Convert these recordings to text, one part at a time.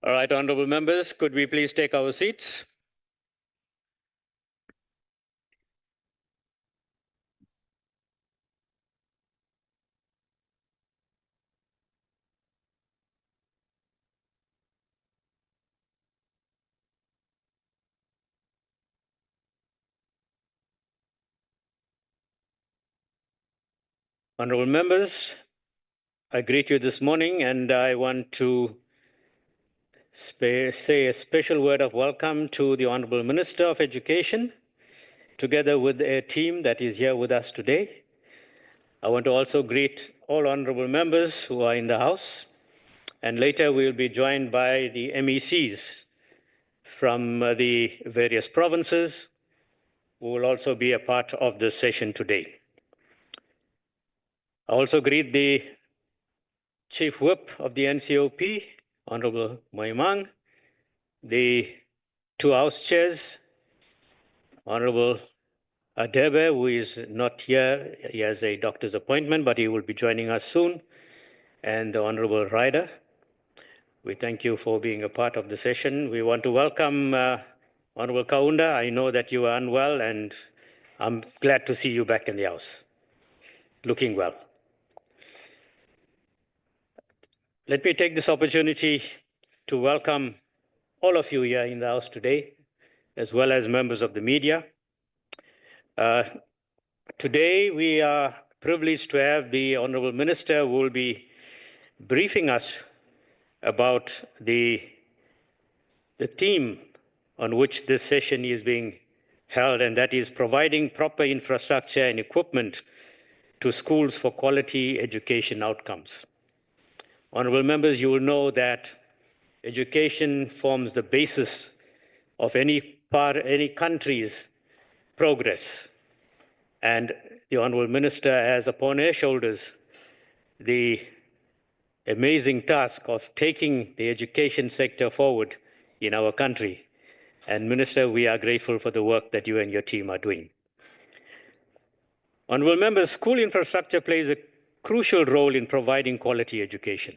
All right, honorable members, could we please take our seats? Honorable members, I greet you this morning, and I want to say a special word of welcome to the Honorable Minister of Education, together with a team that is here with us today. I want to also greet all honorable members who are in the House, and later we'll be joined by the MECs from the various provinces who will also be a part of this session today. I also greet the Chief Whip of the NCOP, Honorable Moimang, the two House Chairs, Honorable Adebe, who is not here. He has a doctor's appointment, but he will be joining us soon, and the Honorable Ryder. We thank you for being a part of the session. We want to welcome Honorable Kaunda. I know that you are unwell, and I'm glad to see you back in the House, looking well. Let me take this opportunity to welcome all of you here in the House today, as well as members of the media. Today, we are privileged to have the Honorable Minister who will be briefing us about the theme on which this session is being held, and that is providing proper infrastructure and equipment to schools for quality education outcomes. Honorable members, you will know that education forms the basis of any country's progress. And the Honorable Minister has upon her shoulders the amazing task of taking the education sector forward in our country. And Minister, we are grateful for the work that you and your team are doing. Honorable members, school infrastructure plays a crucial role in providing quality education.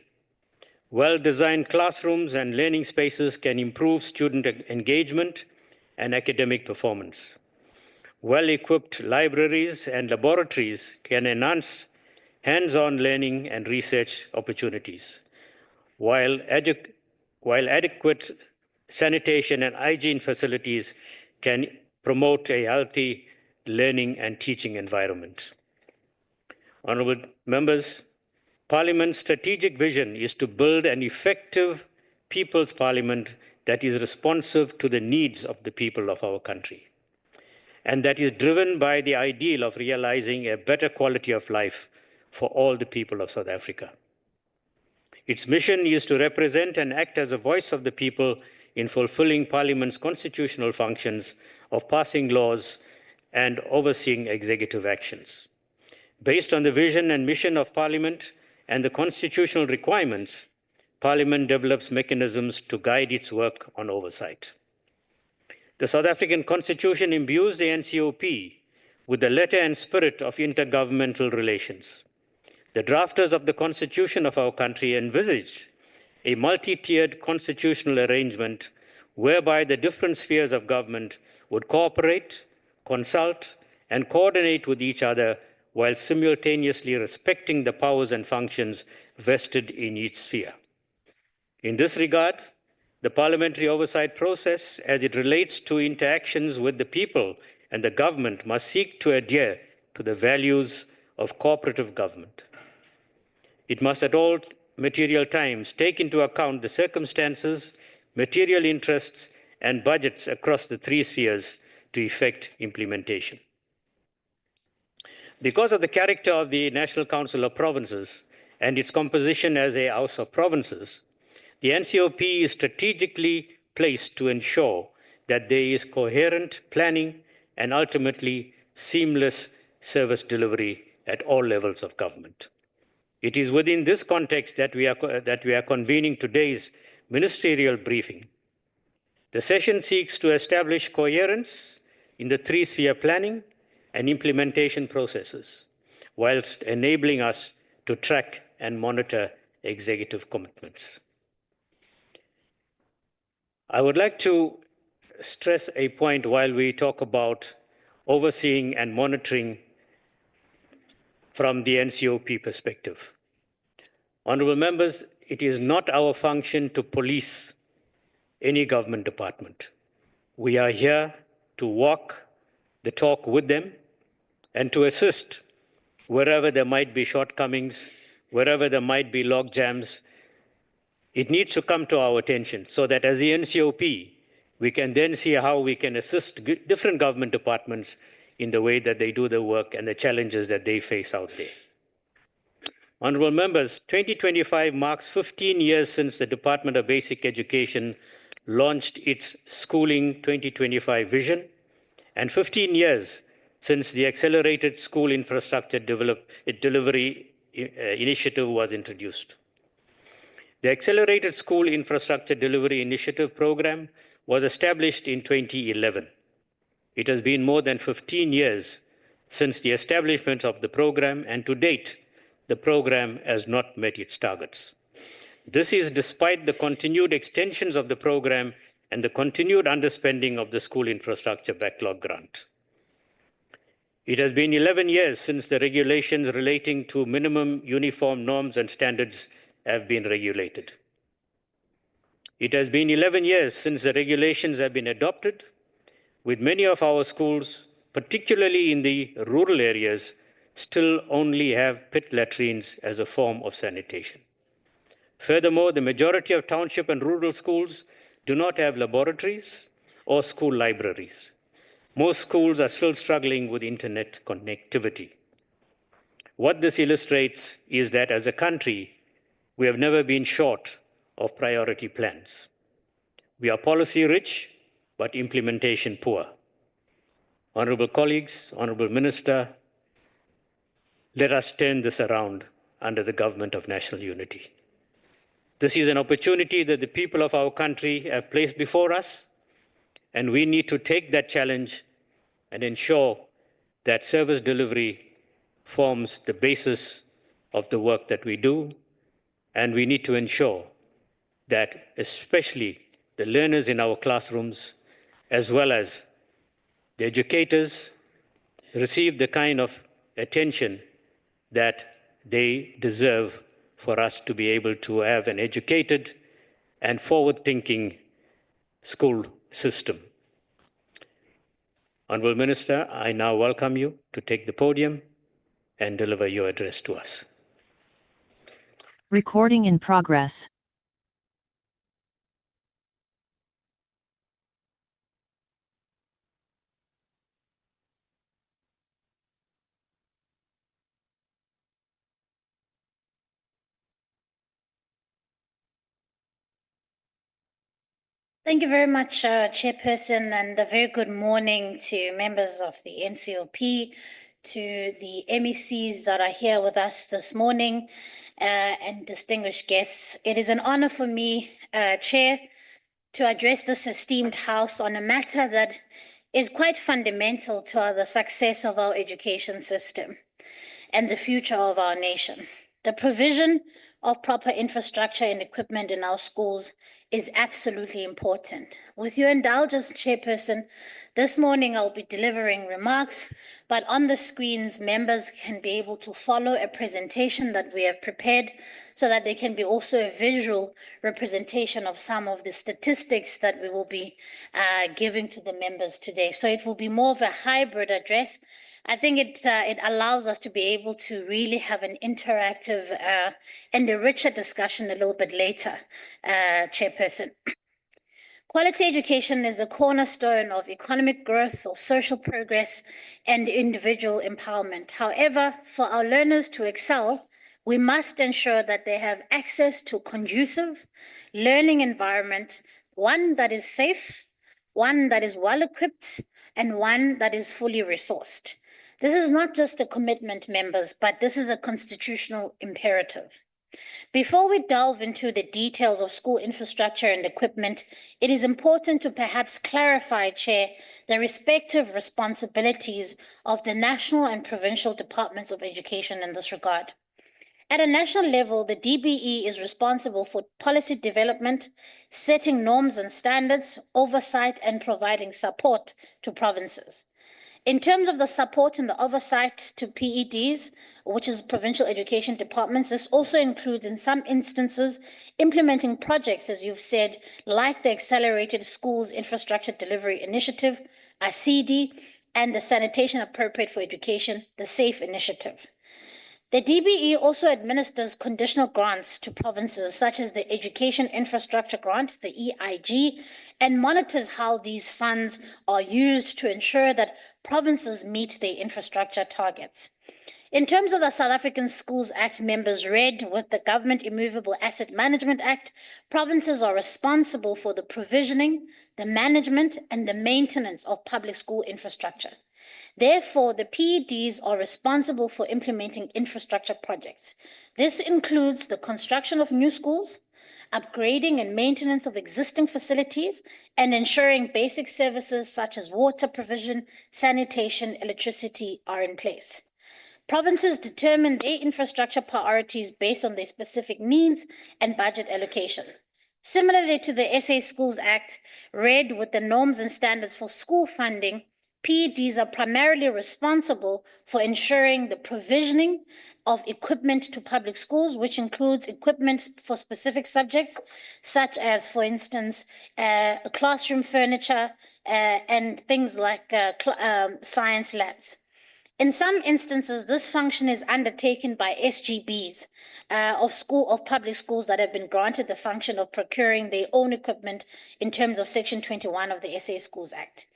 Well-designed classrooms and learning spaces can improve student engagement and academic performance. Well-equipped libraries and laboratories can enhance hands-on learning and research opportunities, while adequate sanitation and hygiene facilities can promote a healthy learning and teaching environment. Honorable members, Parliament's strategic vision is to build an effective People's Parliament that is responsive to the needs of the people of our country, and that is driven by the ideal of realizing a better quality of life for all the people of South Africa. Its mission is to represent and act as a voice of the people in fulfilling Parliament's constitutional functions of passing laws and overseeing executive actions. Based on the vision and mission of Parliament and the constitutional requirements, Parliament develops mechanisms to guide its work on oversight. The South African Constitution imbues the NCOP with the letter and spirit of intergovernmental relations. The drafters of the Constitution of our country envisaged a multi-tiered constitutional arrangement whereby the different spheres of government would cooperate, consult, and coordinate with each other while simultaneously respecting the powers and functions vested in each sphere. In this regard, the parliamentary oversight process, as it relates to interactions with the people and the government, must seek to adhere to the values of cooperative government. It must at all material times take into account the circumstances, material interests, and budgets across the three spheres to effect implementation. Because of the character of the National Council of Provinces and its composition as a House of Provinces, the NCOP is strategically placed to ensure that there is coherent planning and ultimately seamless service delivery at all levels of government. It is within this context that we are convening today's ministerial briefing. The session seeks to establish coherence in the three-sphere planning and implementation processes, whilst enabling us to track and monitor executive commitments. I would like to stress a point while we talk about overseeing and monitoring from the NCOP perspective. Honorable members, it is not our function to police any government department. We are here to walk the talk with them and to assist wherever there might be shortcomings, wherever there might be log jams. It needs to come to our attention so that as the NCOP, we can then see how we can assist different government departments in the way that they do their work and the challenges that they face out there. Honorable members, 2025 marks 15 years since the Department of Basic Education launched its Schooling 2025 vision, and 15 years since the Accelerated School Infrastructure Delivery Initiative was introduced. The Accelerated School Infrastructure Delivery Initiative program was established in 2011. It has been more than 15 years since the establishment of the program, and to date, the program has not met its targets. This is despite the continued extensions of the program and the continued underspending of the school infrastructure backlog grant. It has been 11 years since the regulations relating to minimum uniform norms and standards have been regulated. It has been 11 years since the regulations have been adopted, with many of our schools, particularly in the rural areas, still only have pit latrines as a form of sanitation. Furthermore, the majority of township and rural schools do not have laboratories or school libraries. Most schools are still struggling with internet connectivity. What this illustrates is that as a country, we have never been short of priority plans. We are policy rich, but implementation poor. Honorable colleagues, Honorable Minister, let us turn this around under the government of national unity. This is an opportunity that the people of our country have placed before us, and we need to take that challenge and ensure that service delivery forms the basis of the work that we do, and we need to ensure that especially the learners in our classrooms, as well as the educators, receive the kind of attention that they deserve for us to be able to have an educated and forward-thinking school system. Honorable Minister, I now welcome you to take the podium and deliver your address to us. Recording in progress. Thank you very much, Chairperson, and a very good morning to members of the NCOP, to the MECs that are here with us this morning, and distinguished guests. It is an honor for me, Chair, to address this esteemed House on a matter that is quite fundamental to the success of our education system and the future of our nation. The provision of proper infrastructure and equipment in our schools is absolutely important. With your indulgence, Chairperson, this morning I'll be delivering remarks, but on the screens, members can be able to follow a presentation that we have prepared so that there can be also a visual representation of some of the statistics that we will be giving to the members today. So it will be more of a hybrid address. I think it allows us to be able to really have an interactive and a richer discussion a little bit later, Chairperson. Quality education is the cornerstone of economic growth, of social progress, and individual empowerment. However, for our learners to excel, we must ensure that they have access to a conducive learning environment, one that is safe, one that is well-equipped, and one that is fully resourced. This is not just a commitment, members, but this is a constitutional imperative. Before we delve into the details of school infrastructure and equipment, it is important to perhaps clarify, Chair, the respective responsibilities of the national and provincial departments of education in this regard. At a national level, the DBE is responsible for policy development, setting norms and standards, oversight, and providing support to provinces. In terms of the support and the oversight to PEDs, which is provincial education departments, this also includes, in some instances, implementing projects, as you've said, like the Accelerated Schools Infrastructure Delivery Initiative, ACD, and the Sanitation Appropriate for Education, the SAFE Initiative. The DBE also administers conditional grants to provinces, such as the Education Infrastructure Grant, the EIG, and monitors how these funds are used to ensure that provinces meet their infrastructure targets. In terms of the South African Schools Act members read with the Government Immovable Asset Management Act, provinces are responsible for the provisioning, the management, and the maintenance of public school infrastructure. Therefore, the PEDs are responsible for implementing infrastructure projects. This includes the construction of new schools, upgrading and maintenance of existing facilities, and ensuring basic services such as water provision, sanitation, electricity are in place. Provinces determine their infrastructure priorities based on their specific needs and budget allocation. Similarly to the SA Schools Act, read with the norms and standards for school funding, PEDs are primarily responsible for ensuring the provisioning of equipment to public schools, which includes equipment for specific subjects, such as, for instance, classroom furniture and things like science labs. In some instances, this function is undertaken by SGBs of public schools that have been granted the function of procuring their own equipment in terms of Section 21 of the SA Schools Act.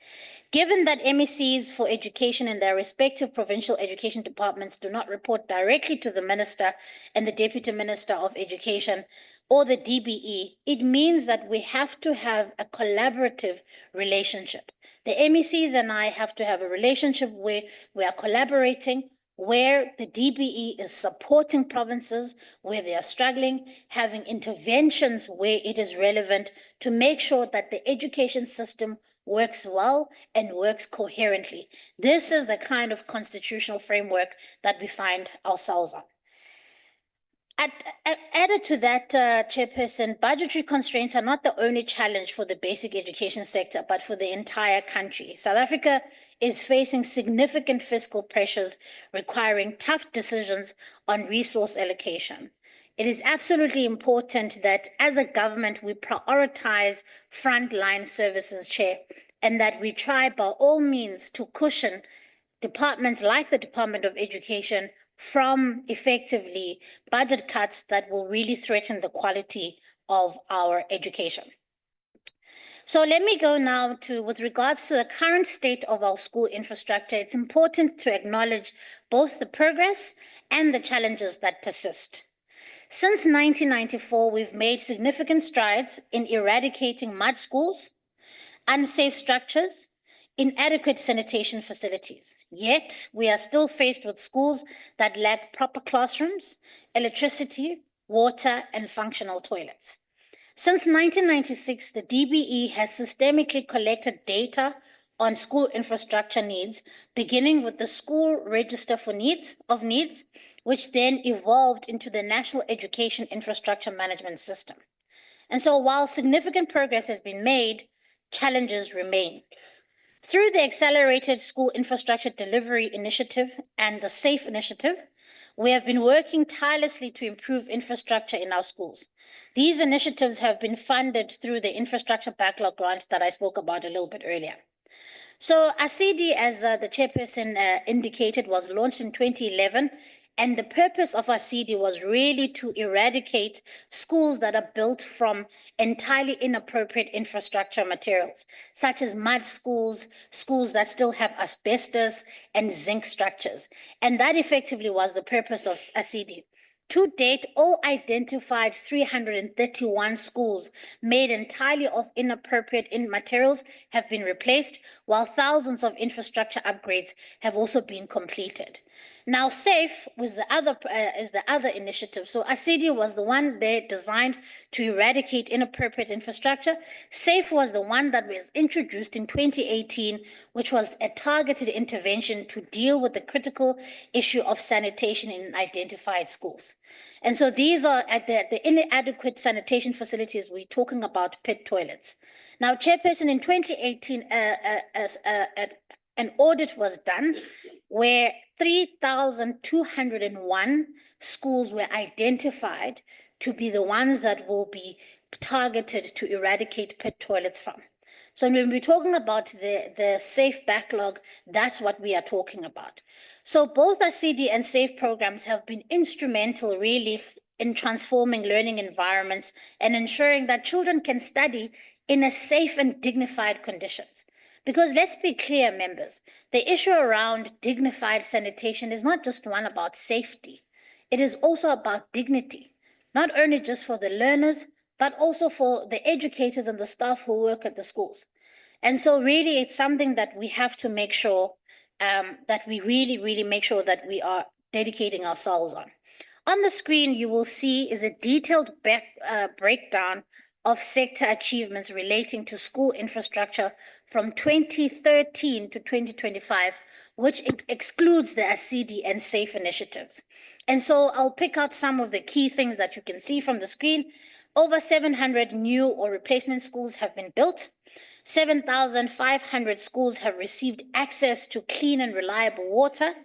Given that MECs for education in their respective provincial education departments do not report directly to the Minister and the Deputy Minister of Education or the DBE, it means that we have to have a collaborative relationship. The MECs and I have to have a relationship where we are collaborating, where the DBE is supporting provinces where they are struggling, having interventions where it is relevant to make sure that the education system works well and works coherently. This is the kind of constitutional framework that we find ourselves on. Added to that, Chairperson, budgetary constraints are not the only challenge for the basic education sector, but for the entire country. South Africa is facing significant fiscal pressures requiring tough decisions on resource allocation. It is absolutely important that as a government, we prioritize frontline services, Chair, and that we try by all means to cushion departments like the Department of Education from effectively budget cuts that will really threaten the quality of our education. So let me go now to, with regards to the current state of our school infrastructure, it's important to acknowledge both the progress and the challenges that persist. Since 1994, we've made significant strides in eradicating mud schools, unsafe structures, inadequate sanitation facilities. Yet, we are still faced with schools that lack proper classrooms, electricity, water, and functional toilets. Since 1996, the DBE has systemically collected data on school infrastructure needs, beginning with the School Register of Needs, which then evolved into the National Education Infrastructure Management System. And so while significant progress has been made, challenges remain. Through the Accelerated School Infrastructure Delivery Initiative and the SAFE Initiative, we have been working tirelessly to improve infrastructure in our schools. These initiatives have been funded through the Infrastructure Backlog Grant that I spoke about a little bit earlier. So ACD, as the chairperson indicated, was launched in 2011, and the purpose of ACD was really to eradicate schools that are built from entirely inappropriate infrastructure materials, such as mud schools, schools that still have asbestos and zinc structures. And that effectively was the purpose of ACD. To date, all identified 331 schools made entirely of inappropriate materials have been replaced while thousands of infrastructure upgrades have also been completed. Now, SAFE was is the other initiative. So ASIDI was the one they designed to eradicate inappropriate infrastructure. SAFE was the one that was introduced in 2018, which was a targeted intervention to deal with the critical issue of sanitation in identified schools. And so these are at the inadequate sanitation facilities. We're talking about pit toilets. Now, Chairperson, in 2018, an audit was done where 3,201 schools were identified to be the ones that will be targeted to eradicate pit toilets from. So when we're talking about the SAFE backlog, that's what we are talking about. So both ASIDI and SAFE programs have been instrumental really in transforming learning environments and ensuring that children can study in a safe and dignified conditions. Because let's be clear, members, the issue around dignified sanitation is not just one about safety. It is also about dignity, not only just for the learners, but also for the educators and the staff who work at the schools. And so really it's something that we have to make sure that we really make sure that we are dedicating ourselves on. On the screen, you will see is a detailed breakdown of sector achievements relating to school infrastructure from 2013 to 2025, which excludes the ASIDI and SAFE initiatives. And so I'll pick out some of the key things that you can see from the screen. Over 700 new or replacement schools have been built. 7,500 schools have received access to clean and reliable water.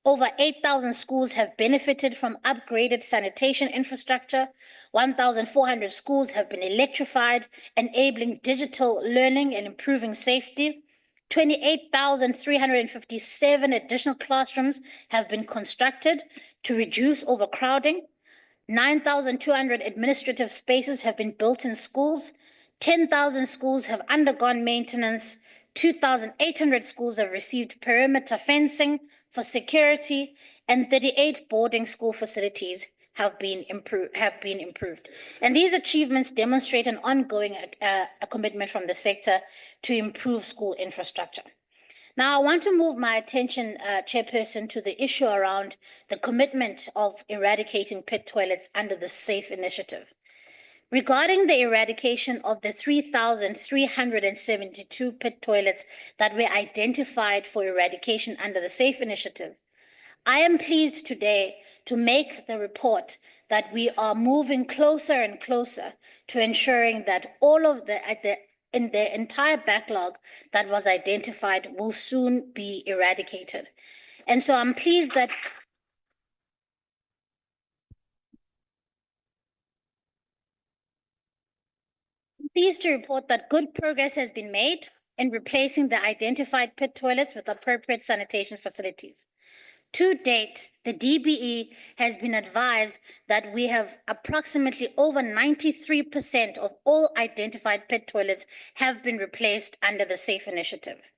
Over 8,000 schools have benefited from upgraded sanitation infrastructure. 1,400 schools have been electrified, enabling digital learning and improving safety. 28,357 additional classrooms have been constructed to reduce overcrowding. 9,200 administrative spaces have been built in schools. 10,000 schools have undergone maintenance. 2,800 schools have received perimeter fencing for security, and 38 boarding school facilities have been improved. And these achievements demonstrate an ongoing commitment from the sector to improve school infrastructure. Now, I want to move my attention, Chairperson, to the issue around the commitment of eradicating pit toilets under the SAFE initiative. Regarding the eradication of the 3,372 pit toilets that were identified for eradication under the SAFE initiative, I am pleased today to make the report that we are moving closer and closer to ensuring that all of the entire backlog that was identified will soon be eradicated. And so I'm pleased that to report that good progress has been made in replacing the identified pit toilets with appropriate sanitation facilities. To date, the DBE has been advised that we have approximately over 93% of all identified pit toilets have been replaced under the SAFE initiative.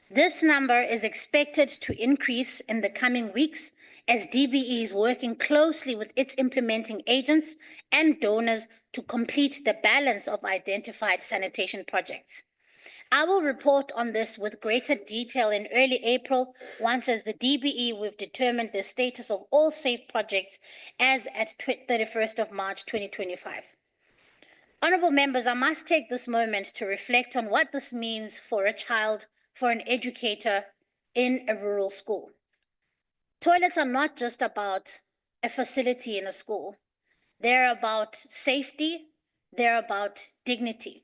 This number is expected to increase in the coming weeks as DBE is working closely with its implementing agents and donors to complete the balance of identified sanitation projects. I will report on this with greater detail in early April, once as the DBE we've determined the status of all SAFE projects as at 31st of March 2025. Honorable members, I must take this moment to reflect on what this means for a child, for an educator in a rural school. Toilets are not just about a facility in a school. They're about safety, they're about dignity.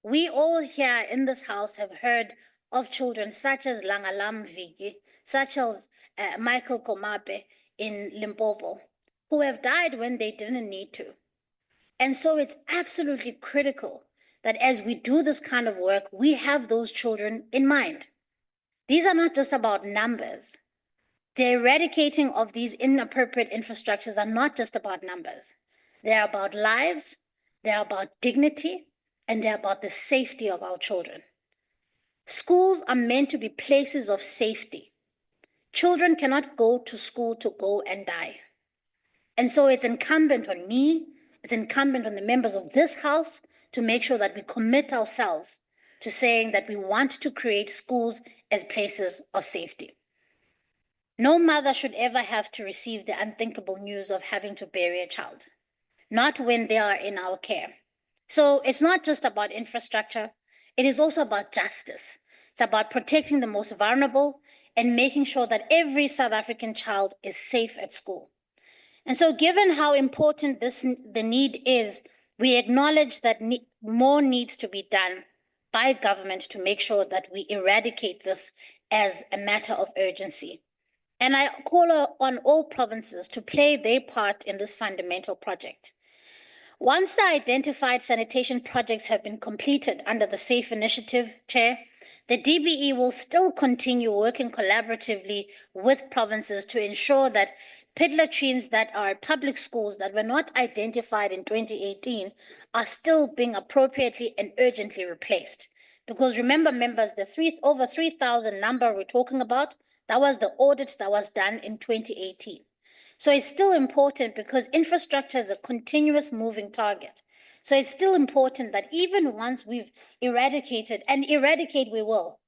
We all here in this house have heard of children such as Langalam Vigi, such as Michael Komape in Limpopo, who have died when they didn't need to. And so it's absolutely critical that as we do this kind of work, we have those children in mind. These are not just about numbers. The eradicating of these inappropriate infrastructures are not just about numbers. They're about lives, they're about dignity, and they're about the safety of our children. Schools are meant to be places of safety. Children cannot go to school to go and die. And so it's incumbent on me, it's incumbent on the members of this house to make sure that we commit ourselves to saying that we want to create schools as places of safety. No mother should ever have to receive the unthinkable news of having to bury a child, not when they are in our care. So it's not just about infrastructure, it is also about justice. It's about protecting the most vulnerable and making sure that every South African child is safe at school. And so given how important the need is, we acknowledge that more needs to be done by government to make sure that we eradicate this as a matter of urgency. And I call on all provinces to play their part in this fundamental project. Once the identified sanitation projects have been completed under the SAFE initiative, Chair, the DBE will still continue working collaboratively with provinces to ensure that pit latrines that are public schools that were not identified in 2018 are still being appropriately and urgently replaced. Because remember, members, the over 3,000 number we're talking about, that was the audit that was done in 2018. So it's still important because infrastructure is a continuous moving target. So it's still important that even once we've eradicated, and eradicate we will,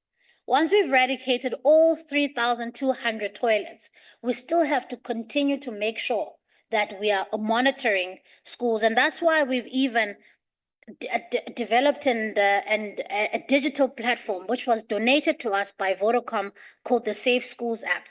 once we've eradicated all 3,200 toilets, we still have to continue to make sure that we are monitoring schools. And that's why we've even developed a digital platform, which was donated to us by Vodacom, called the Safe Schools app.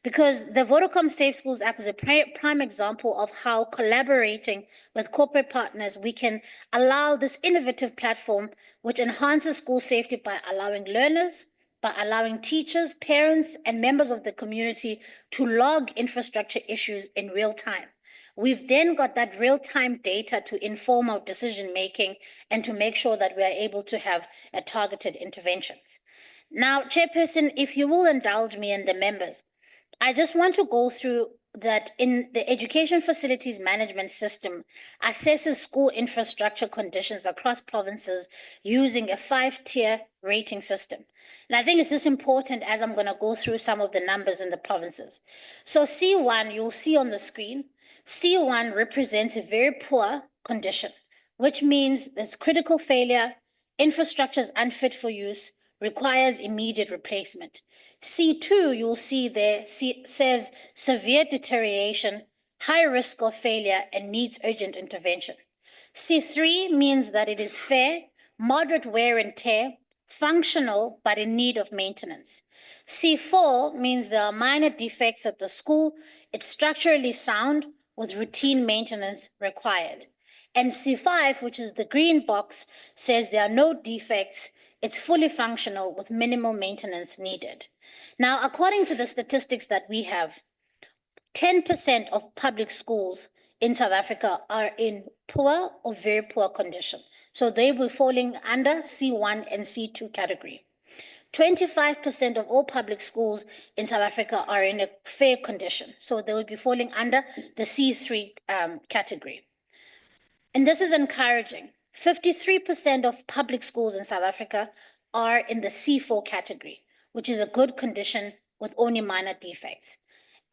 Because the Vodacom Safe Schools app is a prime example of how collaborating with corporate partners, we can allow this innovative platform, which enhances school safety by allowing learners, by allowing teachers, parents, and members of the community to log infrastructure issues in real time. We've then got that real-time data to inform our decision-making and to make sure that we are able to have targeted interventions. Now, Chairperson, if you will indulge me and the members, I just want to go through that in the Education Facilities Management System assesses school infrastructure conditions across provinces using a 5-tier rating system. And I think it's just important as I'm going to go through some of the numbers in the provinces. So C1, you'll see on the screen, C1 represents a very poor condition, which means there's critical failure, infrastructure is unfit for use, requires immediate replacement. C2, you'll see there, says severe deterioration, high risk of failure, and needs urgent intervention. C3 means that it is fair, moderate wear and tear, functional, but in need of maintenance. C4 means there are minor defects at the school, it's structurally sound, with routine maintenance required. And C5, which is the green box, says there are no defects, it's fully functional with minimal maintenance needed. Now, according to the statistics that we have, 10% of public schools in South Africa are in poor or very poor condition. So they will be falling under C1 and C2 category. 25% of all public schools in South Africa are in a fair condition. So they will be falling under the C3 category. And this is encouraging. 53% of public schools in South Africa are in the C4 category, which is a good condition with only minor defects.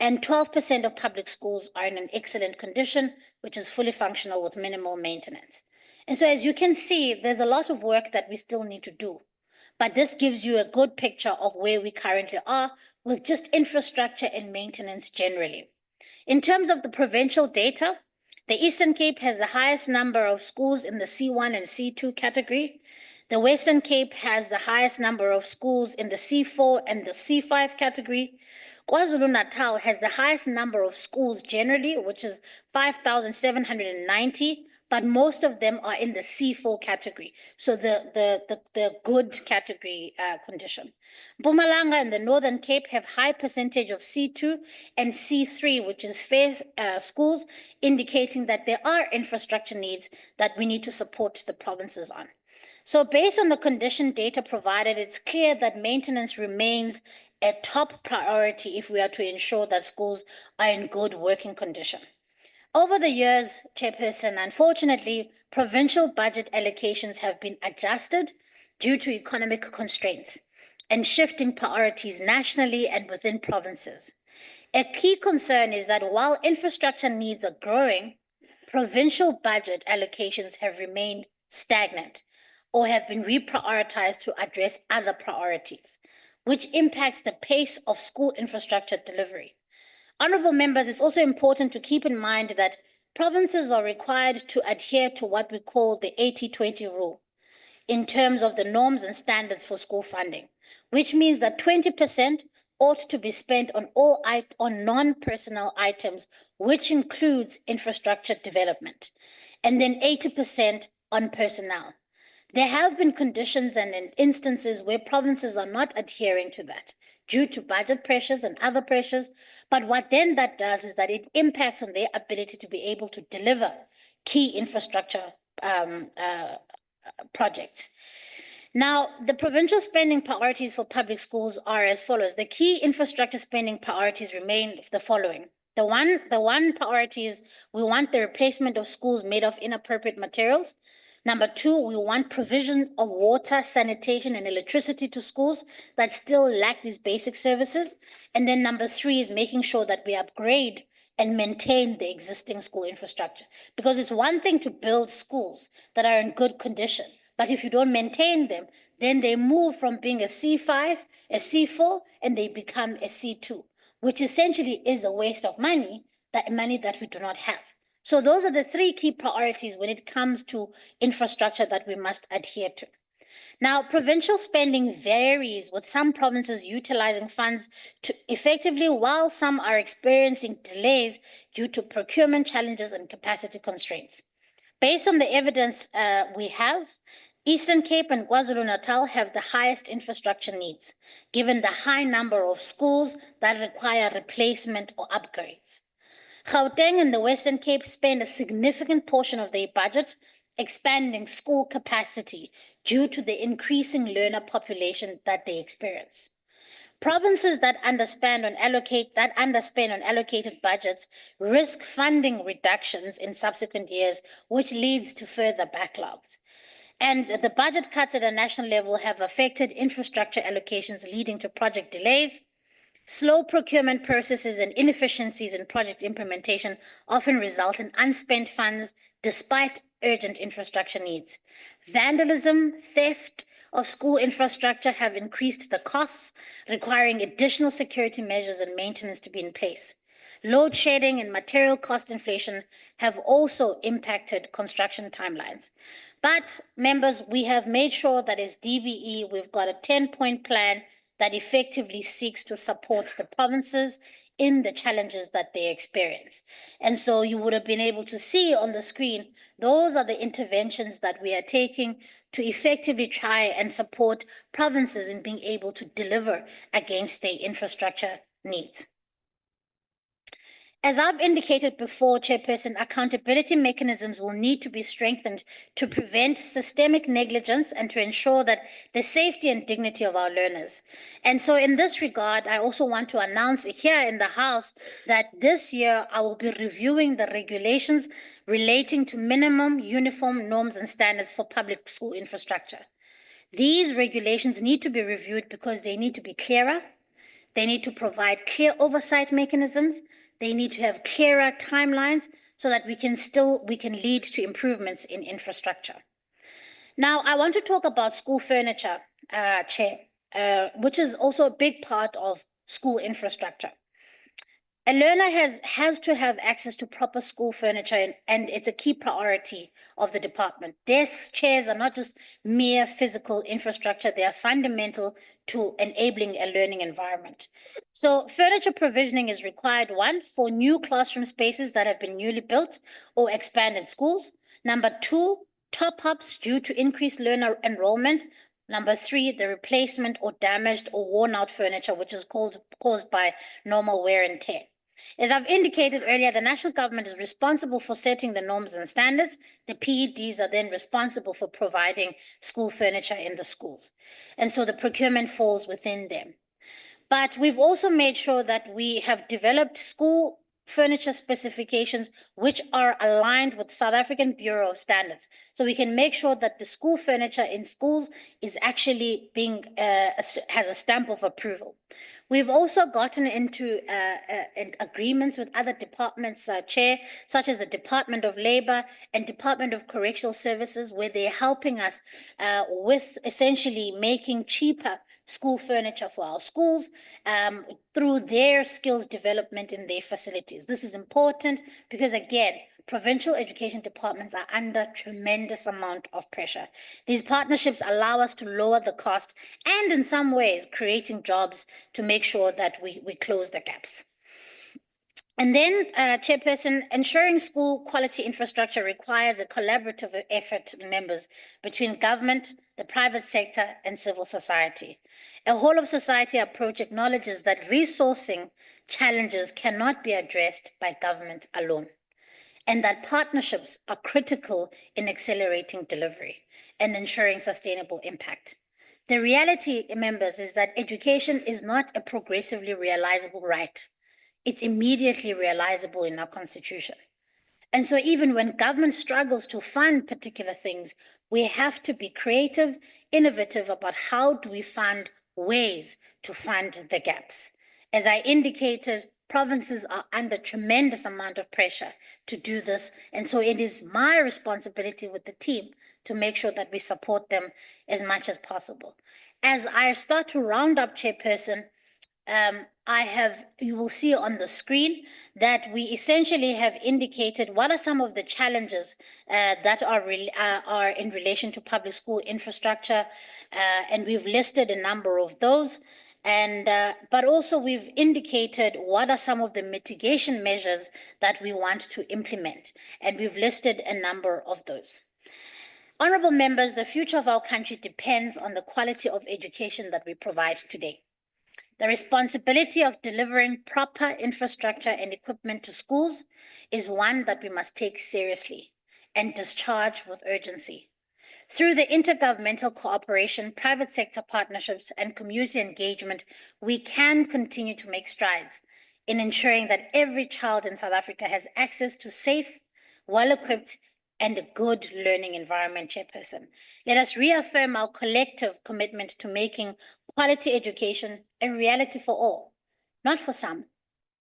And 12% of public schools are in an excellent condition, which is fully functional with minimal maintenance. And so as you can see, there's a lot of work that we still need to do. But this gives you a good picture of where we currently are with just infrastructure and maintenance generally. In terms of the provincial data, the Eastern Cape has the highest number of schools in the C1 and C2 category. The Western Cape has the highest number of schools in the C4 and the C5 category. KwaZulu-Natal has the highest number of schools generally, which is 5,790. But most of them are in the C4 category, so the good category condition. Mpumalanga and the Northern Cape have high percentage of C2 and C3, which is fair schools, indicating that there are infrastructure needs that we need to support the provinces on. So based on the condition data provided, it's clear that maintenance remains a top priority if we are to ensure that schools are in good working condition. Over the years, Chairperson, unfortunately, provincial budget allocations have been adjusted due to economic constraints and shifting priorities nationally and within provinces. A key concern is that while infrastructure needs are growing, provincial budget allocations have remained stagnant, or have been reprioritized to address other priorities, which impacts the pace of school infrastructure delivery. Honorable members, it's also important to keep in mind that provinces are required to adhere to what we call the 80-20 rule in terms of the norms and standards for school funding, which means that 20% ought to be spent on non-personnel items, which includes infrastructure development, and then 80% on personnel. There have been conditions and instances where provinces are not adhering to that due to budget pressures and other pressures. But what then that does is that it impacts on their ability to be able to deliver key infrastructure projects. Now, the provincial spending priorities for public schools are as follows. The key infrastructure spending priorities remain the following. The one priority is we want the replacement of schools made of inappropriate materials. Number two, we want provision of water, sanitation, and electricity to schools that still lack these basic services. And then number three is making sure that we upgrade and maintain the existing school infrastructure. Because it's one thing to build schools that are in good condition, but if you don't maintain them, then they move from being a C5, a C4, and they become a C2, which essentially is a waste of money that we do not have. So those are the three key priorities when it comes to infrastructure that we must adhere to. Now, provincial spending varies, with some provinces utilizing funds to effectively, while some are experiencing delays due to procurement challenges and capacity constraints. Based on the evidence we have, Eastern Cape and KwaZulu-Natal have the highest infrastructure needs, given the high number of schools that require replacement or upgrades. Gauteng and the Western Cape spend a significant portion of their budget expanding school capacity due to the increasing learner population that they experience. Provinces that underspend on allocated budgets risk funding reductions in subsequent years, which leads to further backlogs. And the budget cuts at a national level have affected infrastructure allocations, leading to project delays. Slow procurement processes and inefficiencies in project implementation often result in unspent funds despite urgent infrastructure needs. Vandalism, theft of school infrastructure have increased the costs, requiring additional security measures and maintenance to be in place. Load shedding and material cost inflation have also impacted construction timelines. But members, we have made sure that as DBE, we've got a 10-point plan that effectively seeks to support the provinces in the challenges that they experience. And so you would have been able to see on the screen, those are the interventions that we are taking to effectively try and support provinces in being able to deliver against their infrastructure needs. As I've indicated before, Chairperson, accountability mechanisms will need to be strengthened to prevent systemic negligence and to ensure that the safety and dignity of our learners. And so in this regard, I also want to announce here in the House that this year I will be reviewing the regulations relating to minimum uniform norms and standards for public school infrastructure. These regulations need to be reviewed because they need to be clearer. They need to provide clear oversight mechanisms. They need to have clearer timelines so that we can lead to improvements in infrastructure. Now, I want to talk about school furniture, Chair, which is also a big part of school infrastructure. A learner has to have access to proper school furniture, and it's a key priority of the department. Desks, chairs are not just mere physical infrastructure, they are fundamental to enabling a learning environment. So furniture provisioning is required, one, for new classroom spaces that have been newly built or expanded schools. Number two, top-ups due to increased learner enrollment. Number three, the replacement or damaged or worn out furniture, which is caused by normal wear and tear. As I've indicated earlier, the national government is responsible for setting the norms and standards. The PEDs are then responsible for providing school furniture in the schools. And so the procurement falls within them. But we've also made sure that we have developed school furniture specifications which are aligned with South African Bureau of Standards. So we can make sure that the school furniture in schools is actually has a stamp of approval. We've also gotten into agreements with other departments, Chair, such as the Department of Labor and Department of Correctional Services, where they're helping us with essentially making cheaper school furniture for our schools through their skills development in their facilities. This is important because, again, provincial education departments are under tremendous amount of pressure. These partnerships allow us to lower the cost and in some ways creating jobs to make sure that we close the gaps. And then, Chairperson, ensuring school quality infrastructure requires a collaborative effort, members, between government, the private sector, and civil society. A whole of society approach acknowledges that resourcing challenges cannot be addressed by government alone, and that partnerships are critical in accelerating delivery and ensuring sustainable impact. The reality, members, is that education is not a progressively realizable right. It's immediately realizable in our Constitution. And so even when government struggles to fund particular things, we have to be creative, innovative about how do we find ways to fund the gaps. As I indicated, provinces are under tremendous amount of pressure to do this. And so it is my responsibility with the team to make sure that we support them as much as possible. As I start to round up, Chairperson, you will see on the screen that we essentially have indicated what are some of the challenges that are in relation to public school infrastructure, and we've listed a number of those. And but also we've indicated what are some of the mitigation measures that we want to implement, and we've listed a number of those. Honorable members, the future of our country depends on the quality of education that we provide today. The responsibility of delivering proper infrastructure and equipment to schools is one that we must take seriously and discharge with urgency. Through the intergovernmental cooperation, private sector partnerships, and community engagement, we can continue to make strides in ensuring that every child in South Africa has access to safe, well-equipped, and a good learning environment, Chairperson. Let us reaffirm our collective commitment to making quality education a reality for all, not for some,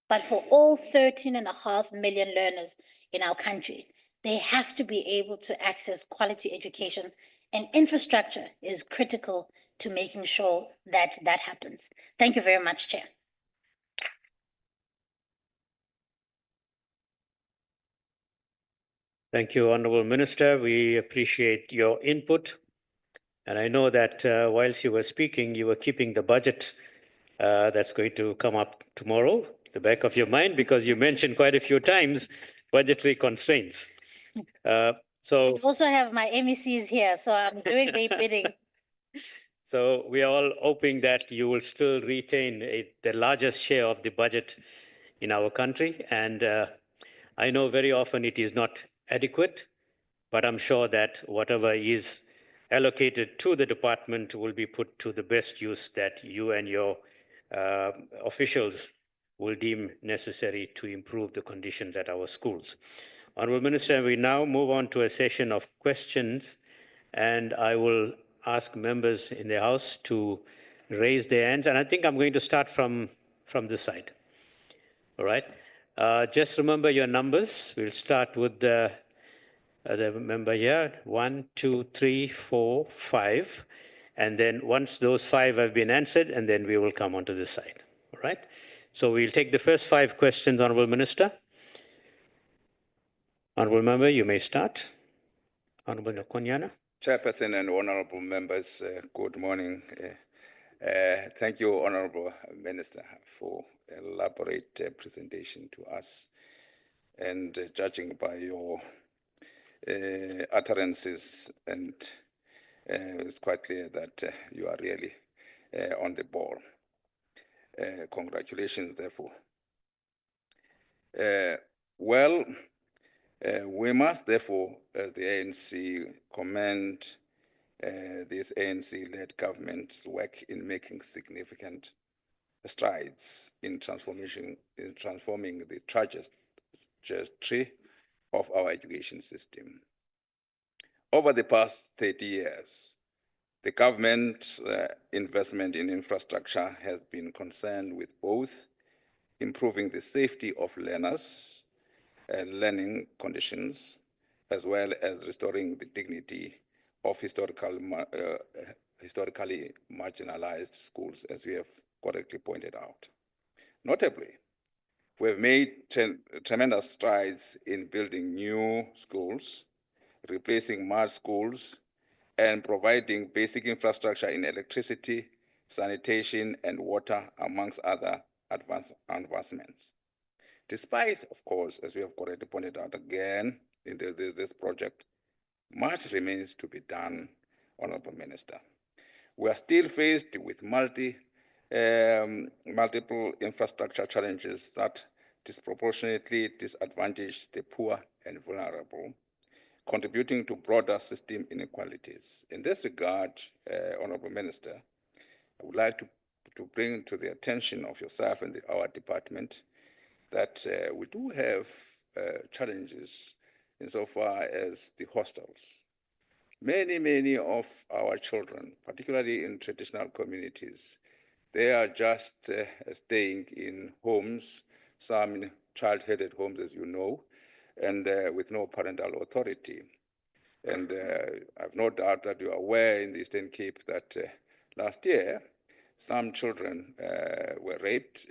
but for all 13.5 million learners in our country. They have to be able to access quality education, and infrastructure is critical to making sure that that happens. Thank you very much, Chair. Thank you, Honourable Minister. We appreciate your input. And I know that whilst you were speaking, you were keeping the budget that's going to come up tomorrow, the back of your mind, because you mentioned quite a few times budgetary constraints. I also have my MECs here, so I'm doing their bidding. So we are all hoping that you will still retain the largest share of the budget in our country. And I know very often it is not adequate, but I'm sure that whatever is allocated to the department will be put to the best use that you and your officials will deem necessary to improve the conditions at our schools. Honourable Minister, we now move on to a session of questions, and I will ask members in the House to raise their hands. And I think I'm going to start from this side. All right. Just remember your numbers. We'll start with the member here, 1, 2, 3, 4, 5. And then once those 5 have been answered, and then we will come onto this side. All right. So we'll take the first 5 questions, Honourable Minister. Honourable Member, you may start. Honourable Konyana. Chairperson and honourable members, good morning. Thank you, Honourable Minister, for elaborate presentation to us. And judging by your utterances, and it's quite clear that you are really on the ball. Congratulations, therefore. We must, therefore, as the ANC, commend this ANC-led government's work in making significant strides in transforming the trajectory of our education system. Over the past 30 years, The government's investment in infrastructure has been concerned with both improving the safety of learners and learning conditions, as well as restoring the dignity of historically marginalized schools, as we have correctly pointed out. Notably, we have made tremendous strides in building new schools, replacing mud schools, and providing basic infrastructure in electricity, sanitation, and water, amongst other advancements. Despite, of course, as we have correctly pointed out again in this project, much remains to be done, Honorable Minister. We are still faced with multiple infrastructure challenges that disproportionately disadvantage the poor and vulnerable, contributing to broader system inequalities. In this regard, Honorable Minister, I would like to bring to the attention of yourself and our department that we do have challenges insofar as the hostels. Many of our children, particularly in traditional communities, they are just staying in homes, some in child-headed homes, as you know, and with no parental authority. And I've no doubt that you are aware in the Eastern Cape that last year, some children were raped.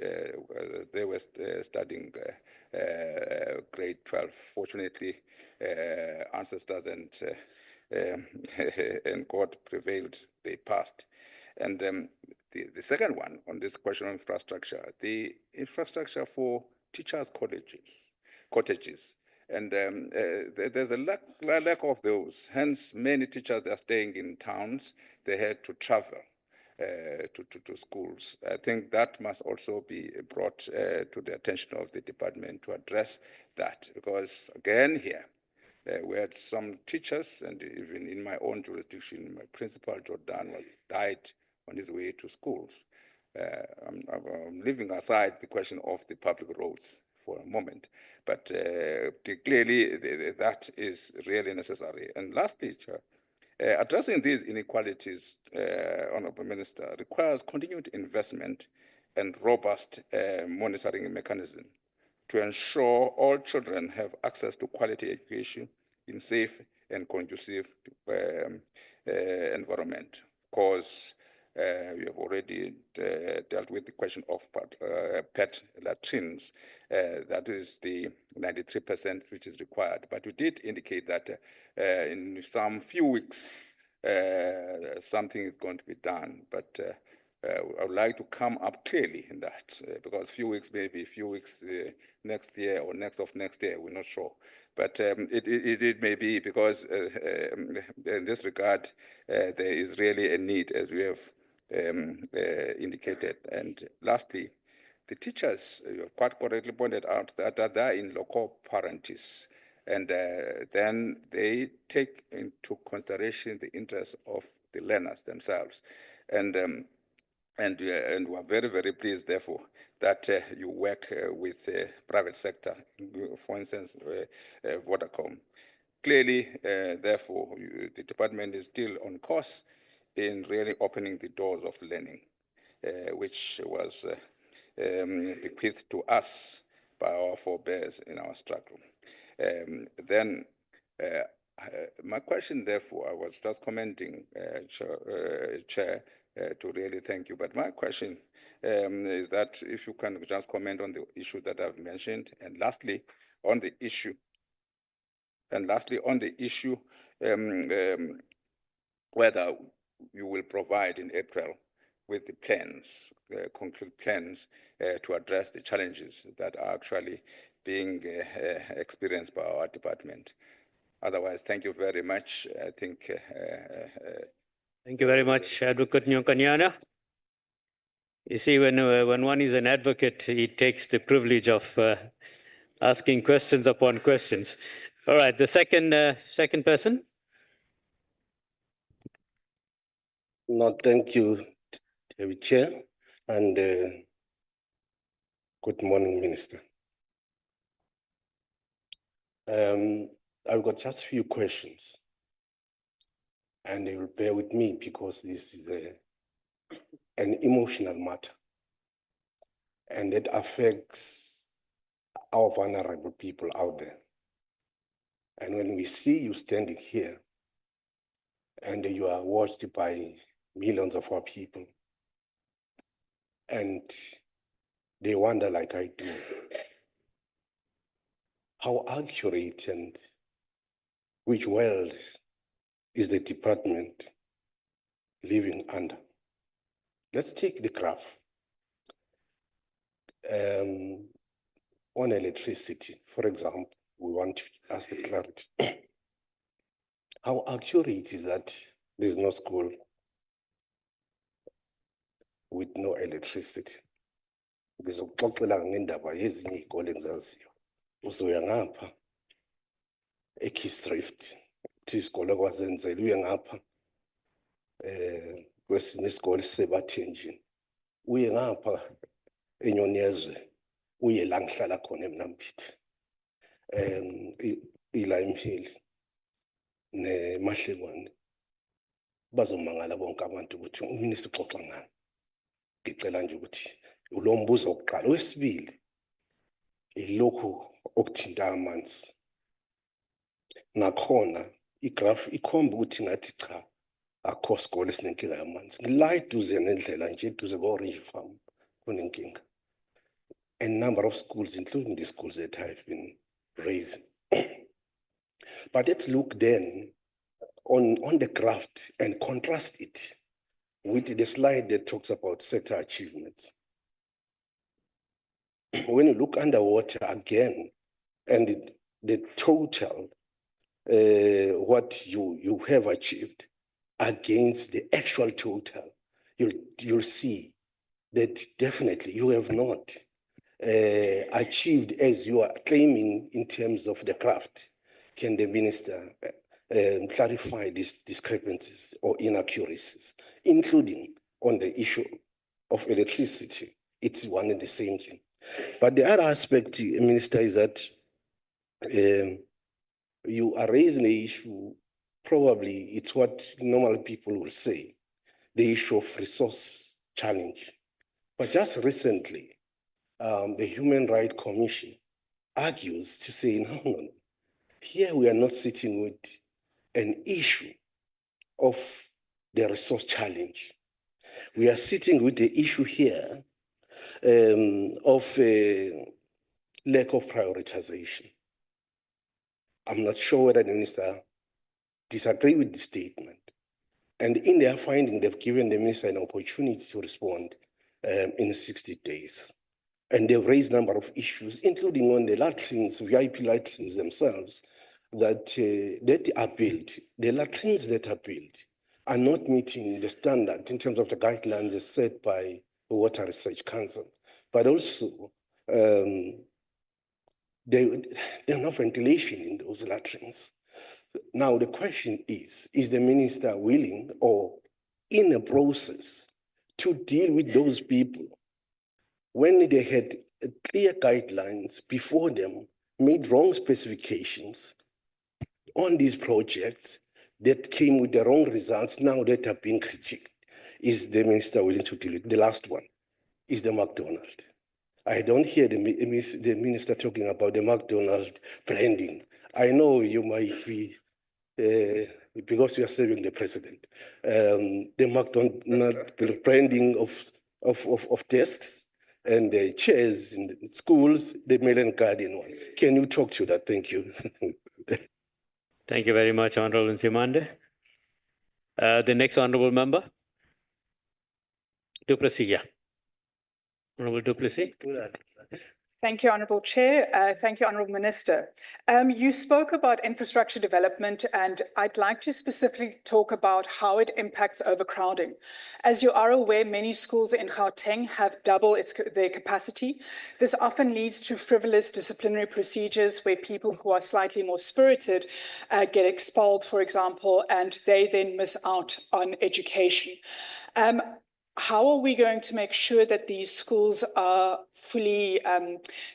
They were studying grade 12. Fortunately, ancestors and God prevailed. They passed. And the second one on this question of infrastructure, the infrastructure for teachers' cottages. And there's a lack of those. Hence, many teachers are staying in towns. They had to travel to schools. I think that must also be brought to the attention of the department to address that, because again here, we had some teachers, and even in my own jurisdiction, my principal, Jordan, died on his way to schools. I'm leaving aside the question of the public roads for a moment, but clearly that is really necessary. And lastly, Chair, addressing these inequalities, Honorable Minister, requires continued investment and robust monitoring mechanism to ensure all children have access to quality education in safe and conducive environment. Of course, we have already dealt with the question of pet latrines. That is the 93% which is required. But we did indicate that in some few weeks, something is going to be done. But I would like to come up clearly in that, because few weeks, maybe a few weeks next year or next year, we're not sure. But it may be, because in this regard, there is really a need, as we have indicated. And lastly, the teachers, you have quite correctly pointed out that they're in local parentis, and then they take into consideration the interests of the learners themselves. And we are very, very pleased, therefore, that you work with the private sector, for instance, Vodacom. Clearly, therefore, the department is still on course in really opening the doors of learning, which was bequeathed to us by our forebears in our struggle. Then, my question, therefore, I was just commenting, Chair, to really thank you. But my question is that if you can just comment on the issue that I've mentioned, and lastly, on the issue, whether you will provide in April with the plans, concrete plans to address the challenges that are actually being experienced by our department. Otherwise, thank you very much. I think. Thank you very much, Advocate Nyonganyana. You see, when one is an advocate, he takes the privilege of asking questions upon questions. All right, the second person. No, thank you, David Chair, and good morning, Minister. I've got just a few questions. and they will bear with me because this is an emotional matter, and it affects our vulnerable people out there. And when we see you standing here and you are watched by millions of our people, and they wonder, like I do, how accurate and which world is the department living under? Let's take the graph. On electricity, for example, we want to ask the clarity. How accurate is that there's no school with no electricity? Ngizokuxoxela ngendaba yezinye izikole engizaziyo. Uzoya ngapha eKeysdrift, kuthi isikole kwaZenzele, uye ngapha kwesinye isikole siseBathenjini, uye ngapha eNyonezwe, uye la ngihlala khona eMnambithi, iLime Hill neMahlekwane. Bazomangala bonke abantu ukuthi uMinister uxoxa ngani. Ngicela nje ukuthi ulo mbuzo wokuqala. Wesibili, ilokhu okuthinta amanzi. Nakhona igraph ikhomba ukuthi ngathi cha, akho sikole sinenkinga yamanzi. Ngila eduze nendlela nje eduze ko-Orange Farm kunenkinga. A number of schools, including the schools that have been raising. But let's look then on the graph and contrast it with the slide that talks about sector achievements. When you look underwater again, and the total, what you have achieved against the actual total, you'll see that definitely you have not achieved as you are claiming in terms of the craft. Can the minister clarify these discrepancies or inaccuracies, including on the issue of electricity? It's one and the same thing. But the other aspect, Minister, is that you are raising the issue, probably it's what normal people will say, the issue of resource challenge. But just recently, the Human Rights Commission argues to say, no, here we are not sitting with an issue of the resource challenge. We are sitting with the issue here of lack of prioritization. I'm not sure whether the minister disagrees with the statement. And in their finding, they've given the minister an opportunity to respond in 60 days. And they've raised a number of issues, including on the latrines, VIP latrines themselves, that are built. The latrines that are built are not meeting the standard in terms of the guidelines as set by the Water Research Council. But also, there's no ventilation in those latrines. Now, the question is the minister willing or in a process to deal with those people when they had clear guidelines before them, made wrong specifications on these projects that came with the wrong results now that are being critiqued? Is the minister willing to deal with? The last one is the McDonald's. I don't hear the minister talking about the McDonald's branding. I know you might be, because you are serving the president, the McDonald's branding of desks and the chairs in the schools, the Mail and Guardian one. Can you talk to that? Thank you. Thank you very much, Honorable Nzimande. The next honorable member, Duplessis. Yeah. Honorable Duplessis. Thank you, Honourable Chair. Thank you, Honourable Minister. You spoke about infrastructure development, and I'd like to specifically talk about how it impacts overcrowding. As you are aware, many schools in Gauteng have double their capacity. This often leads to frivolous disciplinary procedures where people who are slightly more spirited get expelled, for example, and they then miss out on education. how are we going to make sure that these schools are fully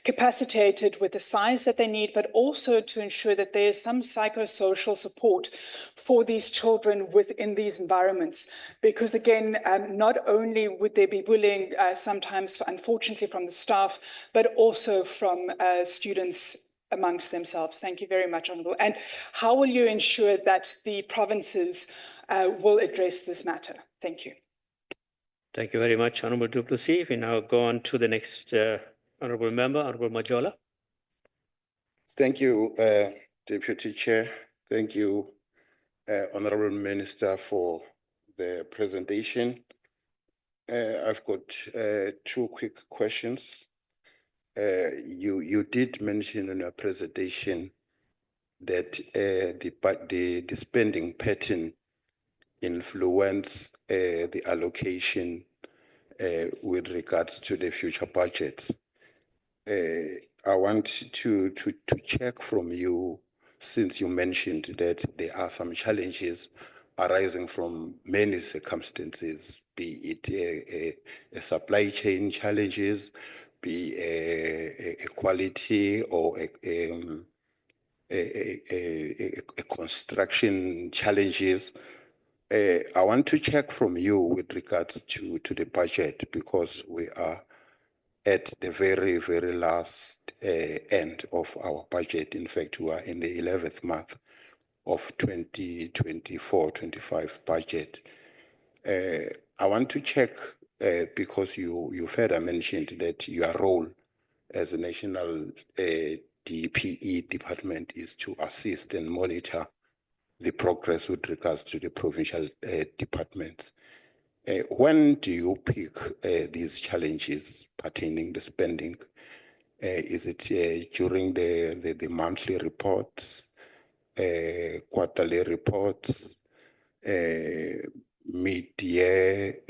capacitated with the size that they need, but also to ensure that there is some psychosocial support for these children within these environments? Because again, not only would there be bullying sometimes, unfortunately, from the staff, but also from students amongst themselves. Thank you very much, Honourable. And how will you ensure that the provinces will address this matter? Thank you. Thank you very much, Honourable du Plessis. We now go on to the next Honourable Member, Honourable Majola. Thank you, Deputy Chair. Thank you, Honourable Minister, for the presentation. I've got two quick questions. You did mention in your presentation that the spending pattern influence the allocation with regards to the future budgets. I want to check from you, since you mentioned that there are some challenges arising from many circumstances, be it a supply chain challenges, be a quality or a construction challenges. I want to check from you with regards to the budget, because we are at the very, very last end of our budget. In fact, we are in the 11th month of 2024-25 budget. I want to check, because you further mentioned that your role as a national DPE department is to assist and monitor the progress with regards to the provincial departments. When do you pick these challenges pertaining the spending? Is it during the monthly reports, quarterly reports, mid-year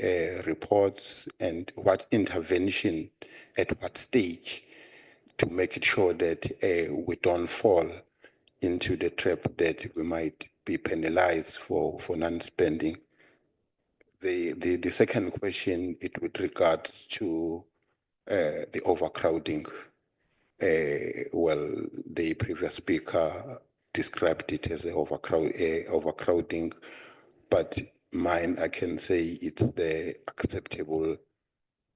reports, and what intervention at what stage to make it sure that we don't fall into the trap that we might be penalized for non-spending? The second question, it with regards to the overcrowding. Well, the previous speaker described it as overcrowding, but mine, I can say it's the acceptable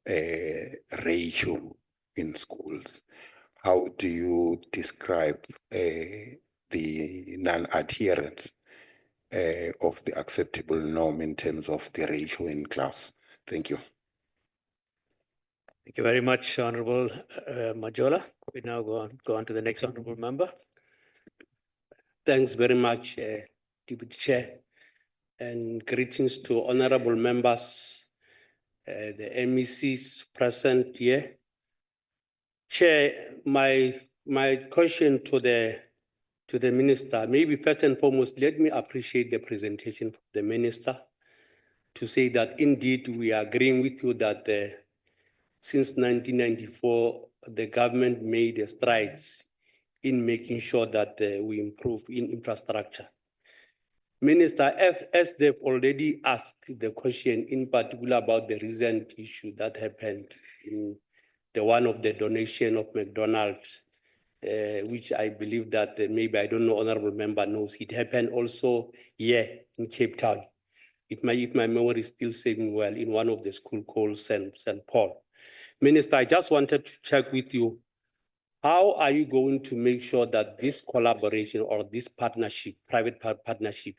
ratio in schools. How do you describe the non-adherence of the acceptable norm in terms of the ratio in class? Thank you. Thank you very much, Honourable Majola. We now go on to the next Honourable Member. Thanks very much, Deputy Chair, and greetings to honourable members, the MECs present here. Chair, my question to the Minister, maybe first and foremost, let me appreciate the presentation of the Minister to say that indeed we are agreeing with you that since 1994, the government made strides in making sure that we improve in infrastructure. Minister, as they've already asked the question in particular about the recent issue that happened in the one of the donation of McDonald's, which I believe that maybe, I don't know, honourable member knows, it happened also here in Cape Town. If my memory is still serving well, in one of the school called St. Paul. Minister, I just wanted to check with you, how are you going to make sure that this collaboration or this partnership, private partnership,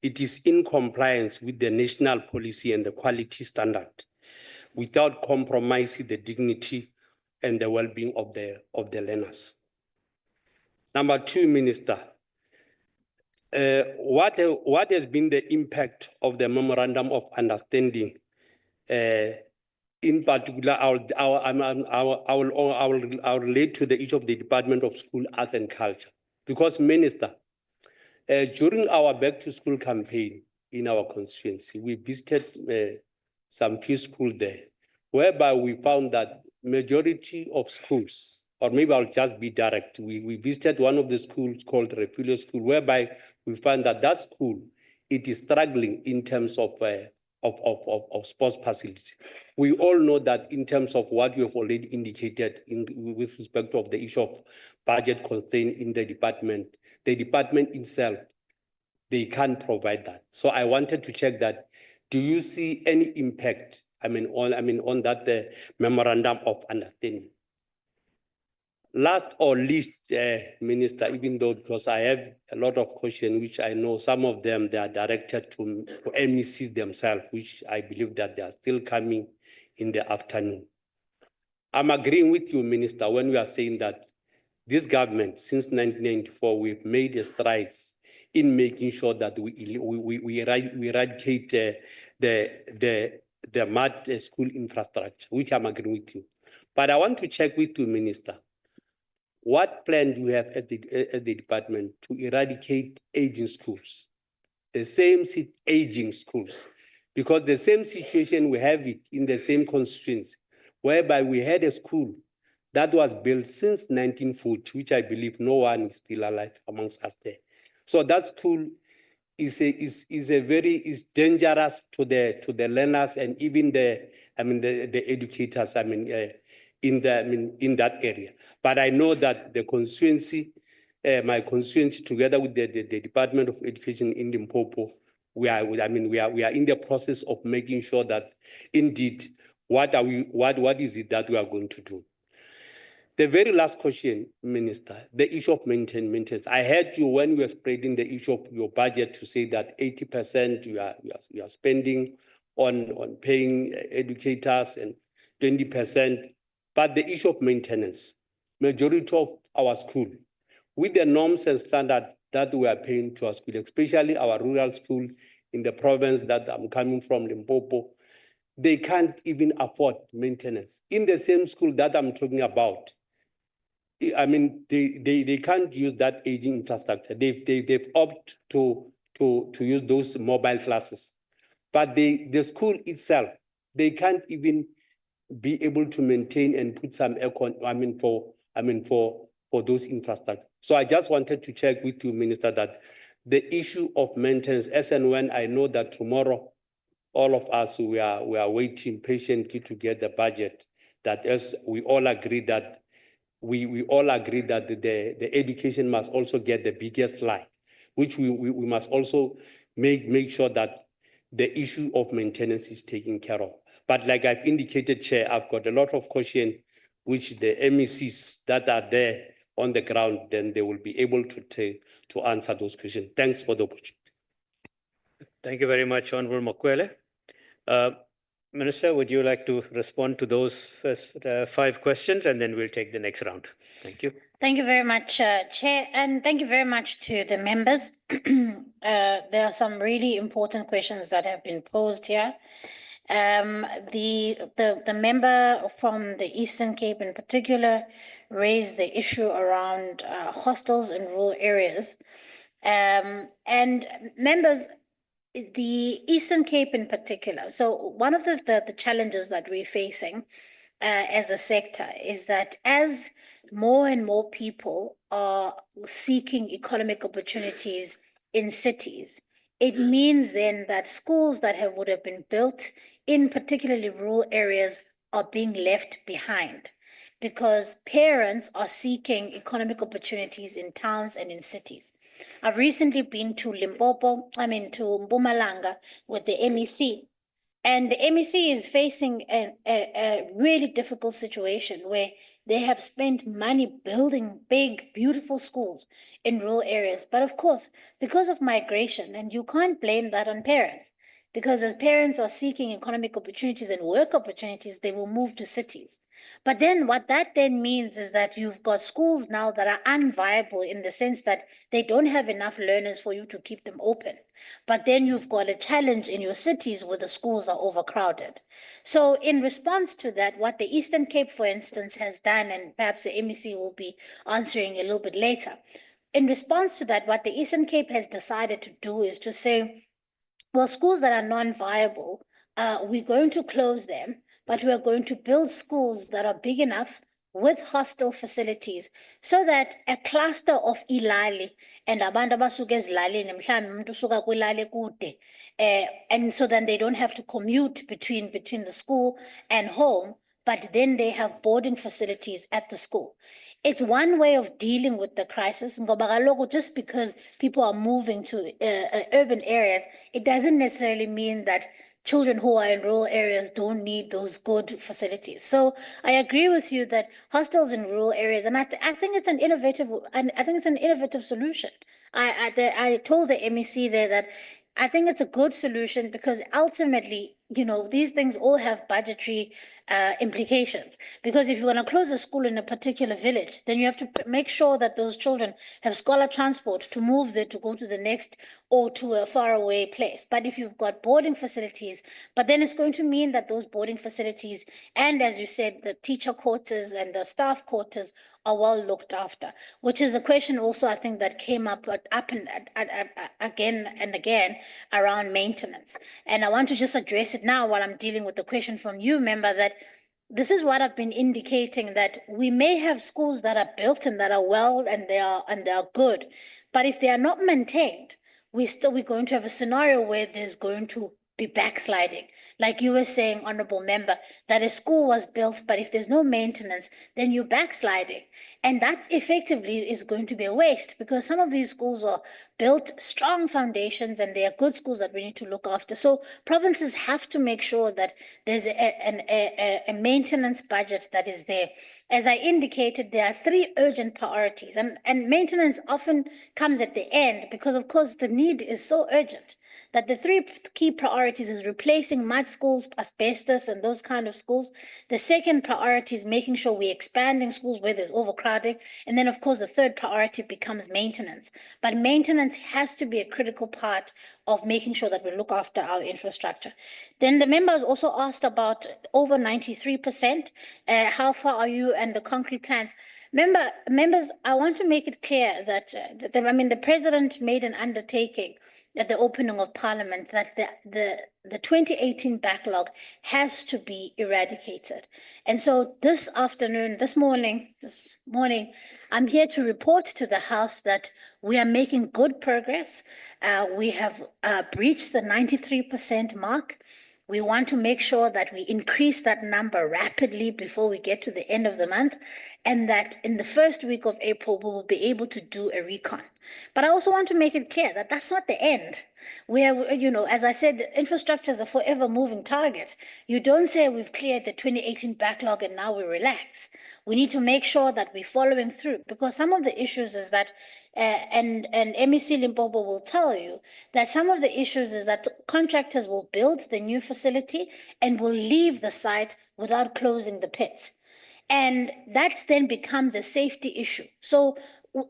it is in compliance with the national policy and the quality standard without compromising the dignity and the well-being of the learners? Number two, Minister, what has been the impact of the memorandum of understanding? In particular, I'll relate to each of the Department of School, Arts and Culture. Because, Minister, during our back to school campaign in our constituency, we visited some few schools there, whereby we found that majority of schools, or maybe I'll just be direct, we visited one of the schools called Refugio School, whereby we found that that school, it is struggling in terms of of sports facilities. We all know that in terms of what you have already indicated with respect to the issue of budget constraint in the department itself, they can't provide that. So I wanted to check that. Do you see any impact? On that memorandum of understanding. Last or least, Minister, even though because I have a lot of questions, which I know some of them they are directed to MECs themselves, which I believe that they are still coming in the afternoon. I'm agreeing with you, Minister, when we are saying that this government, since 1994, we've made strides in making sure that we eradicate the mud school infrastructure, which I'm agreeing with you. But I want to check with you, Minister. What plan do you have as the department to eradicate aging schools? The same aging schools, because the same situation we have it in the same constituency, whereby we had a school that was built since 1940, which I believe no one is still alive amongst us there. So that school is dangerous to the learners and even the educators. In that area. But I know that the constituency, my constituency, together with the Department of Education in Limpopo, we are in the process of making sure that indeed what is it that we are going to do. The very last question, Minister, the issue of maintenance. I heard you when we were spreading the issue of your budget to say that 80% you are spending on paying educators and 20%. But the issue of maintenance, majority of our school, with the norms and standards that we are paying to our school, especially our rural school in the province that I'm coming from, Limpopo, they can't even afford maintenance. In the same school that I'm talking about, they can't use that aging infrastructure. They've opted to use those mobile classes. But the school itself, they can't even be able to maintain and put some aircon, for those infrastructure. So I just wanted to check with you, Minister, that the issue of maintenance, as and when I know that tomorrow, all of us, we are waiting patiently to get the budget, that as we all agree that the education must also get the biggest line, which we must also make sure that the issue of maintenance is taken care of. But like I've indicated, Chair, I've got a lot of questions which the MECs that are there on the ground, then they will be able to answer those questions. Thanks for the opportunity. Thank you very much, Honorable Mokwele. Minister, would you like to respond to those first 5 questions, and then we'll take the next round. Thank you. Thank you very much, Chair, and thank you very much to the members. There are some really important questions that have been posed here. The member from the Eastern Cape in particular raised the issue around hostels in rural areas. And members, the Eastern Cape in particular. So one of the challenges that we're facing as a sector is that as more and more people are seeking economic opportunities in cities, it means then that schools that would have been built in particularly rural areas are being left behind because parents are seeking economic opportunities in towns and in cities. I've recently been to Limpopo, to Mpumalanga with the MEC, and the MEC is facing a really difficult situation where they have spent money building big, beautiful schools in rural areas. But of course, because of migration, and you can't blame that on parents, because as parents are seeking economic opportunities and work opportunities, they will move to cities. But then what that then means is that you've got schools now that are unviable in the sense that they don't have enough learners for you to keep them open. But then you've got a challenge in your cities where the schools are overcrowded. So in response to that, what the Eastern Cape, for instance, has done, and perhaps the MEC will be answering a little bit later, in response to that, what the Eastern Cape has decided to do is to say, well, schools that are non-viable, we're going to close them, but we are going to build schools that are big enough with hostel facilities so that a cluster of ilali and abantu abasuka ezilalini mhlawumbe umuntu usuka kwilali kude and so then they don't have to commute between the school and home, but then they have boarding facilities at the school. It's one way of dealing with the crisis. Ngoba kaloku just because people are moving to urban areas, it doesn't necessarily mean that children who are in rural areas don't need those good facilities. So I agree with you that hostels in rural areas, and I think it's an innovative solution. I told the MEC there that I think it's a good solution because ultimately, you know, these things all have budgetary implications. Because if you want to close a school in a particular village, then you have to make sure that those children have scholar transport to move there to go to the next or to a faraway place. But if you've got boarding facilities, but then it's going to mean that those boarding facilities and, as you said, the teacher quarters and the staff quarters are well looked after, which is a question also I think that came up again and again around maintenance. And I want to just address it now while I'm dealing with the question from you, member, that this is what I've been indicating, that we may have schools that are built and that are well and they are good, but if they are not maintained, we're going to have a scenario where there's going to be backsliding. Like you were saying, honorable member, that a school was built, but if there's no maintenance, then you're backsliding. And that effectively is going to be a waste because some of these schools are built strong foundations and they are good schools that we need to look after. So provinces have to make sure that there's a maintenance budget that is there. As I indicated, there are 3 urgent priorities, and maintenance often comes at the end because, of course, the need is so urgent that the 3 key priorities is replacing mud schools, asbestos, and those kind of schools. The second priority is making sure we're expanding schools where there's overcrowding. And then, of course, the third priority becomes maintenance. But maintenance has to be a critical part of making sure that we look after our infrastructure. Then the members also asked about over 93%. How far are you and the concrete plans? Members, I want to make it clear that, the president made an undertaking at the opening of Parliament that the 2018 backlog has to be eradicated. And so this morning, I'm here to report to the House that we are making good progress. We have breached the 93% mark. We want to make sure that we increase that number rapidly before we get to the end of the month, and that in the first week of April, we will be able to do a recon. But I also want to make it clear that that's not the end. We are, as I said, infrastructure is a forever moving target. You don't say we've cleared the 2018 backlog and now we relax. We need to make sure that we're following through, because some of the issues is that and MEC Limpopo will tell you that some of the issues is that contractors will build the new facility and will leave the site without closing the pits. And that then becomes a safety issue. So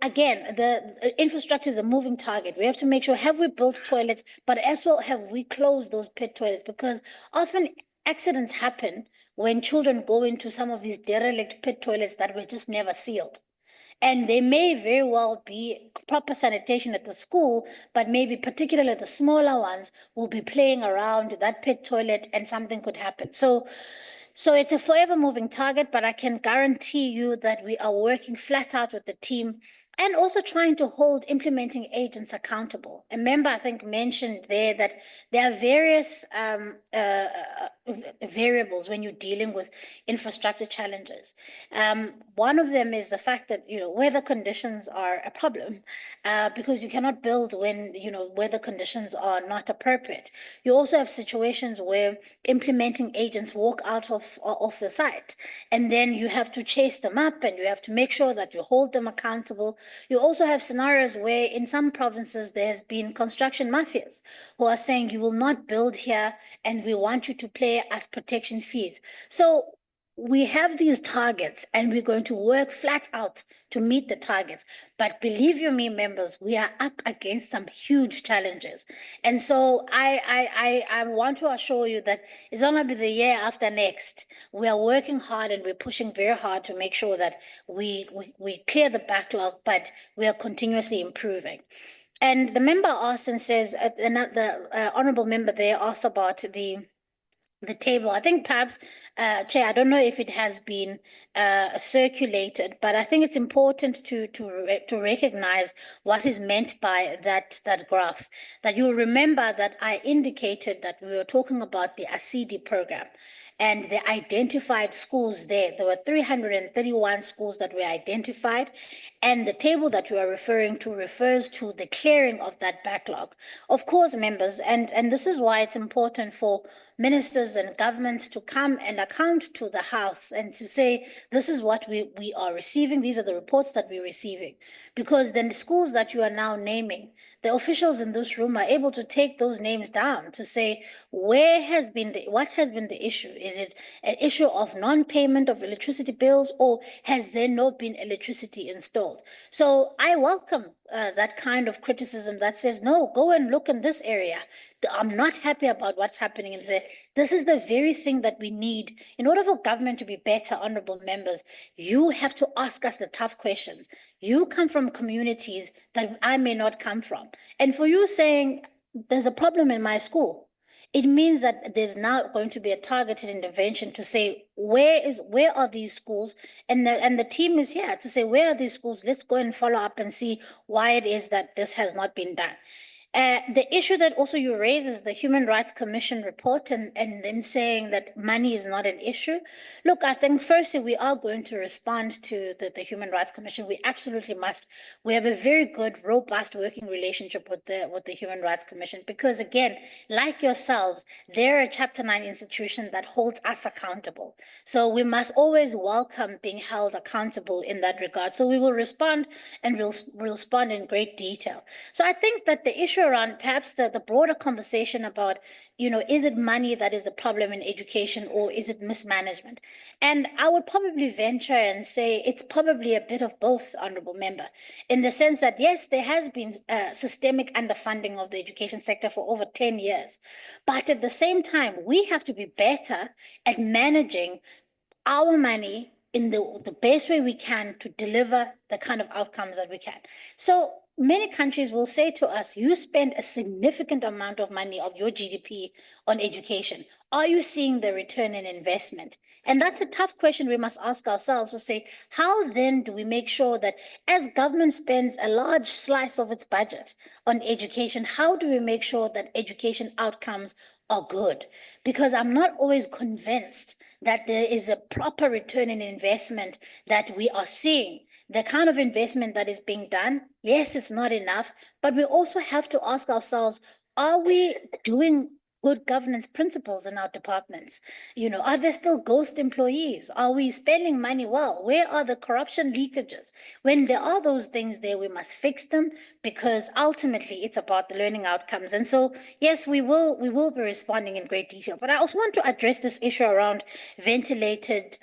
again, the infrastructure is a moving target. We have to make sure, have we built toilets, but as well have we closed those pit toilets? Because often accidents happen when children go into some of these derelict pit toilets that were just never sealed. And there may very well be proper sanitation at the school, but maybe particularly the smaller ones will be playing around that pit toilet and something could happen. So it's a forever moving target, but I can guarantee you that we are working flat out with the team and also trying to hold implementing agents accountable. A member, I think, mentioned there that there are various variables when you're dealing with infrastructure challenges. One of them is the fact that, weather conditions are a problem because you cannot build when, weather conditions are not appropriate. You also have situations where implementing agents walk out of the site, and then you have to chase them up and you have to make sure that you hold them accountable. You also have scenarios where in some provinces there has been construction mafias who are saying you will not build here and we want you to pay us protection fees. So we have these targets and we're going to work flat out to meet the targets. But believe you me, members, we are up against some huge challenges. And so I want to assure you that it's not going to be the year after next. We are working hard and we're pushing very hard to make sure that we clear the backlog, but we are continuously improving. And the member asked and says, the honorable member there asked about the the table. I think perhaps, Chair, I don't know if it has been circulated, but I think it's important to recognize what is meant by that graph. That you'll remember that I indicated that we were talking about the ASIDI program and the identified schools there. There were 331 schools that were identified. And the table that you are referring to refers to the clearing of that backlog. Of course, members, and this is why it's important for ministers and governments to come and account to the House and to say, this is what we are receiving. These are the reports that we're receiving. Because then the schools that you are now naming, the officials in this room are able to take those names down to say, what has been the issue? Is it an issue of non-payment of electricity bills, or has there not been electricity installed? So I welcome that kind of criticism that says, no, go and look in this area. I'm not happy about what's happening in there. This is the very thing that we need. In order for government to be better, honorable members, you have to ask us the tough questions. You come from communities that I may not come from. And for you saying, there's a problem in my school, it means that there's now going to be a targeted intervention to say, where are these schools? And the team is here to say, where are these schools? Let's go and follow up and see why it is that this has not been done. The issue that also you raise is the Human Rights Commission report and them saying that money is not an issue. Look, I think firstly, we are going to respond to the Human Rights Commission. We absolutely must. We have a very good, robust working relationship with the Human Rights Commission because, again, like yourselves, they're a Chapter 9 institution that holds us accountable. So we must always welcome being held accountable in that regard. So we will respond, and we'll respond in great detail. So I think that the issue around perhaps the broader conversation about, is it money that is the problem in education or is it mismanagement? And I would probably venture and say it's probably a bit of both, honorable member, in the sense that, yes, there has been systemic underfunding of the education sector for over 10 years. But at the same time, we have to be better at managing our money in the best way we can to deliver the kind of outcomes that we can. So many countries will say to us, you spend a significant amount of money of your GDP on education. Are you seeing the return in investment? And that's a tough question we must ask ourselves to say, how then do we make sure that as government spends a large slice of its budget on education, how do we make sure that education outcomes are good? Because I'm not always convinced that there is a proper return in investment that we are seeing. The kind of investment that is being done, yes, it's not enough, but we also have to ask ourselves, are we doing good governance principles in our departments? Are there still ghost employees? Are we spending money well? Where are the corruption leakages? When there are those things there, we must fix them because ultimately it's about the learning outcomes. And so, yes, we will be responding in great detail. But I also want to address this issue around ventilated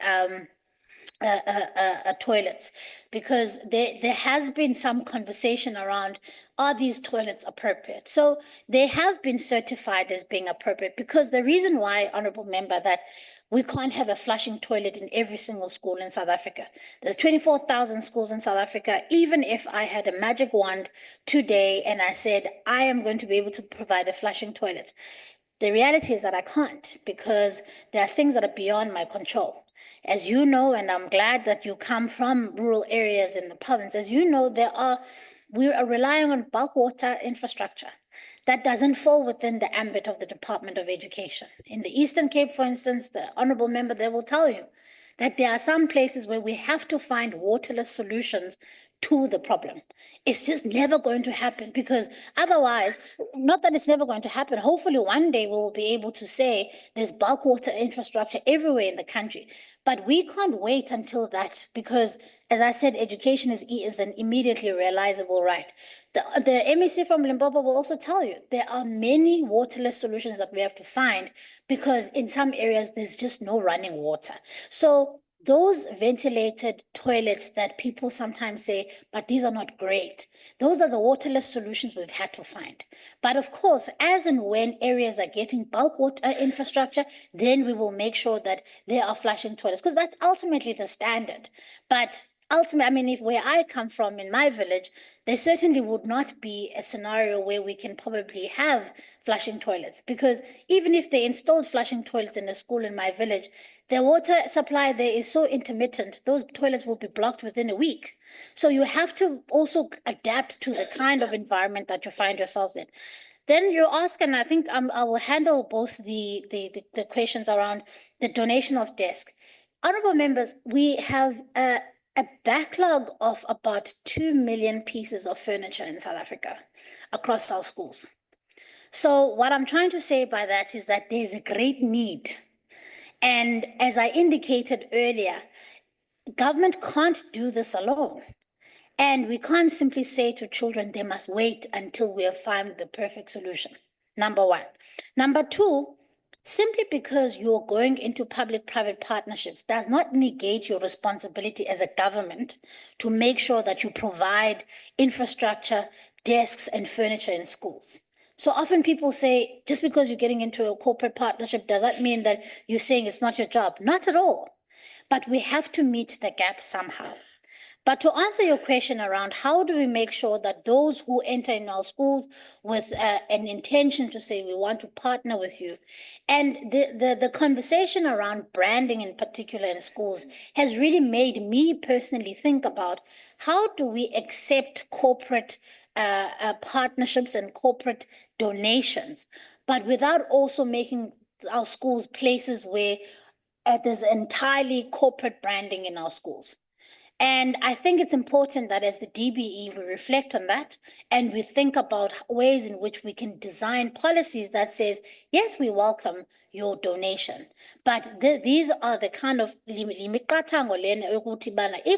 toilets, because there has been some conversation around, are these toilets appropriate? So they have been certified as being appropriate, because the reason why, honorable member, that we can't have a flushing toilet in every single school in South Africa. There's 24,000 schools in South Africa. Even if I had a magic wand today and I said, I am going to be able to provide a flushing toilet, the reality is that I can't, because there are things that are beyond my control. As you know, and I'm glad that you come from rural areas in the province, as you know, we are relying on bulk water infrastructure that doesn't fall within the ambit of the Department of Education. In the Eastern Cape, for instance, the honorable member there will tell you that there are some places where we have to find waterless solutions to the problem. It's just never going to happen, because otherwise, not that it's never going to happen, hopefully one day we'll be able to say there's bulk water infrastructure everywhere in the country. But we can't wait until that, because, as I said, education is an immediately realizable right. The MEC from Limpopo will also tell you there are many waterless solutions that we have to find, because in some areas there's just no running water. So those ventilated toilets that people sometimes say, but these are not great, those are the waterless solutions we've had to find. But of course, as and when areas are getting bulk water infrastructure, then we will make sure that there are flushing toilets, because that's ultimately the standard. But ultimately, I mean, if where I come from in my village, there certainly would not be a scenario where we can probably have flushing toilets, because even if they installed flushing toilets in a school in my village, the water supply there is so intermittent, those toilets will be blocked within a week. So you have to also adapt to the kind of environment that you find yourselves in. Then you ask, and I think I will handle both the questions around the donation of desks. Honorable members, we have a backlog of about 2 million pieces of furniture in South Africa across our schools. So what I'm trying to say by that is that there's a great need. And as I indicated earlier, government can't do this alone. And we can't simply say to children, they must wait until we have found the perfect solution. Number one. Number two, simply because you're going into public-private partnerships does not negate your responsibility as a government to make sure that you provide infrastructure, desks, and furniture in schools. So often people say, just because you're getting into a corporate partnership, does that mean that you're saying it's not your job? Not at all. But we have to meet the gap somehow. But to answer your question around how do we make sure that those who enter in our schools with an intention to say we want to partner with you, and the conversation around branding in particular in schools has really made me personally think about how do we accept corporate partnerships and corporate donations, but without also making our schools places where there's entirely corporate branding in our schools. And I think it's important that as the DBE, we reflect on that and we think about ways in which we can design policies that says, yes, we welcome your donation, but these are the kind of if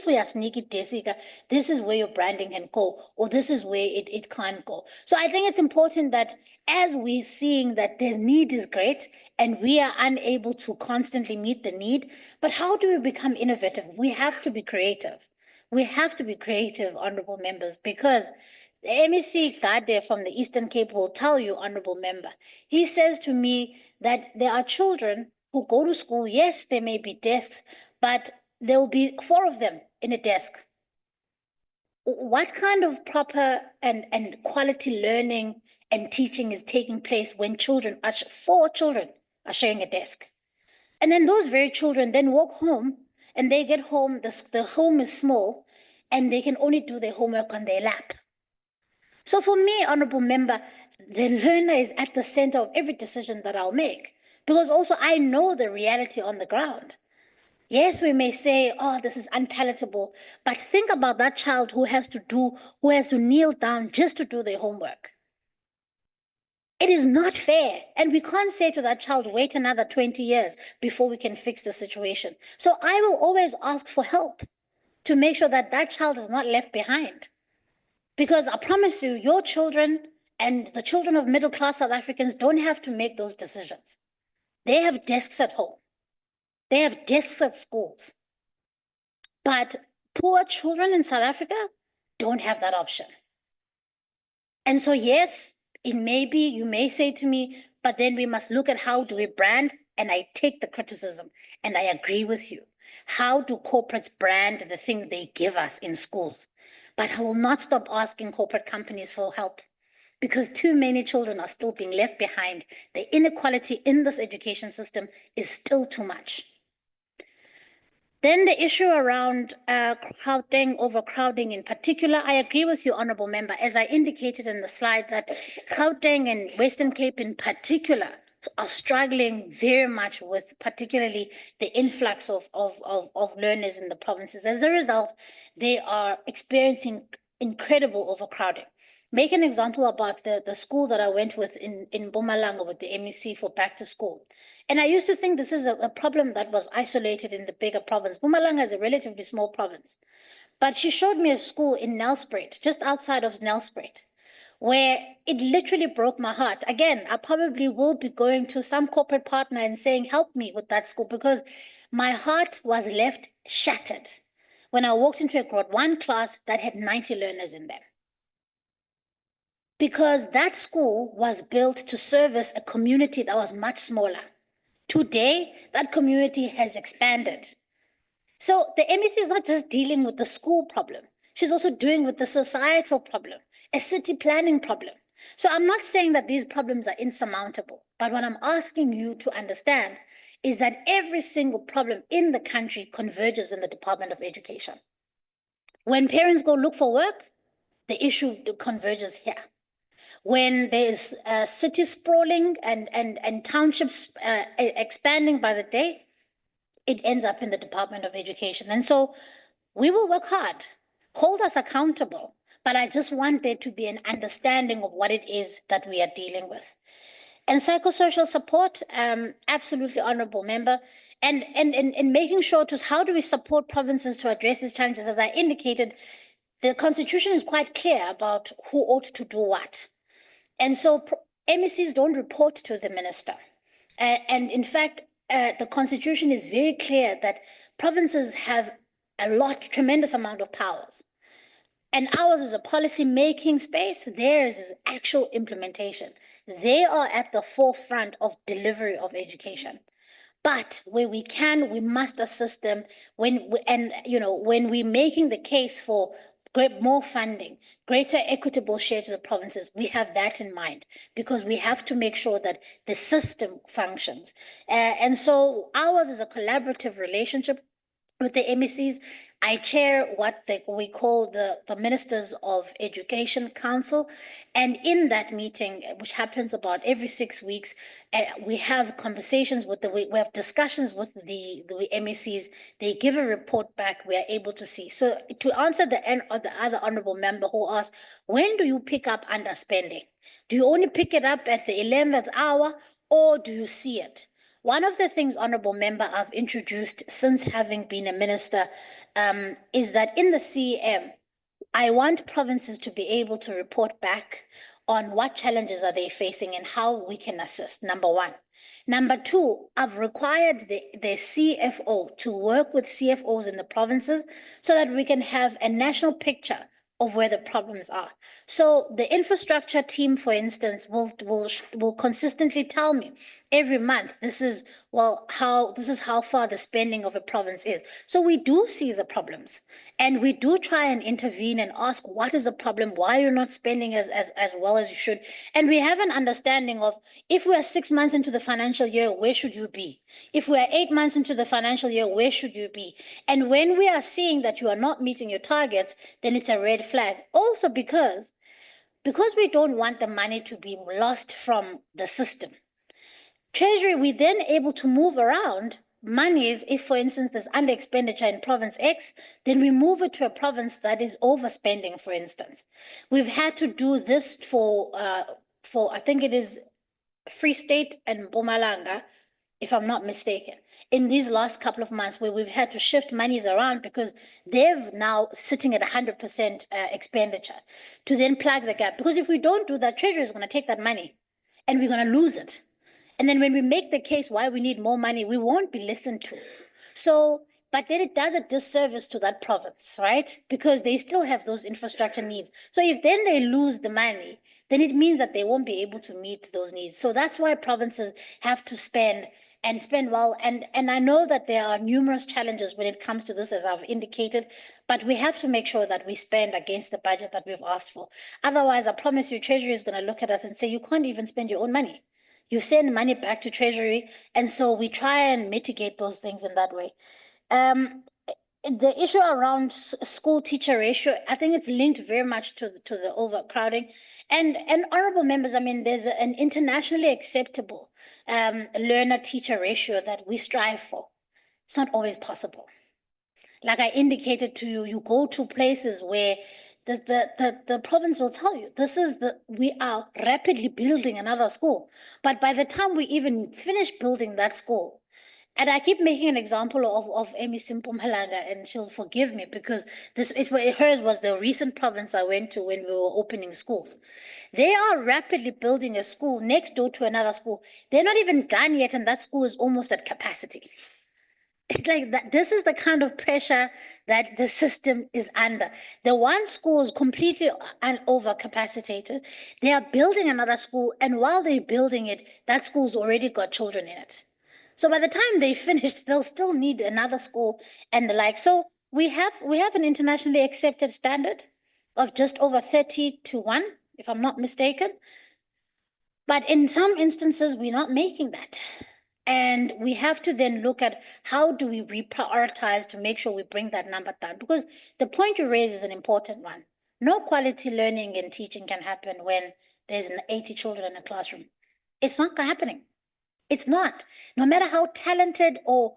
we are sneaky desika, this is where your branding can go, or this is where it can't go. So I think it's important that as we're seeing that the need is great and we are unable to constantly meet the need, but how do we become innovative? We have to be creative. We have to be creative, honorable members, because the MEC Gade from the Eastern Cape will tell you, honorable member, he says to me that there are children who go to school. Yes, there may be desks, but there will be 4 of them in a desk. What kind of proper and quality learning and teaching is taking place when 4 children are sharing a desk? And then those very children then walk home and they get home, the home is small and they can only do their homework on their lap. So for me, honorable member, the learner is at the center of every decision that I'll make, because also I know the reality on the ground. Yes, we may say, oh, this is unpalatable, but think about that child who has to kneel down just to do their homework. It is not fair. And we can't say to that child, wait another 20 years before we can fix the situation. So I will always ask for help to make sure that that child is not left behind. Because I promise you, your children and the children of middle-class South Africans don't have to make those decisions. They have desks at home. They have desks at schools. But poor children in South Africa don't have that option. And so, yes, it may be, you may say to me, but then we must look at how do we brand, and I take the criticism, and I agree with you. How do corporates brand the things they give us in schools? But I will not stop asking corporate companies for help, because too many children are still being left behind. The inequality in this education system is still too much. Then the issue around overcrowding in particular, I agree with you, honorable member, as I indicated in the slide that Gauteng and Western Cape in particular are struggling very much with particularly the influx of learners in the provinces. As a result, they are experiencing incredible overcrowding. Make an example about the school that I went with in Mpumalanga with the MEC for back to school. And I used to think this is a problem that was isolated in the bigger province. Mpumalanga is a relatively small province. But she showed me a school in Nelspruit, just outside of Nelspruit, where it literally broke my heart. Again, I probably will be going to some corporate partner and saying, help me with that school, because my heart was left shattered when I walked into a grade 1 class that had 90 learners in them. Because that school was built to service a community that was much smaller. Today, that community has expanded. So the MEC is not just dealing with the school problem. She's also dealing with the societal problem, a city planning problem. So I'm not saying that these problems are insurmountable, but what I'm asking you to understand is that every single problem in the country converges in the Department of Education. When parents go look for work, the issue converges here. When there's city sprawling and townships expanding by the day, it ends up in the Department of Education. And so we will work hard, hold us accountable, but I just want there to be an understanding of what it is that we are dealing with. And psychosocial support, absolutely honorable member, and making sure to how do we support provinces to address these challenges? As I indicated, the Constitution is quite clear about who ought to do what. And so MECs don't report to the minister. And in fact, the Constitution is very clear that provinces have tremendous amount of powers. And ours is a policy-making space, theirs is actual implementation. They are at the forefront of delivery of education. But where we can, we must assist them when we're making the case for more funding, greater equitable share to the provinces. We have that in mind because we have to make sure that the system functions. And so ours is a collaborative relationship with the MECs. I chair what we call the Ministers of Education Council. And in that meeting, which happens about every 6 weeks, we have conversations with we have discussions with the MECs. They give a report back. We are able to see. So to answer the other honorable member who asked, when do you pick up underspending? Do you only pick it up at the 11th hour or do you see it? One of the things, honorable member, I've introduced since having been a minister is that in the CEM, I want provinces to be able to report back on what challenges are they facing and how we can assist, number one. Number two, I've required the CFO to work with CFOs in the provinces so that we can have a national picture of where the problems are. So the infrastructure team, for instance, will consistently tell me every month, this is how far the spending of a province is. So we do see the problems and we do try and intervene and ask, what is the problem? Why you're not spending as well as you should? And we have an understanding of, if we are 6 months into the financial year, where should you be? If we are 8 months into the financial year, where should you be? And when we are seeing that you are not meeting your targets, then it's a red flag. Also because we don't want the money to be lost from the system. Treasury, we then able to move around monies. If, for instance, there's under expenditure in province X, then we move it to a province that is overspending, for instance. We've had to do this for I think it is Free State and Mpumalanga, if I'm not mistaken, in these last couple of months, where we've had to shift monies around because they're now sitting at 100% expenditure to then plug the gap. Because if we don't do that, Treasury is going to take that money and we're going to lose it. And then when we make the case why we need more money, we won't be listened to. So, but then it does a disservice to that province, right? Because they still have those infrastructure needs. So if then they lose the money, then it means that they won't be able to meet those needs. So that's why provinces have to spend well. And I know that there are numerous challenges when it comes to this, as I've indicated, but we have to make sure that we spend against the budget that we've asked for. Otherwise, I promise you, Treasury is going to look at us and say, you can't even spend your own money. You send money back to Treasury. And so we try and mitigate those things in that way. The issue around school teacher ratio, I think it's linked very much to the overcrowding. And honorable members, I mean, there's an internationally acceptable learner teacher ratio that we strive for. It's not always possible. Like I indicated to you, you go to places where the province will tell you, we are rapidly building another school. But by the time we even finish building that school, and I keep making an example of MEC Mpumalanga, and she'll forgive me because hers was the recent province I went to when we were opening schools. They are rapidly building a school next door to another school. They're not even done yet, and that school is almost at capacity. It's like that. This is the kind of pressure that the system is under. The one school is completely overcapacitated. They are building another school, and while they're building it, that school's already got children in it. So by the time they finish, they'll still need another school and the like. So we have an internationally accepted standard of just over 30-1, if I'm not mistaken. But in some instances, we're not making that. And we have to then look at how do we reprioritize to make sure we bring that number down? Because the point you raise is an important one. No quality learning and teaching can happen when there's 80 children in a classroom. It's not happening. It's not. No matter how talented or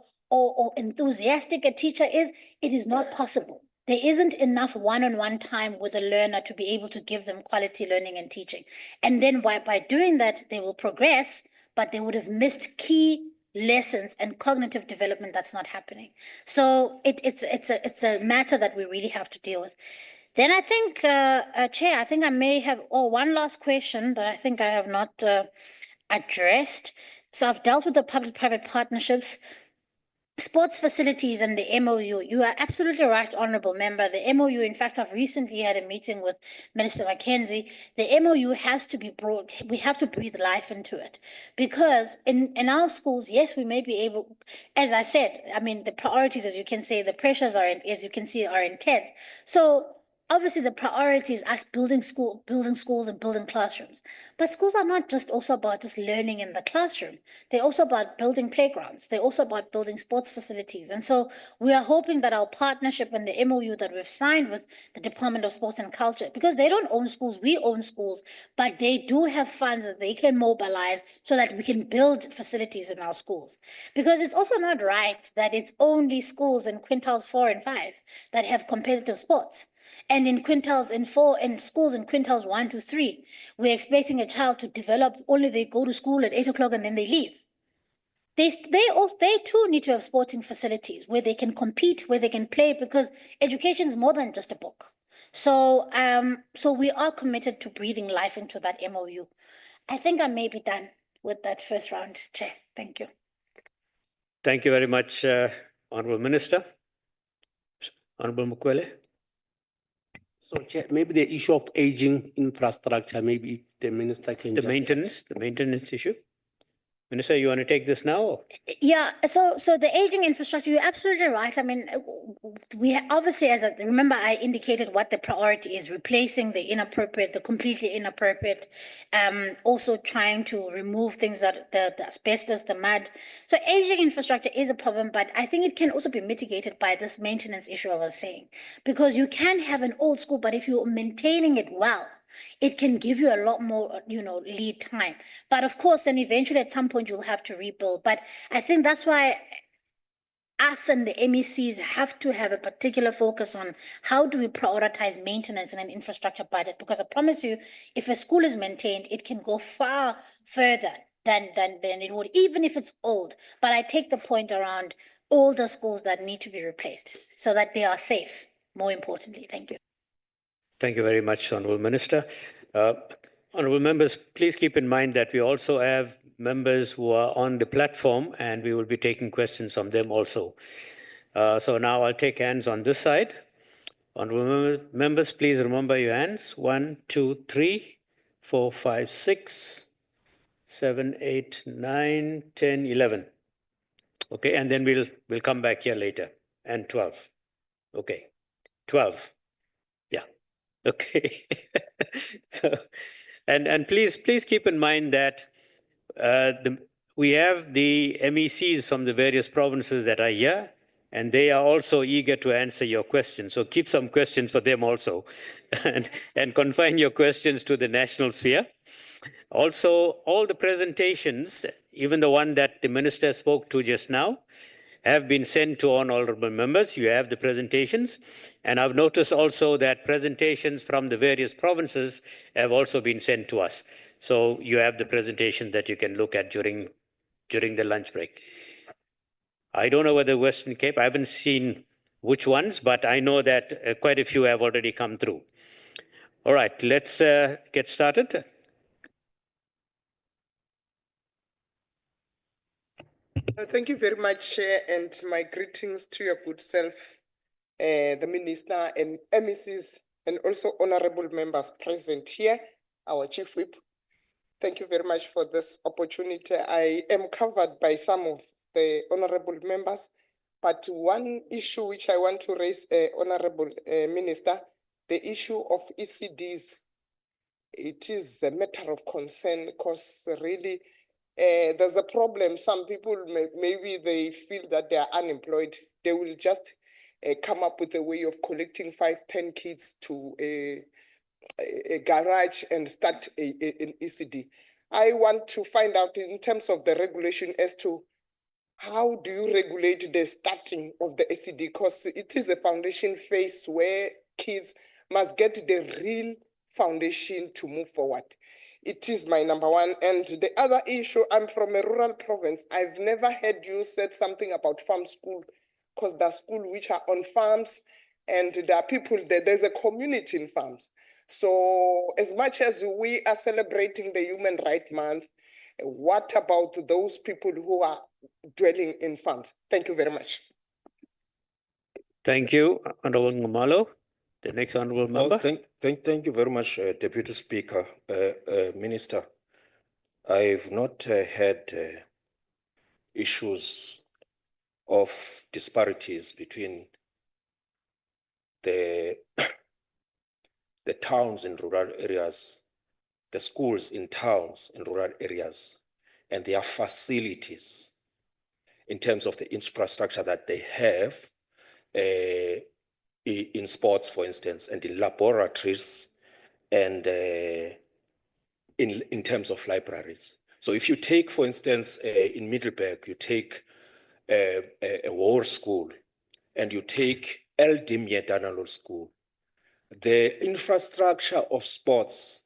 enthusiastic a teacher is, it is not possible. There isn't enough one-on-one time with a learner to be able to give them quality learning and teaching. And then by doing that, they will progress, but they would have missed key lessons and cognitive development that's not happening. So it's a matter that we really have to deal with. Then I think, Chair, I think I may have one last question that I think I have not addressed. So I've dealt with the public-private partnerships, sports facilities, and the MOU. You are absolutely right, Honourable Member. The MOU, in fact, I've recently had a meeting with Minister Mackenzie. The MOU has to be brought, we have to breathe life into it. Because in our schools, yes, we may be able, as I said, I mean, the priorities, as you can say, the pressures are, as you can see, are intense. So obviously, the priority is us building schools and building classrooms. But schools are not just also about just learning in the classroom. They're also about building playgrounds. They're also about building sports facilities. And so we are hoping that our partnership and the MOU that we've signed with the Department of Sports and Culture, because they don't own schools, we own schools, but they do have funds that they can mobilize so that we can build facilities in our schools. Because it's also not right that it's only schools in quintiles 4 and 5 that have competitive sports. And in quintiles in schools in quintiles 1 to 3, we're expecting a child to develop only they go to school at 8 o'clock and then they leave. They too need to have sporting facilities where they can compete, where they can play, because education is more than just a book. So we are committed to breathing life into that MOU. I think I may be done with that first round, Chair. Thank you. Thank you very much, Honourable Minister. Honourable Mukwele. So, Chair, maybe the issue of aging infrastructure, maybe if the minister can The just... maintenance issue. Minister, you want to take this now? Yeah, so the aging infrastructure, you're absolutely right. I mean, we obviously, remember I indicated what the priority is: replacing the completely inappropriate, also trying to remove things that the asbestos, the mud. So aging infrastructure is a problem, but I think it can also be mitigated by this maintenance issue I was saying, because you can have an old school, but if you're maintaining it well, it can give you a lot more, lead time. But of course, then eventually at some point you'll have to rebuild. But I think that's why us and the MECs have to have a particular focus on how do we prioritize maintenance in an infrastructure budget. Because I promise you, if a school is maintained, it can go far further than it would, even if it's old. But I take the point around older schools that need to be replaced so that they are safe, more importantly. Thank you. Thank you very much, Honourable Minister. Honourable members, please keep in mind that we also have members who are on the platform, and we will be taking questions from them also. So now I'll take hands on this side. Honourable members, please remember your hands. 1, 2, 3, 4, 5, 6, 7, 8, 9, 10, 11. Okay, and then we'll come back here later. And 12. Okay, 12. Yeah. Okay. So, and please keep in mind that we have the MECs from the various provinces that are here, and they are also eager to answer your questions. So keep some questions for them also, and confine your questions to the national sphere. Also, all the presentations, even the one that the minister spoke to just now, have been sent to all honourable members. You have the presentations. And I've noticed also that presentations from the various provinces have also been sent to us. So you have the presentation that you can look at during the lunch break. I don't know whether Western Cape, I haven't seen which ones, but I know that quite a few have already come through. All right, let's get started. Thank you very much, Chair, and my greetings to your good self, the Minister and MECs, and also honourable members present here, our Chief Whip. Thank you very much for this opportunity. I am covered by some of the honorable members. But one issue which I want to raise, Honorable Minister, the issue of ECDs. It is a matter of concern because really there's a problem. Some people, maybe they feel that they are unemployed. They will just come up with a way of collecting 5, 10 kids to a garage and start an ECD. I want to find out in terms of the regulation as to how do you regulate the starting of the ECD? Because it is a foundation phase where kids must get the real foundation to move forward. It is my number one. And the other issue, I'm from a rural province. I've never heard you said something about farm school, because there are schools which are on farms and there are people, there's a community in farms. So as much as we are celebrating the Human Rights Month, what about those people who are dwelling in farms? Thank you very much. Thank you, Honorable Ngumalo. The next honorable member. Thank you very much, Deputy Speaker. Minister, I've not had issues of disparities between the towns in rural areas, the schools in towns in rural areas, and their facilities in terms of the infrastructure that they have in sports, for instance, and in laboratories, and in terms of libraries. So if you take, for instance, in Middleburg, you take a war school, and you take LD Mietanalo School, the infrastructure of sports,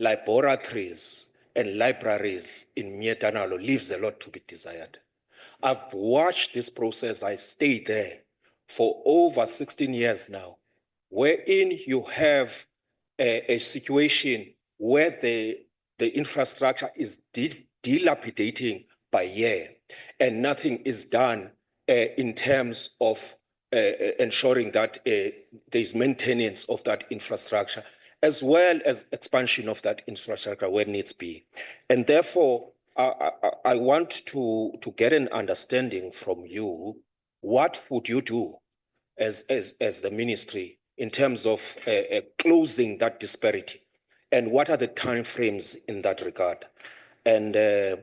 laboratories, and libraries in Mietanalo leaves a lot to be desired. I've watched this process. I stayed there for over 16 years now, wherein you have a situation where the infrastructure is dilapidating by year, and nothing is done in terms of ensuring that there's maintenance of that infrastructure, as well as expansion of that infrastructure where needs be. And therefore, I want to get an understanding from you, what would you do as the ministry in terms of closing that disparity? And what are the timeframes in that regard? And I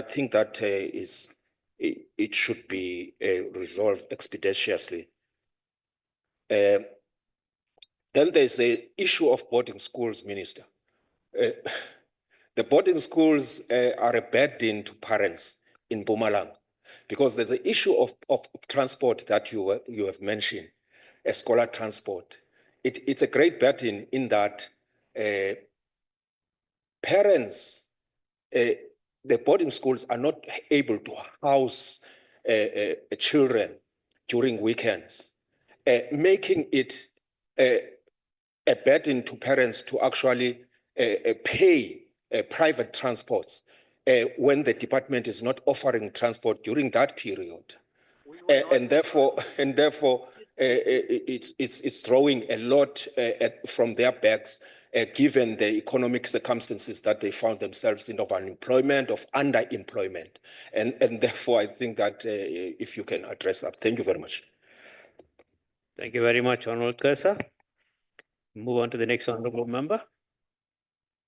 think that it should be resolved expeditiously. Then there's the issue of boarding schools, Minister. The boarding schools are a burden to parents in Mpumalanga, because there's an issue of transport that you have mentioned, a scholar transport. It's a great burden in that parents, the boarding schools are not able to house children during weekends, making it a burden to parents to actually pay private transports when the department is not offering transport during that period. And therefore, it's drawing a lot from their backs, given the economic circumstances that they found themselves in, of unemployment, of underemployment. And therefore, I think that if you can address that. Thank you very much. Thank you very much, Honorable Kersa. Move on to the next honorable member.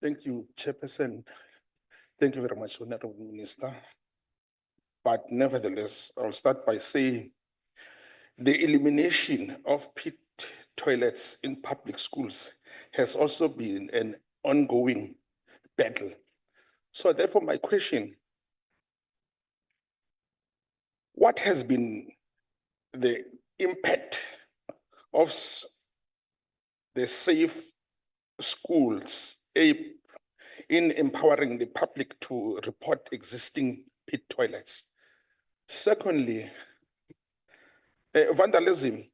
Thank you, Chairperson. Thank you very much, Honorable Minister. But nevertheless, I'll start by saying the elimination of pit toilets in public schools has also been an ongoing battle. So therefore, my question, what has been the impact of the Safe Schools aim in empowering the public to report existing pit toilets? Secondly, vandalism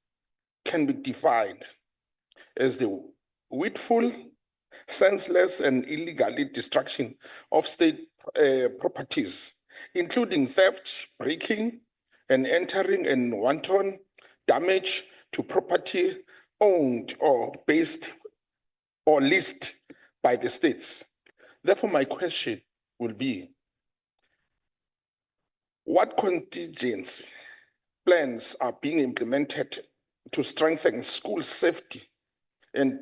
can be defined as the willful, senseless, and illegally destruction of state properties, including theft, breaking, and entering, and wanton damage to property owned or based or leased by the states. Therefore, my question will be, What contingency plans are being implemented to strengthen school safety and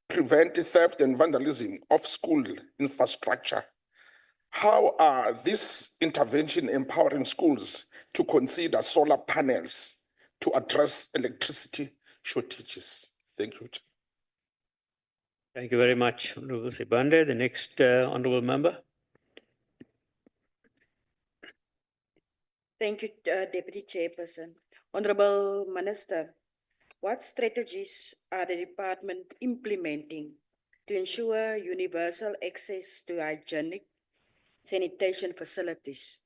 prevent theft and vandalism of school infrastructure? How are this intervention empowering schools to consider solar panels to address electricity shortages? Thank you. Thank you very much, Honorable Sibande. The next honorable member. Thank you, Deputy Chairperson. Honorable Minister, what strategies are the department implementing to ensure universal access to hygienic sanitation facilities,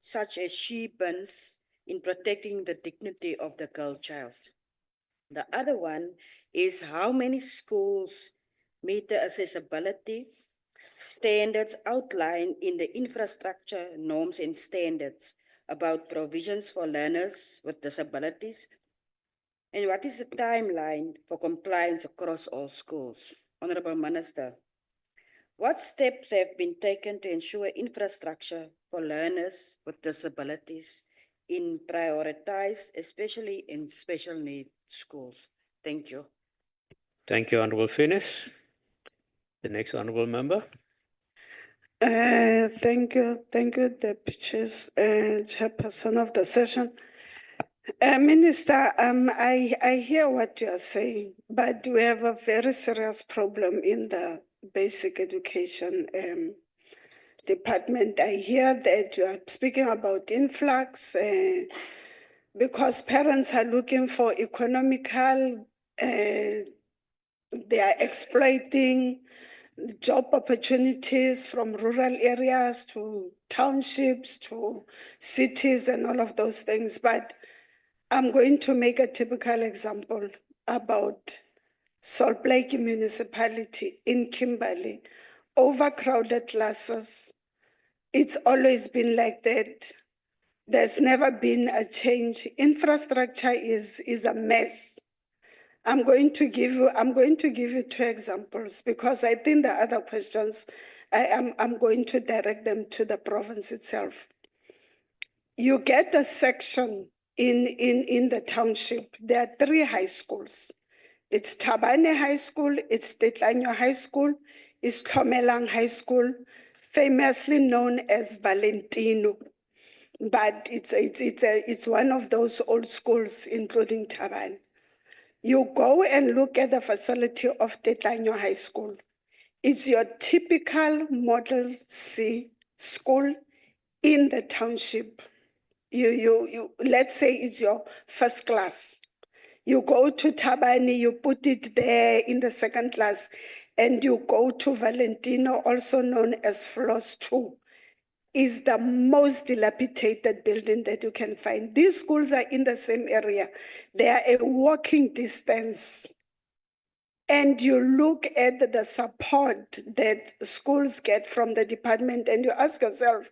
such as she bins, in protecting the dignity of the girl child? The other one is how many schools meet the accessibility standards outlined in the infrastructure norms and standards about provisions for learners with disabilities? And what is the timeline for compliance across all schools? Honorable Minister, what steps have been taken to ensure infrastructure for learners with disabilities in prioritized, especially in special needs schools? Thank you. Thank you, Honorable Finis. The next honorable member. Thank you, Deputy Chairperson of the session. Minister, I hear what you are saying, but we have a very serious problem in the basic education department. I hear that you are speaking about influx because parents are looking for economical, they are exploiting job opportunities from rural areas to townships to cities and all of those things. But I'm going to make a typical example about Salt Lake Municipality in Kimberley. Overcrowded classes. It's always been like that. There's never been a change. Infrastructure is a mess. I'm going to give you two examples because I think the other questions, I'm going to direct them to the province itself. You get a section in the township. There are 3 high schools. It's Tabane High School, it's Tetlanyo High School, it's Tlomelang High School, famously known as Valentino. But it's one of those old schools, including Tabane. You go and look at the facility of Tetlanyo High School. It's your typical Model C school in the township. You let's say it's your first class. You go to Tabani, you put it there in the second class, and you go to Valentino, also known as Floss 2. Is the most dilapidated building that you can find. These schools are in the same area. They are a walking distance. And you look at the support that schools get from the department and you ask yourself,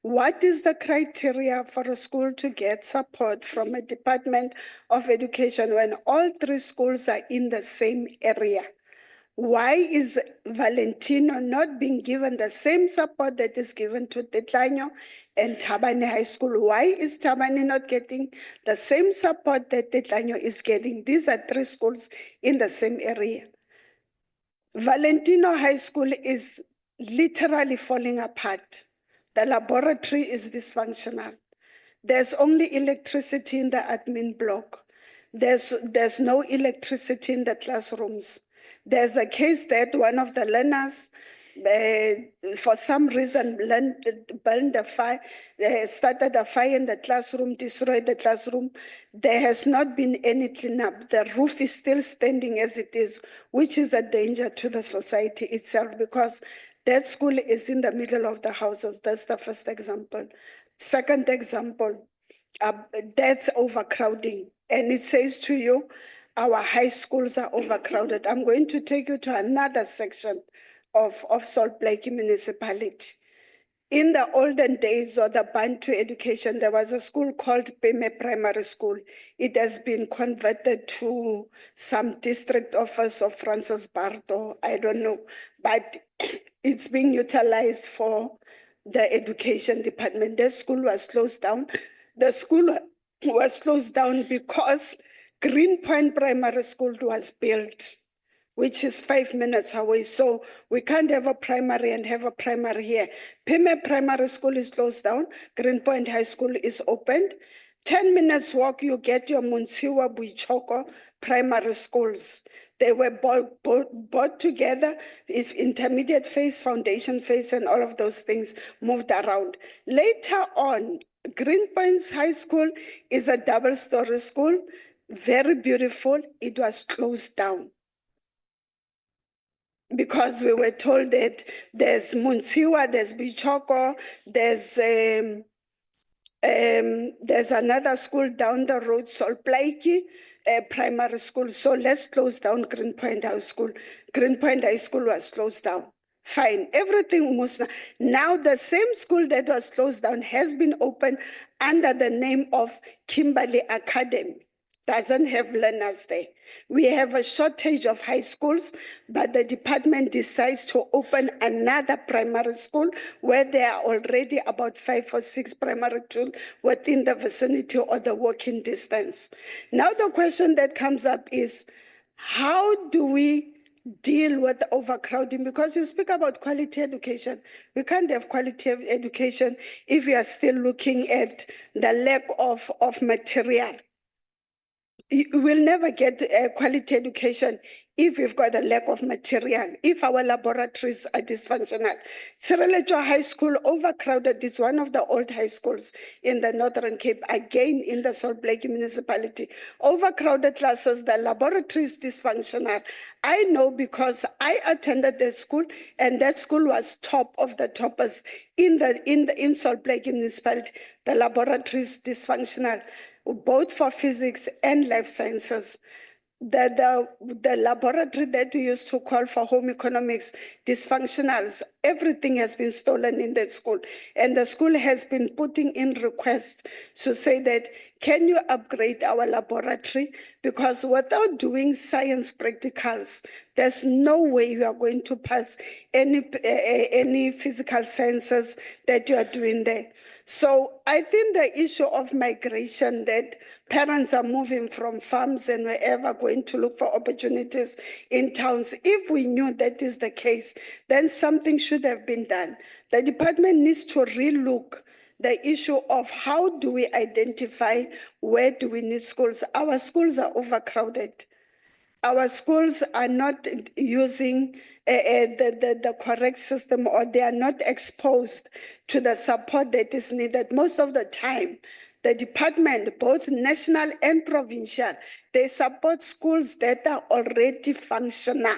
what is the criteria for a school to get support from a Department of Education when all 3 schools are in the same area? Why is Valentino not being given the same support that is given to Tetlanyo and Tabane High School? Why is Tabane not getting the same support that Tetlanyo is getting? These are 3 schools in the same area. Valentino High School is literally falling apart. The laboratory is dysfunctional. There's only electricity in the admin block. There's no electricity in the classrooms. There's a case that one of the learners, for some reason, burned a fire, started a fire in the classroom, destroyed the classroom. There has not been any cleanup. The roof is still standing as it is, which is a danger to the society itself because that school is in the middle of the houses. That's the first example. Second example, that's overcrowding. And it says to you, our high schools are overcrowded. I'm going to take you to another section of Salt Lake Municipality. In the olden days of the Bantu education, there was a school called Peme Primary School. It has been converted to some district office of Francis Bardo, I don't know, but it's being utilized for the education department. The school was closed down. The school was closed down because Greenpoint Primary School was built, which is 5 minutes away. So we can't have a primary and have a primary here. Pime Primary School is closed down. Greenpoint High School is opened. 10 minutes walk, you get your Munsiwa Buichoko primary schools. They were brought together, if intermediate phase, foundation phase, and all of those things moved around. Later on, Greenpoint High School is a double-story school, very beautiful. It was closed down because we were told that there's Munsiwa, there's Bichoko, there's another school down the road, Solplaiki, primary school. So let's close down Greenpoint High School. Greenpoint High School was closed down. Fine, everything was now the same school that was closed down has been opened under the name of Kimberley Academy. Doesn't have learners there. We have a shortage of high schools, but the department decides to open another primary school where there are already about 5 or 6 primary schools within the vicinity or the walking distance. Now the question that comes up is, how do we deal with the overcrowding? Because you speak about quality education. We can't have quality of education if we are still looking at the lack of material. You will never get a quality education if we've got a lack of material, if our laboratories are dysfunctional. Sirelejo High School, overcrowded, is one of the old high schools in the Northern Cape, again in the Salt Lake municipality. Overcrowded classes, the laboratories dysfunctional. I know because I attended the school, and that school was top of the toppers in Salt Lake municipality. The laboratories dysfunctional, both for physics and life sciences. The laboratory that we used to call for home economics, dysfunctionals, everything has been stolen in that school. And the school has been putting in requests to say that, can you upgrade our laboratory? Because without doing science practicals, there's no way you are going to pass any physical sciences that you are doing there. So I think the issue of migration, that parents are moving from farms and wherever going to look for opportunities in towns, if we knew that is the case, then something should have been done. The department needs to relook the issue of how do we identify where do we need schools. Our schools are overcrowded. Our schools are not using the correct system, or they are not exposed to the support that is needed. Most of the time, the department, both national and provincial, they support schools that are already functional.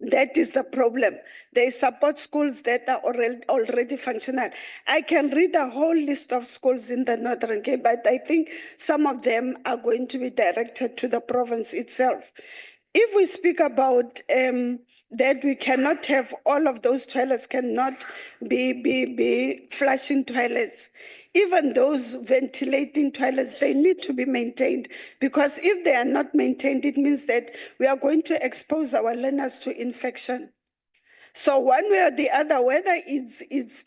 That is the problem. They support schools that are already functional. I can read a whole list of schools in the Northern Cape, but I think some of them are going to be directed to the province itself. If we speak about that we cannot have all of those toilets, cannot be flushing toilets. Even those ventilating toilets, they need to be maintained, because if they are not maintained, it means that we are going to expose our learners to infection. So one way or the other, whether it's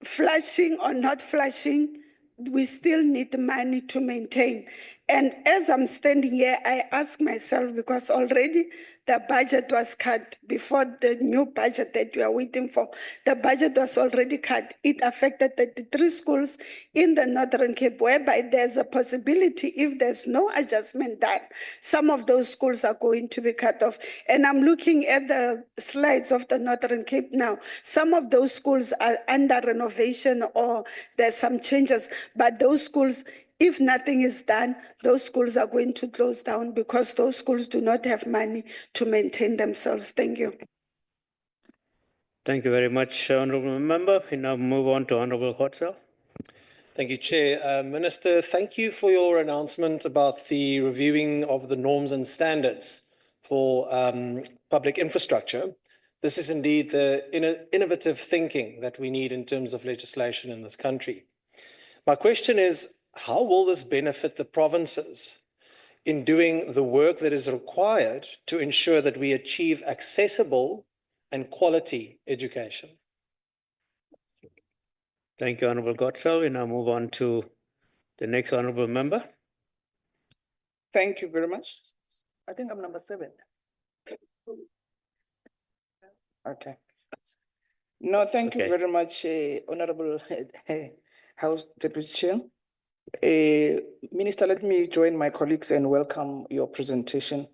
flushing or not flushing, we still need money to maintain. And as I'm standing here, I ask myself, because already the budget was cut before the new budget that we are waiting for. The budget was already cut. It affected the 3 schools in the Northern Cape, whereby there's a possibility, if there's no adjustment done, some of those schools are going to be cut off. And I'm looking at the slides of the Northern Cape now. Some of those schools are under renovation, or there's some changes, but those schools, if nothing is done, those schools are going to close down, because those schools do not have money to maintain themselves. Thank you. Thank you very much, Honourable Member. We now move on to Honourable Hotsell. Thank you, Chair. Minister, thank you for your announcement about the reviewing of the norms and standards for public infrastructure. This is indeed the innovative thinking that we need in terms of legislation in this country. My question is, how will this benefit the provinces in doing the work that is required to ensure that we achieve accessible and quality education? Thank you, Honorable Gottsal. We now move on to the next honorable member. Thank you very much. I think I'm number 7. Okay. No, thank you Okay. very much, Honorable House Deputy Chair. Minister, let me join my colleagues and welcome your presentation.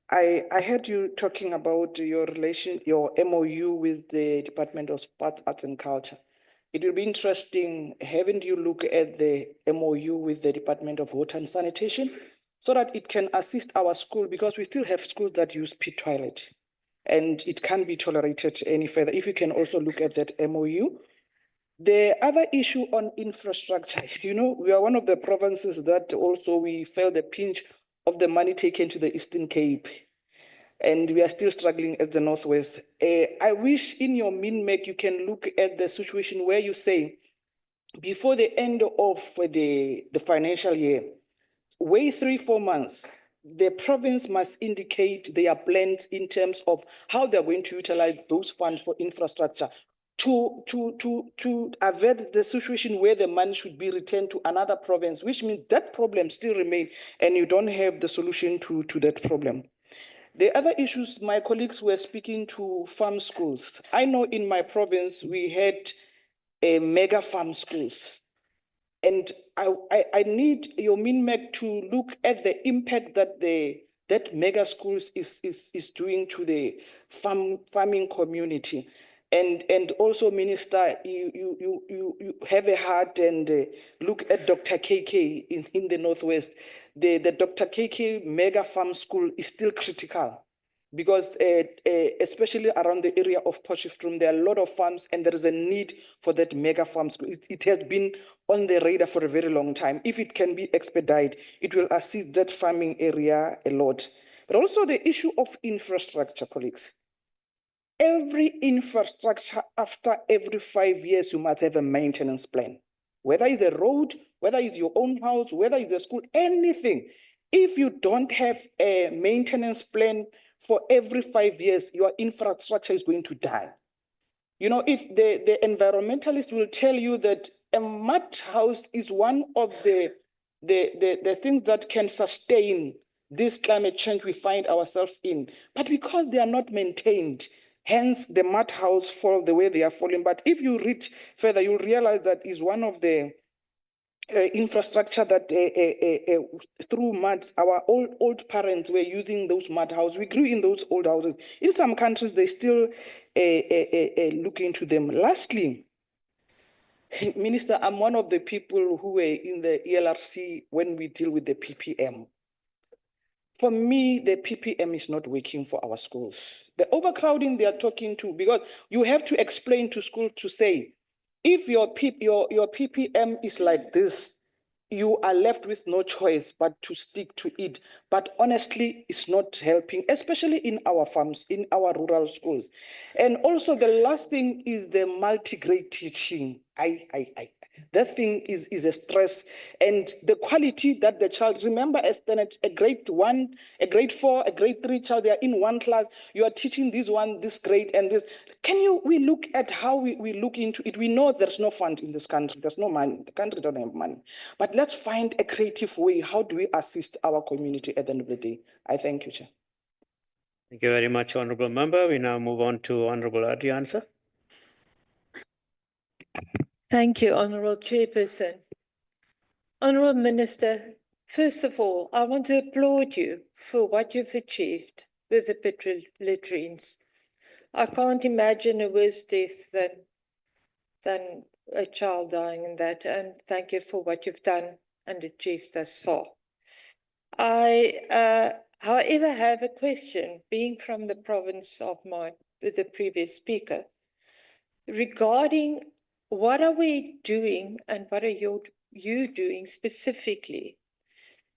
I heard you talking about your MOU with the Department of Sports, Arts and Culture. It will be interesting having you look at the MOU with the Department of Water and Sanitation so that it can assist our school, because we still have schools that use pit toilet and it can't be tolerated any further. If you can also look at that MOU. The other issue on infrastructure, you know, we are one of the provinces that also we felt the pinch of the money taken to the Eastern Cape, and we are still struggling at the Northwest. I wish in your MEC you can look at the situation where you say, before the end of the financial year, wait 3-4 months, the province must indicate their plans in terms of how they're going to utilize those funds for infrastructure to avert the situation where the money should be returned to another province, which means that problem still remains and you don't have the solution to that problem. The other issues, my colleagues were speaking to farm schools. I know in my province, we had a mega farm schools. And I need your MEC to look at the impact that that mega schools is doing to the farming community. And also, Minister, you have a heart and look at Dr. KK in the Northwest. The Dr. KK mega farm school is still critical, because especially around the area of Potchefstroom, there are a lot of farms and there is a need for that mega farm school. It has been on the radar for a very long time. If it can be expedited, it will assist that farming area a lot. But also the issue of infrastructure, colleagues. Every infrastructure, after every 5 years, you must have a maintenance plan. Whether it's a road, whether it's your own house, whether it's a school, anything. If you don't have a maintenance plan for every 5 years, your infrastructure is going to die. You know, if the environmentalist will tell you that a mud house is one of the things that can sustain this climate change we find ourselves in, but because they are not maintained, hence the mud house fall the way they are falling. But if you read further, you'll realize that is one of the infrastructure that through mud, our old parents were using those mud houses. We grew in those old houses. In some countries, they still look into them. Lastly, Minister, I'm one of the people who were in the ELRC when we deal with the PPM. For me, the PPM is not working for our schools. The overcrowding they are talking to, because you have to explain to school to say, if your PPM is like this, you are left with no choice but to stick to it. But honestly, it's not helping, especially in our farms, in our rural schools. And also the last thing is the multi-grade teaching. That thing is a stress, and the quality that the child, remember, as a grade 1, a grade 4, a grade 3 child, they are in one class, you are teaching this grade and this. We look at how we look into it? We know there's no fund in this country, there's no money, the country doesn't have money. But let's find a creative way. How do we assist our community at the end of the day? I thank you, Chair. Thank you very much, Honourable Member. We now move on to Honourable Adriansa. Thank you, Honourable Chairperson. Honourable Minister, first of all, I want to applaud you for what you've achieved with the pit latrines. I can't imagine a worse death than a child dying in that, and thank you for what you've done and achieved thus far. I, however, have a question, being from the province of the previous speaker, regarding what are we doing and what are you doing specifically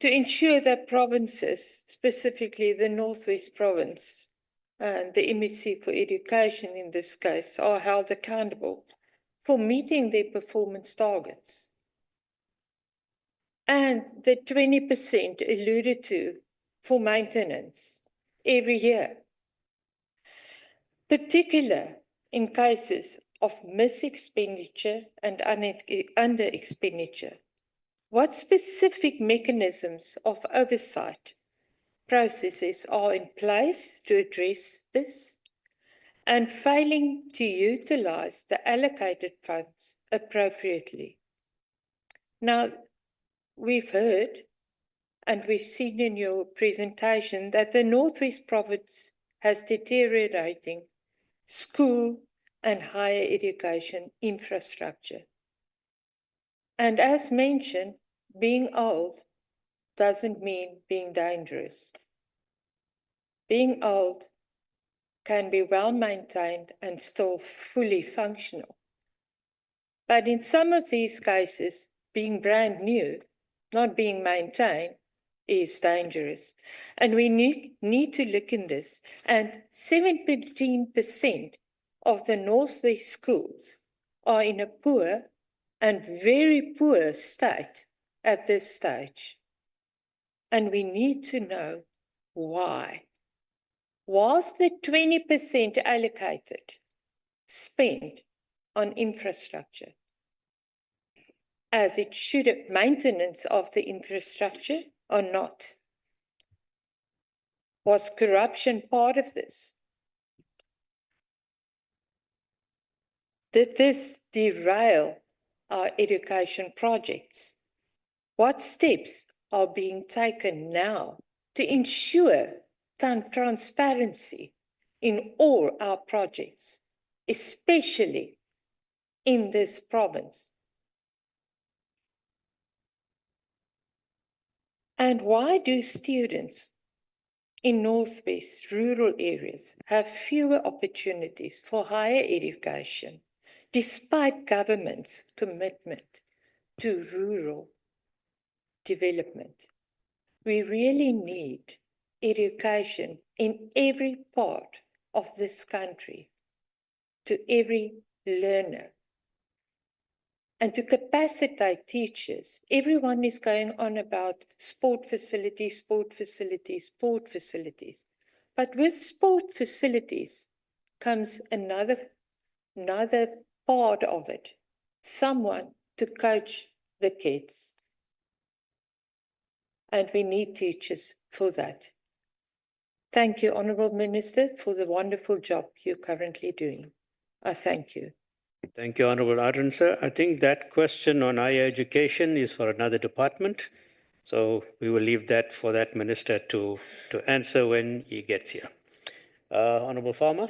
to ensure that provinces, specifically the Northwest Province, and the MEC for Education in this case, are held accountable for meeting their performance targets? And the 20% alluded to for maintenance every year, particular in cases of mis-expenditure and under-expenditure? What specific mechanisms of oversight processes are in place to address this? And failing to utilize the allocated funds appropriately. Now, we've heard and we've seen in your presentation that the Northwest Province has deteriorating school and higher education infrastructure. And as mentioned, being old doesn't mean being dangerous. Being old can be well maintained and still fully functional. But in some of these cases, being brand new, not being maintained, is dangerous. And we need to look in this. And 17% of the Northwest schools are in a poor and very poor state at this stage. And we need to know why. Was the 20% allocated spent on infrastructure as it should have, maintenance of the infrastructure or not? Was corruption part of this? Did this derail our education projects? What steps are being taken now to ensure transparency in all our projects, especially in this province? And why do students in Northwest rural areas have fewer opportunities for higher education, despite government's commitment to rural development? We really need education in every part of this country, to every learner, and to capacitate teachers. Everyone is going on about sport facilities, sport facilities, sport facilities. But with sport facilities comes another part of it, someone to coach the kids. And we need teachers for that. Thank you, Honourable Minister, for the wonderful job you're currently doing. I thank you. Thank you, Honourable Arden, sir. I think that question on higher education is for another department. So we will leave that for that minister to answer when he gets here. Honourable Farmer.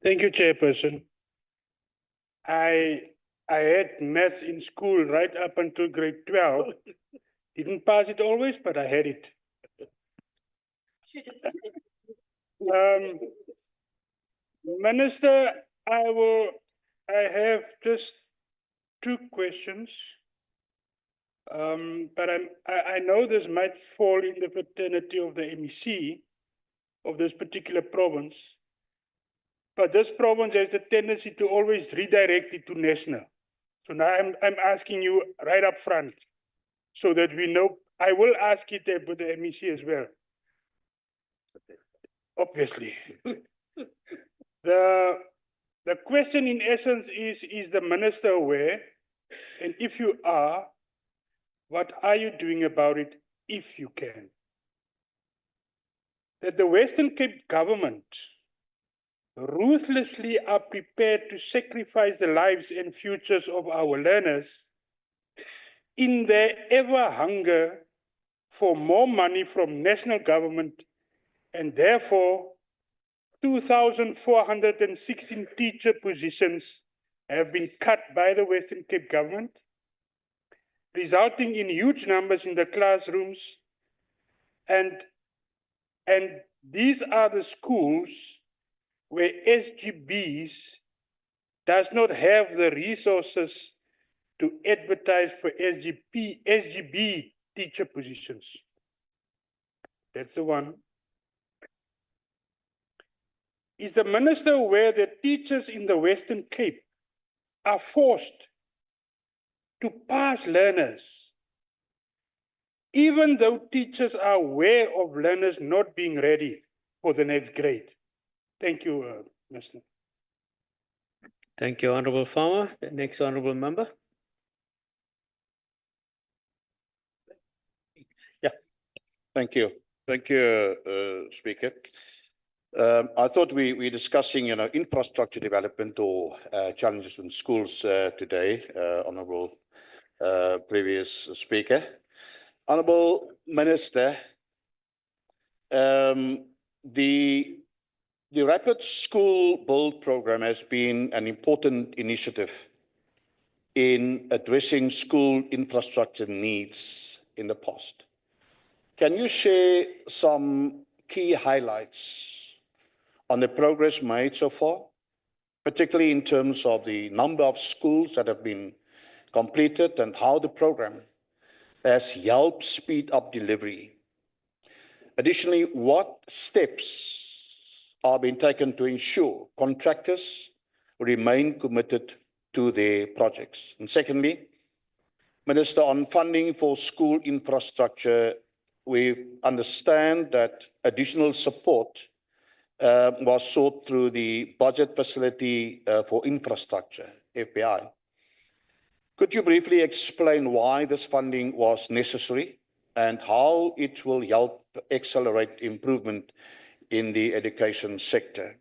Thank you, Chairperson. I had maths in school right up until grade 12. Didn't pass it always, but I had it. Minister, I have just 2 questions. But I know this might fall in the fraternity of the MEC of this particular province. But this province has a tendency to always redirect it to national. So now I'm asking you right up front so that we know. I will ask it with the MEC as well. Obviously. The question in essence is the minister aware? And if you are, what are you doing about it if you can? That the Western Cape government ruthlessly are prepared to sacrifice the lives and futures of our learners in their ever hunger for more money from national government, and therefore 2,416 teacher positions have been cut by the Western Cape government, resulting in huge numbers in the classrooms. And these are the schools where SGBs does not have the resources to advertise for SGB teacher positions. That's the one. Is the minister aware that teachers in the Western Cape are forced to pass learners even though teachers are aware of learners not being ready for the next grade. Thank you, Mr. Thank you, Honorable Farmer. The next honorable member. Thank you. Thank you, Speaker. I thought we're discussing, infrastructure development or challenges in schools today, Honourable previous Speaker. Honourable Minister, the Rapid School Build Programme has been an important initiative in addressing school infrastructure needs in the past. Can you share some key highlights on the progress made so far, particularly in terms of the number of schools that have been completed and how the program has helped speed up delivery? Additionally, what steps are being taken to ensure contractors remain committed to their projects? And secondly, Minister, on funding for school infrastructure, we understand that additional support was sought through the Budget Facility for Infrastructure, FPI. Could you briefly explain why this funding was necessary and how it will help accelerate improvement in the education sector?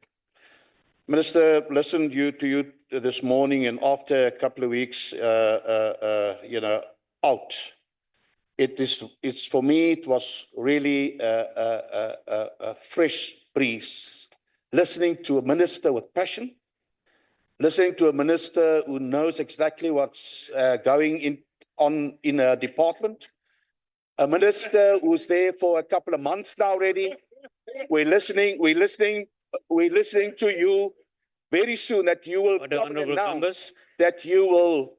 Minister, listened to you this morning, and after a couple of weeks, out, it's for me, it was really a fresh breeze. Listening to a minister with passion, listening to a minister who knows exactly what's going on in a department, a minister who's there for a couple of months now already. We're listening to you. Very soon that you will announce that you will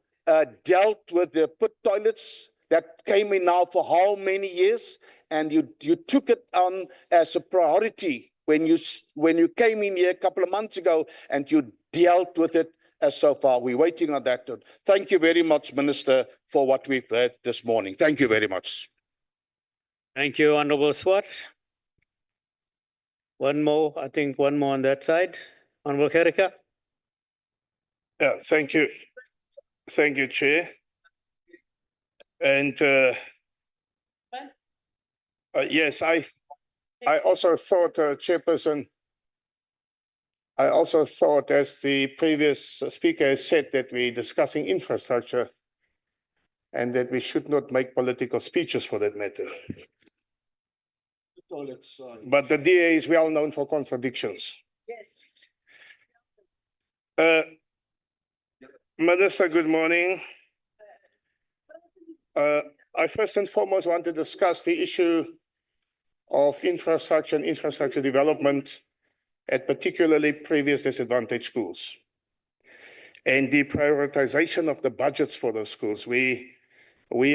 dealt with the pit toilets that came in now for how many years, and you took it on as a priority when you came in here a couple of months ago, and you dealt with it as so far. We're waiting on that. Thank you very much, Minister, for what we've heard this morning. Thank you very much. Thank you, Honorable Swart. One more on that side. Honorable Gericka. Yeah, thank you. Thank you, Chair. And yes, I also thought, Chairperson, I also thought, as the previous speaker has said, that we're discussing infrastructure and that we should not make political speeches for that matter. But the DA is well known for contradictions. Yes. Minister, good morning. I first and foremost want to discuss the issue of infrastructure and infrastructure development at particularly previous disadvantaged schools and the prioritization of the budgets for those schools. We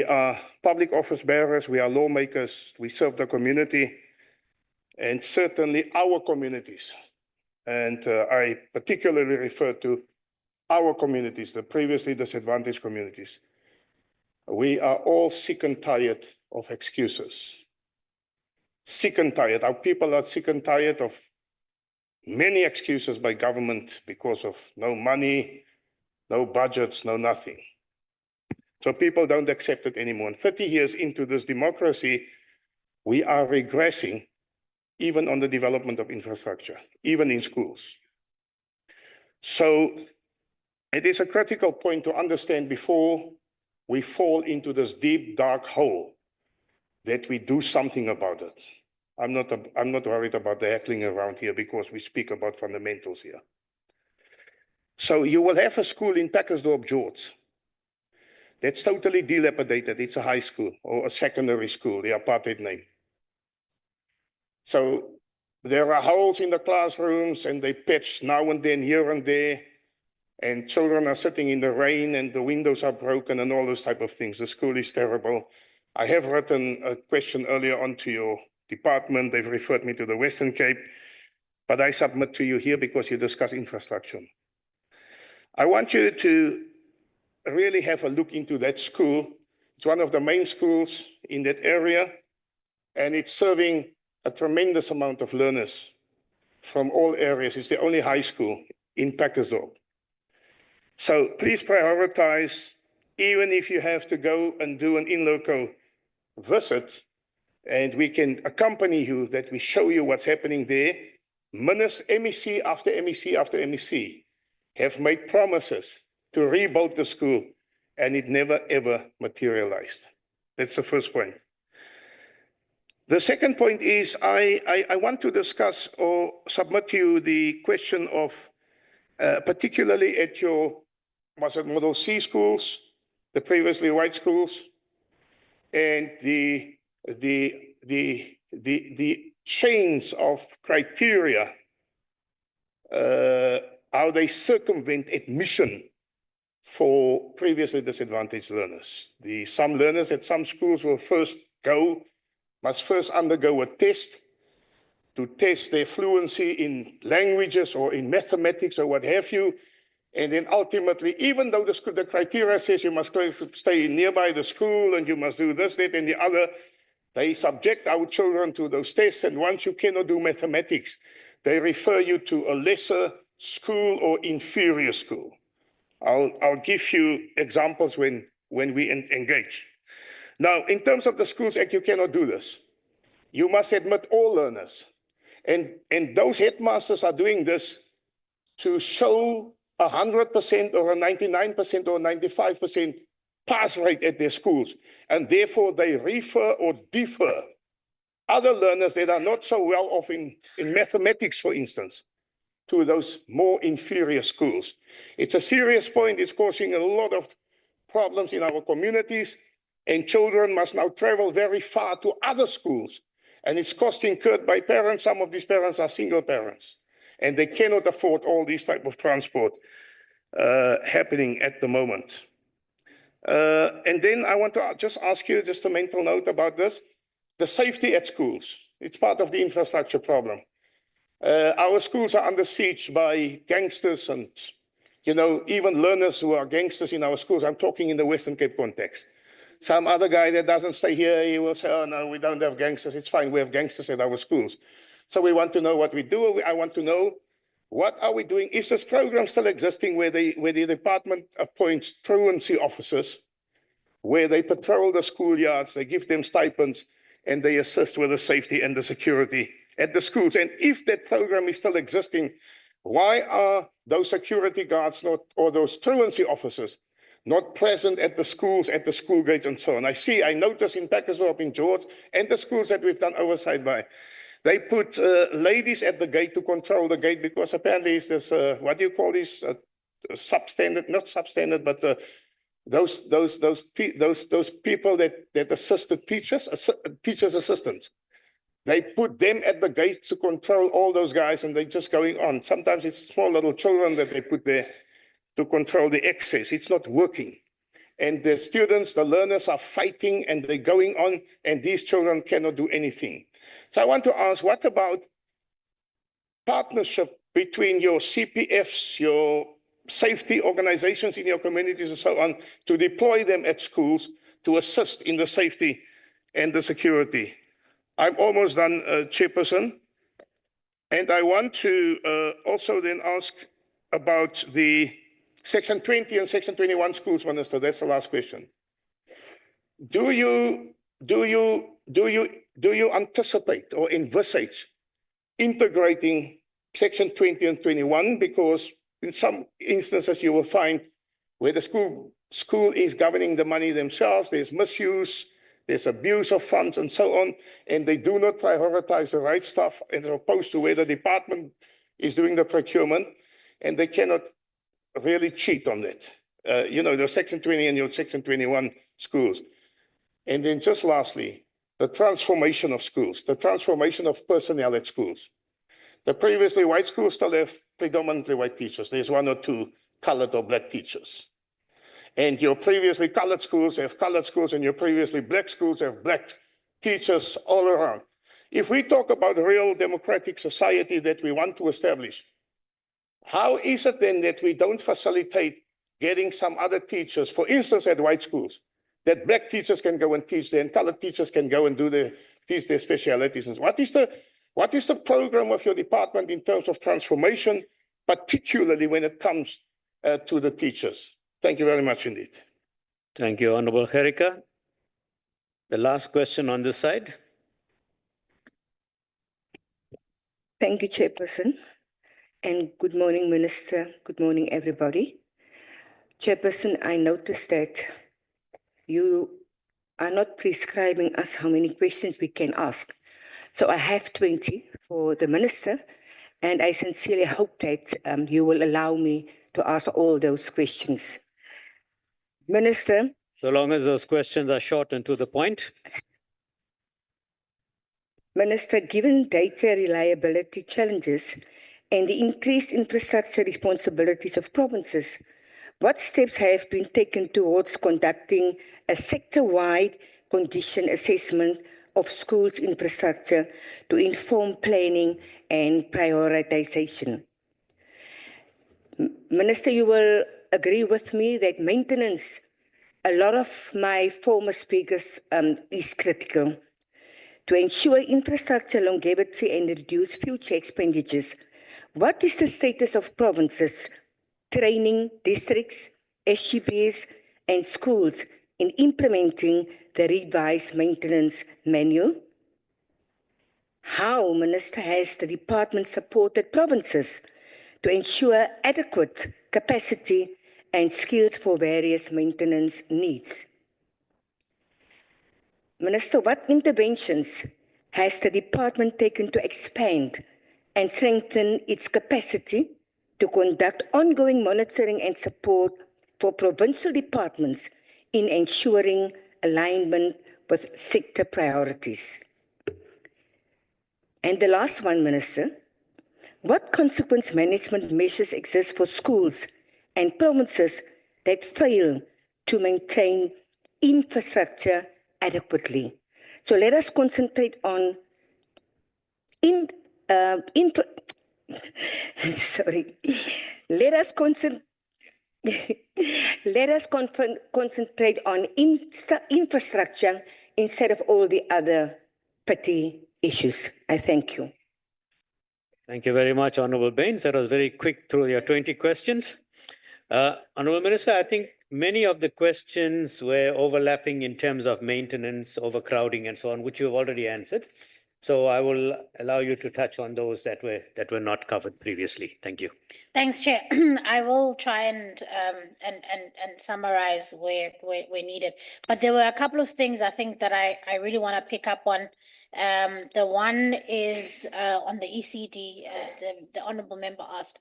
are public office bearers, we are lawmakers, we serve the community and certainly our communities. And I particularly refer to our communities, the previously disadvantaged communities. We are all sick and tired of excuses. Sick and tired. Our people are sick and tired of many excuses by government because of no money, no budgets, no nothing. So people don't accept it anymore. And 30 years into this democracy, we are regressing even on the development of infrastructure, even in schools. So it is a critical point to understand before we fall into this deep, dark hole that we do something about it. I'm not worried about the heckling around here because we speak about fundamentals here. So you will have a school in Packersdorp, George, that's totally dilapidated. It's a high school or a secondary school, the apartheid name. So there are holes in the classrooms and they patch now and then here and there. And children are sitting in the rain and the windows are broken and all those type of things. The school is terrible. I have written a question earlier on to your department. They've referred me to the Western Cape, but I submit to you here because you discuss infrastructure. I want you to really have a look into that school It's one of the main schools in that area, and it's serving a tremendous amount of learners from all areas. It's the only high school in Packersdorp. So please prioritize, even if you have to go and do an in-loco visit, and we can accompany you, that we show you what's happening there. MEC after MEC after MEC have made promises to rebuild the school, and it never ever materialized. That's the first point. The second point is I want to discuss or submit to you the question of, particularly at your, was it Model C schools, the previously white schools, and the chains of criteria, how they circumvent admission for previously disadvantaged learners. Some learners at some schools will must first undergo a test to test their fluency in languages or in mathematics or what have you. And then ultimately, even though the criteria says you must stay nearby the school and you must do this, that, and the other, they subject our children to those tests. And once you cannot do mathematics, they refer you to a lesser school or inferior school. I'll give you examples when we engage. Now, in terms of the Schools Act, you cannot do this. You must admit all learners. And those headmasters are doing this to show 100% or a 99% or 95% pass rate at their schools. And therefore, they refer or defer other learners that are not so well off in mathematics, for instance, to those more inferior schools. It's a serious point. It's causing a lot of problems in our communities, and children must now travel very far to other schools. And it's cost incurred by parents. Some of these parents are single parents, and they cannot afford all these type of transport happening at the moment. And then I want to just ask you just a mental note about this. The safety at schools. It's part of the infrastructure problem. Our schools are under siege by gangsters and, even learners who are gangsters in our schools. I'm talking in the Western Cape context. Some other guy that doesn't stay here, he will say, oh, no, we don't have gangsters. It's fine, we have gangsters at our schools. So we want to know what we do. I want to know, what are we doing? Is this program still existing where the department appoints truancy officers, where they patrol the schoolyards, they give them stipends, and they assist with the safety and the security at the schools? And if that program is still existing, why are those security guards not, or those truancy officers, not present at the schools, at the school gates and so on? I notice in Packersdorp, in George, and the schools that we've done oversight by, they put ladies at the gate to control the gate, because apparently it's this, what do you call this, substandard, not substandard, but those people that assist the teachers' assistants. They put them at the gates to control all those guys, and they're just going on. Sometimes it's small little children that they put there to control the access. It's not working. And the students, the learners are fighting, and they're going on, and these children cannot do anything. So I want to ask, what about partnership between your CPFs, your safety organizations in your communities and so on, to deploy them at schools to assist in the safety and the security? I'm almost done, Chairperson. And I want to also then ask about the Section 20 and Section 21 schools, Minister. That's the last question. Do you anticipate or envisage integrating Section 20 and 21? Because in some instances you will find where the school is governing the money themselves, there's misuse, there's abuse of funds and so on, and they do not prioritize the right stuff as opposed to where the department is doing the procurement, and they cannot really cheat on that. The Section 20 and your Section 21 schools. And then just lastly, the transformation of schools, the transformation of personnel at schools. The previously white schools still have predominantly white teachers. There's one or two colored or black teachers. And your previously colored schools have colored schools, and your previously black schools have black teachers all around. If we talk about a real democratic society that we want to establish, how is it then that we don't facilitate getting some other teachers, for instance, at white schools, that black teachers can go and teach there and colored teachers can go and teach their specialities. What is the program of your department in terms of transformation, particularly when it comes to the teachers? Thank you very much indeed. Thank you, Honorable Herika. The last question on this side. Thank you, Chairperson. And good morning, Minister. Good morning, everybody. Chairperson, I noticed that you are not prescribing us how many questions we can ask. So I have 20 for the Minister, and I sincerely hope that you will allow me to ask all those questions. Minister. So long as those questions are short and to the point. Minister, given data reliability challenges and the increased infrastructure responsibilities of provinces, what steps have been taken towards conducting a sector-wide condition assessment of schools' infrastructure to inform planning and prioritization? Minister, you will agree with me that maintenance, a lot of my former speakers, is critical. To ensure infrastructure longevity and reduce future expenditures, what is the status of provinces, training districts, SGBs, and schools in implementing the revised maintenance manual? How, Minister, has the department supported provinces to ensure adequate capacity and skills for various maintenance needs? Minister, what interventions has the department taken to expand and strengthen its capacity to conduct ongoing monitoring and support for provincial departments in ensuring alignment with sector priorities? And the last one, Minister, what consequence management measures exist for schools and provinces that fail to maintain infrastructure adequately? So let us concentrate on concentrate on infrastructure instead of all the other petty issues. I thank you. Thank you very much, Honorable Baines. That was very quick through your 20 questions. Honorable Minister, I think many of the questions were overlapping in terms of maintenance, overcrowding, and so on, which you have already answered. So I will allow you to touch on those that were not covered previously. Thank you. Thanks, Chair. I will try and summarize where needed. But there were a couple of things I think that I really want to pick up on. The one is on the ECD, the Honourable Member asked.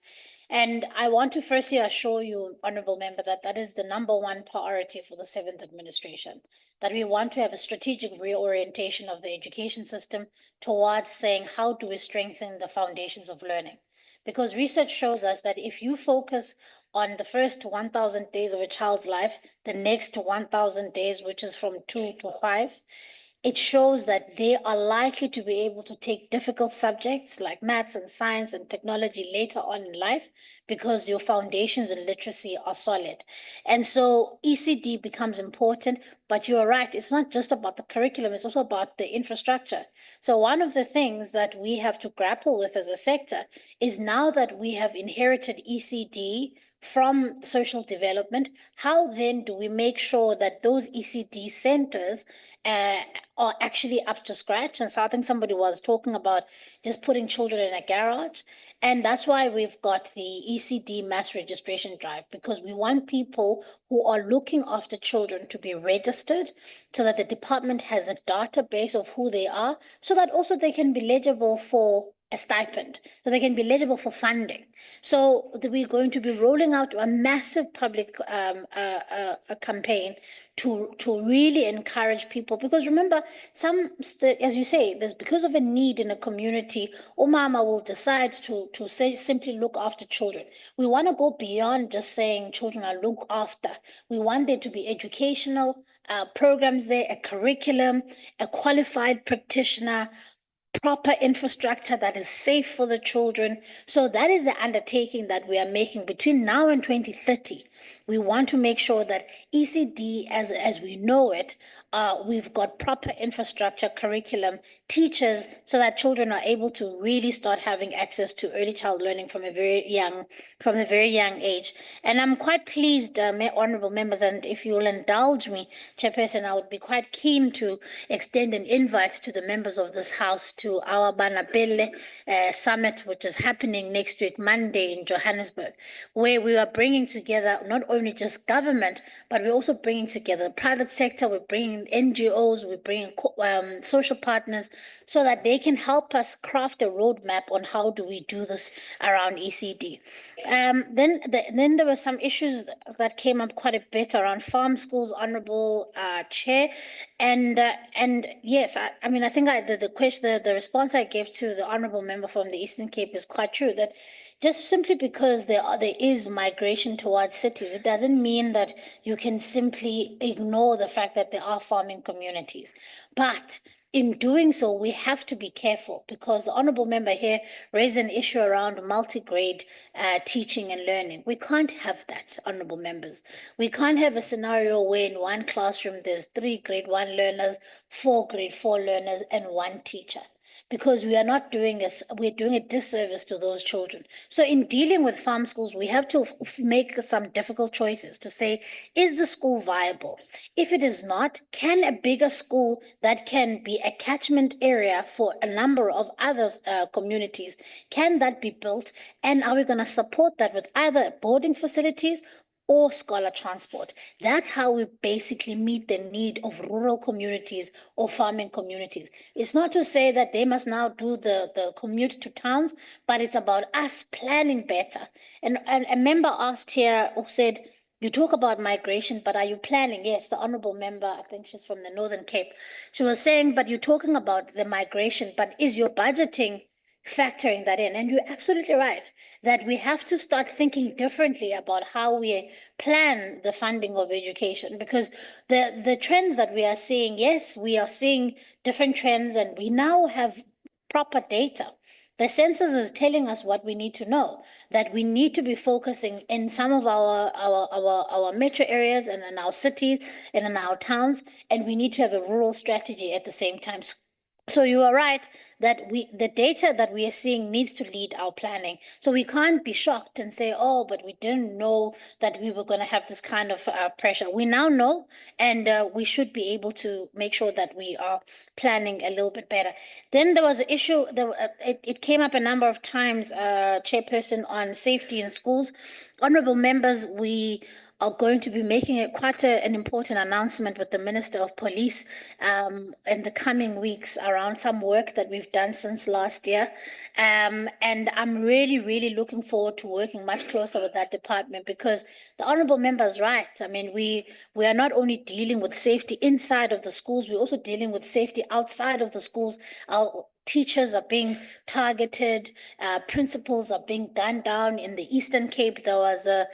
And I want to firstly assure you, Honourable Member, that that is the #1 priority for the 7th administration, that we want to have a strategic reorientation of the education system towards saying, how do we strengthen the foundations of learning? Because research shows us that if you focus on the first 1,000 days of a child's life, the next 1,000 days, which is from 2 to 5, it shows that they are likely to be able to take difficult subjects like maths and science and technology later on in life because your foundations in literacy are solid. And so ECD becomes important, but you're right, it's not just about the curriculum, it's also about the infrastructure. So one of the things that we have to grapple with as a sector is now that we have inherited ECD from social development, how then do we make sure that those ECD centers are actually up to scratch? And so I think somebody was talking about just putting children in a garage. And that's why we've got the ECD mass registration drive, because we want people who are looking after children to be registered so that the department has a database of who they are, so that also they can be eligible for a stipend, so they can be eligible for funding. So we're going to be rolling out a massive public campaign to really encourage people, because remember, as you say, there's because of a need in a community, Umama will decide to simply look after children. We want to go beyond just saying children are looked after. We want there to be educational programs there, a curriculum, a qualified practitioner, proper infrastructure that is safe for the children. So that is the undertaking that we are making between now and 2030, We want to make sure that ECD, as we know it, we've got proper infrastructure, curriculum, teachers, so that children are able to really start having access to early child learning from a very young age. And I'm quite pleased, honorable members, and if you'll indulge me, Chairperson, I would be quite keen to extend an invite to the members of this House to our Banapele Summit, which is happening next week, Monday, in Johannesburg, where we are bringing together not only just government, but we're also bringing together the private sector, we're bringing NGOs, we're bringing social partners, so that they can help us craft a roadmap on how do we do this around ECD. Then there were some issues that came up quite a bit around farm schools, Honorable Chair, and yes, I mean, I think the response I gave to the Honorable Member from the Eastern Cape is quite true, that just simply because there is migration towards cities, it doesn't mean that you can simply ignore the fact that there are farming communities. But in doing so, we have to be careful, because the Honourable Member here raised an issue around multi-grade teaching and learning. We can't have that, Honourable Members. We can't have a scenario where in one classroom there's 3 grade 1 learners, 4 grade 4 learners, and 1 teacher, because we are not doing this, we're doing a disservice to those children. So in dealing with farm schools, we have to make some difficult choices to say, is the school viable? If it is not, can a bigger school that can be a catchment area for a number of other communities, can that be built? And are we going to support that with either boarding facilities or scholar transport? That's how we basically meet the need of rural communities or farming communities. It's not to say that they must now do the commute to towns, but it's about us planning better. And a member asked here, who said, you talk about migration, but are you planning? Yes, the Honourable Member, I think she's from the Northern Cape. She was saying, but you're talking about the migration, but is your budgeting factoring that in? And you're absolutely right that we have to start thinking differently about how we plan the funding of education, because the trends that we are seeing, yes, we are seeing different trends, and we now have proper data. The census is telling us what we need to know, that we need to be focusing in some of our metro areas and in our cities and in our towns, and we need to have a rural strategy at the same time. So you are right that the data that we are seeing needs to lead our planning. So we can't be shocked and say, oh, but we didn't know that we were going to have this kind of pressure. We now know, and we should be able to make sure that we are planning a little bit better. Then there was an issue, it came up a number of times, Chairperson, on safety in schools. Honourable members, we are going to be making quite an important announcement with the Minister of Police in the coming weeks around some work that we've done since last year. And I'm really, really looking forward to working much closer with that department, because the Honourable Member is right. I mean, we are not only dealing with safety inside of the schools, we're also dealing with safety outside of the schools. Our teachers are being targeted, principals are being gunned down. In the Eastern Cape, there was a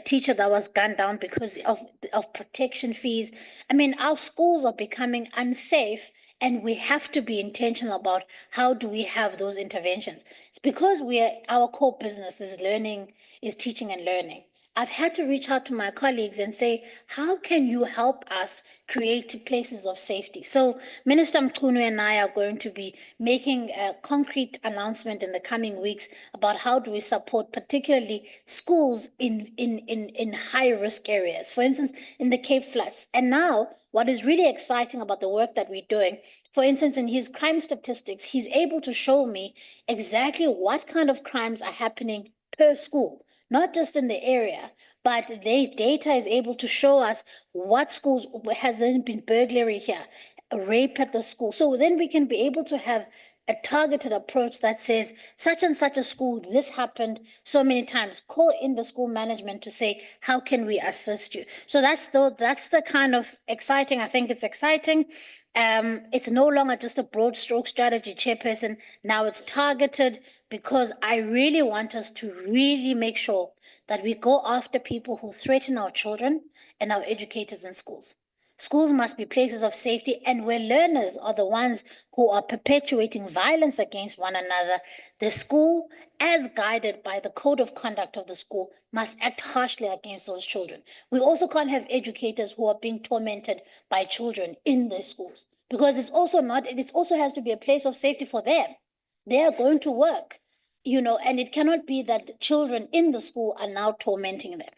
teacher that was gunned down because of protection fees. I mean, our schools are becoming unsafe, and we have to be intentional about how do we have those interventions. It's because our core business is teaching and learning. I've had to reach out to my colleagues and say, how can you help us create places of safety? So Minister Mchunu and I are going to be making a concrete announcement in the coming weeks about how do we support particularly schools in high-risk areas, for instance, in the Cape Flats. And now, what is really exciting about the work that we're doing, for instance, in his crime statistics, he's able to show me exactly what kind of crimes are happening per school. Not just in the area, but the data is able to show us what schools has there been burglary here, a rape at the school. So then we can be able to have a targeted approach that says such and such a school, this happened so many times. Call in the school management to say, how can we assist you? So that's the kind of exciting. I think it's exciting. It's no longer just a broad stroke strategy, Chairperson. Now it's targeted, because I really want us to really make sure that we go after people who threaten our children and our educators in schools. Schools must be places of safety, and where learners are the ones who are perpetuating violence against one another, the school, as guided by the code of conduct of the school, must act harshly against those children. We also can't have educators who are being tormented by children in the schools, because it also has to be a place of safety for them. They are going to work, and it cannot be that children in the school are now tormenting them.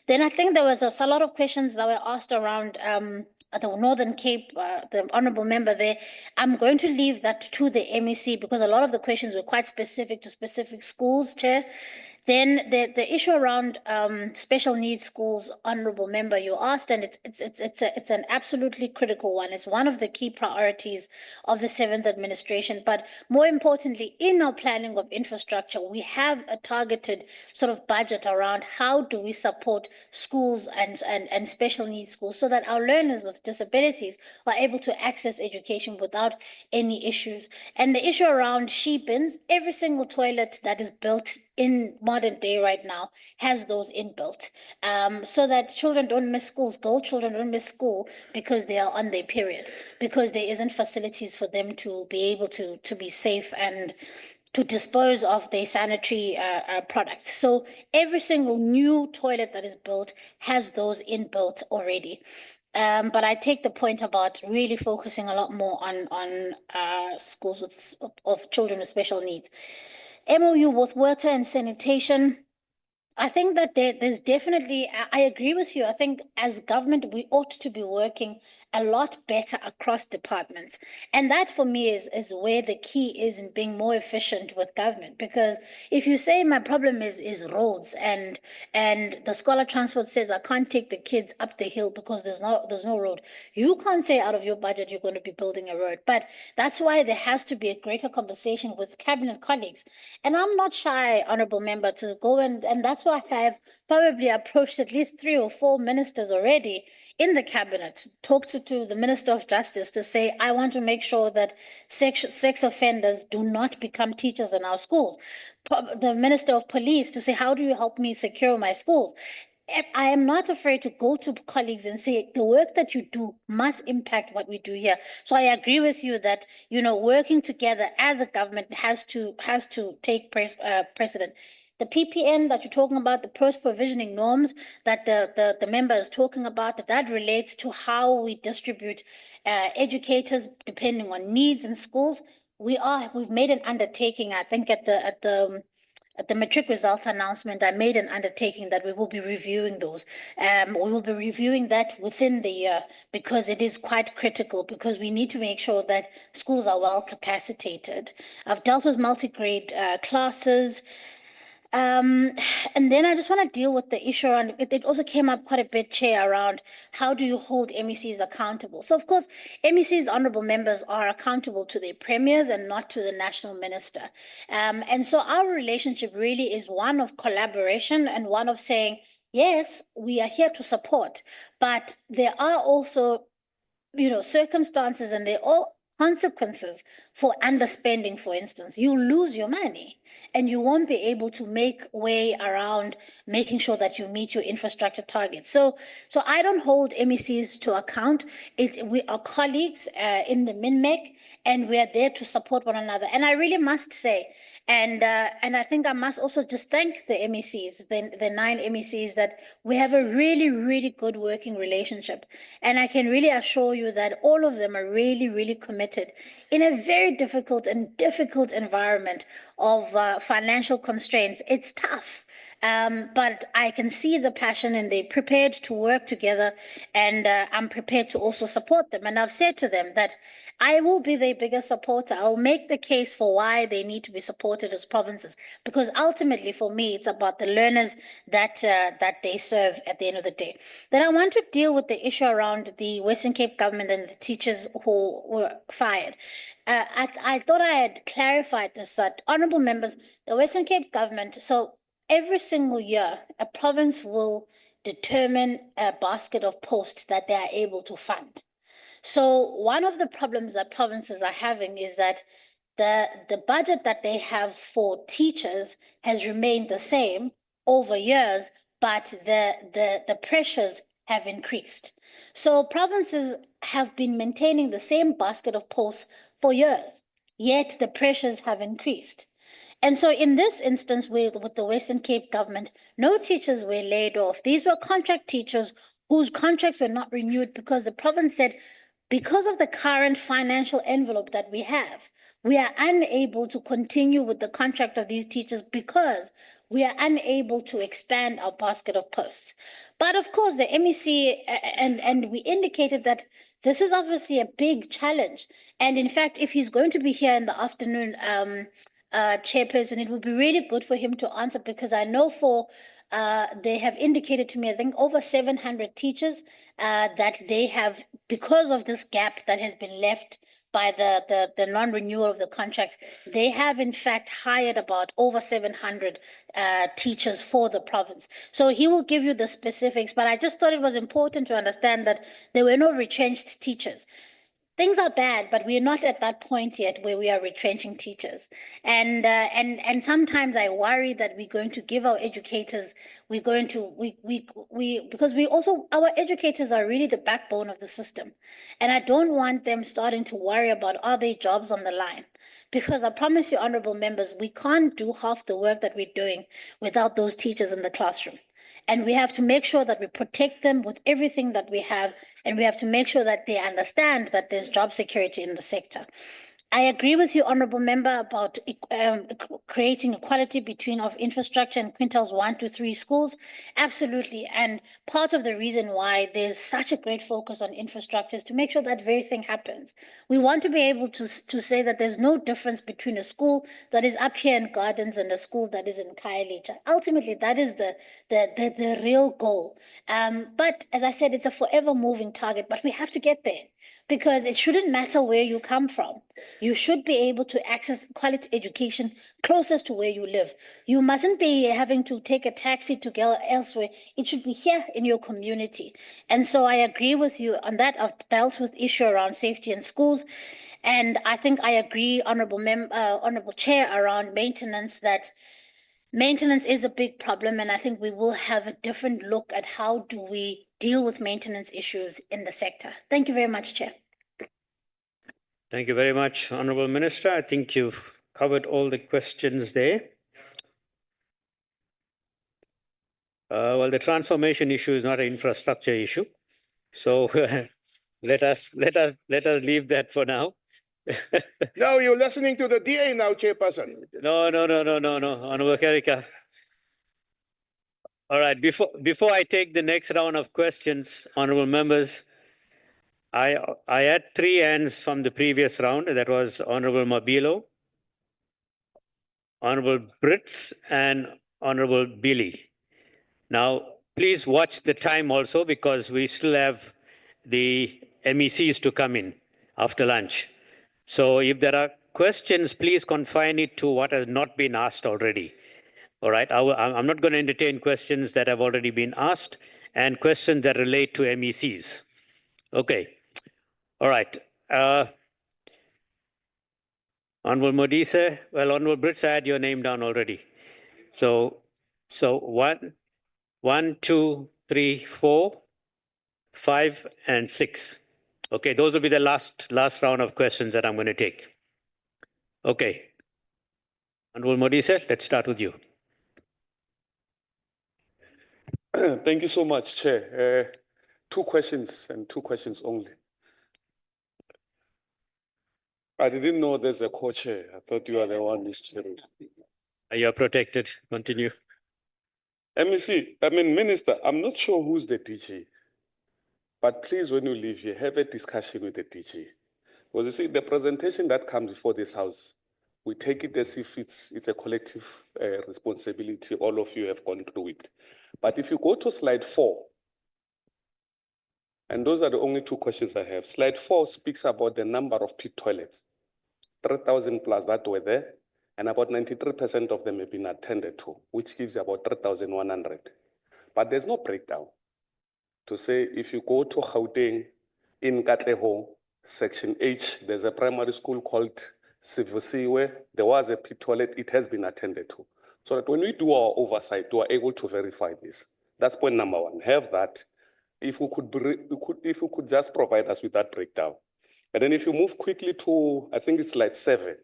Then I think there was a lot of questions that were asked around the Northern Cape, the honorable member there. I'm going to leave that to the MEC because a lot of the questions were quite specific to specific schools, Chair. Then the issue around special needs schools, honorable member, you asked, and it's an absolutely critical one. It's one of the key priorities of the 7th administration. But more importantly, in our planning of infrastructure, we have a targeted sort of budget around how do we support schools and special needs schools so that our learners with disabilities are able to access education without any issues. And the issue around sheep bins, every single toilet that is built in modern day right now has those inbuilt, so that children don't miss schools, girl children don't miss school because they are on their period, because there isn't facilities for them to be able to be safe and to dispose of their sanitary products. So every single new toilet that is built has those inbuilt already. But I take the point about really focusing a lot more on schools of children with special needs. MOU with water and sanitation. I think that there's definitely, I agree with you. I think as government, we ought to be working a lot better across departments. And that for me is where the key is in being more efficient with government. Because if you say my problem is roads and the scholar transport says I can't take the kids up the hill because there's no road, you can't say out of your budget you're going to be building a road. But that's why there has to be a greater conversation with cabinet colleagues. And I'm not shy, honorable member, to go and that's why I've probably approached at least 3 or 4 ministers already in the cabinet, talked to the Minister of Justice to say, I want to make sure that sex offenders do not become teachers in our schools. The Minister of Police to say, how do you help me secure my schools? I am not afraid to go to colleagues and say the work that you do must impact what we do here. So I agree with you that, working together as a government has to take precedent. The PPN that you're talking about, the post-provisioning norms that the member is talking about, that relates to how we distribute educators depending on needs in schools. We've made an undertaking, I think at the matric results announcement, I made an undertaking that we will be reviewing those. We will be reviewing that within the year because it is quite critical, because we need to make sure that schools are well capacitated. I've dealt with multi-grade classes. And then I just want to deal with the issue around, it also came up quite a bit, Chair, around how do you hold MECs accountable? So of course, MECs, honorable members, are accountable to their premiers and not to the national minister. And so our relationship really is one of collaboration and one of saying, yes, we are here to support, but there are also, circumstances and they're all consequences for underspending. For instance, you lose your money and you won't be able to make way around making sure that you meet your infrastructure targets. So I don't hold MECs to account. We are colleagues in the MINMEC, and we are there to support one another. And I really must say, and I think I must also just thank the MECs, the 9 MECs, that we have a really, really good working relationship. And I can really assure you that all of them are really, really committed in a very difficult environment of financial constraints. It's tough, but I can see the passion and they're prepared to work together, and I'm prepared to also support them. And I've said to them that I will be their biggest supporter. I'll make the case for why they need to be supported as provinces, because ultimately for me, it's about the learners that they serve at the end of the day. Then I want to deal with the issue around the Western Cape government and the teachers who were fired. I thought I had clarified this, that honorable members, the Western Cape government, so every single year, a province will determine a basket of posts that they are able to fund. So one of the problems that provinces are having is that the budget that they have for teachers has remained the same over years, but the pressures have increased. So provinces have been maintaining the same basket of posts for years, yet the pressures have increased. And so in this instance, with the Western Cape government, no teachers were laid off. These were contract teachers whose contracts were not renewed because the province said, because of the current financial envelope that we have, we are unable to continue with the contract of these teachers because we are unable to expand our basket of posts. But of course, the MEC, and we indicated that this is obviously a big challenge. And in fact, if he's going to be here in the afternoon, Chairperson, it would be really good for him to answer, because I know they have indicated to me, I think over 700 teachers that they have, because of this gap that has been left by the non-renewal of the contracts, they have in fact hired about over 700 teachers for the province. So he will give you the specifics, but I just thought it was important to understand that there were no retrenched teachers. Things are bad, but we're not at that point yet where we are retrenching teachers. And sometimes I worry that we're going to give our educators, because our educators are really the backbone of the system. And I don't want them starting to worry about, are their jobs on the line? Because I promise you, honorable members, we can't do half the work that we're doing without those teachers in the classroom. And we have to make sure that we protect them with everything that we have. And we have to make sure that they understand that there's job security in the sector. I agree with you, honorable member, about creating equality between of infrastructure and quintiles 1 to 3 schools. Absolutely. And part of the reason why there's such a great focus on infrastructure is to make sure that very thing happens. We want to be able to say that there's no difference between a school that is up here in Gardens and a school that is in Khayelitsha. Ultimately, that is the real goal. But as I said, it's a forever moving target, but we have to get there. Because it shouldn't matter where you come from. You should be able to access quality education closest to where you live. You mustn't be having to take a taxi to go elsewhere. It should be here in your community. And so I agree with you on that. I've dealt with issue around safety in schools. And I think I agree, Honorable Chair, around maintenance, that maintenance is a big problem. And I think we will have a different look at how do we deal with maintenance issues in the sector. Thank you very much, Chair. Thank you very much, Honorable Minister. I think you've covered all the questions there. Well, the transformation issue is not an infrastructure issue. So let us leave that for now. No, you're listening to the DA now, Chairperson. No, Honorable Karika. All right, before I take the next round of questions, honorable members, I had 3 hands from the previous round. That was Honorable Mabilo, Honorable Brits, and Honorable Billy. Now, please watch the time also, because we still have the MECs to come in after lunch. So if there are questions, please confine it to what has not been asked already. All right, I'm not going to entertain questions that have already been asked and questions that relate to MECs. Okay. All right. Honorable Modise, well, Honorable Brits, I had your name down already. So 1, 2, 3, 4, 5, and 6. Okay, those will be the last round of questions that I'm going to take. Okay. Honorable Modise, let's start with you. Thank you so much, Chair. 2 questions and 2 questions only. I didn't know there's a co-chair. I thought you are the one who's chairing. You are protected. Continue. Minister, I'm not sure who's the DG, but please, when you leave here, have a discussion with the DG. Because you see, the presentation that comes before this House, we take it as if it's a collective responsibility. All of you have gone through it. But if you go to slide 4, and those are the only 2 questions I have. Slide 4 speaks about the number of pit toilets, 3,000 plus that were there, and about 93% of them have been attended to, which gives you about 3,100. But there's no breakdown to say if you go to Gauteng in Katleho, section H, there's a primary school called Sivosiwe. There was a pit toilet, it has been attended to. So that when we do our oversight, we are able to verify this. That's point number 1, have that. if you could just provide us with that breakdown. And then if you move quickly to, I think it's slide 7,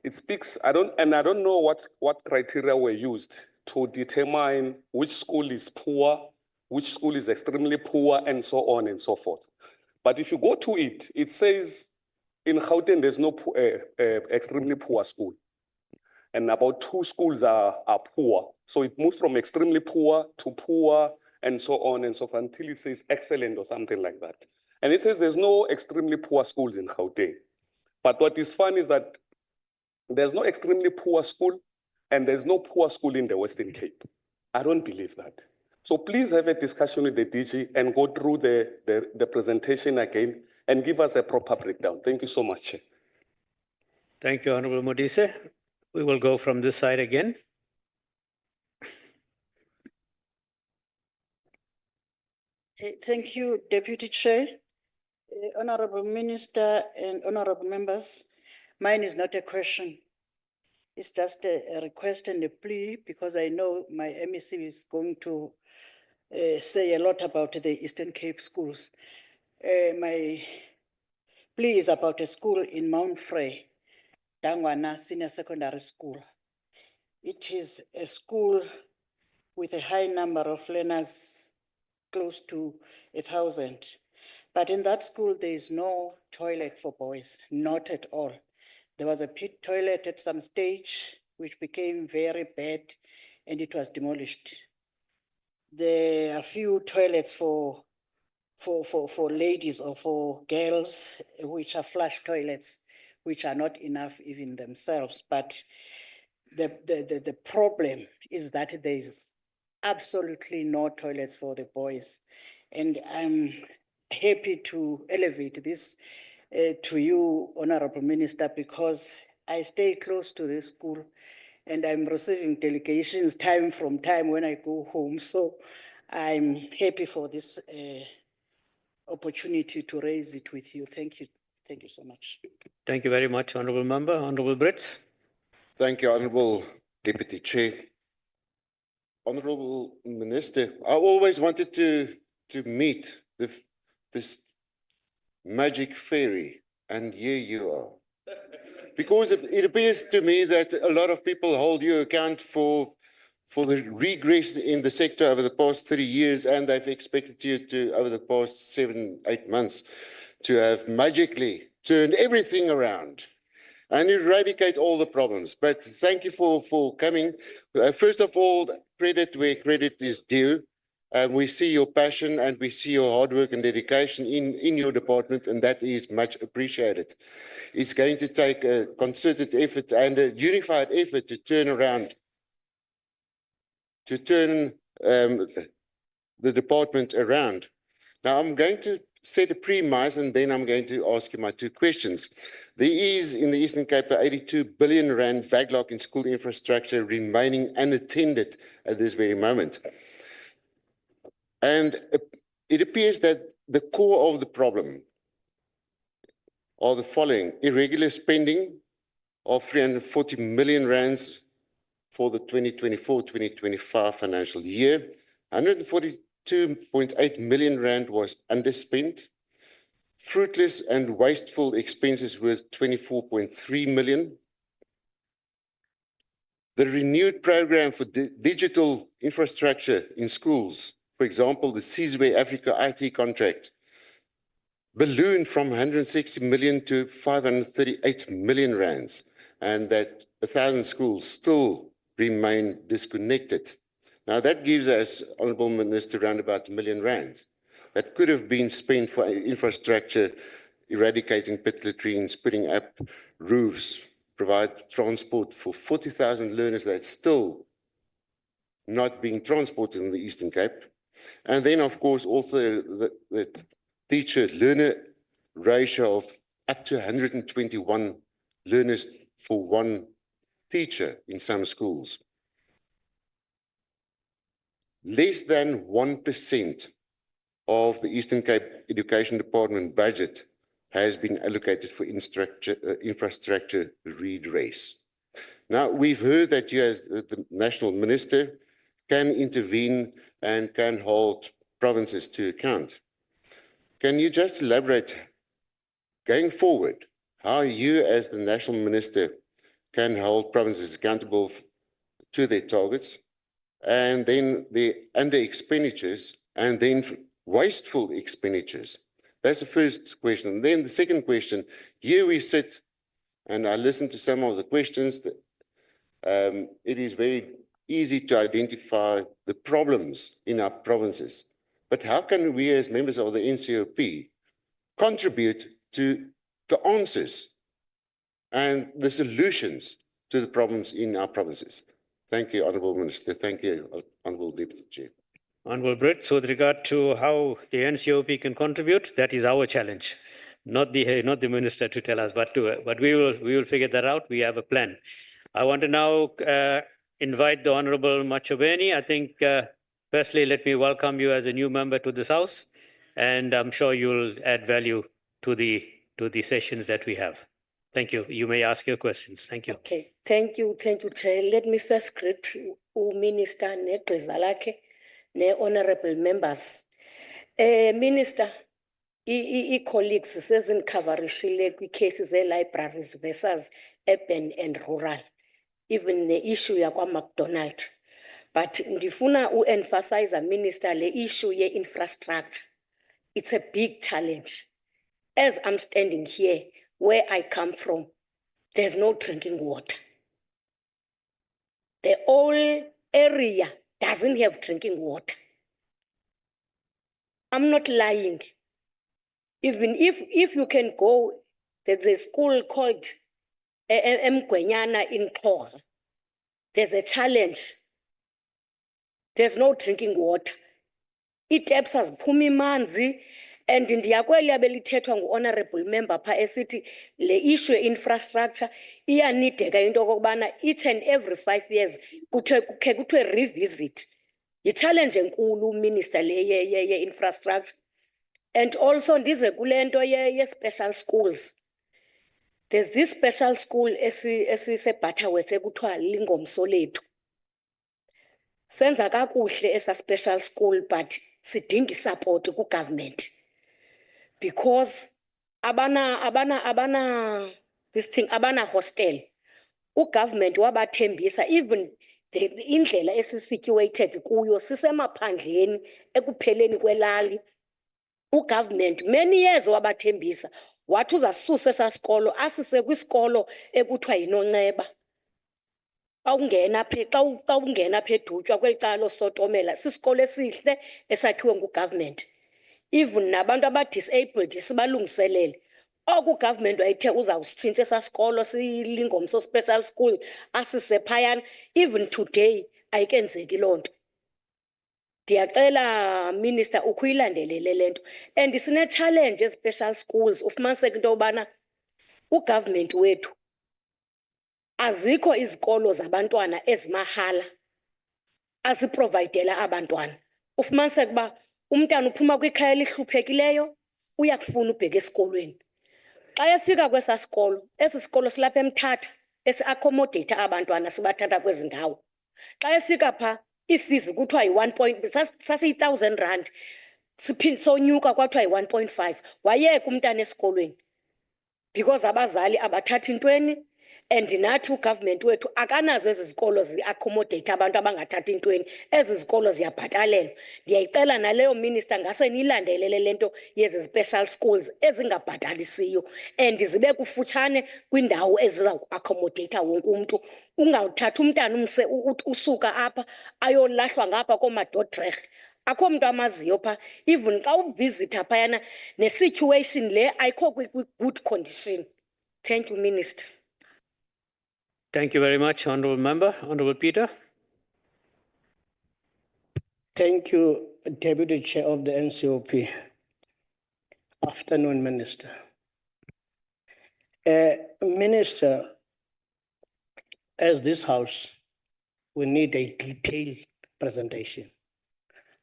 it speaks, I don't know what criteria were used to determine which school is poor, which school is extremely poor, and so on and so forth. But if you go to it, it says in Gauteng, there's no extremely poor school. And about 2 schools are poor. So it moves from extremely poor to poor, and so on and so forth, until it says excellent or something like that. And it says there's no extremely poor schools in Gauteng. But what is fun is that there's no extremely poor school, and there's no poor school in the Western Cape. I don't believe that. So please have a discussion with the DG and go through the presentation again and give us a proper breakdown. Thank you so much, Chair. Thank you, Honorable Modise. We will go from this side again. Thank you, Deputy Chair, Honorable Minister and Honorable Members. Mine is not a question. It's just a request and a plea, because I know my MEC is going to say a lot about the Eastern Cape schools. My plea is about a school in Mount Frey, Dangwana Senior Secondary School. It is a school with a high number of learners, close to 1,000. But in that school, there is no toilet for boys, not at all. There was a pit toilet at some stage, which became very bad, and it was demolished. There are few toilets for ladies or for girls, which are flush toilets, which are not enough even themselves. But the problem is that there is absolutely no toilets for the boys. And I'm happy to elevate this to you, Honorable Minister, because I stay close to this school and I'm receiving delegations time from time when I go home. So I'm happy for this opportunity to raise it with you. Thank you. Thank you so much. Thank you very much, Honorable Member. Honorable Brits. Thank you, Honorable Deputy Chair. Honorable Minister, I always wanted to meet this magic fairy, and here you are. Because it appears to me that a lot of people hold you account for the regress in the sector over the past 3 years, and they've expected you to, over the past 7-8 months, to have magically turned everything around and eradicate all the problems. But thank you for coming. First of all, credit where credit is due. We see your passion and we see your hard work and dedication in your department, and that is much appreciated. It's going to take a concerted effort and a unified effort to turn around, to turn the department around. Now, I'm going to set a premise and then I'm going to ask you my 2 questions. There is in the Eastern Cape a 82 billion rand backlog in school infrastructure remaining unattended at this very moment. And it appears that the core of the problem are the following: irregular spending of 340 million rands for the 2024-2025 financial year. 142.8 million rand was underspent. Fruitless and wasteful expenses worth 24.3 million. The renewed program for digital infrastructure in schools, for example, the Sizwe Africa IT contract, ballooned from 160 million to 538 million rands, and that 1,000 schools still remain disconnected. Now that gives us, Honourable Minister, around about R1 million that could have been spent for infrastructure, eradicating pit latrines, putting up roofs, provide transport for 40,000 learners that's still not being transported in the Eastern Cape. And then, of course, also the teacher-learner ratio of up to 121 learners for one teacher in some schools. Less than 1% of the Eastern Cape Education Department budget has been allocated for infrastructure redress. Now, we've heard that you as the National Minister can intervene and can hold provinces to account. Can you just elaborate, going forward, how you as the national minister can hold provinces accountable to their targets, and then the under expenditures, and then wasteful expenditures? That's the first question. And then the second question, here we sit, and I listened to some of the questions. It is very easy to identify the problems in our provinces. But how can we as members of the NCOP contribute to the answers and the solutions to the problems in our provinces? Thank you, Honourable Minister. Thank you, Honourable Deputy Chair. Honourable Brits, with regard to how the NCOP can contribute, that is our challenge, not the minister to tell us, but we will figure that out. We have a plan. I want to now invite the Honourable Machobeni. I think firstly, let me welcome you as a new member to this House, and I'm sure you'll add value to the sessions that we have. Thank you. You may ask your questions. Thank you. Okay, thank you, Chair. Let me first greet Minister negqiza lakhe ne honourable members. Minister, colleagues sezinikhavarishile kwi-cases e-libraries versus urban and rural, even the issue yakwa McDonald. But ndifuna emphasize, Minister, le issue ye infrastructure. It's a big challenge. As I'm standing here, where I come from, there's no drinking water. The whole area doesn't have drinking water. I'm not lying. Even if you can go, there's a school called Mgwenyana in Xhosa. There's a challenge. There's no drinking water. Itaps has phumi manzi, and ndiyakweli abelithethwa ngu-honourable member pha esithi le issue infrastructure iyanideka into okokubana each and every 5 years kuthiwe revisit. Yi-challenge enkulu, Minister, le ye-infrastructure. And also ndize kule nto ye-special schools. There's this special school esiseButterworth ekuthiwa Lingomso Lethu. Senza kakuhle esa special school, but sidinga support ku-government. Because abana hostel. U-government wabathembisa, even indlela esi-situated kuyo sisemaphandleni ekupheleni kwelali. U-government many years wabathembisa wathi uzasisusa esa sikolo asise kwisikolo ekuthiwa yiNonceba. Xa ungena apha edutywa kweli cala losotomela sisikolo esihle esakhiwe ngu-government. Even nabantu aba-disabled sibalungiselele. Oku government wayithe uzawusitshintsha esa sikolo siLingomso Special School asise phayana. Even today ayikenzeki loo nto. Ndiyacela, Minister, ukuyilandelele le nto. And sine-challenge special schools. Ufumaniseke into yobana u-government wethu azikho izikolo zabantwana ezimahala aziprovayidela abantwana. Ufumaniseke uba umntana uphuma kwikhaya elihluphekileyo uyakufuna ubheka esikolweni. Xa efika kwesa sikolo, esi sikolo silapha eMthatha esi-accommodate abantwana sibathatha kwezi ndawo. Xa efika pha ifizi kuthiwa yi-1 sasiyi-1,000 rand, siphinde sonyuka kwathiwa yi-1.5. Wayeka umntana esikolweni because abazali abathathi ntweni, and nathi u-government wethu akanazo ezi zikolo zi-accommodate abantu abangathathi ntweni. Ezi zikolo ziyabhatalelwa. Ndiyayicela naleyo Minister ngase niyilandelele le nto yezi special schools ezingabhatalisiyo and zibe kufutshane kwindawo eziza-accommodate wonke umntu. Ungawuthathi umntana umse usuka apha ayolahlwa ngapha koomadodrerhe. Akho mntu amaziyo pha. Even xa uvizitha phayana ne-situation le ayikho kwi-good condition. Thank you, Minister. Thank you very much, Honourable Member. Honourable Peter. Thank you, Deputy Chair of the NCOP. Afternoon, Minister. Minister, as this House, we need a detailed presentation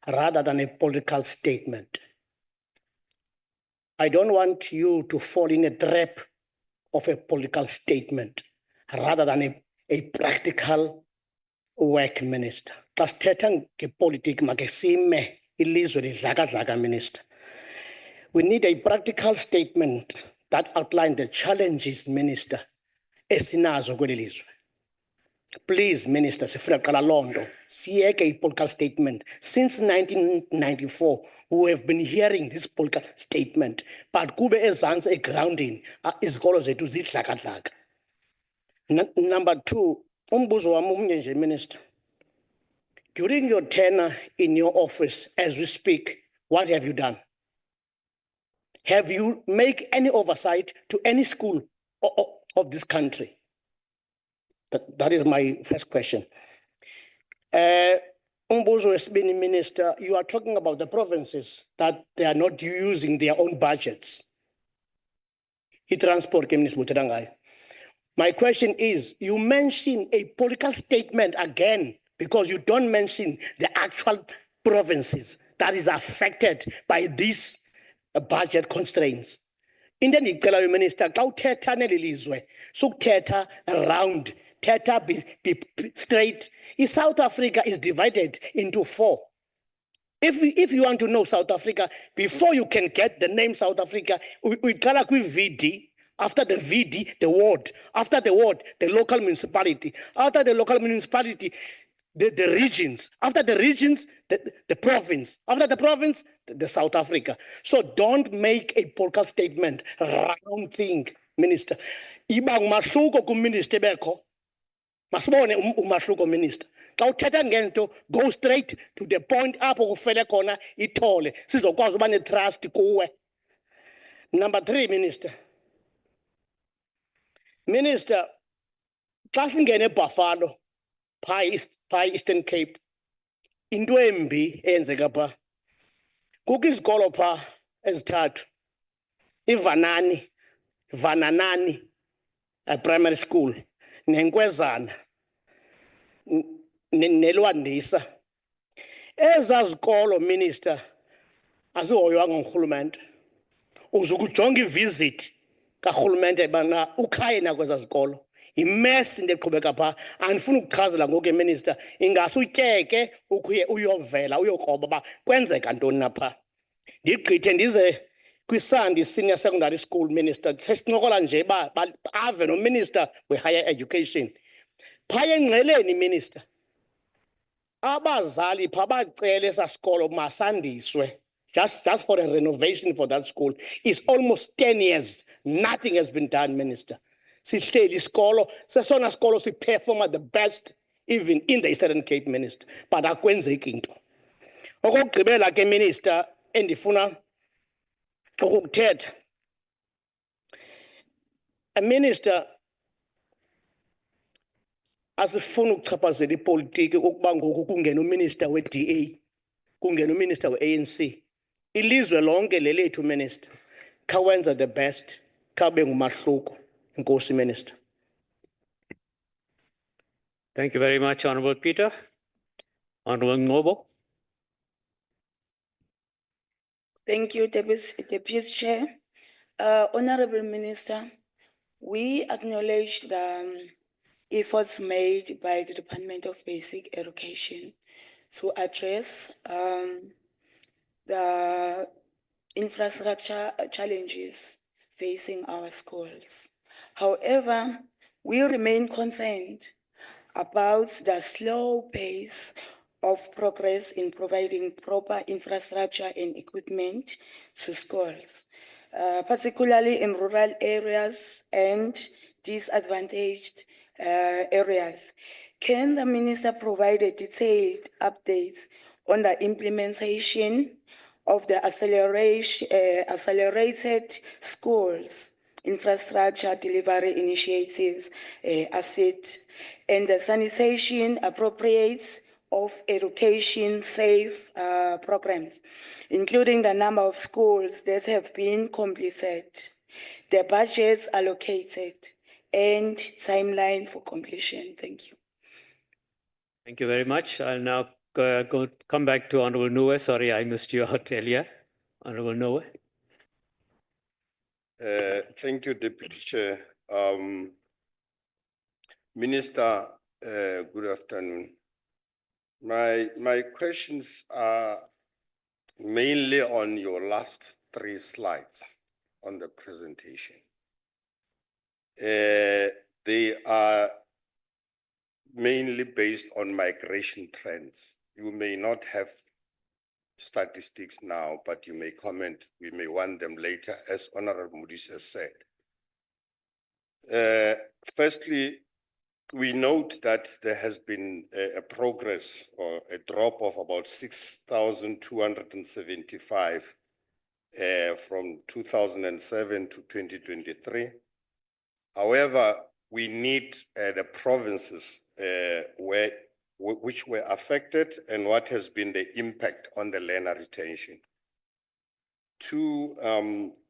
rather than a political statement. I don't want you to fall in a trap of a political statement rather than a practical work, Minister. Xa sithetha ngepolitiki makesime ilizwe lidlaka-dlaka, Minister. We need a practical statement that outlines the challenges, Minister, esinazo kweli lizwe. Please, Minister, sifuna qala londo, siyeke i-political statement. Since 1994, we have been hearing this political statement, but kube ezantsi grounding izikolo zethu zidlaka-dlaka. Number two, umbuzo wami omnye nje, Minister. During your tenure in your office, as we speak, what have you done? Have you made any oversight to any school of this country? That is my first question. Umbuzo wesibini, Minister, you are talking about the provinces that they are not using their own budgets. I-transport, Minister Buterangai. My question is, you mention a political statement again because you don't mention the actual provinces that is affected by these budget constraints. Into ndicela Minister, xa uthetha neli lizwe, sukuthetha around, thetha be straight. South Africa is divided into 4. If you want to know South Africa, before you can get the name South Africa, we call it VD. After the VD, the ward. After the ward, the local municipality. After the local municipality, the regions. After the regions, the province. After the province, the South Africa. So don't make a political statement, round thing, Minister. Ibang umahluko ku-minister beko. Masibone umahluko, Minister. Xa uthetha ngento, go straight to the point apho kufele khona ithole. Sizokwazi uba ne-trust kuwe. Number 3, Minister. Minister, xa singene eBuffalo, phaa Eastern Cape, into embi eyenzeka phaa. Kukho izikolo phaa ezithathu. Vananani primary school, neNkwezana, neLwandisa. Ezaa zikolo, Minister, azihoywanga ngurhulumente. Uzukujonga i-visit karhulumente bana ukhaye na kwezaa zikolo. Imesi into eqhubeka phaa. Andifuni ukuchazela ngoku, Minister, ingase utyeke ukhuye uyovela uyokroba uba kwenzeka ntoni na phaa. Ndigqithe ndize kwiSandi Senior Secondary School, Minister. Sesincokola nje uba ave noMinister we-Higher Education. Phaya engqeleni, Minister, abazali phaa bacele esaa sikolo masandiswe. Just for a renovation for that school. It's almost 10 years. Nothing has been done, Minister. Sihleli isikolo, sesona sikolo siperforma the best even in the Eastern Cape, Minister. But akwenzeki into. Okokugqibela ke, Minister, endifuna ukukuthetha. Minister, asifuna ukuchaphazela ipolitiki ukuba ngoku kungena uMinister we-DA, kungena uMinister we-ANC. Ilizwe lonke lelethu, Minister. Khawenza the best, khabe ngumahluko. Nkosi, Minister. Thank you very much, Honorable Peter. Honorable Ngobo. Thank you, Deputy Chair. Honorable Minister, we acknowledge the efforts made by the Department of Basic Education to address the infrastructure challenges facing our schools. However, we remain concerned about the slow pace of progress in providing proper infrastructure and equipment to schools, particularly in rural areas and disadvantaged areas. Can the Minister provide a detailed update on the implementation of the accelerated schools infrastructure delivery initiatives, ASIT, and the sanitation appropriates of education safe programs, including the number of schools that have been completed, the budgets allocated, and timeline for completion? Thank you. Thank you very much. I'll now come back to Honorable Noe. Sorry, I missed you out earlier. Honorable Noe. Thank you, Deputy Chair. Minister, good afternoon. My questions are mainly on your last 3 slides on the presentation. They are mainly based on migration trends. You may not have statistics now, but you may comment, we may want them later, as Honorable Moody's has said. Firstly, we note that there has been a progress or a drop of about 6,275 from 2007 to 2023. However, we need the provinces which were affected and what has been the impact on the learner retention. Two,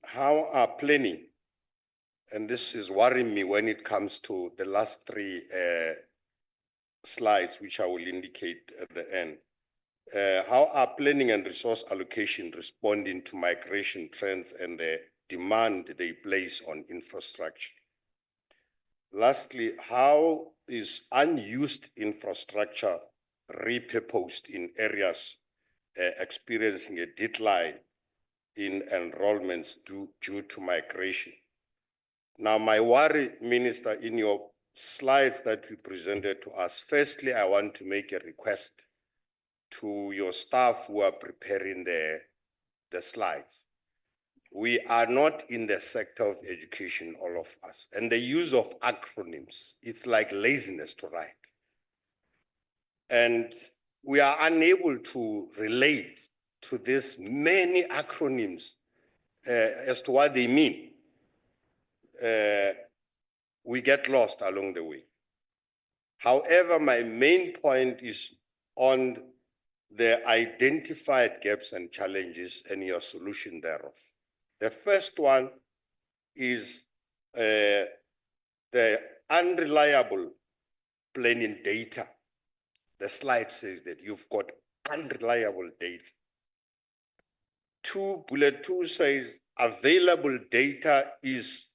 how are planning, and this is worrying me when it comes to the last 3 slides, which I will indicate at the end. How are planning and resource allocation responding to migration trends and the demand they place on infrastructure? Lastly, how is unused infrastructure repurposed in areas experiencing a decline in enrollments due to migration? Now, my worry, Minister, in your slides that you presented to us, firstly, I want to make a request to your staff who are preparing the slides. We are not in the sector of education, all of us. And the use of acronyms, it's like laziness to write. And we are unable to relate to this many acronyms as to what they mean. We get lost along the way. However, my main point is on the identified gaps and challenges and your solution thereof. The first one is the unreliable planning data. The slide says that you've got unreliable data. Bullet 2 says available data is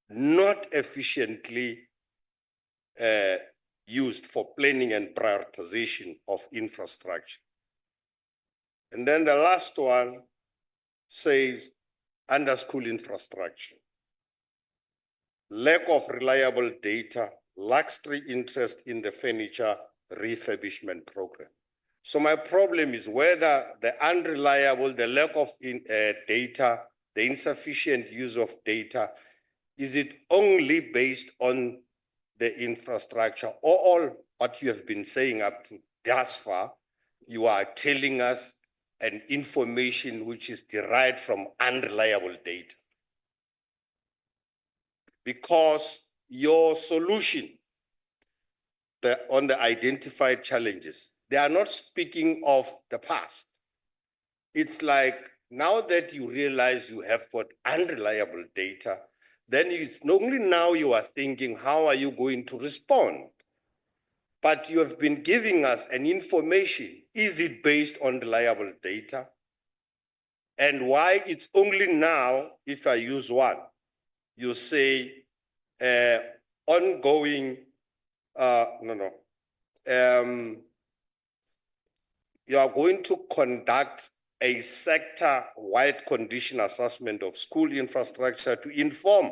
not efficiently used for planning and prioritization of infrastructure. And then the last one says under school infrastructure, lack of reliable data, luxury interest in the furniture refurbishment program. So my problem is whether the unreliable, the lack of data, the insufficient use of data, is it only based on the infrastructure or all what you have been saying up to thus far? You are telling us an information which is derived from unreliable data. Because your solution on the identified challenges, they are not speaking of the past. It's like now that you realize you have got unreliable data, then it's not only now you are thinking, how are you going to respond? But you have been giving us an information. Is it based on reliable data? And why it's only now, if I use one, you say ongoing, you are going to conduct a sector-wide condition assessment of school infrastructure to inform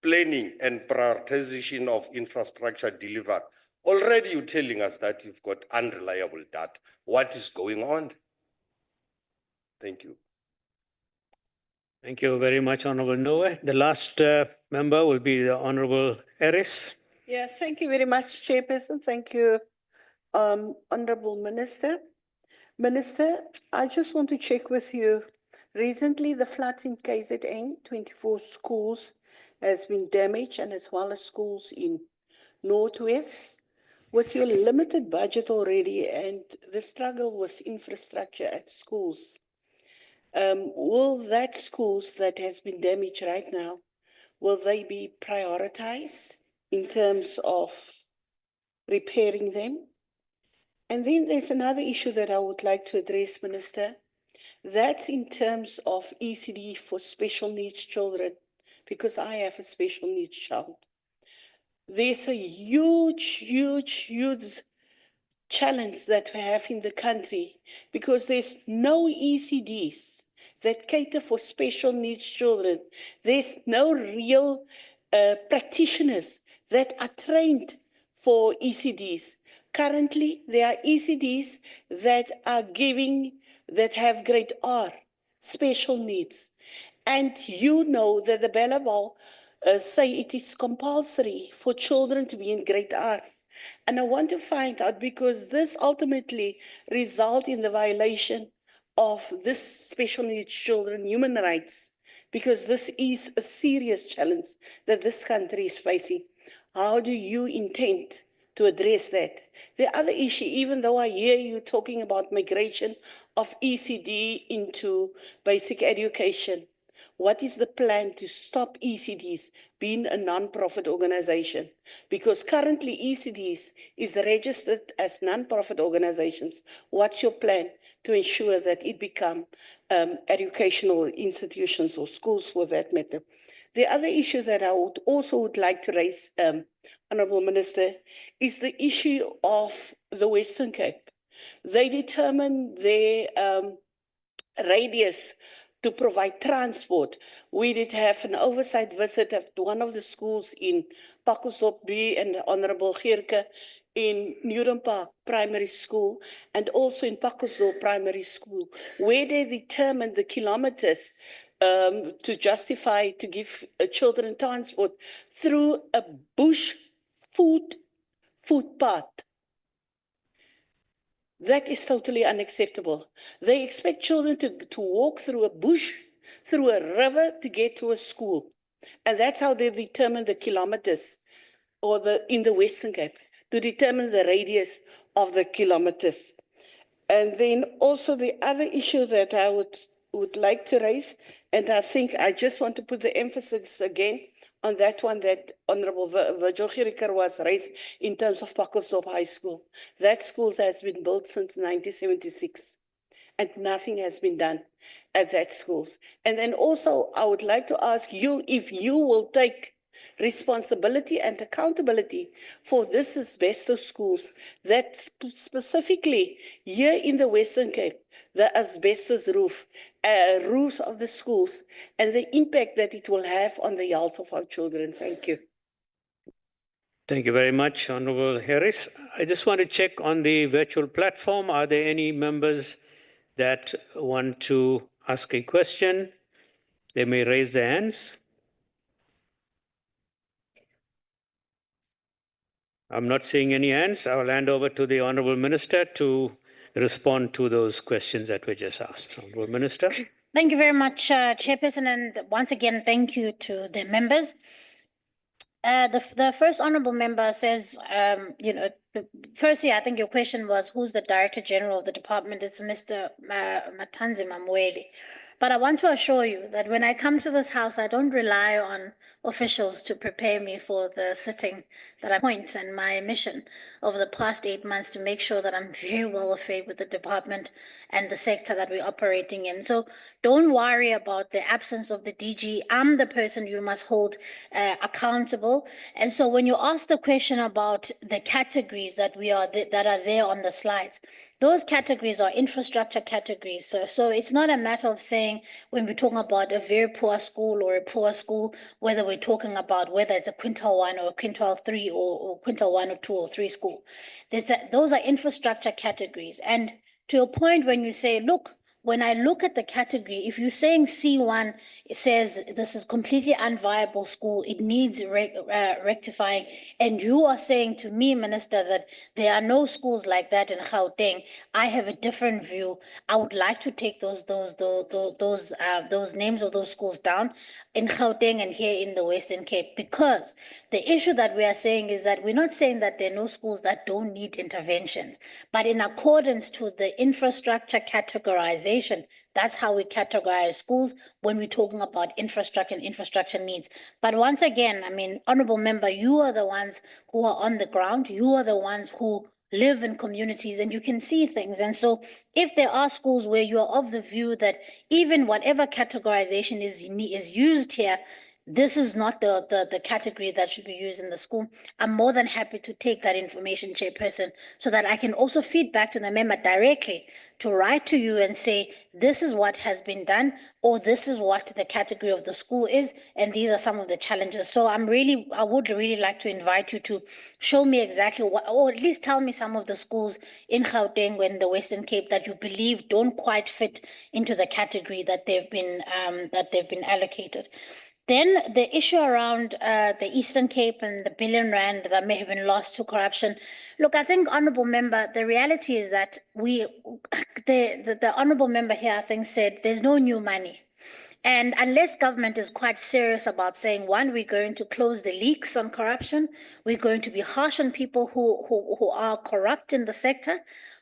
planning and prioritization of infrastructure delivered. Already you're telling us that you've got unreliable data. What is going on? Thank you. Thank you very much, Honorable Noe. The last member will be the Honorable Harris. Yeah, thank you very much, Chairperson. Thank you, Honorable Minister. Minister, I just want to check with you. Recently, the floods in KZN, 24 schools has been damaged, and as well as schools in Northwest. With your limited budget already and the struggle with infrastructure at schools, will that schools that has been damaged right now, will they be prioritized in terms of repairing them? And then there's another issue that I would like to address, Minister. That's in terms of ECD for special needs children, because I have a special needs child. There's a huge challenge that we have in the country because there's no ECDs that cater for special needs children. There's no real practitioners that are trained for ECDs. Currently, there are ECDs that are that have grade R, special needs. And you know that the Bellable say it is compulsory for children to be in grade R. And I want to find out because this ultimately results in the violation of this special needs children human rights, because this is a serious challenge that this country is facing. How do you intend to address that? The other issue, even though I hear you talking about migration of ECD into basic education, what is the plan to stop ECDs being a non-profit organization? Because currently ECDs is registered as non-profit organizations. What's your plan to ensure that it become educational institutions or schools for that matter? The other issue that I would also like to raise, Honourable Minister, is the issue of the Western Cape. They determine their radius to provide transport. We did have an oversight visit at one of the schools in Pakosdorp B and Honourable Geerke in Newton Park Primary School and also in Pakosdorp Primary School, where they determined the kilometers to justify to give children transport through a bush footpath. That is totally unacceptable. They expect children to walk through a bush, through a river to get to a school. And that's how they determine the kilometers or in the Western Cape, to determine the radius of the kilometers. And then also the other issue that I would like to raise, and I think I just want to put the emphasis again on that one that Honourable Virgil Geriker was raised in terms of Pakosdorp High School. That school has been built since 1976 and nothing has been done at that school. And then also I would like to ask you if you will take responsibility and accountability for this asbestos schools that specifically here in the Western Cape, the asbestos roofs of the schools and the impact that it will have on the health of our children. Thank you. Thank you very much, Honourable Harris. I just want to check on the virtual platform. Are there any members that want to ask a question? They may raise their hands. I'm not seeing any hands. I will hand over to the Honourable Minister to respond to those questions that were just asked. Honourable Minister. Thank you very much, Chairperson, and once again, thank you to the members. The first honourable member says, firstly, I think your question was, who's the Director General of the department? It's Mr. Matanzi Mamweli. But I want to assure you that when I come to this house, I don't rely on officials to prepare me for the sitting that I appoint, and my mission over the past 8 months to make sure that I'm very well afraid with the department and the sector that we're operating in. So don't worry about the absence of the DG. I'm the person you must hold accountable. And so when you ask the question about the categories that are there on the slides, those categories are infrastructure categories. So it's not a matter of saying when we're talking about a very poor school or a poor school, whether we're talking about whether it's a quintile 1 or a quintile 3 or quintile 1 or 2 or 3 school. Those are infrastructure categories. And to your point, when you say, look, when I look at the category, if you're saying C1, it says this is completely unviable school, it needs rectifying, and you are saying to me, Minister, that there are no schools like that in Gauteng, I have a different view. I would like to take those names of those schools down in Gauteng and here in the Western Cape, because the issue that we are saying is that we're not saying that there are no schools that don't need interventions, but in accordance to the infrastructure categorization, that's how we categorize schools when we're talking about infrastructure and infrastructure needs. But once again, I mean, Honourable Member, you are the ones who are on the ground, you are the ones who live in communities and you can see things. And so if there are schools where you are of the view that even whatever categorization is used here, this is not the category that should be used in the school, I'm more than happy to take that information, Chairperson, so that I can also feed back to the member directly to write to you and say, this is what has been done, or this is what the category of the school is, and these are some of the challenges. So I would really like to invite you to show me exactly what, or at least tell me some of the schools in Gauteng and the Western Cape that you believe don't quite fit into the category that they've been allocated. Then the issue around the Eastern Cape and the R1 billion that may have been lost to corruption. Look, I think, Honourable Member, the reality is that the Honourable Member here, I think, said there's no new money. And unless government is quite serious about saying, one, we're going to close the leaks on corruption, we're going to be harsh on people who are corrupt in the sector,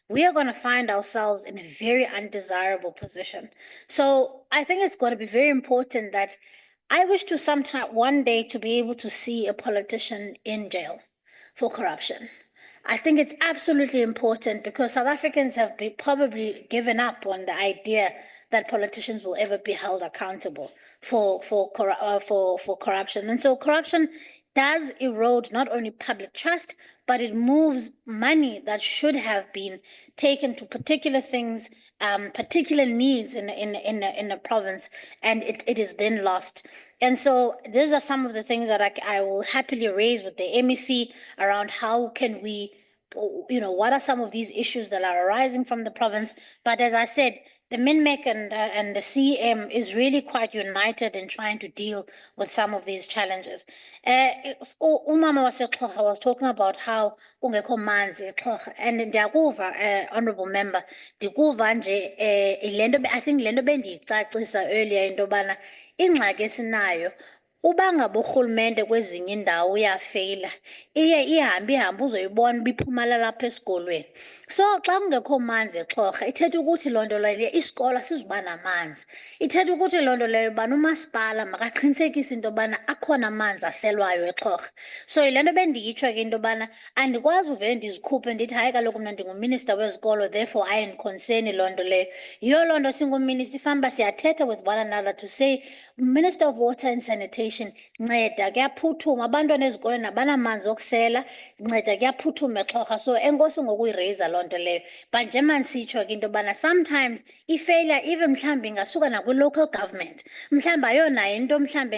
we are going to find ourselves in a very undesirable position. So I think it's going to be very important that I wish to one day to be able to see a politician in jail for corruption. I think it's absolutely important because South Africans have probably given up on the idea that politicians will ever be held accountable for corruption. And so corruption does erode not only public trust, but it moves money that should have been taken to particular things, particular needs in a province, and it is then lost. And so these are some of the things that I will happily raise with the MEC around how can we, what are some of these issues that are arising from the province. But as I said, the MINMEC and the CEM is really quite united in trying to deal with some of these challenges. Umama was talking about how kungekho manzi eXhorha, and ndiyakuva, Honourable Member, ndikuva nje I think le nto bendiyicacisa earlier into yobana ingxaki esinayo uba ngaba urhulumente kwezinye indawo uyafeyila ihambe uzoyibona biphumala lapha esikolweni. So xa kungekho manzi eXhorha ithetha ukuthi loo nto leyo isikolo sizuba namanzi, ithetha ukuthi loo nto leyo ubana umasipala makaqinisekise into yobana akhona amanzi aselwayo eXhorha. So yile nto bendiyitsho ke into yobana andikwazi uvele ndizikhuphe ndithi hayi kaloku mna ndinguminister wezikolo, therefore I am concerned loo nto leyo. Yiyo loo nto singuminister ifamba siyathetha with one another to say, Minister of Water and Sanitation, nceda kuyaphuthuma abantwana ezikolweni abanamanzi okusela, nceda kuyaphuthuma eXhorha. So enkosi ngokuyiraise loo nto leyo. But njengoba ndisitsho ke into yobana sometimes i-failure even mhlawumbi ingasuka nakwi-local government, mhlawumbi ayonayo into mhlawumbi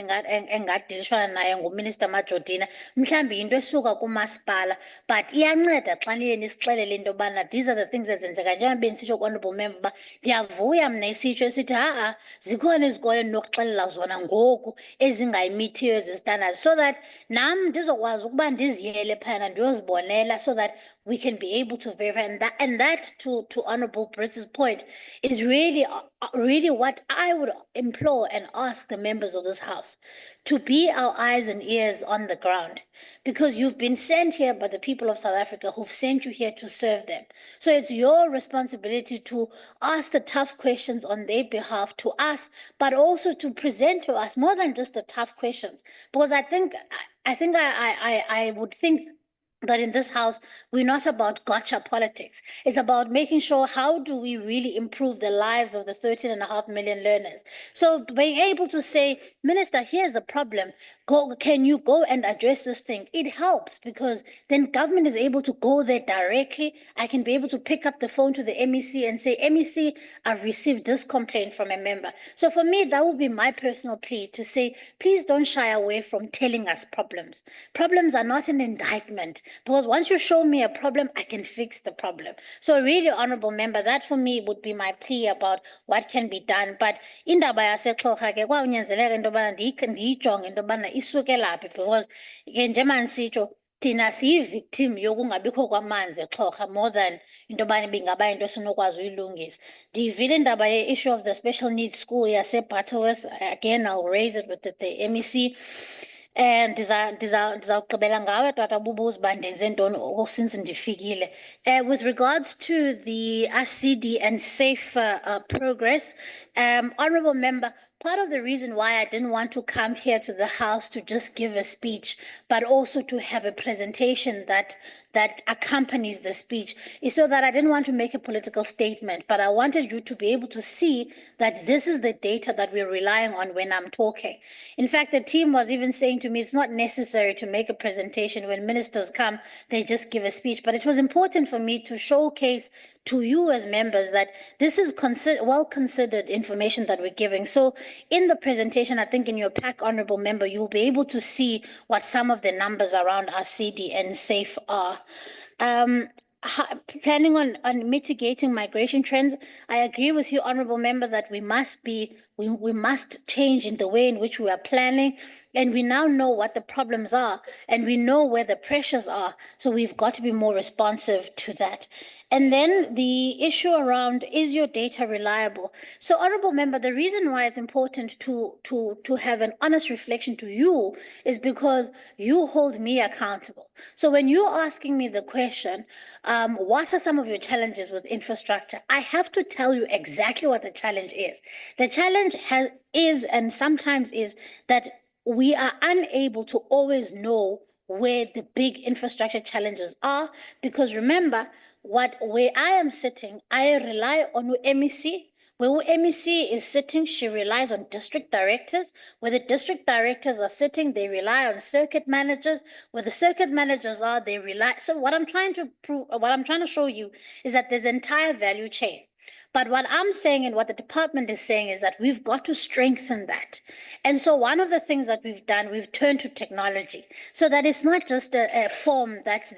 engadilishwana nayo nguMinister Majordina, mhlawumbi into esuka kumasipala, but iyanceda xa niye nisixelele into yobana these are the things ezenzeka. Njengoba bendisitsho ku-Honourable Member uba ndiyavuya mna isitsho esithi zikhona izikole endinokuxelela zona ngoku ezingayimithiyo ezi standards, so that nam ndizokwazi ukuba ndiziyele phayana ndiyozibonela, so that we can be able to verify. And that to Honourable Britt's point is really what I would implore and ask the members of this House, to be our eyes and ears on the ground, because you've been sent here by the people of South Africa who've sent you here to serve them. So it's your responsibility to ask the tough questions on their behalf to us, but also to present to us more than just the tough questions. Because I would think that in this House, we're not about gotcha politics. It's about making sure how do we really improve the lives of the 13.5 million learners. So being able to say, Minister, here's the problem. Can you go and address this thing? It helps because then government is able to go there directly. I can be able to pick up the phone to the MEC and say, MEC, I've received this complaint from a member. So for me, that would be my personal plea to say, please don't shy away from telling us problems. Problems are not an indictment. Because once you show me a problem, I can fix the problem. So really, Honourable Member, that for me would be my plea about what can be done. But indaba yaseXhorha ke kwawunyanzeleka into yobana ndiyijonge into yobana isuke laphi, because njengoba ndisitsho thina siyi-victim yokungabikho kwamanzi eXhorha more than into yobana ibingaba into esinokwazi uyilungisa. Ndiyivile indaba ye-issue of the special needs school yase-Butterworth. Again, I'll raise it with the MEC. And ndizawugqibela ngawe tata bubuza uba ndenze ntoni since ndifikile. With regards to the ASIDI and safe progress, Honourable Member, part of the reason why I didn't want to come here to the House to just give a speech, but also to have a presentation that that accompanies the speech is so that I didn't want to make a political statement, but I wanted you to be able to see that this is the data that we're relying on when I'm talking. In fact, the team was even saying to me, it's not necessary to make a presentation. When ministers come, they just give a speech. But it was important for me to showcase to you as members that this is well considered information that we're giving. So in the presentation, I think in your pack, honorable member, you'll be able to see what some of the numbers around our CD and SAFE are. Planning on mitigating migration trends, I agree with you, honorable member, that we must change in the way in which we are planning, and we now know what the problems are and we know where the pressures are, so we've got to be more responsive to that. And then the issue around, is your data reliable? So, honorable member, the reason why it's important to have an honest reflection to you is because you hold me accountable. So when you're asking me the question, what are some of your challenges with infrastructure? I have to tell you exactly what the challenge is. The challenge is and sometimes is that we are unable to always know where the big infrastructure challenges are, because remember, where I am sitting, I rely on MEC. Where MEC is sitting, she relies on district directors. Where the district directors are sitting, they rely on circuit managers. Where the circuit managers are, they rely. So what I'm trying to show you is that there's an entire value chain. But what I'm saying and what the department is saying is that we've got to strengthen that. And so one of the things that we've done, we've turned to technology so that it's not just a form that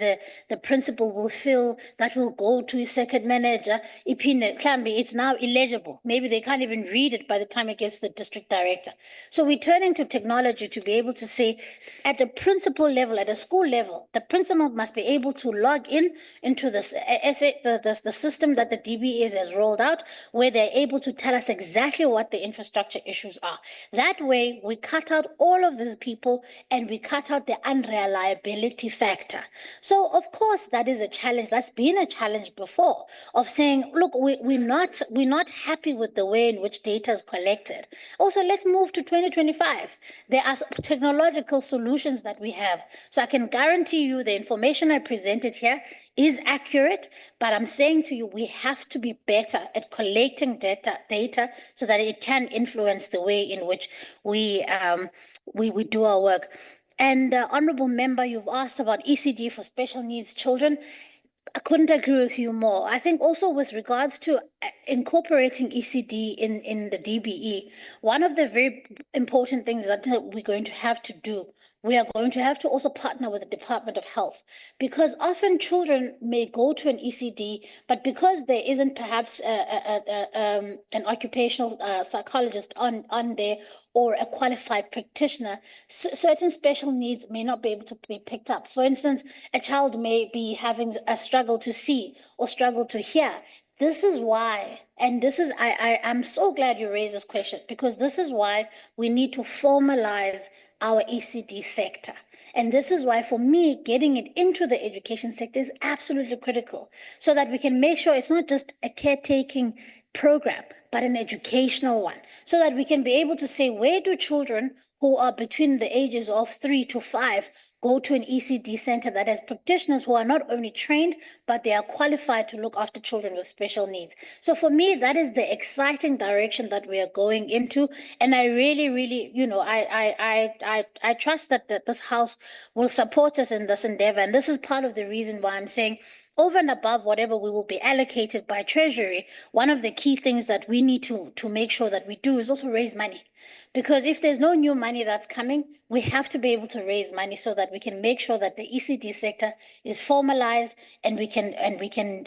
the principal will fill that will go to a circuit manager. It's now illegible. Maybe they can't even read it by the time it gets to the district director. So we're turning to technology to be able to say at the principal level, at a school level, the principal must be able to log into the system that the DBEs has rolled out, where they're able to tell us exactly what the infrastructure issues are. That way, we cut out all of these people and we cut out the unreliability factor. So, of course, that is a challenge. That's been a challenge before of saying, look, we're not happy with the way in which data is collected. Also, let's move to 2025. There are technological solutions that we have. So I can guarantee you the information I presented here is accurate, but I'm saying to you, we have to be better at collecting data so that it can influence the way in which we do our work. And honorable member, you've asked about ECD for special needs children. I couldn't agree with you more. I think also with regards to incorporating ECD in the DBE, one of the very important things that we're going to have to do, we are going to have to also partner with the Department of Health, because often children may go to an ECD, but because there isn't perhaps an occupational psychologist on there or a qualified practitioner, certain special needs may not be able to be picked up. For instance, a child may be having a struggle to see or struggle to hear. This is why, and this is, I'm so glad you raised this question, because this is why we need to formalize our ECD sector. And this is why, for me, getting it into the education sector is absolutely critical, so that we can make sure it's not just a caretaking program, but an educational one, so that we can be able to say, where do children who are between the ages of 3 to 5 go to an ECD center that has practitioners who are not only trained, but they are qualified to look after children with special needs. So for me, that is the exciting direction that we are going into. And I really, really, I trust that this House will support us in this endeavor. And this is part of the reason why I'm saying, over and above whatever we will be allocated by Treasury, one of the key things that we need to make sure that we do is also raise money. Because if there's no new money that's coming, we have to be able to raise money so that we can make sure that the ECD sector is formalized and we can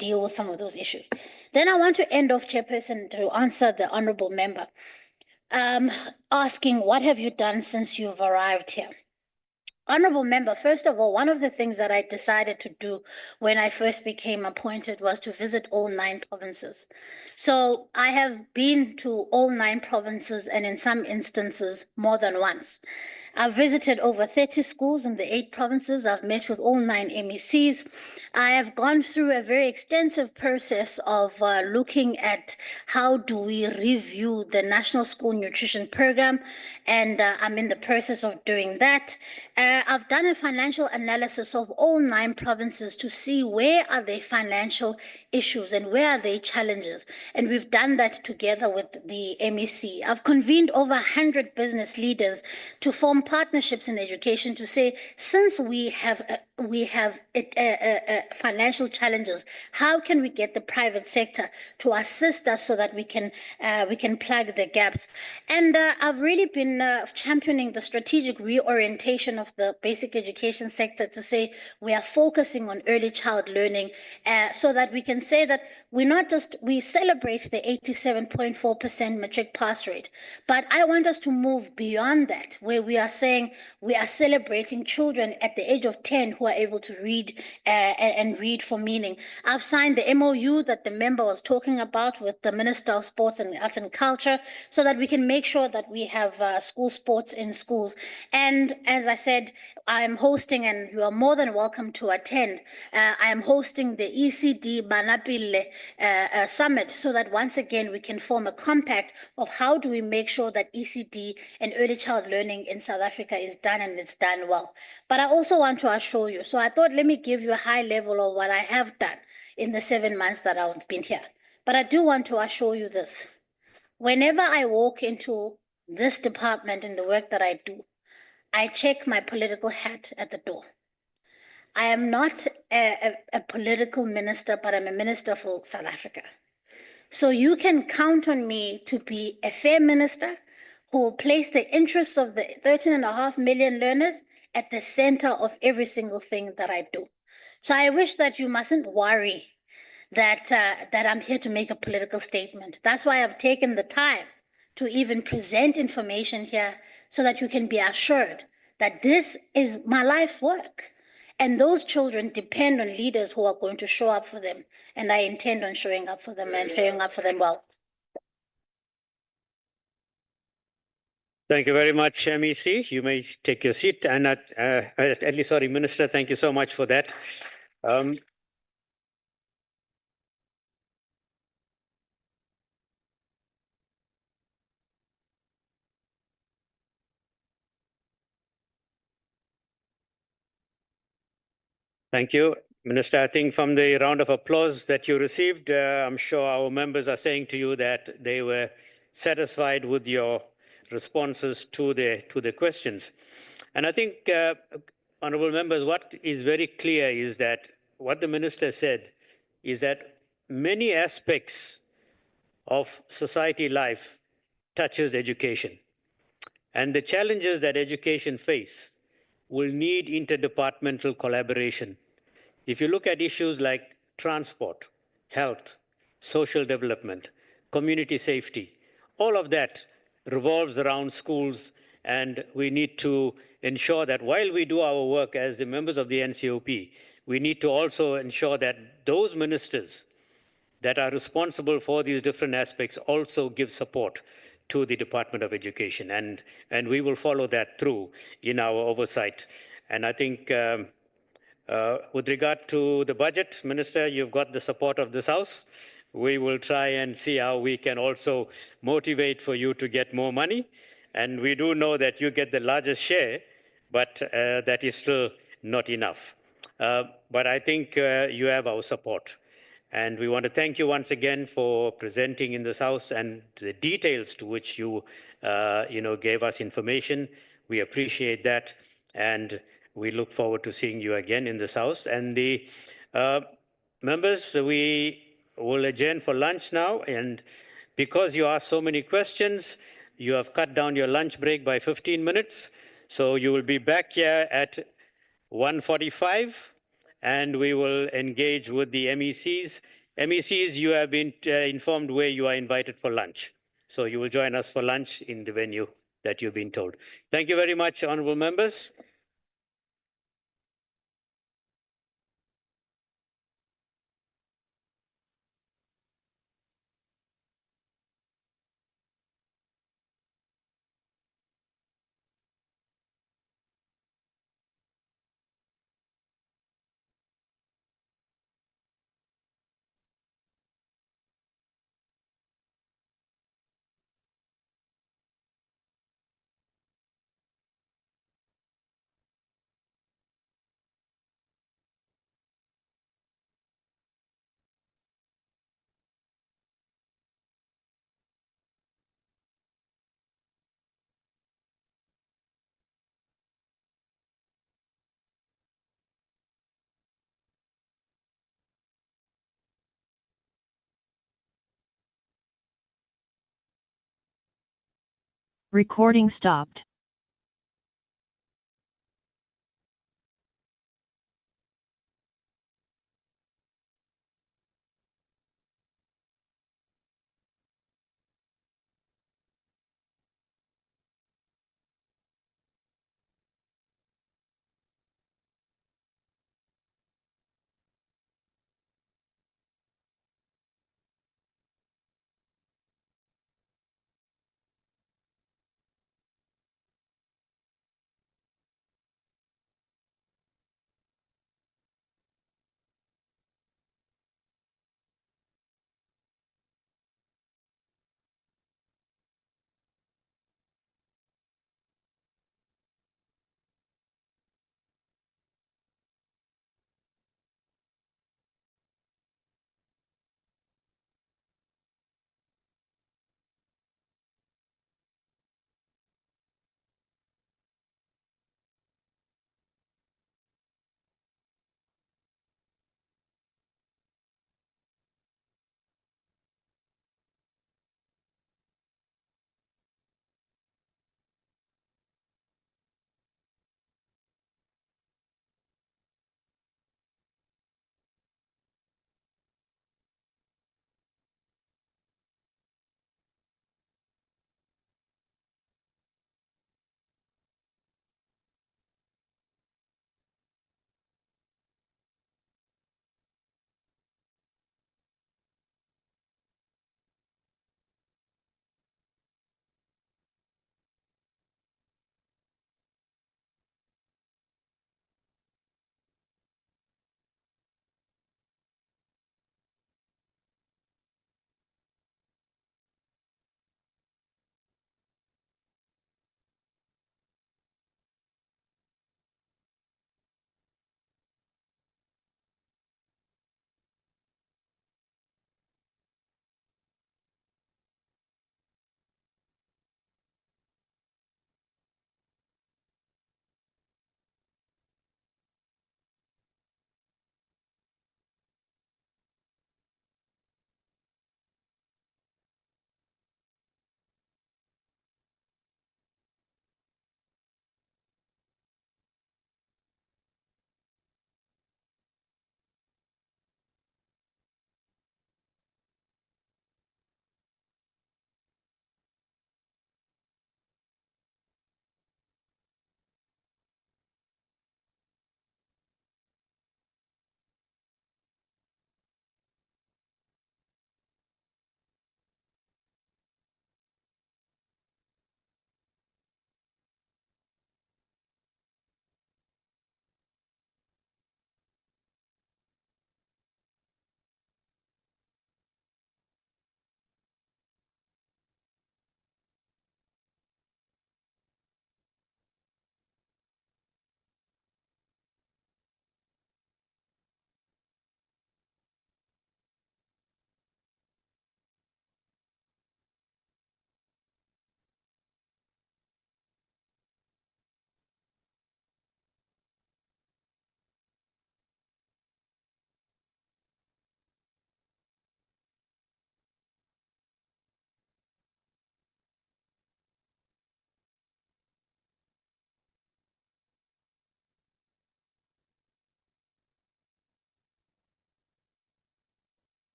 deal with some of those issues. Then I want to end off, Chairperson, to answer the honorable member, asking, what have you done since you've arrived here? Honorable member, first of all, one of the things that I decided to do when I first became appointed was to visit all 9 provinces. So I have been to all 9 provinces, and in some instances more than once. I've visited over 30 schools in the 8 provinces. I've met with all 9 MECs. I have gone through a very extensive process of looking at how do we review the National School Nutrition Program, and I'm in the process of doing that. I've done a financial analysis of all 9 provinces to see where are their financial issues and where are their challenges, and we've done that together with the MEC. I've convened over 100 business leaders to form partnerships in education to say, since we have financial challenges, how can we get the private sector to assist us so that we can plug the gaps? And I've really been championing the strategic reorientation of the basic education sector to say we are focusing on early child learning, so that we can say that we celebrate the 87.4% matric pass rate, but I want us to move beyond that, where we are saying we are celebrating children at the age of 10 who are able to read and read for meaning. I've signed the MOU that the member was talking about with the Minister of Sports and Arts and Culture, so that we can make sure that we have school sports in schools. And as I said, I'm hosting, and you are more than welcome to attend, I am hosting the ECD Banapile Summit, so that once again we can form a compact of how do we make sure that ECD and early child learning in South Africa is done, and it's done well. But I also want to assure you, so I thought let me give you a high level of what I have done in the 7 months that I've been here. But I do want to assure you this. Whenever I walk into this department and the work that I do, I check my political hat at the door. I am not a political minister, but I'm a minister for South Africa. So you can count on me to be a fair minister who will place the interests of the 13.5 million learners at the center of every single thing that I do. So I wish that you mustn't worry that I'm here to make a political statement. That's why I've taken the time to even present information here, so that you can be assured that this is my life's work. And those children depend on leaders who are going to show up for them. And I intend on showing up for them and showing up for them well. Thank you very much, MEC. You may take your seat. And Minister, thank you so much for that. Thank you, Minister. I think from the round of applause that you received, I'm sure our members are saying to you that they were satisfied with your responses to the questions. And I think, honorable members, what is very clear is that what the minister said is that many aspects of society life touches education. And the challenges that education face will need interdepartmental collaboration. If you look at issues like transport, health, social development, community safety, all of that revolves around schools, and we need to ensure that while we do our work as the members of the NCOP, we need to also ensure that those ministers that are responsible for these different aspects also give support to the Department of Education, and we will follow that through in our oversight. And I think with regard to the budget, Minister, you've got the support of this House. We will try and see how we can also motivate for you to get more money. And we do know that you get the largest share, but that is still not enough. But I think you have our support. And we want to thank you once again for presenting in this House and the details to which you, gave us information. We appreciate that. And we look forward to seeing you again in this House. And the members, we will adjourn for lunch now. And because you asked so many questions, you have cut down your lunch break by 15 minutes. So you will be back here at 1:45, and we will engage with the MECs. MECs, you have been informed where you are invited for lunch. So you will join us for lunch in the venue that you've been told. Thank you very much, honorable members. Recording stopped.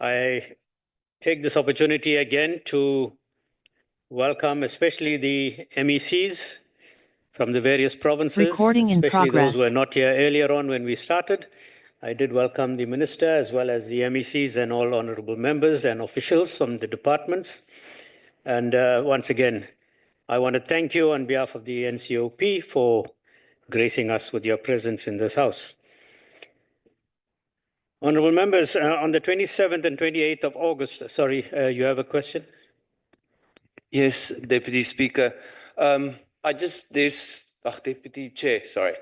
I take this opportunity again to welcome especially the MECs from the various provinces, Recording in especially those who were progress. not here earlier on when we started. I did welcome the Minister as well as the MECs and all honourable members and officials from the departments. And once again, I want to thank you on behalf of the NCOP for gracing us with your presence in this House. Honourable members, on the 27th and 28th of August, you have a question? Yes, Deputy Speaker. Deputy Chair, sorry.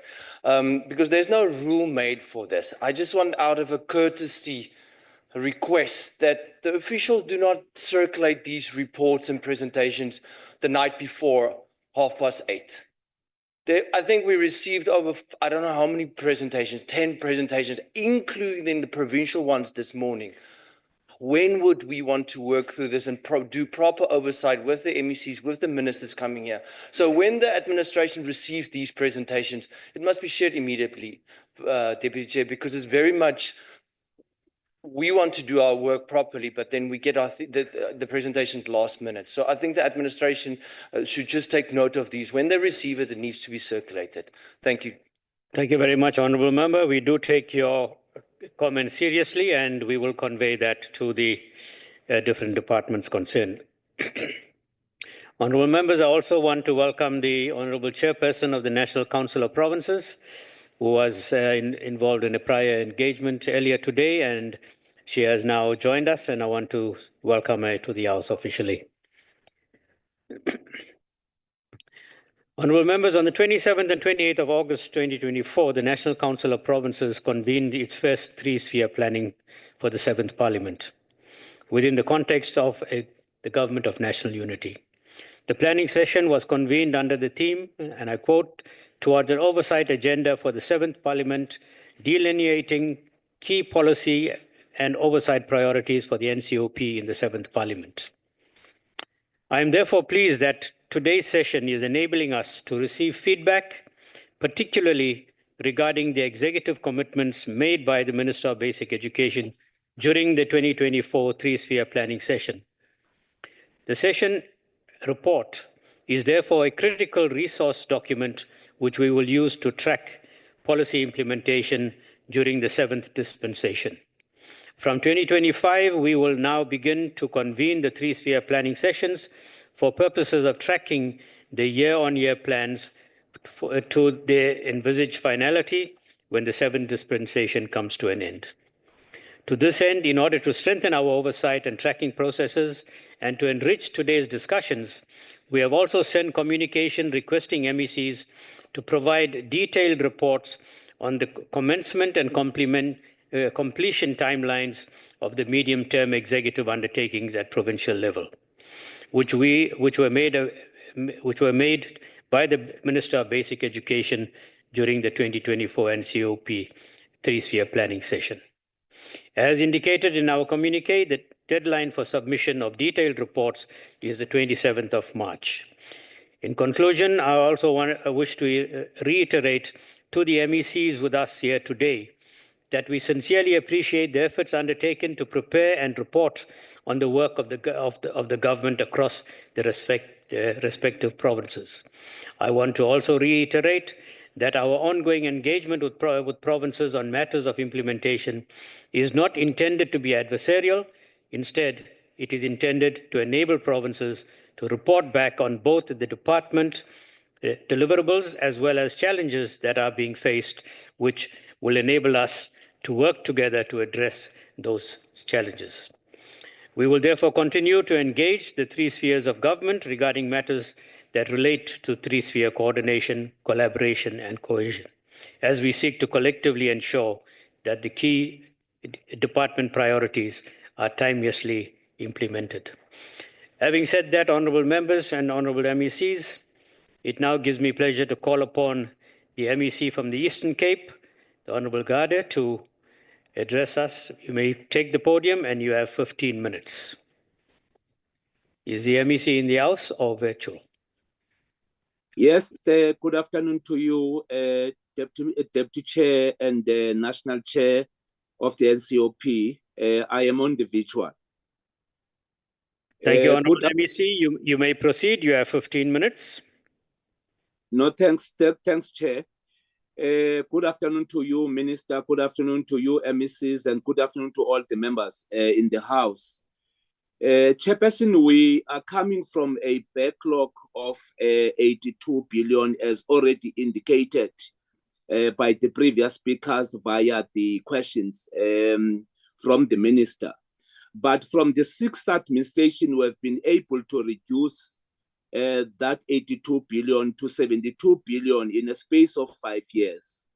Because there's no rule made for this. I just want out of a courtesy request that the officials do not circulate these reports and presentations the night before 8:30. I think we received over, I don't know how many presentations, 10 presentations, including the provincial ones this morning. When would we want to work through this and do proper oversight with the MECs, with the ministers coming here? So when the administration receives these presentations, it must be shared immediately, Deputy Chair, because it's very much, we want to do our work properly, but then we get the presentations last minute. So I think the administration should just take note of these. When they receive it, it needs to be circulated. Thank you. Thank you very much, Honourable Member. We do take your comments seriously and we will convey that to the different departments concerned. Honourable members, I also want to welcome the Honourable Chairperson of the National Council of Provinces, who was involved in a prior engagement earlier today, and she has now joined us, and I want to welcome her to the House officially. Honourable members, on the 27th and 28th of August 2024, the National Council of Provinces convened its first three-sphere planning for the 7th Parliament within the context of the Government of National Unity. The planning session was convened under the theme, and I quote, towards an oversight agenda for the 7th Parliament, delineating key policy and oversight priorities for the NCOP in the 7th Parliament. I am therefore pleased that today's session is enabling us to receive feedback, particularly regarding the executive commitments made by the Minister of Basic Education during the 2024 three-sphere planning session. The session report is therefore a critical resource document which we will use to track policy implementation during the 7th dispensation. From 2025, we will now begin to convene the three-sphere planning sessions for purposes of tracking the year-on-year plans to their envisaged finality when the 7th dispensation comes to an end. To this end, in order to strengthen our oversight and tracking processes and to enrich today's discussions, we have also sent communication requesting MECs to provide detailed reports on the commencement and completion timelines of the medium-term executive undertakings at provincial level, which were made by the Minister of Basic Education during the 2024 NCOP three-sphere planning session. As indicated in our communique, the deadline for submission of detailed reports is the 27th of March. In conclusion, I also wish to reiterate to the MECs with us here today that we sincerely appreciate the efforts undertaken to prepare and report on the work of the government across the respective provinces. I want to also reiterate that our ongoing engagement with provinces on matters of implementation is not intended to be adversarial. Instead, it is intended to enable provinces to report back on both the department deliverables as well as challenges that are being faced, which will enable us to work together to address those challenges. We will therefore continue to engage the three spheres of government regarding matters that relate to three-sphere coordination, collaboration, and cohesion, as we seek to collectively ensure that the key department priorities are timelessly implemented. Having said that, honourable members and honourable MECs, it now gives me pleasure to call upon the MEC from the Eastern Cape, the Honourable Gade, to address us. You may take the podium and you have 15 minutes. Is the MEC in the House or virtual? Yes, good afternoon to you, Deputy Chair and National Chair of the NCOP. I am on the virtual. Thank you, Honorable Good MEC. You may proceed. You have 15 minutes. No, thanks, thanks, Chair. Good afternoon to you, Minister. Good afternoon to you, MECs, and good afternoon to all the members in the House. Chairperson, we are coming from a backlog of 82 billion, as already indicated by the previous speakers via the questions from the Minister. But from the sixth administration, we have been able to reduce that 82 billion to 72 billion in a space of 5 years.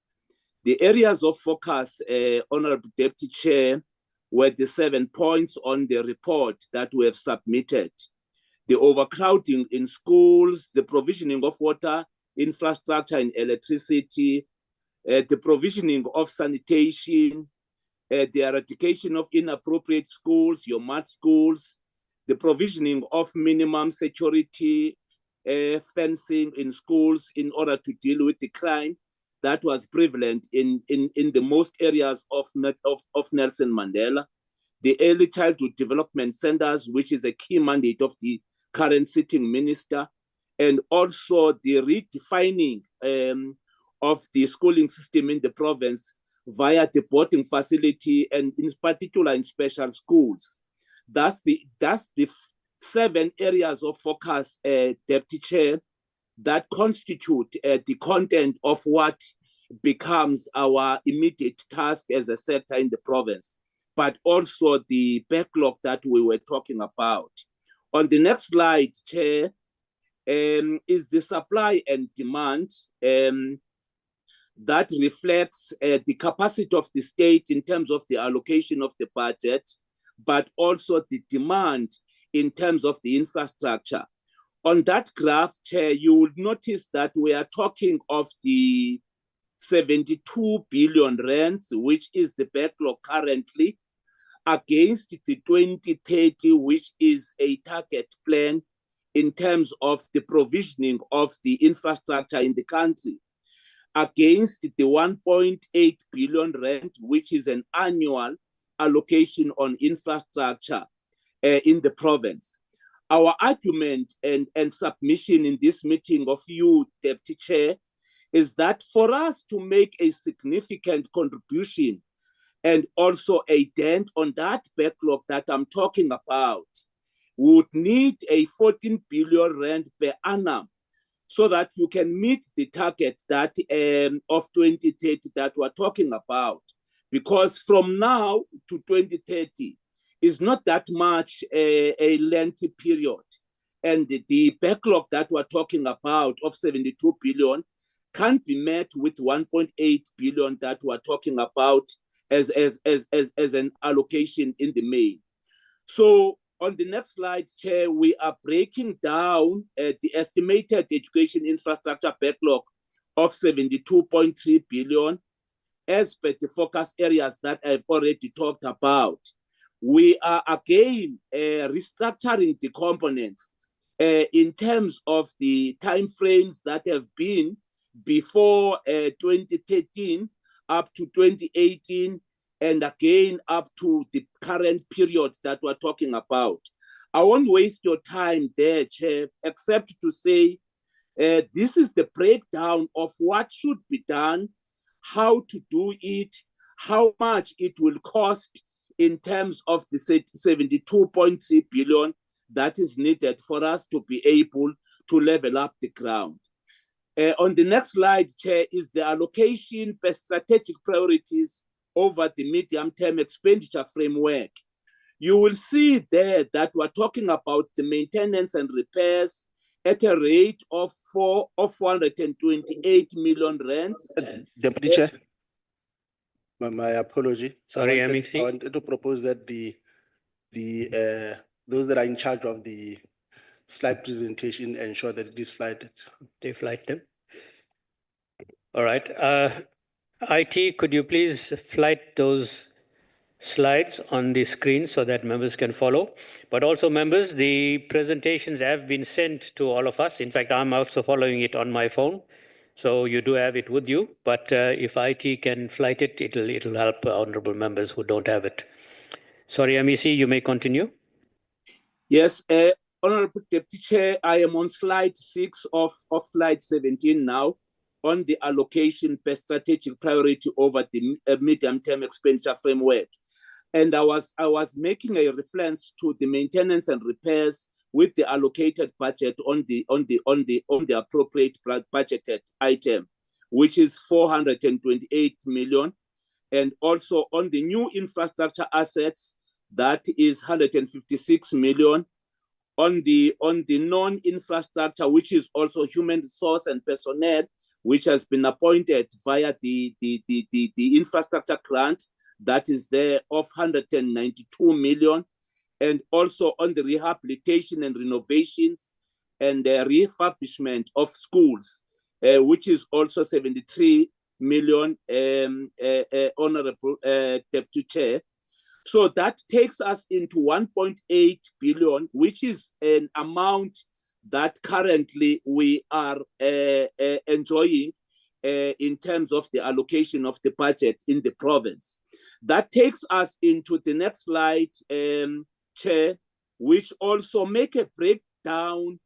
The areas of focus, Honorable Deputy Chair, were the 7 points on the report that we have submitted. The overcrowding in schools, the provisioning of water, infrastructure and electricity, the provisioning of sanitation, the eradication of inappropriate schools, your mud schools, the provisioning of minimum security fencing in schools in order to deal with the crime that was prevalent in the most areas of Nelson Mandela, the early childhood development centers, which is a key mandate of the current sitting minister, and also the redefining of the schooling system in the province via the boarding facility and in particular in special schools. That's the 7 areas of focus, Deputy Chair, that constitute the content of what becomes our immediate task as a sector in the province, but also the backlog that we were talking about. On the next slide, Chair, is the supply and demand that reflects the capacity of the state in terms of the allocation of the budget, but also the demand in terms of the infrastructure. On that graph, Chair, you will notice that we are talking of the 72 billion rands, which is the backlog currently, against the 2030, which is a target plan in terms of the provisioning of the infrastructure in the country, against the 1.8 billion rand, which is an annual allocation on infrastructure in the province. Our argument and submission in this meeting of you, Deputy Chair, is that for us to make a significant contribution and also a dent on that backlog that I'm talking about, we would need a 14 billion rand per annum so that you can meet the target that of 2030 that we're talking about. Because from now to 2030 is not that much a lengthy period. And the backlog that we're talking about of 72 billion can't be met with 1.8 billion that we're talking about as an allocation in the main. So on the next slide, Chair, we are breaking down the estimated education infrastructure backlog of 72.3 billion as per the focus areas that I've already talked about. We are again restructuring the components in terms of the timeframes that have been before 2013 up to 2018, and again up to the current period that we're talking about. I won't waste your time there, Chair, except to say this is the breakdown of what should be done, how to do it, how much it will cost in terms of the 72.3 billion that is needed for us to be able to level up the ground. On the next slide, Chair, is the allocation per strategic priorities over the medium-term expenditure framework. You will see there that we're talking about the maintenance and repairs at a rate of 428 million rands. Deputy Chair, my apology. Sorry, I MEC. wanted to propose that those that are in charge of the slide presentation ensure that it is flighted. They flight them. All right. IT, could you please flight those slides on the screen so that members can follow? But also, members, the presentations have been sent to all of us. In fact, I'm also following it on my phone. So you do have it with you. But if IT can flight it, it'll help honorable members who don't have it. Sorry, MEC, you may continue. Yes, Honorable Deputy Chair, I am on slide 6 of slide 17 now on the allocation per strategic priority over the medium-term expenditure framework. And I was making a reference to the maintenance and repairs with the allocated budget on the appropriate budgeted item, which is 428 million. And also on the new infrastructure assets, that is 156 million. On the non-infrastructure, which is also human resource and personnel, which has been appointed via the infrastructure grant, that is there of 192 million. And also on the rehabilitation and renovations and the refurbishment of schools, which is also 73 million, Honorable Deputy Chair. So that takes us into 1.8 billion, which is an amount that currently we are enjoying in terms of the allocation of the budget in the province. That takes us into the next slide, Chair, which also make a breakdown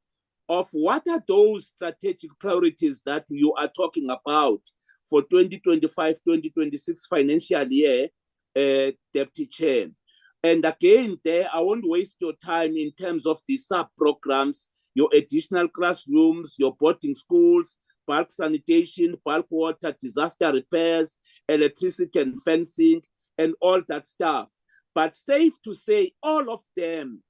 of what are those strategic priorities that you are talking about for 2025-2026 financial year, Deputy Chair. And again, there, I won't waste your time in terms of the sub-programs, your additional classrooms, your boarding schools, bulk sanitation, bulk water, disaster repairs, electricity and fencing, and all that stuff. But safe to say, all of them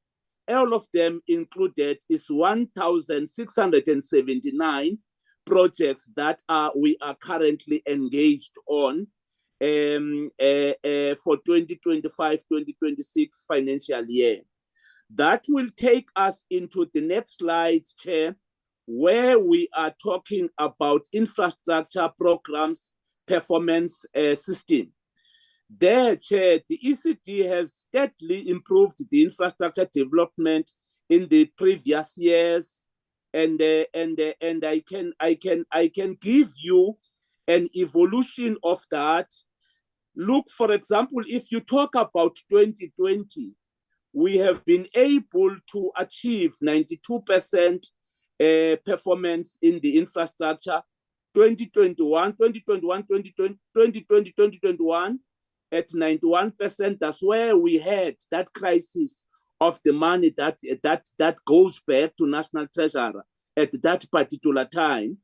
included is 1,679 projects that we are currently engaged on for 2025-2026 financial year. That will take us into the next slide, Chair, where we are talking about infrastructure programs performance system. There, Chair, the ECD has steadily improved the infrastructure development in the previous years, and I can give you an evolution of that. Look, for example, if you talk about 2020, we have been able to achieve 92% performance in the infrastructure. 2021 at 91%. That's where we had that crisis of the money that goes back to National Treasury at that particular time.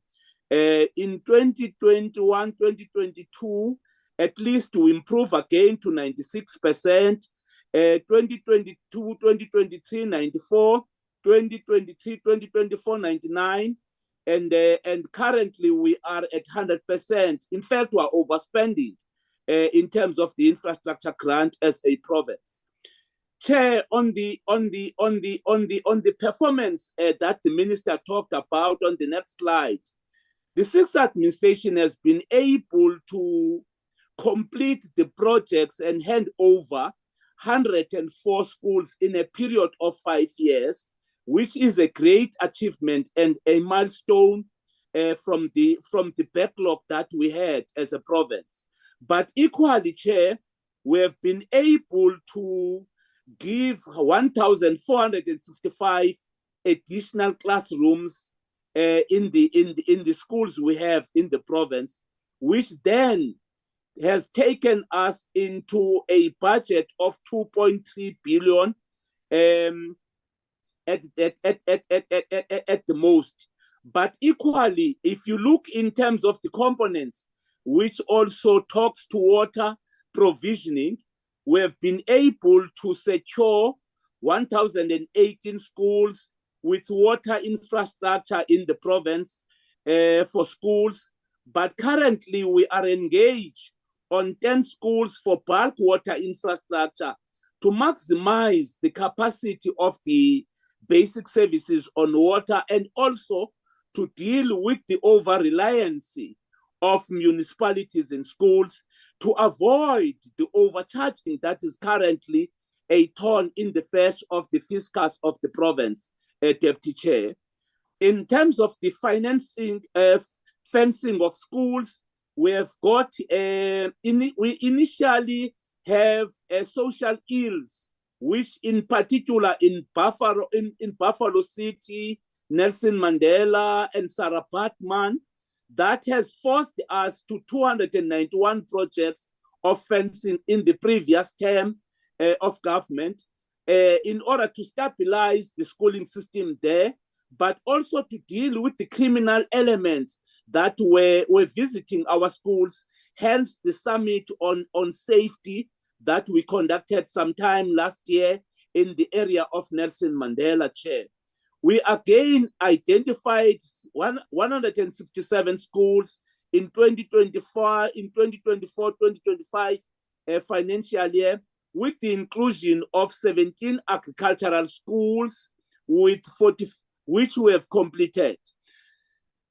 In 2021, 2022, at least to improve again to 96%. 2022, 2023, 94. 2023, 2024, 99. And currently we are at 100%. In fact, we are overspending in terms of the infrastructure grant as a province. Chair, on the performance that the minister talked about on the next slide, the sixth administration has been able to complete the projects and hand over 104 schools in a period of 5 years, which is a great achievement and a milestone from the backlog that we had as a province. But equally, Chair, we have been able to give 1,465 additional classrooms in the schools we have in the province, which then has taken us into a budget of 2.3 billion at the most. But equally, if you look in terms of the components, which also talks to water provisioning, we have been able to secure 1,018 schools with water infrastructure in the province for schools. But currently we are engaged on 10 schools for bulk water infrastructure to maximize the capacity of the basic services on water and also to deal with the over-reliance of municipalities and schools to avoid the overcharging that is currently a thorn in the flesh of the fiscus of the province, Deputy Chair. In terms of the financing, fencing of schools, we have got, we initially have social ills, which in particular in Buffalo City, Nelson Mandela and Sarah Baartman, that has forced us to 291 projects of fencing in the previous term of government in order to stabilize the schooling system there, but also to deal with the criminal elements that were visiting our schools, hence the summit on safety that we conducted sometime last year in the area of Nelson Mandela, Chair. We again identified 167 schools in 2024-2025 financial year, with the inclusion of 17 agricultural schools with 40, which we have completed.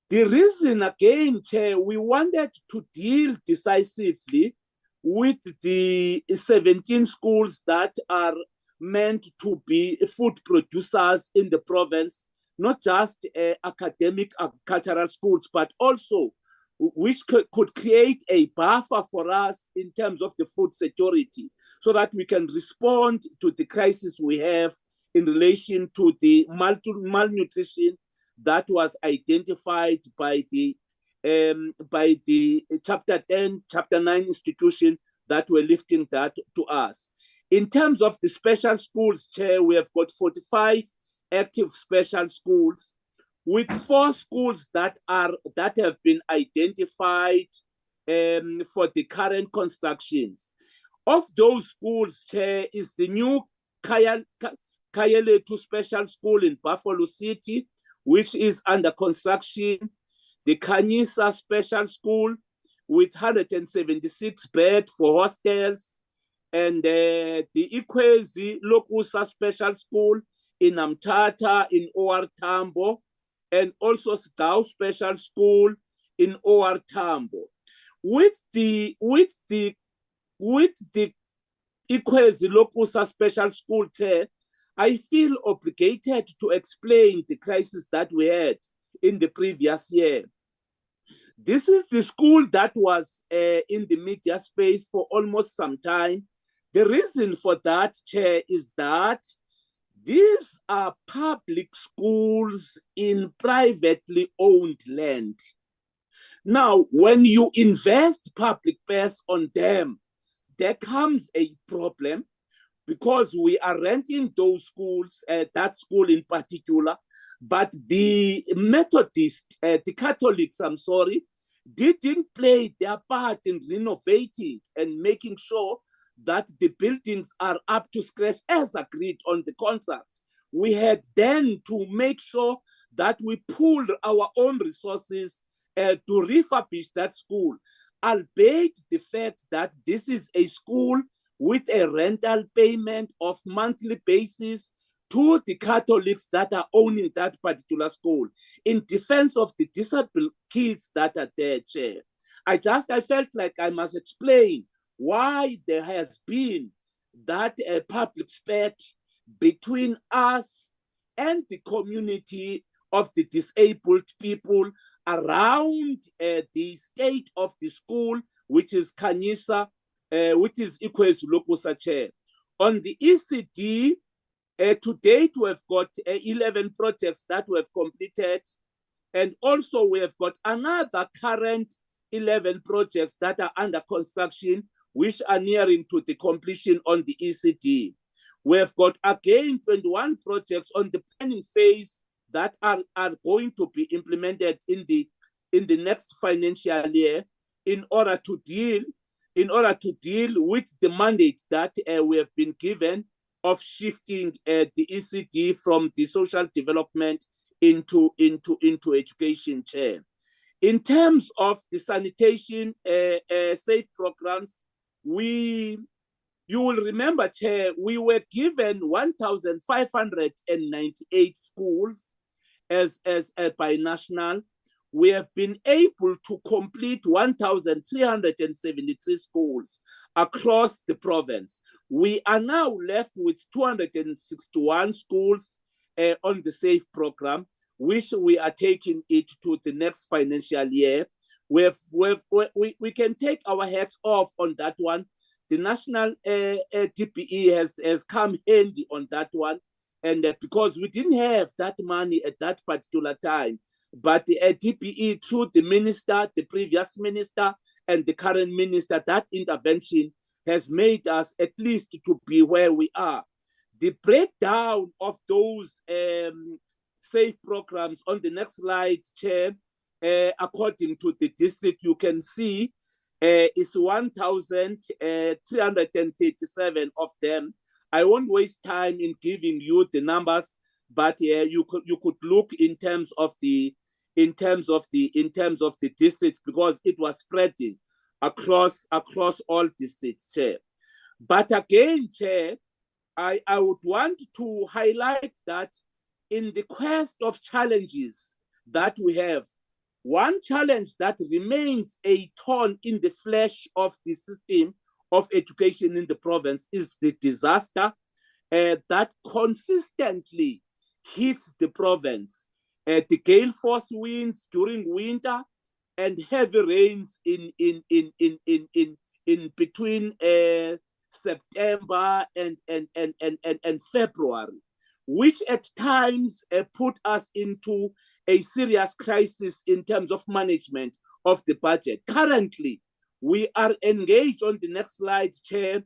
The reason again, Chair, we wanted to deal decisively with the 17 schools that are meant to be food producers in the province, not just academic agricultural schools, but also which could create a buffer for us in terms of the food security, so that we can respond to the crisis we have in relation to the malnutrition that was identified by the Chapter 10, Chapter 9 institution that were lifting that to us. In terms of the special schools, Chair, we have got 45 active special schools, with 4 schools that have been identified for the current constructions. Of those schools, Chair, is the new Kayeletu Special School in Buffalo City, which is under construction, the Kanyisa Special School with 176 beds for hostels, and the Ikwezi Lokusa Special School in Amtata in OR Tambo, and also Stau Special School in OR Tambo. With the Ikwezi Lokusa Special School, Chair, I feel obligated to explain the crisis that we had in the previous year. This is the school that was in the media space for almost some time. The reason for that, Chair, is that these are public schools in privately owned land. Now, when you invest public purse on them, there comes a problem, because we are renting those schools, that school in particular, but the Methodists, the Catholics, I'm sorry, didn't play their part in renovating and making sure that the buildings are up to scratch as agreed on the contract. We had then to make sure that we pooled our own resources to refurbish that school, albeit the fact that this is a school with a rental payment of monthly basis to the Catholics that are owning that particular school, in defense of the disabled kids that are there, Chair. I felt like I must explain why there has been that public spat between us and the community of the disabled people around the state of the school, which is Kanyisa, which is Ikwezi Lokusa, Chair. On the ECD, to date, we have got 11 projects that we have completed. And also we have got another current 11 projects that are under construction, which are nearing to the completion on the ECD. We have got again 21 projects on the planning phase that are going to be implemented in the next financial year in order to deal with the mandate that we have been given of shifting the ECD from the social development into education, Chair. In terms of the sanitation safe programs, you will remember, Chair, we were given 1,598 schools as binational. We have been able to complete 1,373 schools across the province. We are now left with 261 schools on the SAFE program, which we are taking it to the next financial year. We can take our hats off on that one. the national TPE has come handy on that one. And because we didn't have that money at that particular time, but the TPE through the minister, the previous minister, and the current minister, that intervention has made us at least to be where we are. The breakdown of those safe programs on the next slide, Chair, according to the district, you can see is 1,337 of them. I won't waste time in giving you the numbers, but you could look in terms of the district, because it was spreading across all districts, Chair. But again, Chair, I would want to highlight that in the quest of challenges that we have, one challenge that remains a thorn in the flesh of the system of education in the province is the disaster that consistently hits the province. The gale force winds during winter and heavy rains in between September and February, which at times put us into a serious crisis in terms of management of the budget. Currently, we are engaged on the next slide, Chair,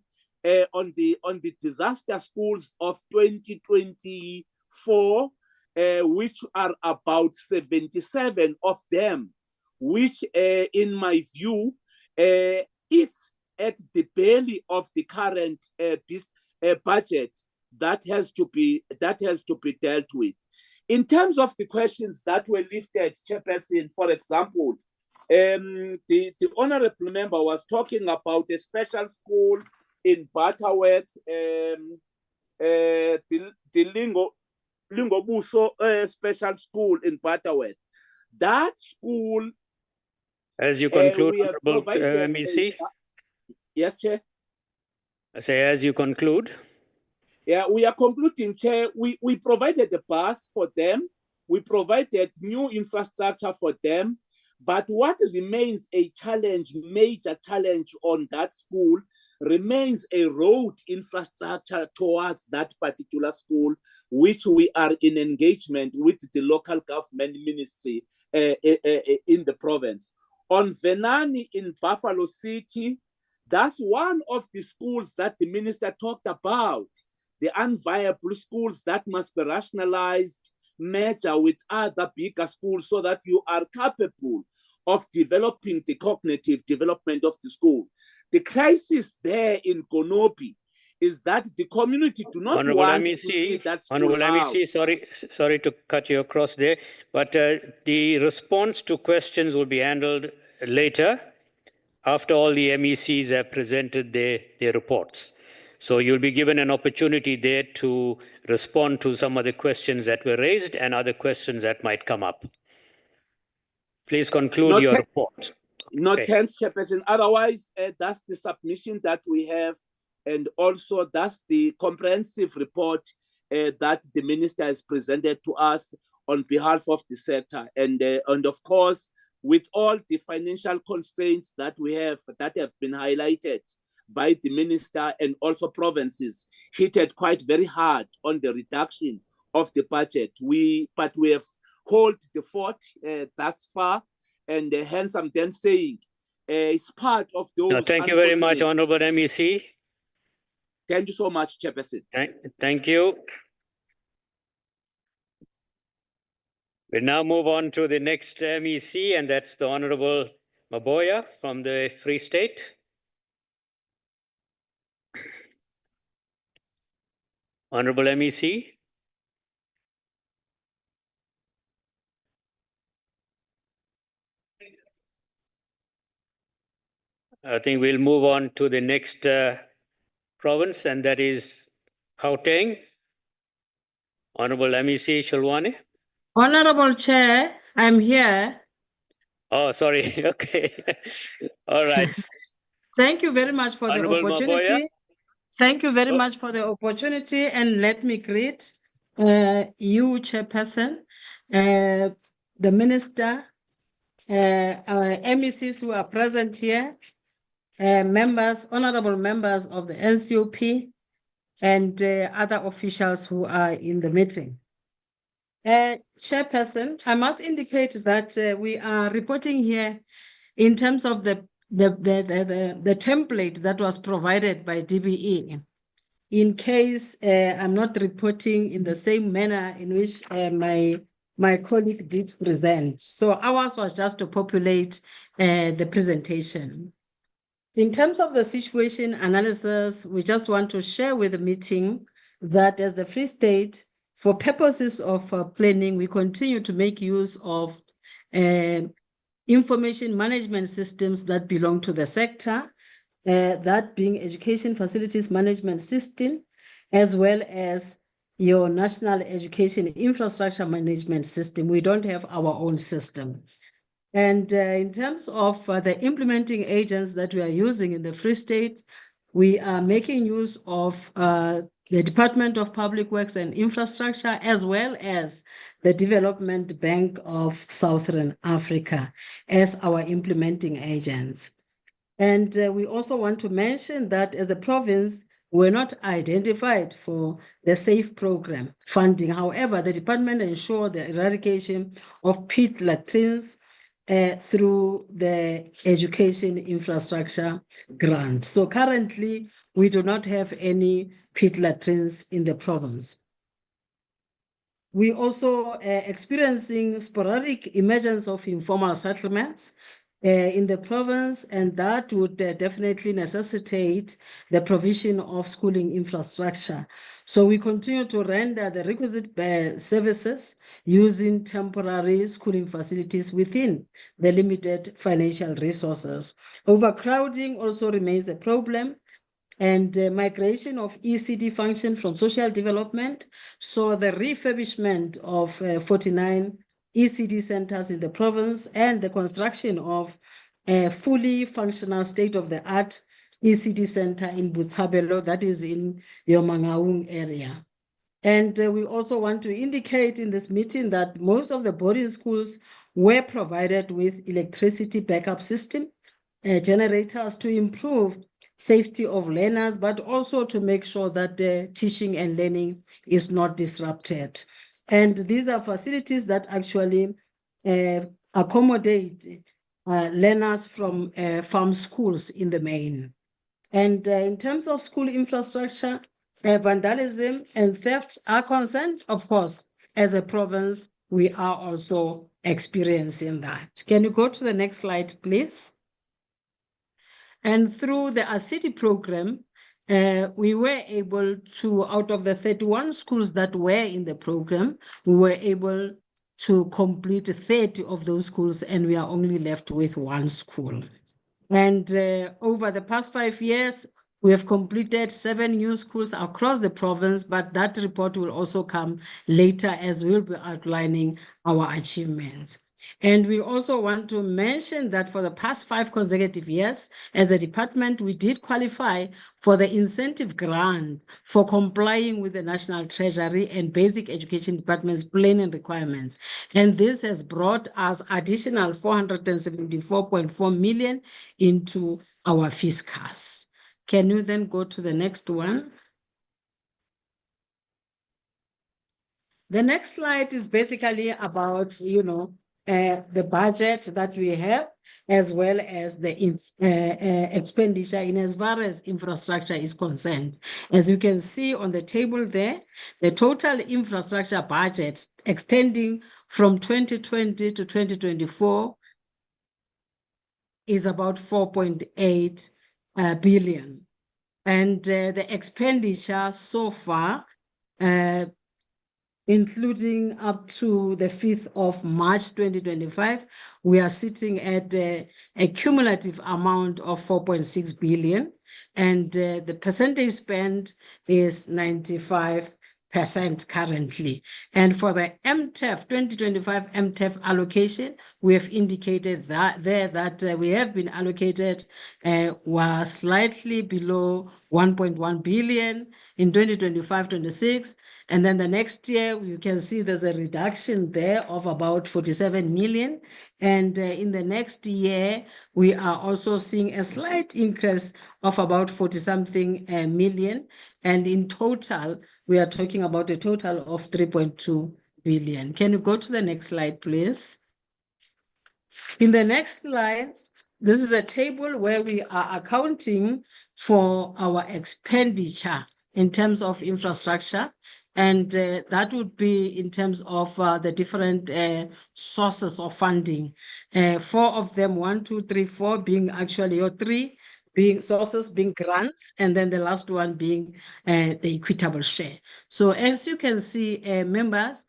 on the disaster schools of 2024, which are about 77 of them, which in my view is at the belly of the current budget that has to be dealt with. In terms of the questions that were lifted, Chairperson, for example, the honorable member was talking about a special school in Butterworth, the Lingobuso special school in Butterworth. That school, as you conclude, we have Honorable provided MEC. Yes, Chair. I say, as you conclude. Yeah, we are concluding, Chair. We provided a bus for them. We provided new infrastructure for them. But what remains a challenge, major challenge on that school, remains a road infrastructure towards that particular school, which we are in engagement with the local government ministry in the province. On Venani in Buffalo City, that's one of the schools that the minister talked about, the unviable schools that must be rationalized, merger with other bigger schools so that you are capable of developing the cognitive development of the school. The crisis there in Konopi is that the community do not want to see that school Honorable out. MEC, sorry to cut you across there, but the response to questions will be handled later after all the MECs have presented their reports. So you'll be given an opportunity there to respond to some of the questions that were raised and other questions that might come up. Please conclude your report. No, Okay. thanks, Chairperson. Otherwise, that's the submission that we have, and also that's the comprehensive report that the minister has presented to us on behalf of the sector. And of course, with all the financial constraints that we have that have been highlighted by the minister, and also provinces hit quite very hard on the reduction of the budget. But we have held the fort thus far, and hence I'm then saying it's part of those. No, thank you very much, Honorable MEC. Thank you so much, Chairperson. Thank you. We now move on to the next MEC, and that's the Honorable Maboya from the Free State. Honorable MEC. I think we'll move on to the next province, and that is Gauteng. Honorable MEC Shalwani. Honorable Chair, I'm here. Oh, sorry. Okay. All right. Thank you very much for Honorable the opportunity. Maboya. Thank you very much for the opportunity, and let me greet you, Chairperson, the Minister, our MECs who are present here, members, honorable members of the NCOP, and other officials who are in the meeting. Chairperson, I must indicate that we are reporting here in terms of the template that was provided by DBE. In case I'm not reporting in the same manner in which my colleague did present. So ours was just to populate the presentation. In terms of the situation analysis, we just want to share with the meeting that as the Free State, for purposes of planning, we continue to make use of information management systems that belong to the sector, that being Education Facilities Management System, as well as your National Education Infrastructure Management System. We don't have our own system. And in terms of the implementing agents that we are using in the Free State, we are making use of the Department of Public Works and Infrastructure, as well as the Development Bank of Southern Africa as our implementing agents. And we also want to mention that as a province, we're not identified for the SAFE program funding. However, the department ensured the eradication of pit latrines through the Education Infrastructure Grant. So currently, we do not have any pit latrines in the province. We also experiencing sporadic emergence of informal settlements in the province, and that would definitely necessitate the provision of schooling infrastructure. So we continue to render the requisite services using temporary schooling facilities within the limited financial resources. Overcrowding also remains a problem, and migration of ECD function from social development. So the refurbishment of 49 ECD centers in the province and the construction of a fully functional state-of-the-art ECD center in Botshabelo, that is in your Mangaung area. And we also want to indicate in this meeting that most of the boarding schools were provided with electricity backup system, generators to improve safety of learners, but also to make sure that the teaching and learning is not disrupted. And these are facilities that actually accommodate learners from farm schools in the main. And in terms of school infrastructure, vandalism and theft are concerned. Of course, as a province, we are also experiencing that. Can you go to the next slide, please? And through the ASIDI program, we were able to, out of the 31 schools that were in the program, we were able to complete 30 of those schools, and we are only left with one school. And over the past 5 years, we have completed 7 new schools across the province, but that report will also come later as we'll be outlining our achievements. And we also want to mention that for the past 5 consecutive years, as a department, we did qualify for the incentive grant for complying with the National Treasury and Basic Education Department's planning requirements. And this has brought us additional 474.4 million into our fiscus. Can you then go to the next one? The next slide is basically about, the budget that we have, as well as the expenditure in as far as infrastructure is concerned. As you can see on the table there, the total infrastructure budget extending from 2020 to 2024 is about 4.8 billion. And the expenditure so far, including up to the 5th of March 2025, we are sitting at a cumulative amount of 4.6 billion, and the percentage spent is 95%. currently. And for the MTEF 2025 MTEF allocation, we have indicated that we have been allocated was slightly below 1.1 billion in 2025-26. And then the next year, you can see there's a reduction there of about 47 million. And in the next year, we are also seeing a slight increase of about 40-something million. And in total, we are talking about a total of 3.2 billion. Can you go to the next slide, please? In the next slide, this is a table where we are accounting for our expenditure in terms of infrastructure. And that would be in terms of the different sources of funding. 4 of them, 1, 2, 3, 4 being actually your 3 being sources being grants, and then the last one being the equitable share. So as you can see, members,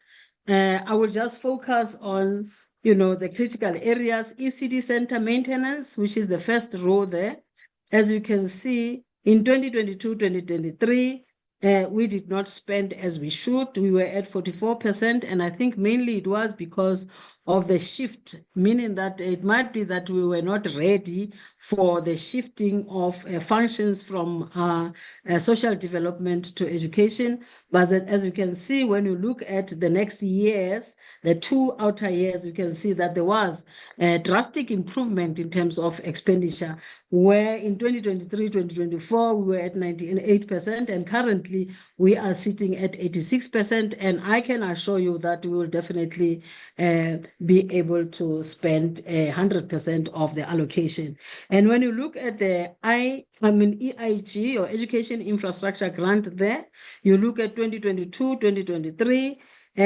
I will just focus on, the critical areas, ECD center maintenance, which is the first row there. As you can see, in 2022-2023, we did not spend as we should. We were at 44%, and I think mainly it was because of the shift, meaning that it might be that we were not ready for the shifting of functions from social development to education. But as you can see, when you look at the next years, the 2 outer years, you can see that there was a drastic improvement in terms of expenditure, where in 2023-2024, we were at 98%, and currently we are sitting at 86%. And I can assure you that we will definitely be able to spend 100% of the allocation. And when you look at the EIG, or Education Infrastructure Grant there, you look at 2022-2023,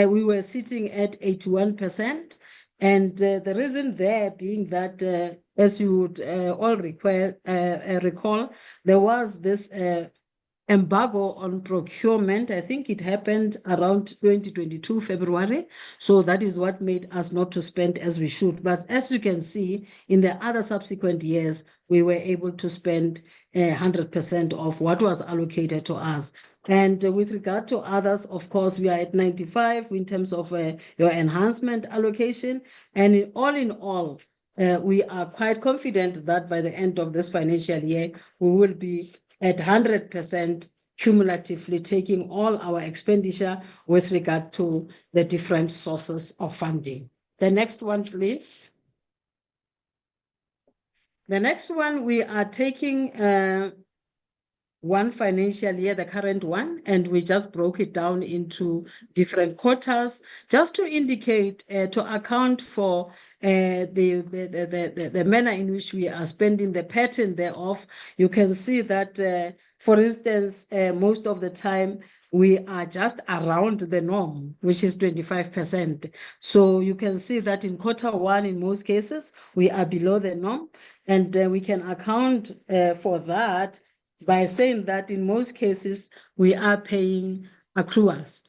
we were sitting at 81%. And the reason there being that, as you would all recall, there was this embargo on procurement. I think it happened around 2022 February. So that is what made us not to spend as we should. But as you can see, in the other subsequent years, we were able to spend 100% of what was allocated to us. And with regard to others, of course, we are at 95 in terms of your enhancement allocation. And in all, we are quite confident that by the end of this financial year, we will be at 100% cumulatively, taking all our expenditure with regard to the different sources of funding. The next one, please. The next one, we are taking one financial year, the current one, and we just broke it down into different quarters, just to indicate, to account for the manner in which we are spending, the pattern thereof. You can see that, for instance, most of the time, we are just around the norm, which is 25%. So you can see that in Q1, in most cases, we are below the norm, and we can account for that by saying that in most cases, we are paying accruals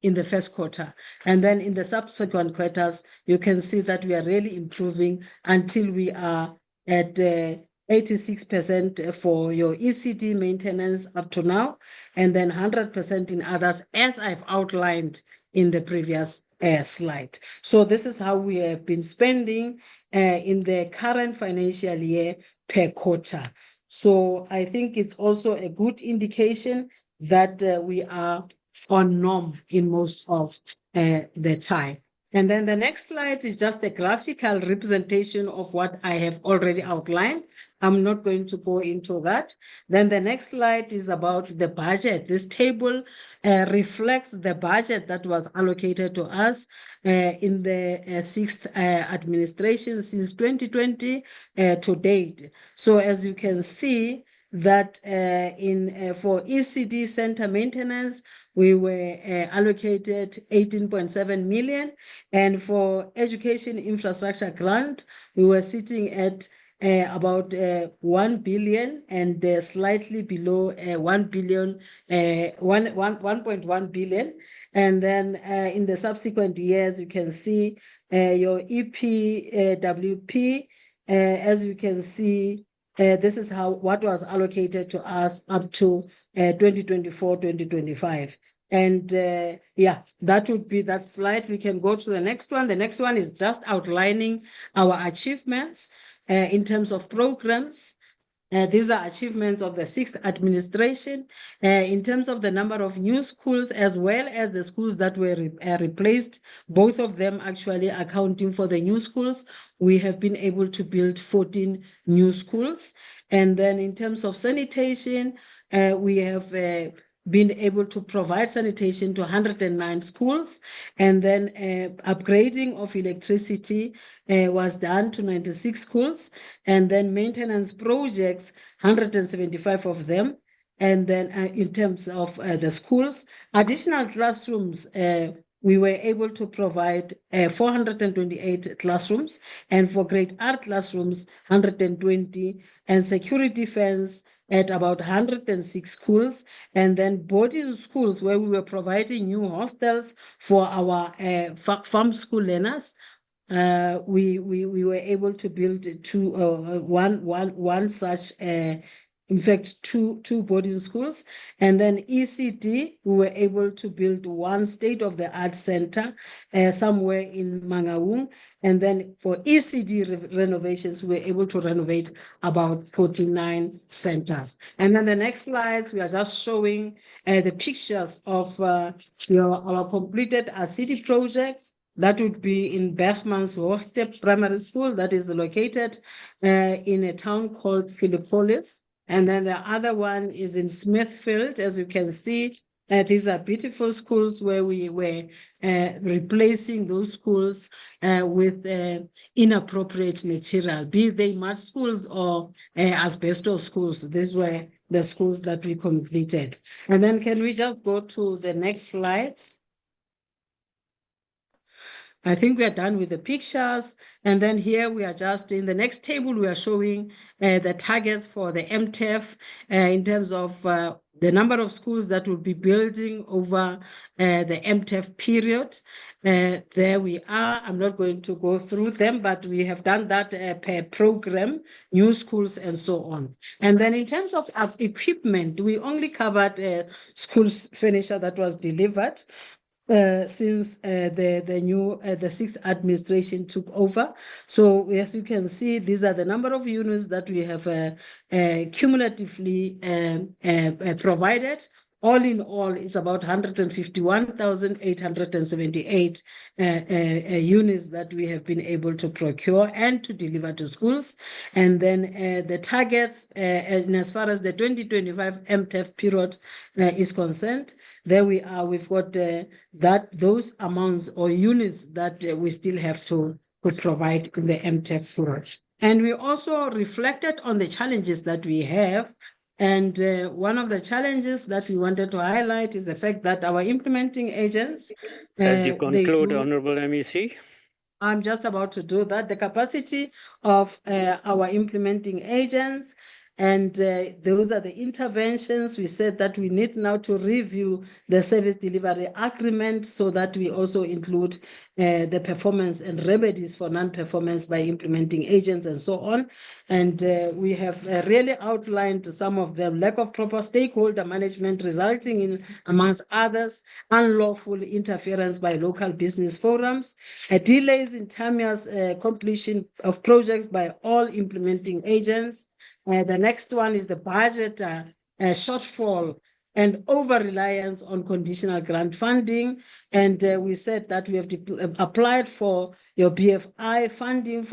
in the first quarter. And then in the subsequent quarters, you can see that we are really improving until we are at 86% for your ECD maintenance up to now, and then 100% in others, as I've outlined in the previous slide. So this is how we have been spending in the current financial year per quarter. So I think it's also a good indication that we are on norm in most of the time. And then the next slide is just a graphical representation of what I have already outlined. I'm not going to go into that. Then the next slide is about the budget. This table reflects the budget that was allocated to us in the 6th administration since 2020 to date. So as you can see that for ECD center maintenance, we were allocated 18.7 million. And for education infrastructure grant, we were sitting at about 1 billion and slightly below 1 billion, 1.1 billion. And then in the subsequent years, you can see your EPWP, as you can see, this is what was allocated to us up to 2024-2025. And yeah, that would be that slide. We can go to the next one. The next one is just outlining our achievements in terms of programs. These are achievements of the 6th administration in terms of the number of new schools as well as the schools that were replaced, both of them actually accounting for the new schools. We have been able to build 14 new schools. And then in terms of sanitation, we have been able to provide sanitation to 109 schools, and then upgrading of electricity was done to 96 schools, and then maintenance projects, 175 of them. And then in terms of the schools, additional classrooms, we were able to provide 428 classrooms, and for grade R classrooms, 120, and security fence at about 106 schools, and then boarding schools where we were providing new hostels for our farm school learners. We were able to build one such, in fact, two boarding schools. And then ECD, we were able to build one state-of-the-art center somewhere in Mangaung. And then for ECD renovations, we were able to renovate about 49 centers. And then the next slides, we are just showing the pictures of our completed city projects. That would be in Bergmanshoogte Primary School, that is located in a town called Philippolis. And then the other one is in Smithfield. As you can see, these are beautiful schools where we were replacing those schools with inappropriate material, be they mud schools or asbestos schools. These were the schools that we completed. And then can we just go to the next slides? I think we are done with the pictures. And then here we are just in the next table, we are showing the targets for the MTEF in terms of the number of schools that will be building over the MTEF period. There we are. I'm not going to go through them, but we have done that per program, new schools and so on. And then in terms of equipment, we only covered schools furniture that was delivered since the 6th administration took over. So as you can see, these are the number of units that we have cumulatively provided. All in all, it's about 151,878 units that we have been able to procure and to deliver to schools. And then the targets, and as far as the 2025 MTEF period is concerned, there we are. We've got those amounts or units that we still have to provide in the MTEF period. And we also reflected on the challenges that we have. And one of the challenges that we wanted to highlight is the fact that our implementing agents— As you conclude, Honorable MEC. I'm just about to do that. The capacity of our implementing agents, and those are the interventions. We said that we need now to review the service delivery agreement so that we also include the performance and remedies for non-performance by implementing agents and so on. And we have really outlined some of them: lack of proper stakeholder management resulting in, amongst others, unlawful interference by local business forums, delays in timeous completion of projects by all implementing agents. The next one is the budget shortfall and over-reliance on conditional grant funding. And we said that we have applied for your BFI funding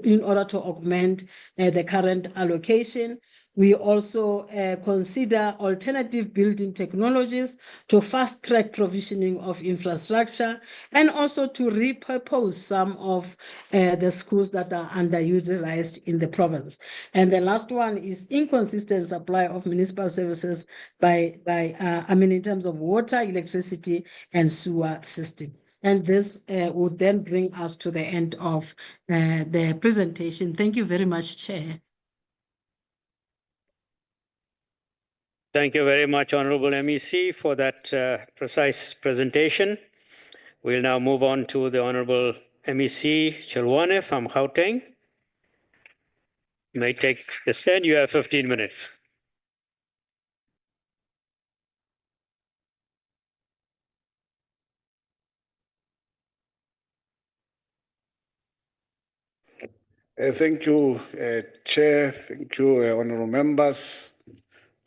in order to augment the current allocation. We also consider alternative building technologies to fast-track provisioning of infrastructure and also to repurpose some of the schools that are underutilized in the province. And the last one is inconsistent supply of municipal services in terms of water, electricity, and sewer system. And this would then bring us to the end of the presentation. Thank you very much, Chair. Thank you very much, Honorable MEC, for that precise presentation. We'll now move on to the Honorable MEC Chilwane from Gauteng. You may take the stand. You have 15 minutes. Thank you, Chair. Thank you, honorable members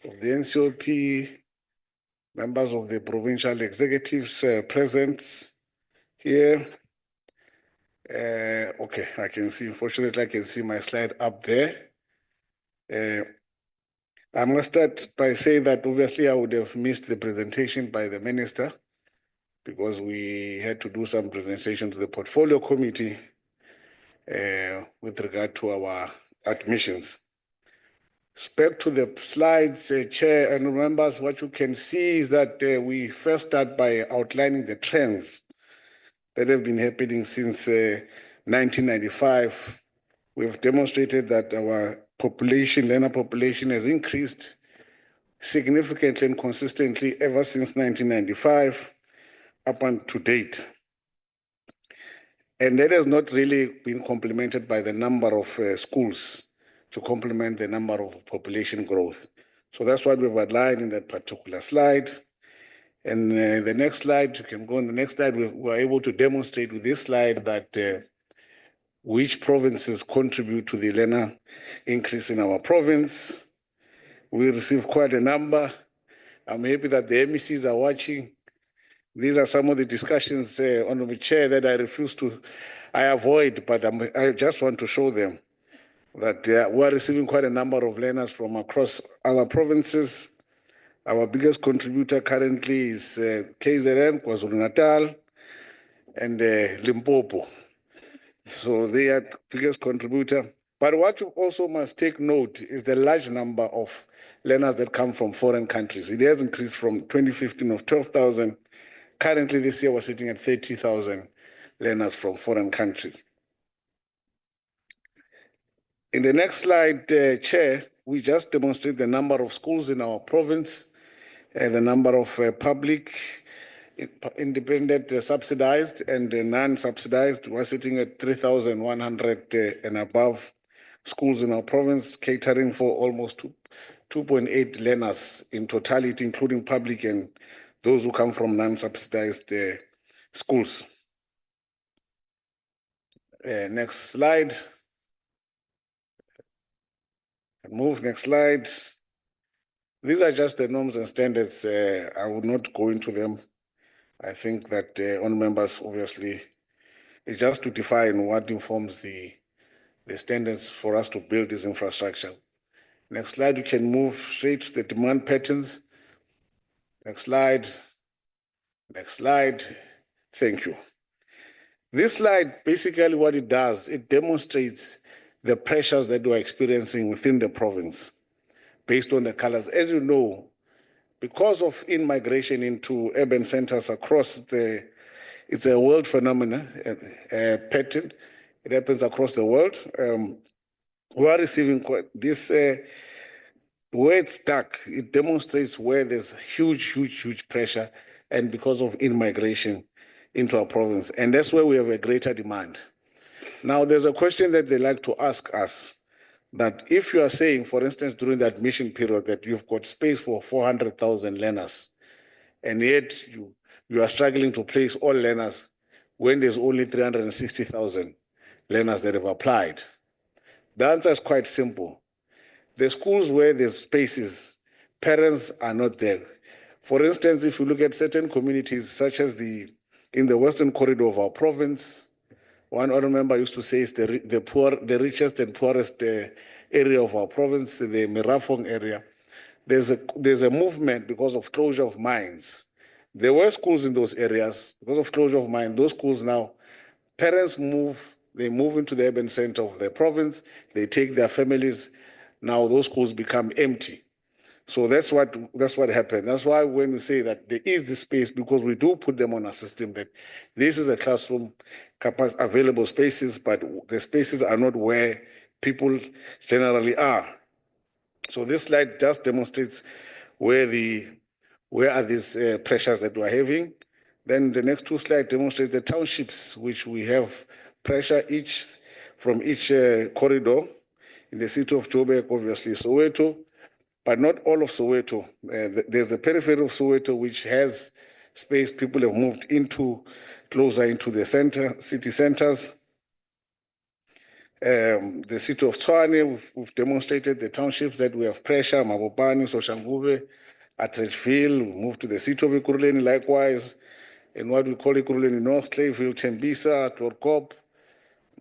of the NCOP, members of the provincial executives present here. Okay, I can see, unfortunately, I can see my slide up there. I must start by saying that obviously I would have missed the presentation by the minister because we had to do some presentation to the portfolio committee with regard to our admissions. Back to the slides, Chair and members, what you can see is that we first start by outlining the trends that have been happening since 1995. We've demonstrated that our population, learner population, has increased significantly and consistently ever since 1995 up until date. And that has not really been complemented by the number of schools to complement the number of population growth. So that's what we've outlined in that particular slide. And the next slide, you can go on the next slide, we were able to demonstrate with this slide that which provinces contribute to the learner increase in our province. We received quite a number. I'm happy that the MECs are watching. These are some of the discussions, Honorable Chair, that I avoid, but I just want to show them that we are receiving quite a number of learners from across other provinces. Our biggest contributor currently is KZN, KwaZulu-Natal, and Limpopo. So they are the biggest contributor. But what you also must take note is the large number of learners that come from foreign countries. It has increased from 2015 of 12,000. Currently, this year, we're sitting at 30,000 learners from foreign countries. In the next slide, Chair, we just demonstrate the number of schools in our province, the number of public, independent, subsidized, and non-subsidized. We're sitting at 3,100 and above schools in our province, catering for almost 2.8 learners in totality, including public and those who come from non-subsidized schools. Next slide. Move, next slide. These are just the norms and standards. I will not go into them. I think that on members, obviously, it's just to define what informs the standards for us to build this infrastructure. Next slide, you can move straight to the demand patterns. Next slide. Next slide. Thank you. This slide, basically what it does, it demonstrates the pressures that we're experiencing within the province based on the colors. As you know, because of in-migration into urban centers across it's a world phenomenon, pattern. It happens across the world. We are receiving this, where it's stuck, it demonstrates where there's huge pressure and because of in-migration into our province. And that's where we have a greater demand. Now, there's a question that they like to ask us, that if you are saying, for instance, during the admission period, that you've got space for 400,000 learners, and yet you are struggling to place all learners when there's only 360,000 learners that have applied. The answer is quite simple. The schools where there's spaces, parents are not there. For instance, if you look at certain communities, such as in the western corridor of our province, one other member used to say it's the richest and poorest area of our province, the Mirafong area. There's a movement because of closure of mines. There were schools in those areas. Because of closure of mines, those schools now, parents they move into the urban center of the province, they take their families, now those schools become empty. So that's what happened. That's why when we say that there is the space, because we do put them on a system that this is a classroom available spaces, but the spaces are not where people generally are. So this slide just demonstrates where are these pressures that we're having. Then the next two slides demonstrate the townships, which we have pressure from each corridor. In the city of Joburg, obviously Soweto, but not all of Soweto. There's the periphery of Soweto, which has space. People have moved closer into the city centers. The city of Tshwane, we've demonstrated the townships that we have pressure, Mabopane, Soshanguve, Atteridgeville, we moved to the city of Ekurhuleni likewise, and what we call Ekurhuleni North, Clayville, Tembisa, Tlorkop,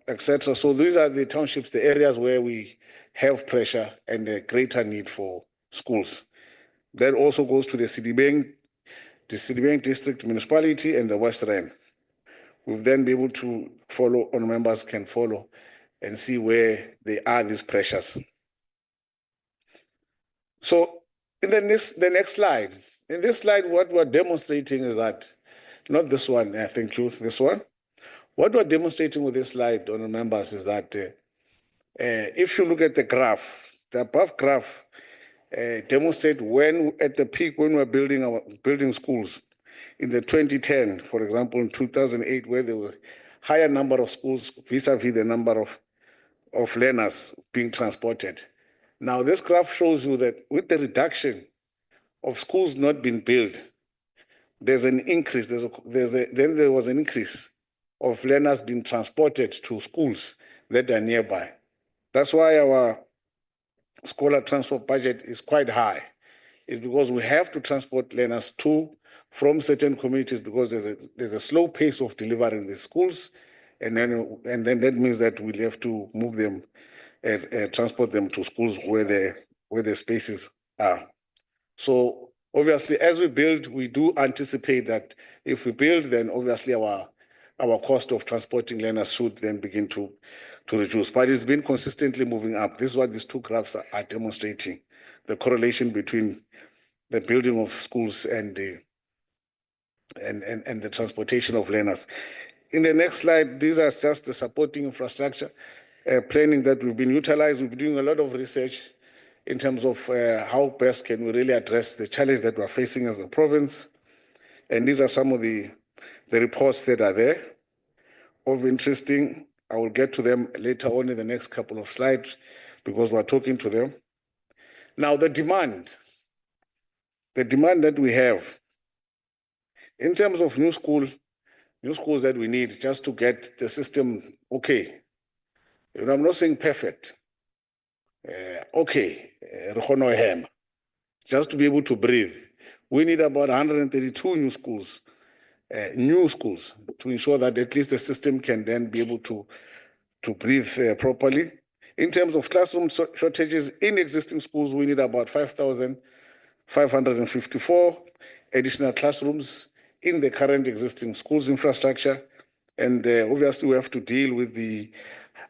etc. So these are the townships, the areas where we have pressure and a greater need for schools. That also goes to the Sidibeng District Municipality and the West Rand. We'll then be able to follow, on members can follow and see where they are, these pressures. So in the next slide, in this slide, what we're demonstrating is that, not this one, thank you, this one. What we're demonstrating with this slide, on members, is that if you look at the graph, the above graph demonstrate when, at the peak, when we're building schools, in the 2010, for example, in 2008, where there were higher number of schools vis-a-vis the number of learners being transported. Now, this graph shows you that with the reduction of schools not being built, there's an increase, then there was an increase of learners being transported to schools that are nearby. That's why our scholar transport budget is quite high. It's because we have to transport learners from certain communities because there's a slow pace of delivering the schools, and then that means that we'll have to move them and transport them to schools where the spaces are. So obviously, as we build, we do anticipate that if we build, then obviously our cost of transporting learners should then begin to reduce. But it's been consistently moving up. This is what these two graphs are demonstrating, the correlation between the building of schools and the transportation of learners. In the next slide, these are just the supporting infrastructure planning that we've been utilized. We've been doing a lot of research in terms of how best can we really address the challenge that we're facing as a province. And these are some of the reports that are there of interesting. I will get to them later on in the next couple of slides because we're talking to them. Now, the demand that we have in terms of new schools that we need just to get the system okay. You know, I'm not saying perfect. Okay, just to be able to breathe. We need about 132 new schools to ensure that at least the system can then be able to breathe properly. In terms of classroom shortages in existing schools, we need about 5,554 additional classrooms in the current existing schools infrastructure. And obviously, we have to deal with the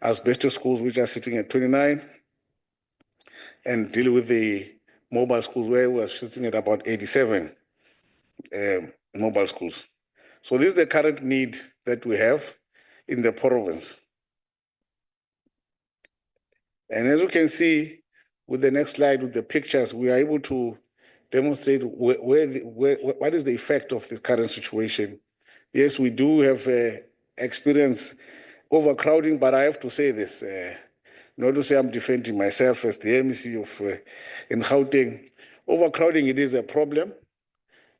asbestos schools, which are sitting at 29, and deal with the mobile schools, where we are sitting at about 87 mobile schools. So this is the current need that we have in the province. And as you can see with the next slide, with the pictures, we are able to demonstrate what is the effect of this current situation. Yes, we do have experience overcrowding, but I have to say this, not to say I'm defending myself as the MEC in Gauteng. Overcrowding, it is a problem,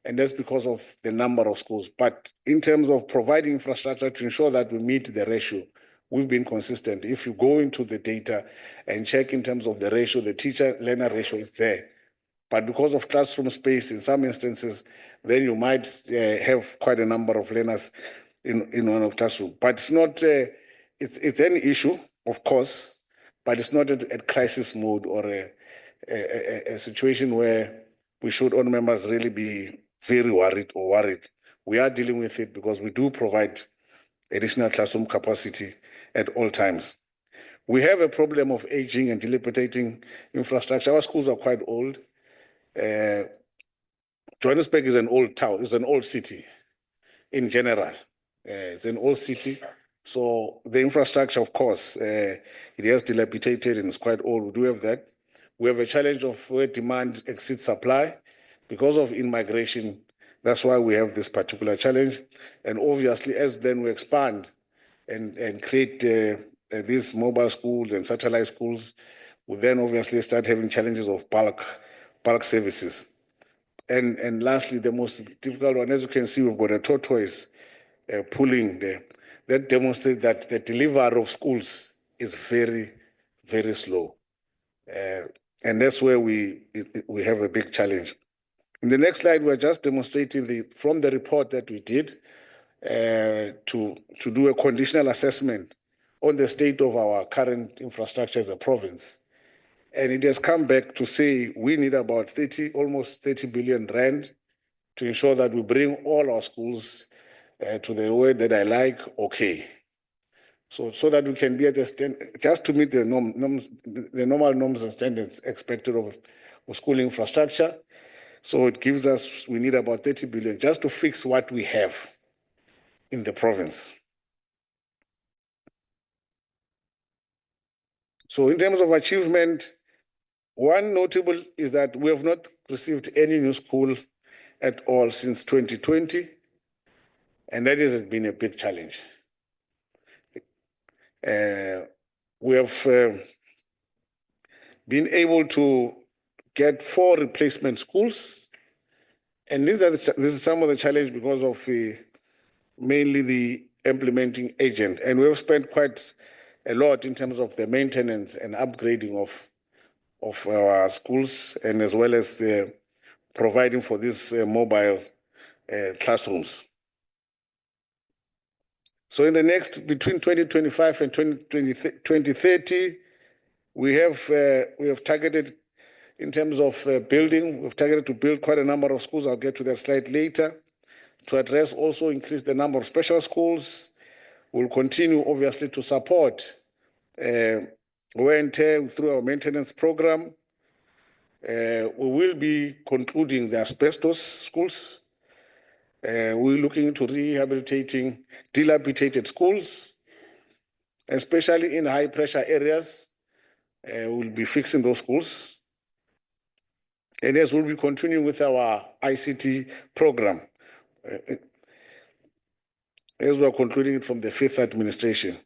and that's because of the number of schools. But in terms of providing infrastructure to ensure that we meet the ratio, we've been consistent. If you go into the data and check in terms of the ratio, the teacher-learner ratio is there. But because of classroom space, in some instances, then you might have quite a number of learners in one of classroom. But it's not, it's an issue, of course, but it's not at crisis mode or a situation where we should, all members, really be very worried. We are dealing with it because we do provide additional classroom capacity at all times. We have a problem of aging and dilapidating infrastructure. Our schools are quite old. Johannesburg is an old town, it's an old city in general. It's an old city. So the infrastructure, of course, it has dilapidated and it's quite old. We do have that. We have a challenge of where demand exceeds supply because of in-migration. That's why we have this particular challenge. And obviously, as then we expand and create these mobile schools and satellite schools, we then obviously start having challenges of bulk services. And lastly, the most difficult one, as you can see, we've got a tortoise pulling there. That demonstrates that the delivery of schools is very, very slow. And that's where we have a big challenge. In the next slide, we're just demonstrating from the report that we did to do a conditional assessment on the state of our current infrastructure as a province. And it has come back to say we need about almost 30 billion rand to ensure that we bring all our schools to the word that I like, okay. So that we can be at the just to meet the normal norms and standards expected of school infrastructure. So it gives us, we need about 30 billion just to fix what we have in the province. So in terms of achievement, one notable is that we have not received any new school at all since 2020, and that has been a big challenge. We have been able to get 4 replacement schools, and this is some of the challenge because of mainly the implementing agent, and we have spent quite a lot in terms of the maintenance and upgrading of our schools, and as well as providing for these mobile classrooms. So in the next, between 2025 and 2030, we have targeted, in terms of building, we've targeted to build quite a number of schools. I'll get to that slide later. To address also increase the number of special schools. We'll continue, obviously, to support wear and tear through our maintenance program. We will be concluding the asbestos schools. We're looking into rehabilitating dilapidated schools, especially in high-pressure areas. We'll be fixing those schools. And as we'll be continuing with our ICT program, as we are concluding it from the 5th administration.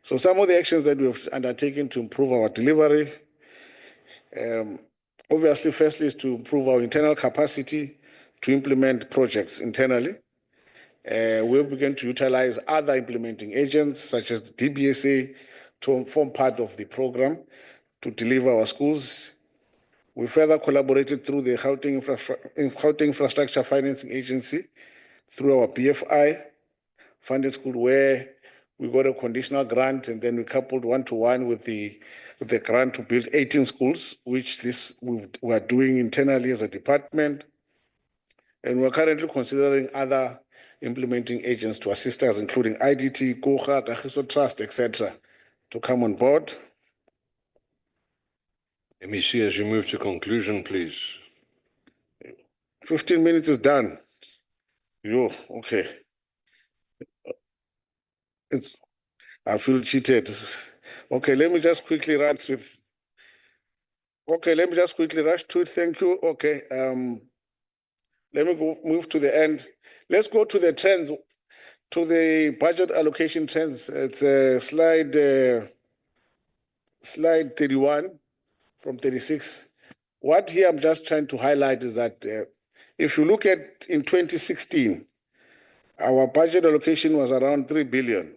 So some of the actions that we have undertaken to improve our delivery, obviously, firstly, is to improve our internal capacity to implement projects internally. We've begun to utilize other implementing agents, such as the DBSA, to form part of the program to deliver our schools. We further collaborated through the Gauteng Infrastructure Financing Agency, through our BFI funded school, where we got a conditional grant, and then we coupled one-to-one with the grant to build 18 schools, which we are doing internally as a department. And we're currently considering other implementing agents to assist us, including IDT, Koha, Kagiso Trust, etc., to come on board. MEC, as you move to conclusion, please. 15 minutes is done. Okay. I feel cheated. Okay, let me just quickly rush through it. Thank you. Okay. Let me move to the end. Let's go to the trends, to the budget allocation trends. It's slide 31 from 36. What here I'm just trying to highlight is that if you look at in 2016, our budget allocation was around 3 billion.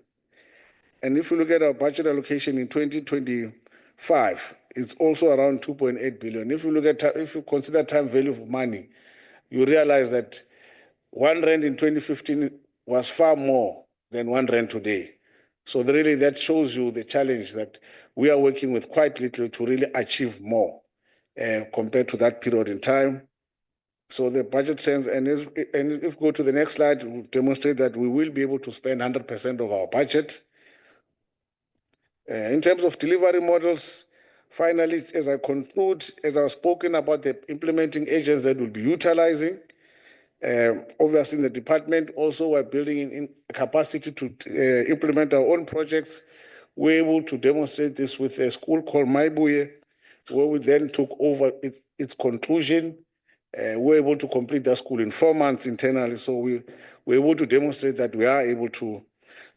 And if you look at our budget allocation in 2025, it's also around 2.8 billion. If you consider time value of money, you realize that 1 rand in 2015 was far more than 1 rand today. So really that shows you the challenge that we are working with quite little to really achieve more compared to that period in time. So the budget trends, and if we go to the next slide, we'll demonstrate that we will be able to spend 100% of our budget. In terms of delivery models, finally, as I conclude, as I've spoken about the implementing agents that we'll be utilizing, obviously in the department also we're building in capacity to implement our own projects. We're able to demonstrate this with a school called Maibuye, where we then took over its conclusion. We're able to complete that school in 4 months internally. So we're able to demonstrate that we are able to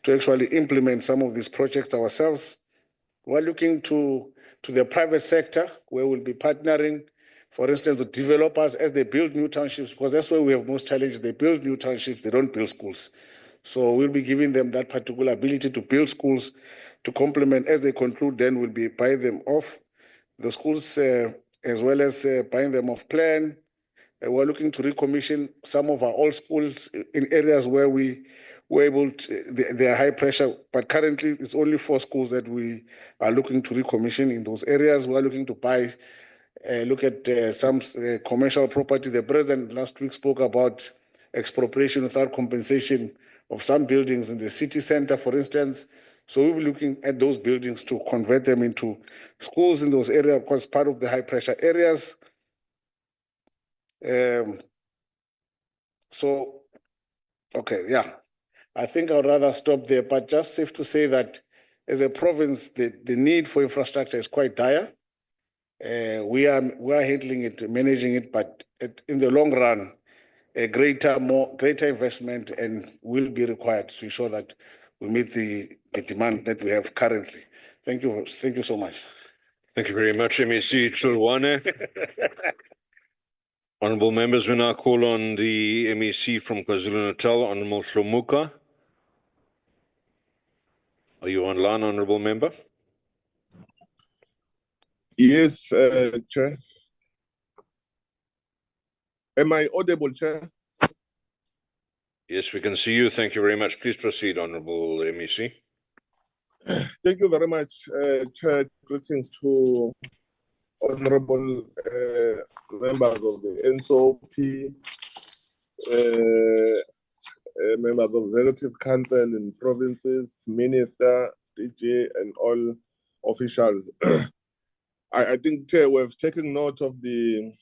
actually implement some of these projects ourselves. We're looking to the private sector, where we'll be partnering, for instance, with developers as they build new townships, because that's where we have most challenges. They build new townships, they don't build schools. So we'll be giving them that particular ability to build schools to complement. As they conclude, then we'll be buying them off the schools, as well as buying them off plan. We're looking to recommission some of our old schools in areas where we were able to, they are high pressure, but currently it's only 4 schools that we are looking to recommission in those areas. We're looking to buy, look at some commercial property. The president last week spoke about expropriation without compensation of some buildings in the city center, for instance. So we'll be looking at those buildings to convert them into schools in those areas, because part of the high pressure areas. So, okay, yeah, I think I'd rather stop there, but just safe to say that as a province, the need for infrastructure is quite dire. We are handling it, managing it, but in the long run, a greater investment and will be required to ensure that we meet the demand that we have currently. Thank you so much. Thank you very much, MEC Chilwane. Honourable members, we now call on the MEC from KwaZulu-Natal, Honourable Shlomuka. Are you online, Honourable Member? Yes, Chair. Am I audible, Chair? Yes, we can see you. Thank you very much. Please proceed, Honourable MEC. Thank you very much, Chair. Greetings to honourable members of the NSOP, members of the Executive Council in provinces, Minister, DJ, and all officials. I think, Chair, we've taken note of the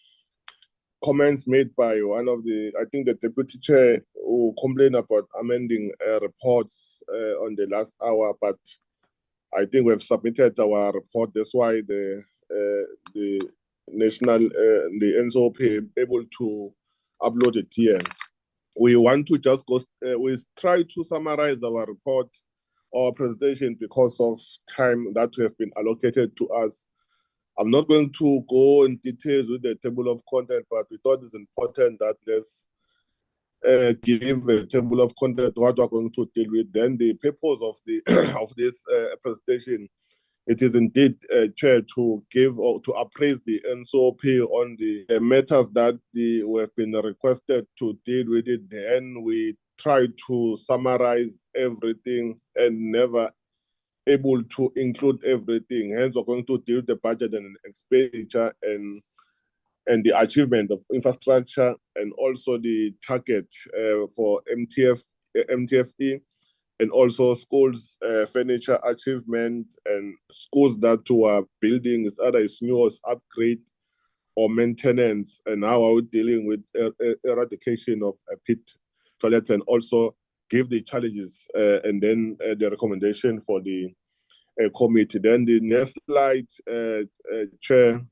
comments made by one of the, I think the Deputy Chair, who complained about amending reports on the last hour, but I think we've submitted our report. That's why the national, the NSOP able to upload it here. We want to just go, we try to summarize our report or presentation because of time that we have been allocated to us. I'm not going to go in details with the table of content, but we thought it's important that let's give a table of content what we're going to deal with. Then the purpose of the of this presentation, it is indeed, Chair, to give or to appraise the NSOP on the matters that we have been requested to deal with it. Then we try to summarize everything and never able to include everything. Hence, we're going to deal with the budget and expenditure and the achievement of infrastructure and also the target for MTFE and also schools furniture achievement and schools that were building is either is new or upgrade or maintenance, and how are we dealing with eradication of pit toilets, and also give the challenges and then the recommendation for the committee. Then the next slide, Chair,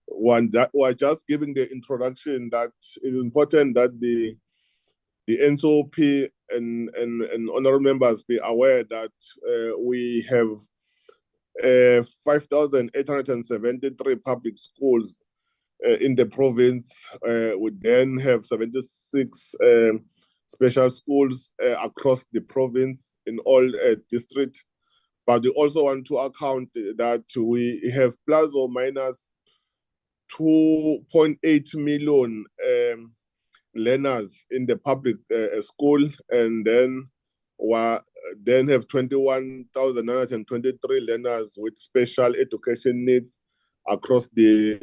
one that we're just giving the introduction that it is important that the NSOP and honourable members be aware that we have 5,873 public schools in the province. We then have 76 special schools across the province in all districts. But we also want to account that we have plus or minus 2.8 million learners in the public school, and then have 21,923 learners with special education needs across the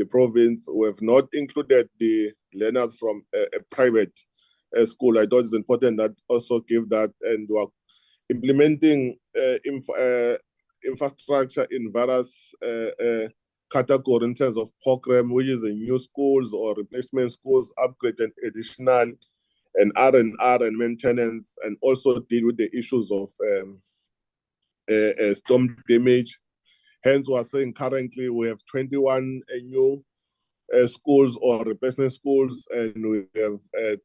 province. We have not included the learners from a private school. I thought it's important that also give that, and we're implementing infrastructure in various category in terms of program, which is the new schools or replacement schools, upgrade and additional, and R&R and maintenance, and also deal with the issues of storm damage. Hence, we're saying currently we have 21 new schools or replacement schools, and we have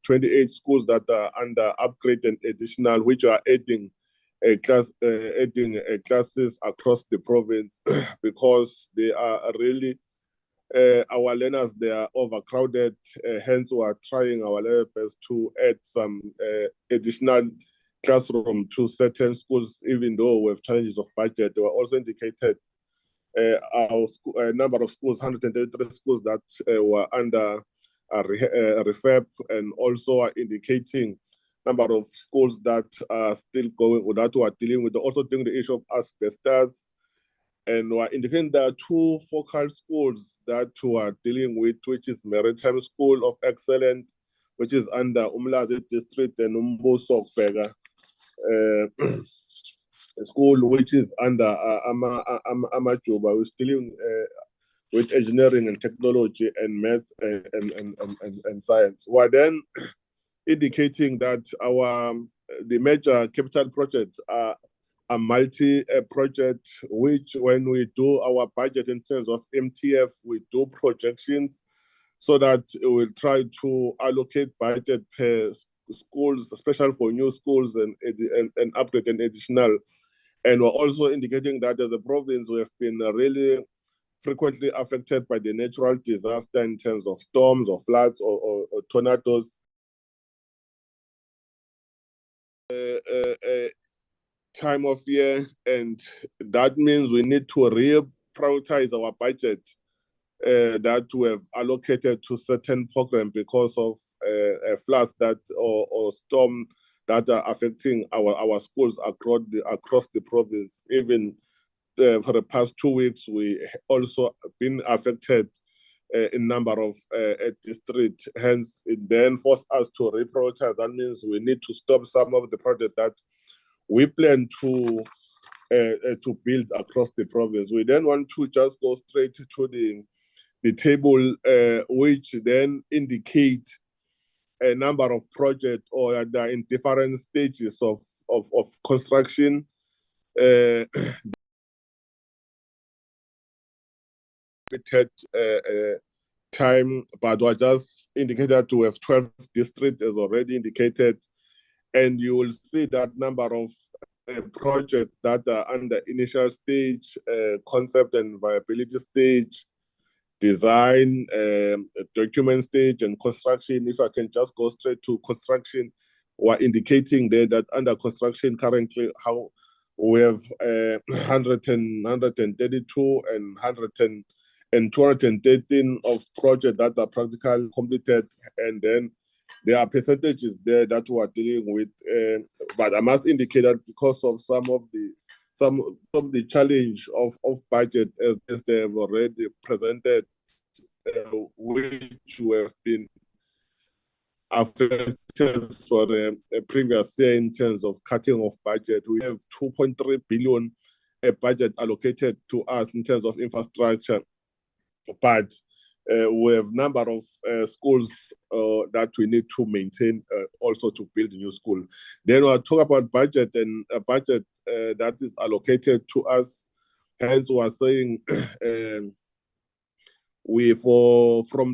28 schools that are under upgrade and additional, which are adding classes across the province because they are really our learners, they are overcrowded. Hence, we are trying our level best to add some additional classroom to certain schools, even though we have challenges of budget. They were also indicated our number of schools, 133 schools that were under refurb, and also are indicating number of schools that are still going, or that are dealing with, also dealing with the issue of asbestos. And we're indicating there are two focal schools that we are dealing with, which is Maritime School of Excellence, which is under Umlazi District, and Umbuso Bega School, which is under Amajuba, who's dealing with engineering and technology and maths and science. We're then indicating that the major capital projects are a multi-project, which when we do our budget in terms of MTF, we do projections so that we'll try to allocate budget per schools, especially for new schools and upgrade and additional. And we're also indicating that as a province, we have been really frequently affected by the natural disaster in terms of storms or floods or tornadoes. Time of year, and that means we need to reprioritize our budget that we have allocated to certain programs because of floods that or storm that are affecting our schools across the province. Even for the past 2 weeks, we also been affected in number of districts. Hence, it then forced us to reprioritize. That means we need to stop some of the projects that we plan to build across the province. We then want to just go straight to the table, which then indicate a number of projects or they're in different stages of construction. Time, but we just indicated that we have 12 districts as already indicated, and you will see that number of projects that are under initial stage, concept and viability stage, design, document stage, and construction. If I can just go straight to construction, we're indicating there that under construction currently, how we have 132 and 213 of projects that are practically completed, and then there are percentages there that we are dealing with. But I must indicate that because of some of the challenge of budget as they have already presented, which we have been affected for the previous year in terms of cutting of budget. We have 2.3 billion budget allocated to us in terms of infrastructure, but we have number of schools that we need to maintain, also to build a new school. Then we'll talk about budget and a budget that is allocated to us. Hence, we are saying from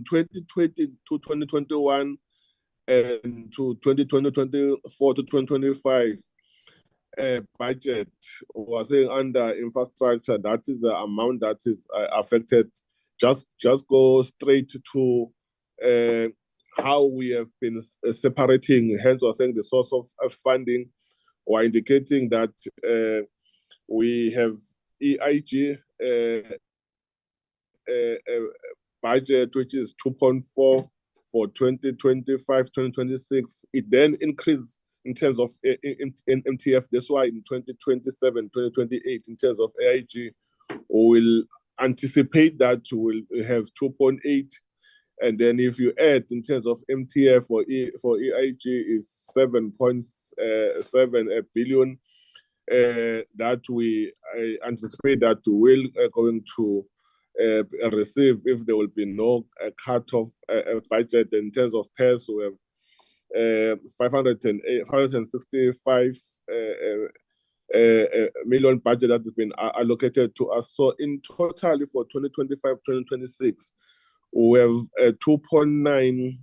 2020 to 2021 and to 2024 to 2025 budget, we are saying under infrastructure, that is the amount that is affected. Just go straight to how we have been separating. Hence, we're saying the source of funding. We're indicating that we have EIG budget, which is 2.4 for 2025-2026. It then increased in terms of in MTF. That's why in 2027-2028, in terms of AIG, we'll anticipate that we'll have 2.8, and then if you add in terms of MTF for EIG is 7.7 billion that we anticipate that we will going to receive if there will be no cut of budget. In terms of pairs, we have 565 million budget that has been allocated to us. So in total for 2025-2026, we have 2.9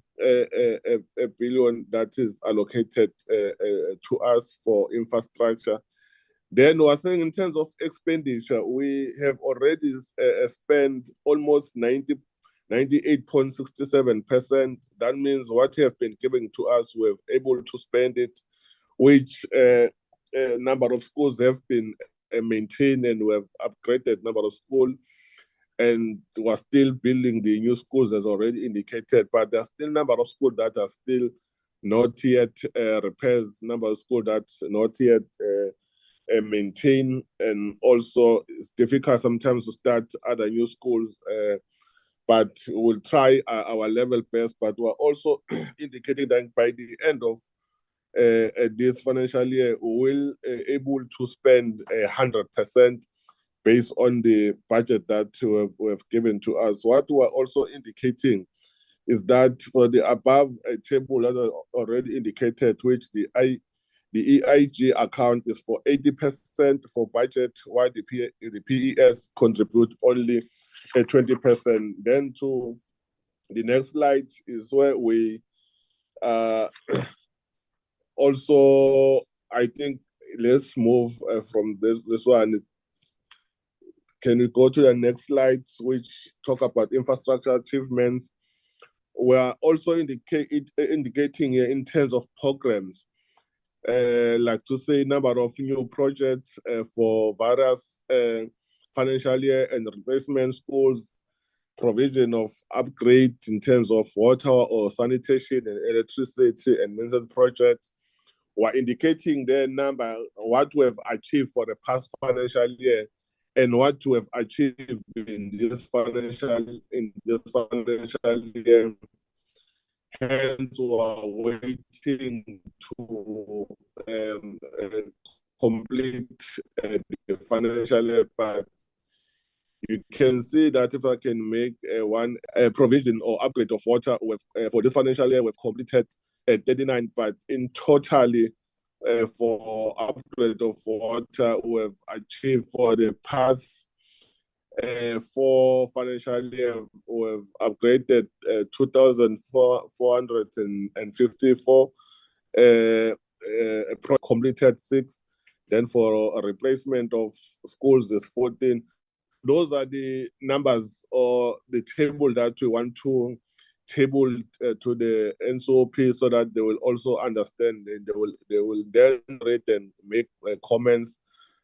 billion that is allocated to us for infrastructure. Then we're saying in terms of expenditure, we have already spent almost 98.67%. That means what have been given to us, we're able to spend it. which a number of schools have been maintained, and we have upgraded number of schools, and we're still building the new schools as already indicated, but there's still a number of schools that are still not yet repairs, number of schools that's not yet maintained, and also it's difficult sometimes to start other new schools, but we'll try our level best. But we're also indicating that by the end of this financial year, we will able to spend 100% based on the budget that we have given to us. What we're also indicating is that for the above table that I already indicated, which the EIG account is for 80% for budget, while the PES contribute only 20%. Then to the next slide is where we also, I think, let's move from this one. Can we go to the next slide, which talk about infrastructure achievements? We are also indicating here in terms of programs, like to say number of new projects for various financial year and replacement schools, provision of upgrades in terms of water or sanitation and electricity and maintenance projects. We're indicating the number, what we have achieved for the past financial year and what we have achieved in this financial year. Hence, we are waiting to complete the financial year, but you can see that if I can make one provision or upgrade of water with, for this financial year, we've completed 39, but in totally for upgrade of water, we've achieved for the past 4 financial year, we've upgraded 2,454, completed 6. Then for a replacement of schools is 14. Those are the numbers or the table that we want to table to the NCOP so that they will also understand, and they will then rate and make comments.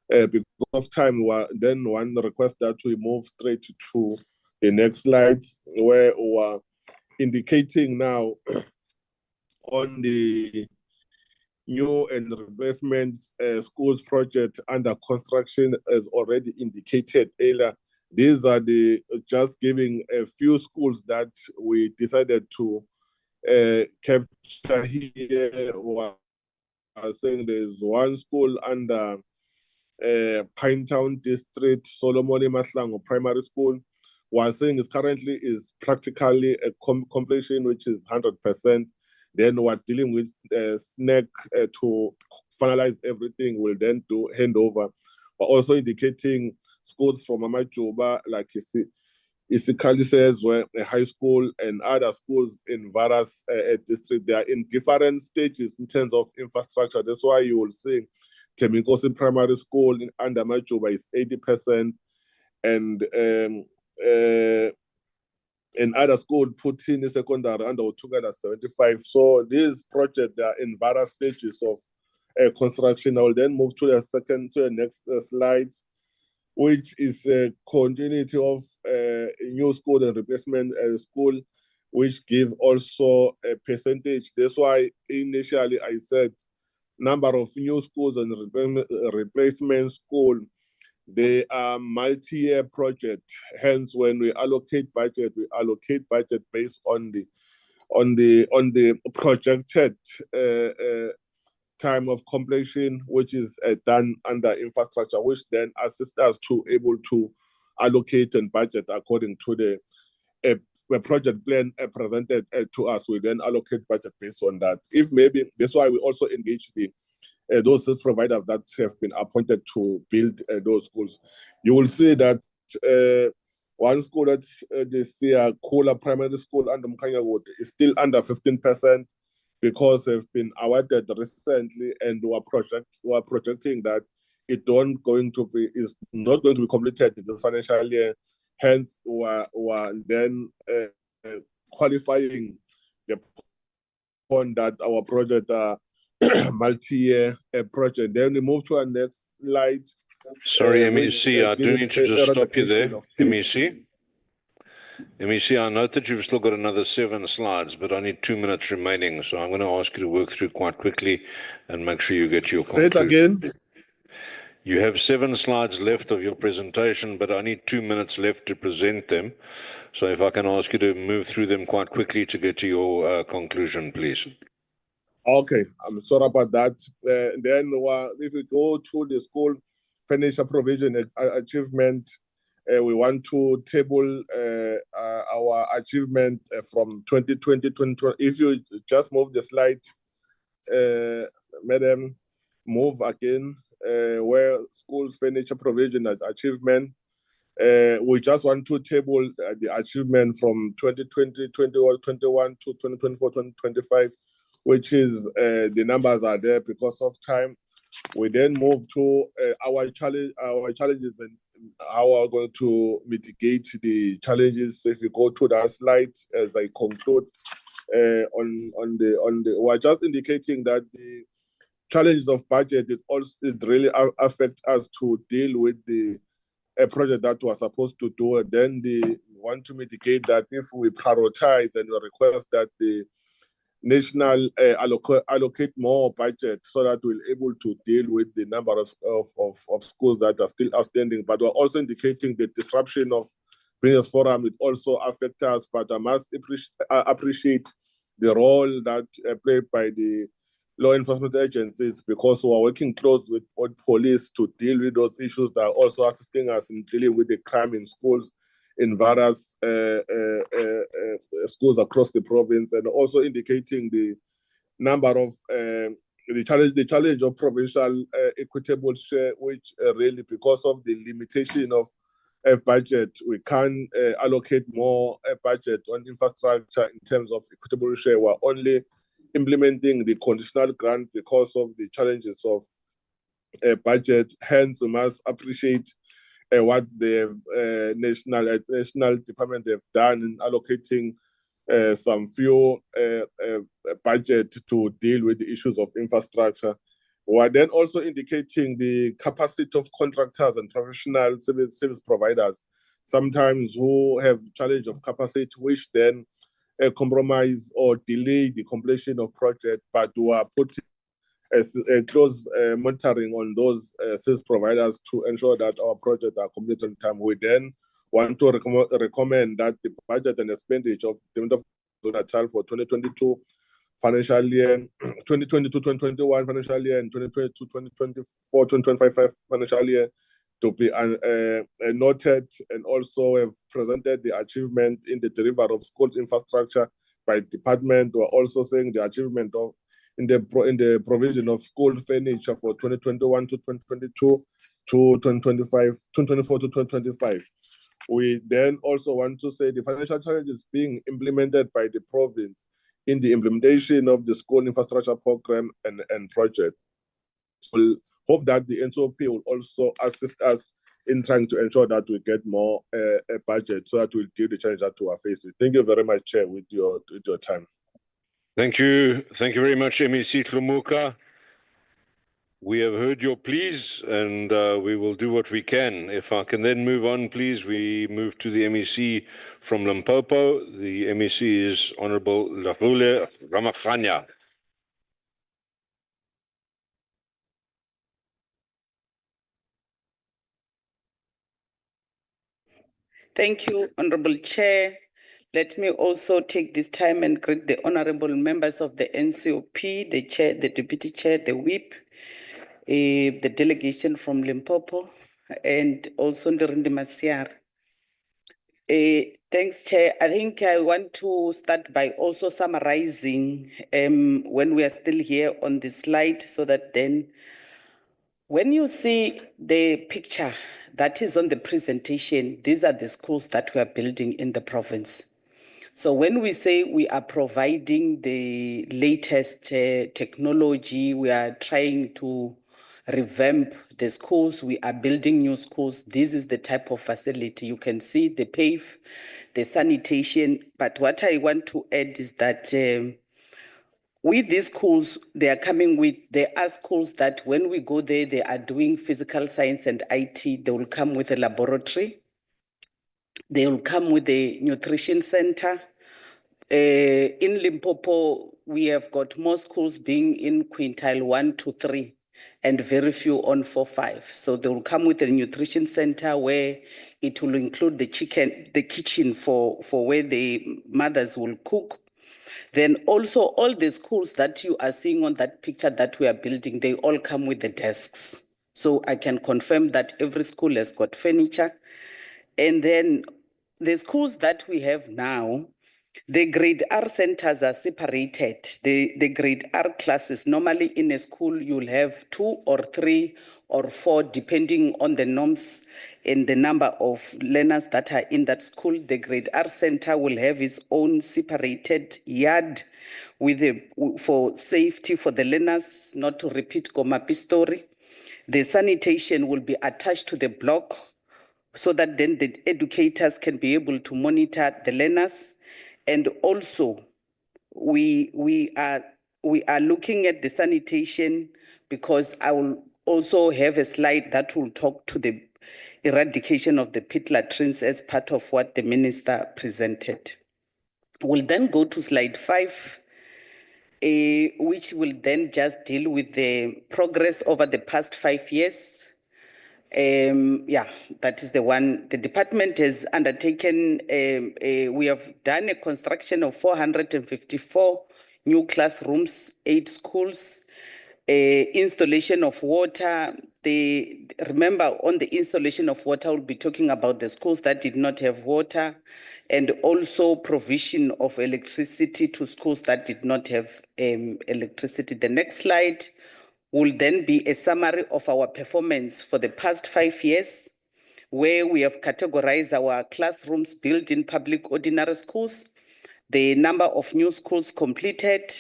Because of time, then one request that we move straight to the next slides, where we are indicating now on the new and replacement schools project under construction, as already indicated earlier. These are the just giving a few schools that we decided to capture here. I think there's one school under Pinetown District, Solomon Maslango Primary School. What I'm saying is currently is practically a completion, which is 100%. Then we're dealing with SNEC to finalize everything. We'll then do handover. We're also indicating schools from Amajuba, like Isikali says, where a high school and other schools in various districts, they are in different stages in terms of infrastructure. That's why you will see Teminkosi Primary School in under Majuba is 80%, and other school put in the secondary under Otunga 75. So these projects are in various stages of construction. I will then move to the next slide, which is a continuity of new school and replacement school, which gives also a percentage. That's why initially I said number of new schools and replacement school, they are multi-year project. Hence, when we allocate budget based on the projected time of completion, which is done under infrastructure, which then assists us to able to allocate and budget according to the project plan presented to us. We then allocate budget based on that. If maybe that's why we also engage those providers that have been appointed to build those schools. You will see that one school that they see a Kola Primary School under Mukanya Wood is still under 15%, because they've been awarded recently, and we are projecting that is not going to be completed in this financial year. Hence, we are then qualifying the point that our project are multi-year project. Then we move to our next slide. Sorry, which MEC, is I do giving need to just stop you there. eradication of MEC? MEC, I note that you've still got another 7 slides, but I need 2 minutes remaining, so I'm going to ask you to work through quite quickly and make sure you get your Say it conclusion. again. You have 7 slides left of your presentation, but I need 2 minutes left to present them. So if I can ask you to move through them quite quickly to get to your conclusion, please. Okay, I'm sorry about that. Then if we go to the school financial provision achievement, we want to table our achievement from 2020 2020. If you just move the slide, Madam, move again, where schools financial provision achievement. We just want to table the achievement from 2020 21 to 2024 2025, which is the numbers are there because of time. We then move to our challenges and how we're going to mitigate the challenges. If you go to that slide, as I conclude, we're just indicating that the challenges of budget it really affect us to deal with the project that we're supposed to do. And then we want to mitigate that if we prioritize and we request that the national allocate more budget so that we're able to deal with the number of schools that are still outstanding. But we're also indicating the disruption of Business Forum, it also affects us, but I must appreciate the role that played by the law enforcement agencies, because we are working close with police to deal with those issues that are also assisting us in dealing with the crime in schools in various schools across the province, and also indicating the number of the challenge of provincial equitable share, which really because of the limitation of budget, we can allocate more budget on infrastructure in terms of equitable share. We're only implementing the conditional grant because of the challenges of budget. Hence, we must appreciate what the national department have done in allocating some few budget to deal with the issues of infrastructure. We are then also indicating the capacity of contractors and professional service providers, sometimes who have challenge of capacity, which then compromise or delay the completion of project, but we are putting a close monitoring on those service providers to ensure that our projects are completed on time. We then want to recommend that the budget and expenditure of the Natal for 2022 financial year, 2022-2021 financial year, and 2022-2024-2025 financial year to be noted, and also have presented the achievement in the delivery of school infrastructure by department. We're also saying the achievement of in the provision of school furniture for 2021 to 2022 to 2025, 2024 to 2025. We then also want to say the financial challenges being implemented by the province in the implementation of the school infrastructure program and project. We'll hope that the NCOP will also assist us in trying to ensure that we get more budget so that we'll deal the challenge that we are facing. Thank you very much, Chair, with your time. Thank you. Thank you very much, MEC Tlumuka. We have heard your pleas, and we will do what we can. If I can then move on, please. We move to the MEC from Limpopo. The MEC is Honorable Lahule Ramakhanya. Thank you, Honorable Chair. Let me also take this time and greet the honorable members of the NCOP, the Chair, the Deputy Chair, the Whip, the delegation from Limpopo, and also Ndrindi Masiar. Thanks, Chair. I think I want to start by also summarizing when we are still here on the slide, so that then when you see the picture that is on the presentation, these are the schools that we are building in the province. So when we say we are providing the latest technology, we are trying to revamp the schools, we are building new schools, this is the type of facility. You can see the pave, the sanitation. But what I want to add is that with these schools, there are schools that when we go there, they are doing physical science and IT. They will come with a laboratory. They will come with a nutrition center. In Limpopo, we have got more schools being in quintile 1 to 3 and very few on 4, 5. So they will come with a nutrition center where it will include the kitchen for where the mothers will cook. Then also all the schools that you are seeing on that picture that we are building, they all come with the desks. So I can confirm that every school has got furniture. And then the schools that we have now, the grade R centers are separated. The grade R classes, normally in a school, you'll have 2 or 3 or 4, depending on the norms and the number of learners that are in that school. The grade R center will have its own separated yard for safety for the learners, not to repeat Gomapi's story. The sanitation will be attached to the block so that then the educators can be able to monitor the learners. And also, we are looking at the sanitation because I will also have a slide that will talk to the eradication of the pit latrines as part of what the minister presented. We'll then go to slide 5, which will then just deal with the progress over the past 5 years. That is the one. The department has undertaken, we have done a construction of 454 new classrooms, 8 schools, installation of water. Remember, on the installation of water, we'll be talking about the schools that did not have water, and also provision of electricity to schools that did not have electricity. The next slide will then be a summary of our performance for the past 5 years, where we have categorized our classrooms built in public ordinary schools, the number of new schools completed,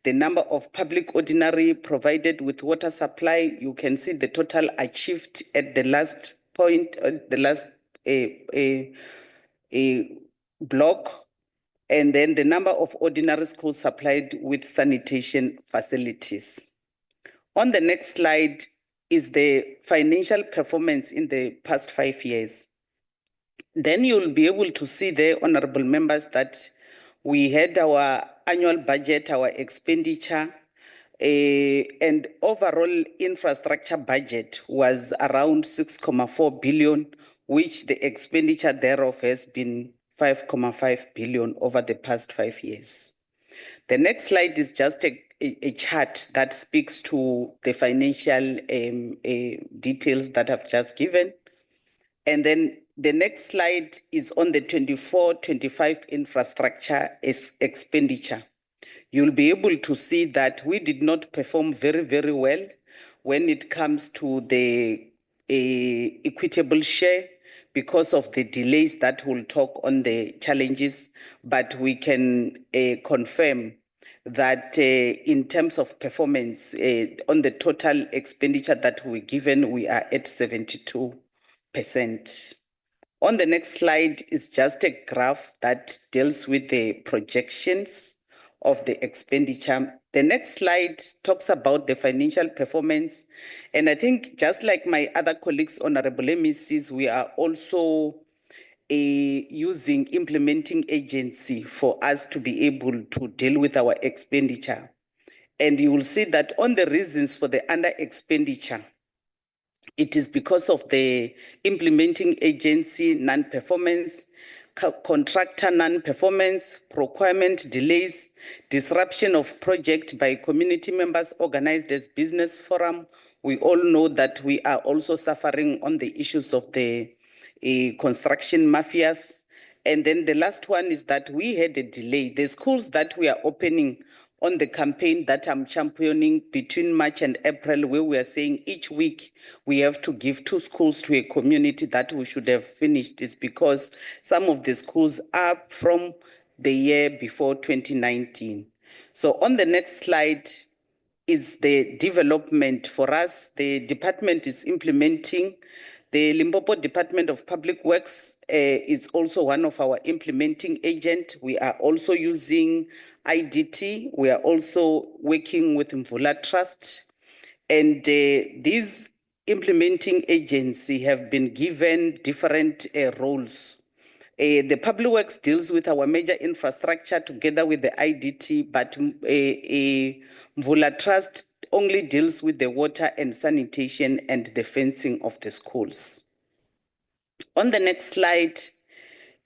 the number of public ordinary provided with water supply. You can see the total achieved at the last point, the last block, and then the number of ordinary schools supplied with sanitation facilities. On the next slide is the financial performance in the past 5 years. Then you'll be able to see there, honorable members, that we had our annual budget, our expenditure, and overall infrastructure budget was around 6.4 billion, which the expenditure thereof has been 5.5 billion over the past 5 years. The next slide is just a chart that speaks to the financial details that I've just given. And then the next slide is on the 24-25 infrastructure expenditure. You'll be able to see that we did not perform very, very well when it comes to the equitable share because of the delays that we'll talk on the challenges, but we can confirm that in terms of performance, on the total expenditure that we're given, we are at 72%. On the next slide is just a graph that deals with the projections of the expenditure. The next slide talks about the financial performance. And I think just like my other colleagues, honorable MECs, we are also using implementing agency for us to be able to deal with our expenditure. And you will see that on the reasons for the under expenditure, it is because of the implementing agency non-performance, contractor non-performance, procurement delays, disruption of project by community members organized as business forum. We all know that we are also suffering on the issues of the construction mafias. And then the last one is that we had a delay. The schools that we are opening on the campaign that I'm championing between March and April, where we are saying each week we have to give 2 schools to a community that we should have finished, is because some of the schools are from the year before 2019. So on the next slide is the development for us. The department is implementing The Limpopo Department of Public Works is also one of our implementing agents. We are also using IDT. We are also working with Mvula Trust. And these implementing agencies have been given different roles. The Public Works deals with our major infrastructure together with the IDT, but Mvula Trust only deals with the water and sanitation and the fencing of the schools. On the next slide,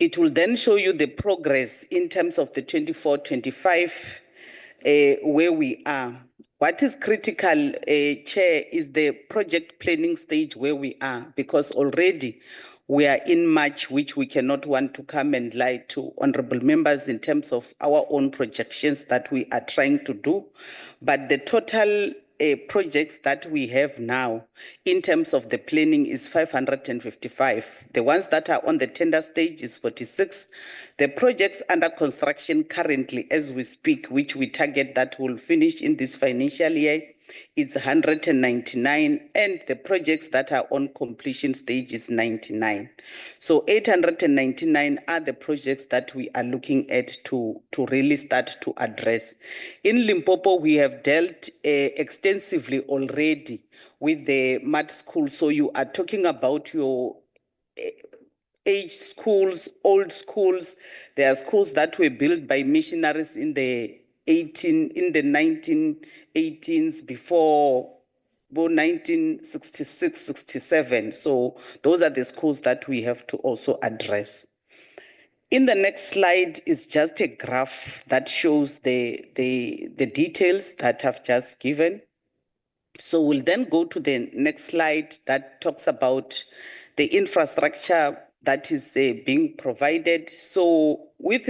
it will then show you the progress in terms of the 24-25, where we are. What is critical, Chair, is the project planning stage where we are, because already we are in March, which we cannot want to come and lie to honorable members in terms of our own projections that we are trying to do. But the total projects that we have now in terms of the planning is 555. The ones that are on the tender stage is 46. The projects under construction currently as we speak, which we target that will finish in this financial year, it's 199, and the projects that are on completion stage is 99. So 899 are the projects that we are looking at to really start to address. In Limpopo, we have dealt extensively already with the mud schools. So you are talking about your age schools, old schools. There are schools that were built by missionaries in the 1918s before 1966, 67. So those are the schools that we have to also address. In the next slide is just a graph that shows the details that I've just given. So we'll then go to the next slide that talks about the infrastructure that is being provided. So with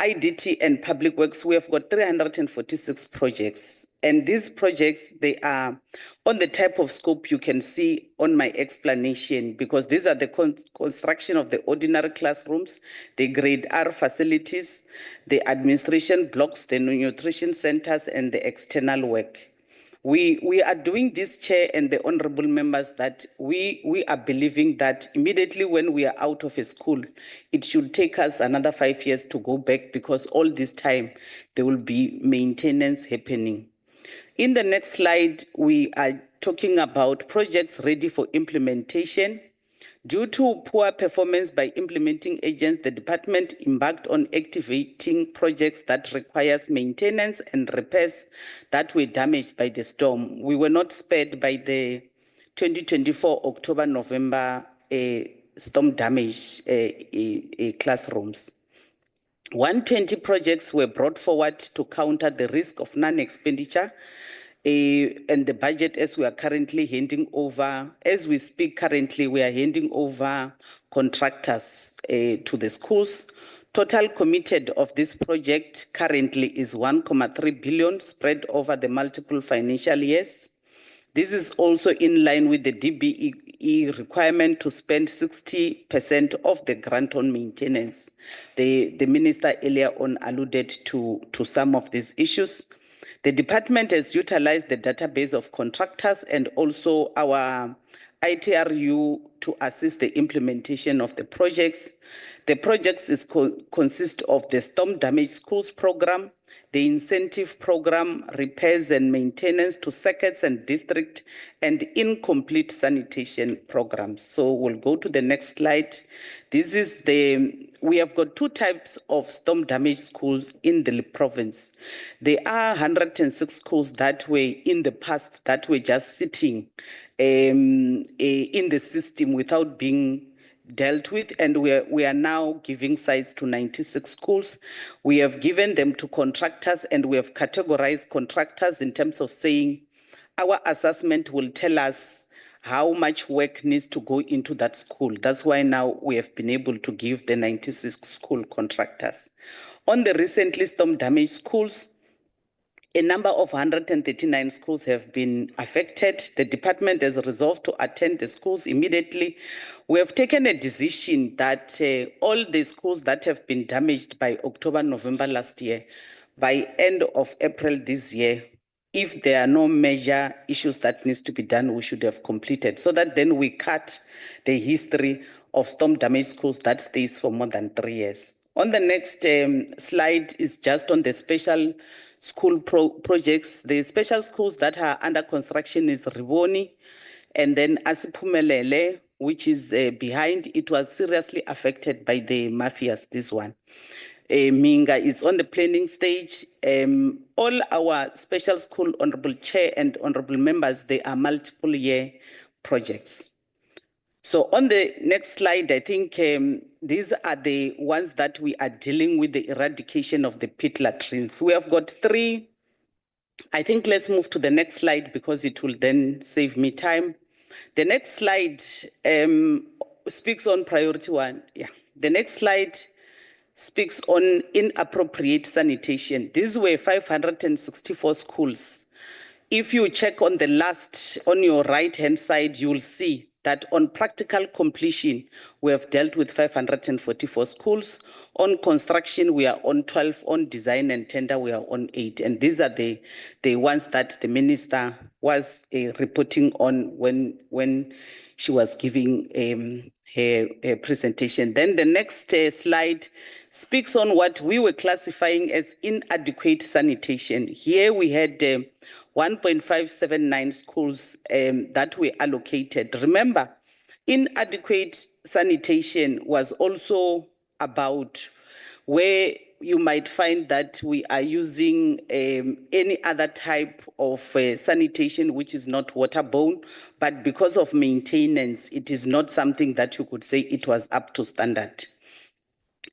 IDT and Public Works, we have got 346 projects. And these projects, they are on the type of scope you can see on my explanation, because these are the construction of the ordinary classrooms, the grade R facilities, the administration blocks, the nutrition centers, and the external work. We are doing this, Chair and the honorable members, that we are believing that immediately when we are out of a school, it should take us another 5 years to go back, because all this time there will be maintenance happening. In the next slide, we are talking about projects ready for implementation. Due to poor performance by implementing agents, the department embarked on activating projects that requires maintenance and repairs that were damaged by the storm. We were not spared by the 2024 October-November storm damage classrooms. 120 projects were brought forward to counter the risk of non-expenditure, and the budget as we are currently handing over, as we speak currently, we are handing over contractors to the schools. Total committed of this project currently is 1.3 billion spread over the multiple financial years. This is also in line with the DBE requirement to spend 60% of the grant on maintenance. The minister earlier on alluded to some of these issues. The department has utilized the database of contractors and also our ITRU to assist the implementation of the projects. The projects consist of the storm damage schools program, the incentive program, repairs and maintenance to circuits and district, and incomplete sanitation programs. So we'll go to the next slide. This is we have got two types of storm damage schools in the province. There are 106 schools that were in the past that were just sitting in the system without being dealt with, and we are now giving sites to 96 schools. We have given them to contractors, and we have categorized contractors in terms of saying our assessment will tell us how much work needs to go into that school. That's why now we have been able to give the 96 school contractors. On the recently storm damaged schools, a number of 139 schools have been affected. The department has resolved to attend the schools immediately. We have taken a decision that all the schools that have been damaged by October, November last year, by end of April this year, if there are no major issues that needs to be done, we should have completed, so that then we cut the history of storm damaged schools that stays for more than 3 years. On the next slide is just on the special school projects. The special schools that are under construction is Riboni, and then Asiphumelele, which is behind. It was seriously affected by the mafias, this one. Minga is on the planning stage. All our special school, Honorable Chair and Honorable Members, they are multiple year projects. So on the next slide, I think these are the ones that we are dealing with, the eradication of the pit latrines. We have got 3. I think let's move to the next slide because it will then save me time. The next slide speaks on priority 1. Yeah. The next slide speaks on inappropriate sanitation. These were 564 schools. If you check on the last, on your right-hand side, you will see that on practical completion, we have dealt with 544 schools. On construction, we are on 12. On design and tender, we are on 8. And these are the ones that the minister was reporting on when she was giving her presentation. Then the next slide speaks on what we were classifying as inadequate sanitation. Here we had 1.579 schools that were allocated. Remember, inadequate sanitation was also about where you might find that we are using any other type of sanitation which is not waterborne, but because of maintenance, it is not something that you could say it was up to standard.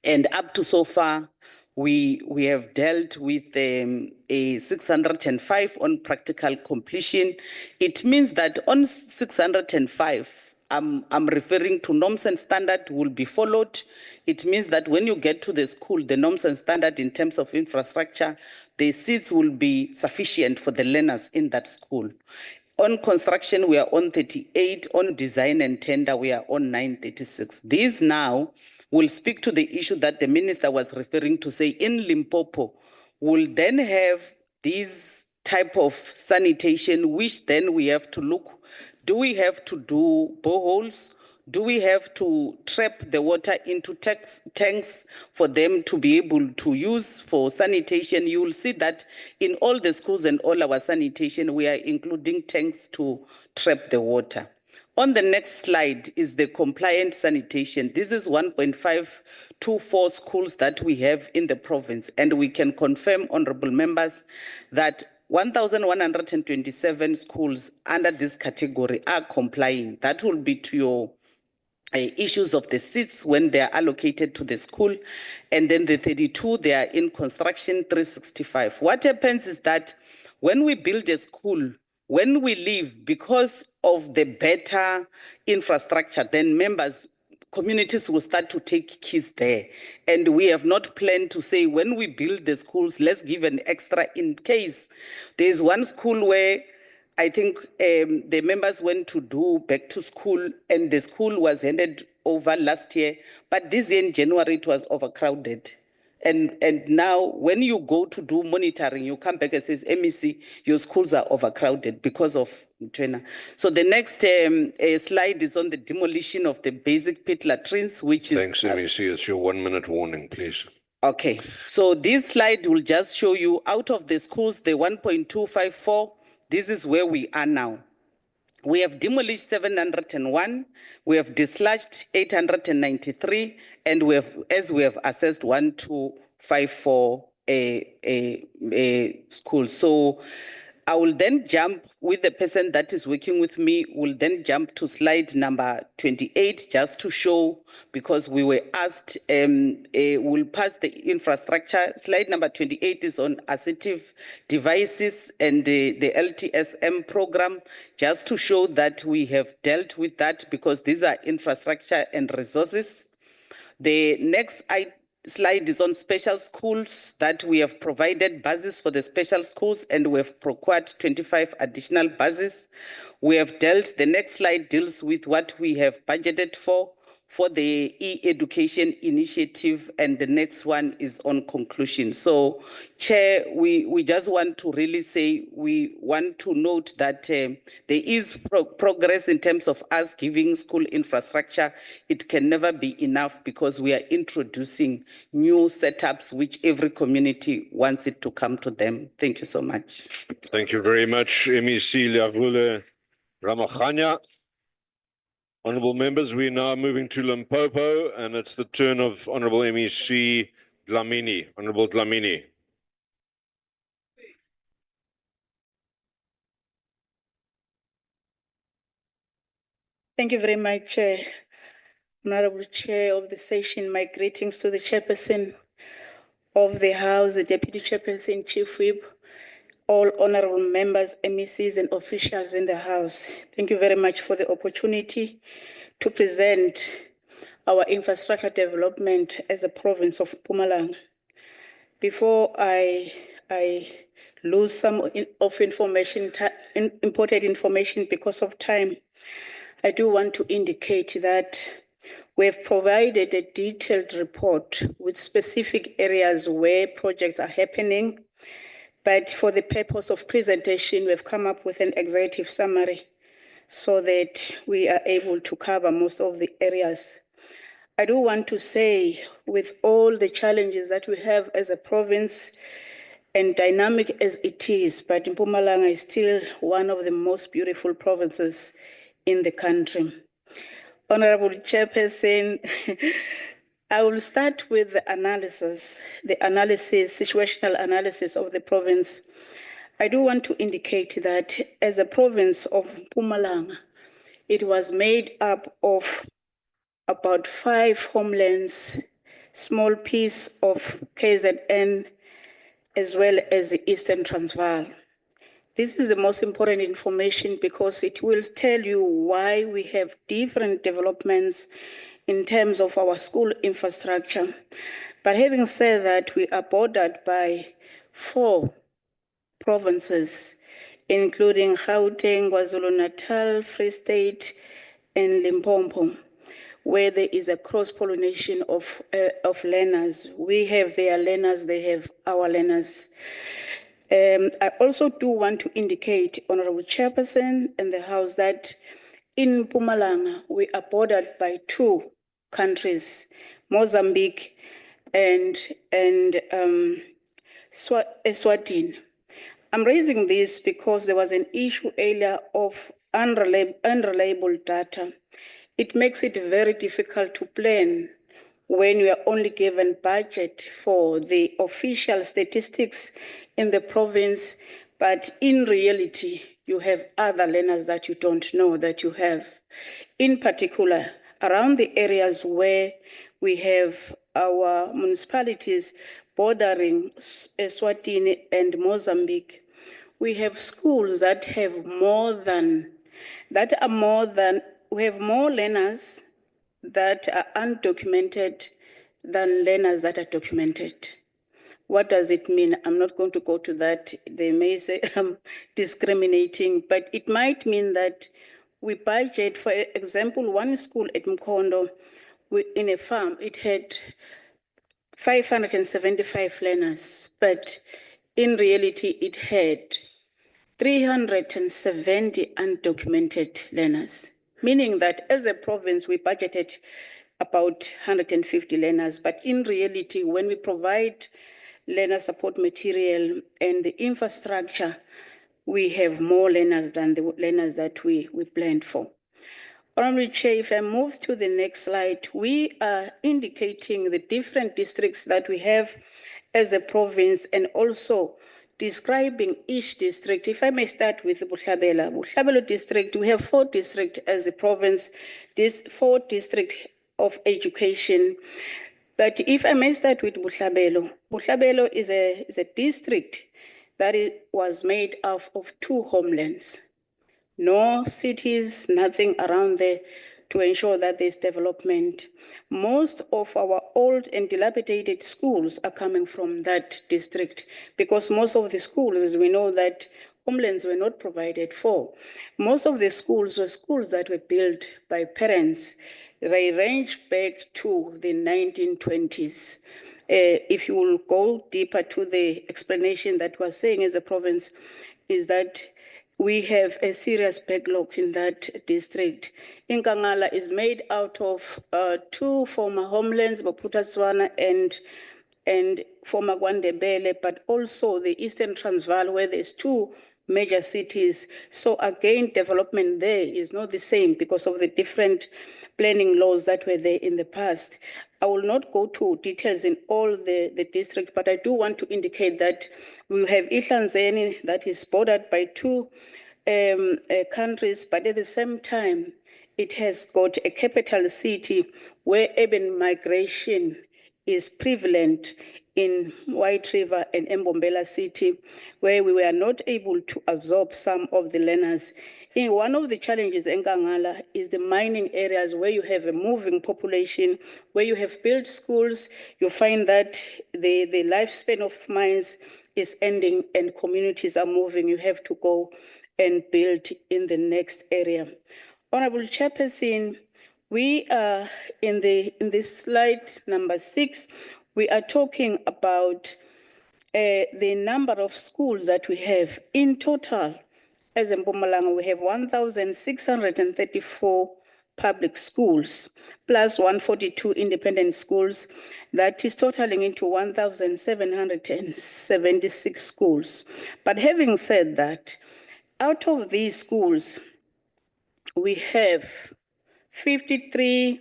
And up to so far, we have dealt with a 605 on practical completion. It means that on 605, I'm referring to norms and standard will be followed. It means that when you get to the school, the norms and standard in terms of infrastructure, the seats will be sufficient for the learners in that school. On construction, we are on 38. On design and tender, we are on 936. These now will speak to the issue that the minister was referring to, say in Limpopo, will then have these type of sanitation, which then we have to look, do we have to do boreholes? Do we have to trap the water into tanks for them to be able to use for sanitation? You will see that in all the schools and all our sanitation, we are including tanks to trap the water. On the next slide is the compliant sanitation. This is 1.524 schools that we have in the province, and we can confirm, honorable members, that 1,127 schools under this category are complying. That will be to your issues of the seats when they are allocated to the school, and then the 32, they are in construction, 365. What happens is that when we build a school, when we leave, because of the better infrastructure, then members, communities will start to take keys there. And we have not planned to say, when we build the schools, let's give an extra in case. There's one school where I think the members went to do back to school, and the school was handed over last year, but this year in January, it was overcrowded. And now when you go to do monitoring, you come back and says, MEC, your schools are overcrowded because of Mtwena. So the next slide is on the demolition of the basic pit latrines, which is— Thanks, MEC. It's your 1 minute warning, please. Okay, so this slide will just show you out of the schools, the 1.254, this is where we are now. We have demolished 701, we have dislodged 893, and we have, as we have assessed, 1,254 schools. So I will then jump with the person that is working with me, will then jump to slide number 28, just to show, because we were asked, we'll pass the infrastructure. Slide number 28 is on assistive devices and the LTSM program, just to show that we have dealt with that, because these are infrastructure and resources. The next slide is on special schools, that we have provided buses for the special schools, and we have procured 25 additional buses. We have dealt, the next slide deals with what we have budgeted for for the e-education initiative, and the next one is on conclusion. So, Chair, we just want to really say we want to note that there is progress in terms of us giving school infrastructure. It can never be enough because we are introducing new setups which every community wants it to come to them. Thank you so much. Thank you very much, MEC Liavule Ramachanya. Honourable members, we're now moving to Limpopo, and it's the turn of Honourable MEC Dlamini. Honourable Dlamini. Thank you very much, Honorable Chair of the session. My greetings to the Chairperson of the House, the Deputy Chairperson, Chief Whip, all honorable members, MECs and officials in the House. Thank you very much for the opportunity to present our infrastructure development as a province of Mpumalanga. Before I lose some of information, important information because of time, I do want to indicate that we have provided a detailed report with specific areas where projects are happening. But for the purpose of presentation, we've come up with an executive summary so that we are able to cover most of the areas. I do want to say, with all the challenges that we have as a province and dynamic as it is, but Mpumalanga is still one of the most beautiful provinces in the country. Honorable Chairperson, I will start with the analysis, situational analysis of the province. I do want to indicate that as a province of Mpumalanga, it was made up of about 5 homelands, small piece of KZN, as well as the Eastern Transvaal. This is the most important information because it will tell you why we have different developments in terms of our school infrastructure. But having said that, we are bordered by 4 provinces, including Gauteng, KwaZulu-Natal, Free State, and Limpopo, where there is a cross-pollination of learners. We have their learners, they have our learners. I also do want to indicate, Honorable Chairperson and the House, that in Mpumalanga, we are bordered by 2 countries, Mozambique and Eswatini. I'm raising this because there was an issue earlier of unreliable data. It makes it very difficult to plan when we are only given budget for the official statistics in the province, but in reality, you have other learners that you don't know that you have. In particular, around the areas where we have our municipalities bordering Eswatini and Mozambique, we have schools that have we have more learners that are undocumented than learners that are documented. What does it mean? I'm not going to go to that. They may say I'm discriminating, but it might mean that we budget, for example, one school at Mkondo, in a farm, it had 575 learners, but in reality, it had 370 undocumented learners, meaning that as a province, we budgeted about 150 learners, but in reality, when we provide learner support material and the infrastructure, we have more learners than the learners that we planned for. Honorable Chair, if I move to the next slide, we are indicating the different districts that we have as a province and also describing each district. If I may start with Buhlabelo district, we have 4 districts as a province, this 4 districts of education. But if I may start with Buhlabelo is a district that was made up of 2 homelands. No cities, nothing around there to ensure that there's development. Most of our old and dilapidated schools are coming from that district because most of the schools, as we know, that homelands were not provided for. Most of the schools were schools that were built by parents they range back to the 1920s. If you will go deeper to the explanation that we're saying as a province, is that we have a serious backlog in that district. Inkangala is made out of two former homelands, Bophuthatswana and former Gwandebele, but also the Eastern Transvaal, where there's two major cities. So again, development there is not the same because of the different planning laws that were there in the past. I will not go to details in all the district, but I do want to indicate that we have Ihlanzeni that is bordered by two countries, but at the same time, it has got a capital city where urban migration is prevalent in White River and Mbombela City, where we were not able to absorb some of the learners. One of the challenges in Kangala is the mining areas where you have a moving population, where you have built schools, you find that the lifespan of mines is ending and communities are moving. You have to go and build in the next area. Honorable Chairperson, we are in this slide number 6, we are talking about the number of schools that we have in total. As in Mpumalanga, we have 1,634 public schools, plus 142 independent schools. That is totaling into 1,776 schools. But having said that, out of these schools, we have 53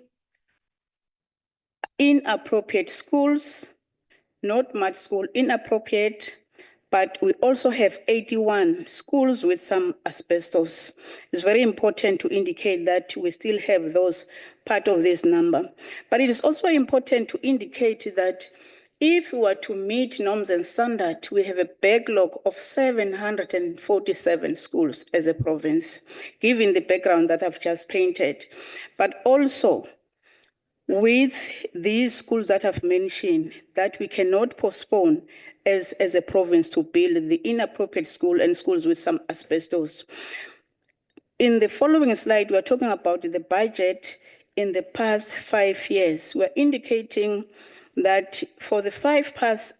inappropriate schools, not much school inappropriate, but we also have 81 schools with some asbestos. It's very important to indicate that we still have those part of this number. But it is also important to indicate that if we were to meet norms and standards, we have a backlog of 747 schools as a province, given the background that I've just painted. But also, with these schools that I've mentioned, that we cannot postpone as a province to build the inappropriate school and schools with some asbestos. In the following slide, we're talking about the budget in the past 5 years. We're indicating that for the five past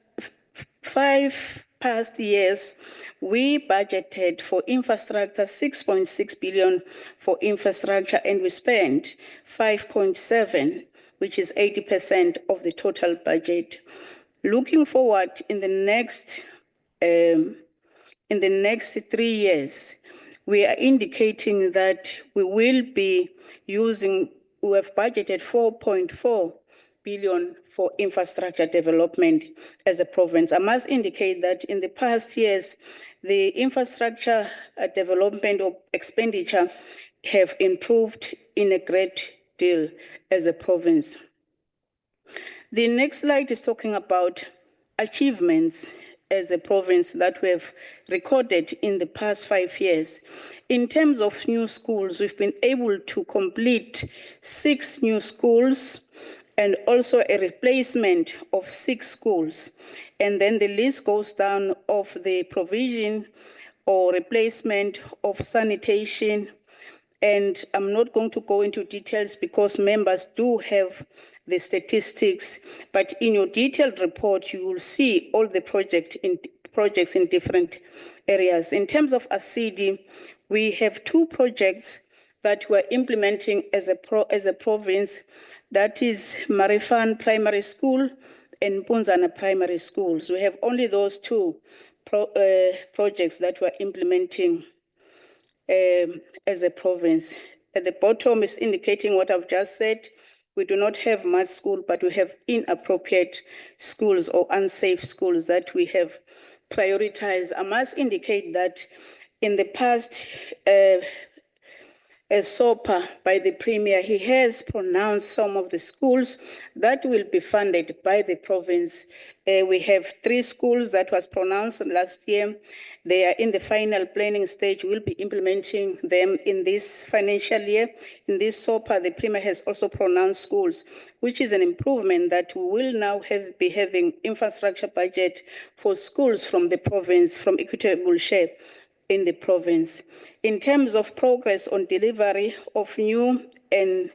years, we budgeted for infrastructure 6.6 billion for infrastructure, and we spent 5.7, which is 80% of the total budget. Looking forward in the next 3 years, we are indicating that we will be using, we have budgeted 4.4 billion for infrastructure development as a province. I must indicate that in the past years, the infrastructure development or expenditure have improved in a great deal as a province. The next slide is talking about achievements as a province that we have recorded in the past 5 years. In terms of new schools, we've been able to complete 6 new schools and also a replacement of 6 schools. And then the list goes down of the provision or replacement of sanitation. And I'm not going to go into details because members do have the statistics, but in your detailed report, you will see all the projects in different areas. In terms of ASIDI, we have 2 projects that we're implementing as a province. That is Marifan Primary School and Punzana Primary Schools. We have only those 2 projects that we're implementing as a province. At the bottom is indicating what I've just said. We do not have much school, but we have inappropriate schools or unsafe schools that we have prioritized. I must indicate that in the past, as SOPA by the Premier, he has pronounced some of the schools that will be funded by the province. We have 3 schools that was pronounced last year. They are in the final planning stage. We'll be implementing them in this financial year. In this SOPA, the Premier has also pronounced schools, which is an improvement that we will now be having infrastructure budget for schools from the province, from equitable share in the province. In terms of progress on delivery of new and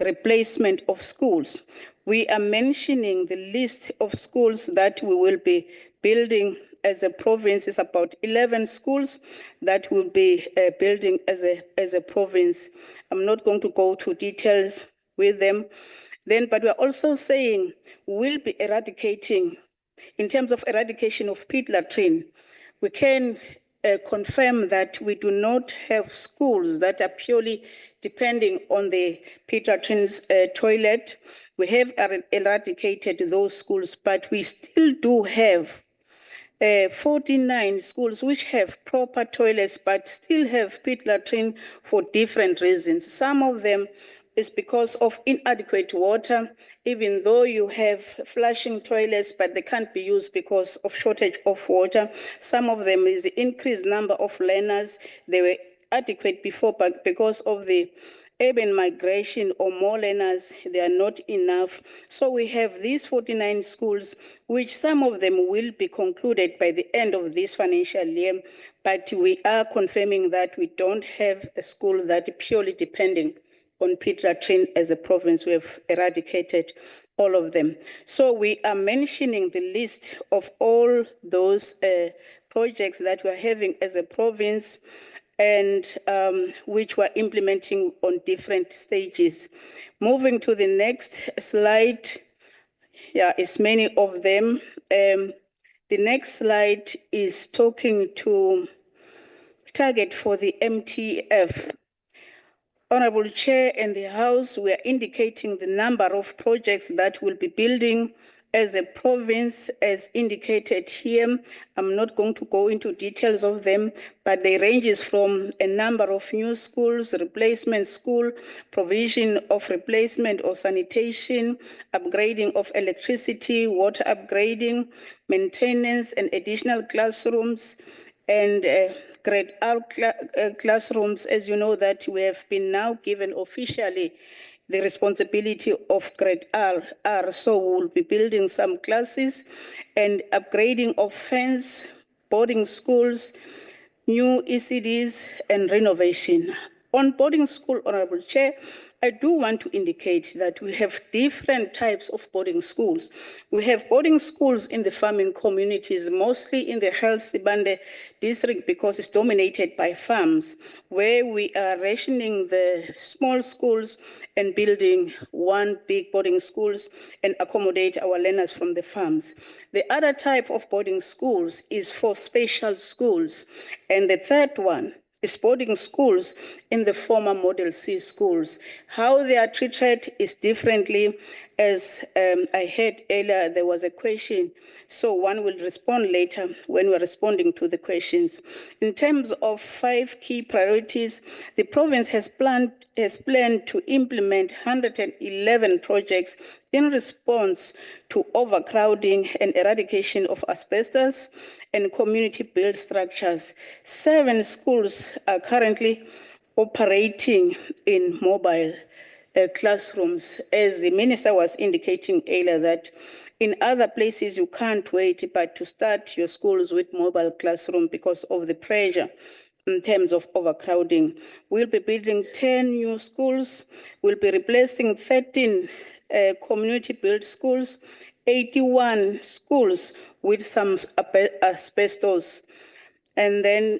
replacement of schools. We are mentioning the list of schools that we will be building as a province. Is about 11 schools that will be building as a province. I'm not going to go to details with them. But we're also saying we'll be eradicating, in terms of eradication of pit latrine, we can confirm that we do not have schools that are purely depending on the pit latrine's toilet. We have eradicated those schools, but we still do have 49 schools which have proper toilets but still have pit latrine for different reasons. Some of them is because of inadequate water, even though you have flushing toilets, but they can't be used because of shortage of water. Some of them is the increased number of learners. They were adequate before, but because of the urban migration or more learners, they are not enough. So we have these 49 schools, which some of them will be concluded by the end of this financial year, but we are confirming that we don't have a school that is purely depending on pit latrine as a province. We have eradicated all of them. So we are mentioning the list of all those projects that we're having as a province and which we're implementing on different stages. Moving to the next slide, it's many of them. The next slide is talking to target for the MTF. Honorable Chair and the House, we are indicating the number of projects that will be building as a province as indicated here. I'm not going to go into details of them, but they ranges from a number of new schools, replacement school, provision of replacement or sanitation, upgrading of electricity, water upgrading, maintenance and additional classrooms, and grade R classrooms. As you know, that we have been now given officially the responsibility of grade R. So we'll be building some classes and upgrading of fence, boarding schools, new ECDs, and renovation. On boarding school, Honorable Chair, I do want to indicate that we have different types of boarding schools. We have boarding schools in the farming communities, mostly in the Health Sibande district because it's dominated by farms, where we are rationing the small schools and building one big boarding schools and accommodate our learners from the farms. The other type of boarding schools is for special schools. And the third one is boarding schools in the former Model C schools. How they are treated is differently. As I heard earlier, there was a question, so one will respond later when we're responding to the questions. In terms of 5 key priorities, the province has planned to implement 111 projects in response to overcrowding and eradication of asbestos and community-built structures. 7 schools are currently operating in mobile classrooms, as the minister was indicating earlier that in other places you can't wait but to start your schools with mobile classroom because of the pressure in terms of overcrowding. We'll be building 10 new schools. We'll be replacing 13 community-built schools, 81 schools with some asbestos. And then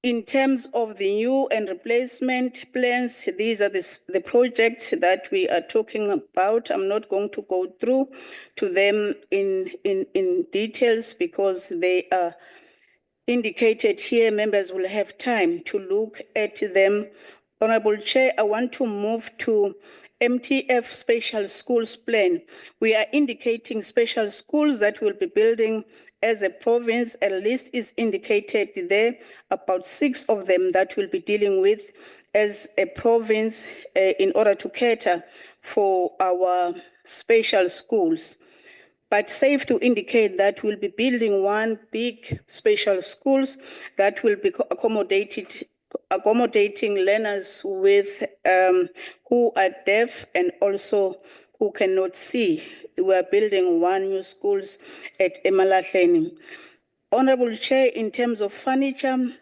in terms of the new and replacement plans, these are the projects that we are talking about. I'm not going to go through to them in details because they are indicated here. Members will have time to look at them. Honorable Chair, I want to move to MTF Special Schools Plan. We are indicating special schools that we'll be building as a province. A list is indicated there, about 6 of them that we'll be dealing with as a province in order to cater for our special schools. But safe to indicate that we'll be building one big special schools that will be accommodating learners with who are deaf and also who cannot see. We are building 1 new schools at Emalahleni. Honorable Chair, in terms of furniture,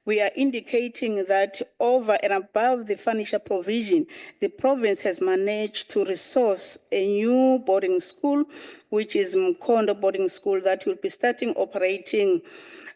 we are indicating that over and above the financial provision, the province has managed to resource a new boarding school, which is Mkondo Boarding School, that will be starting operating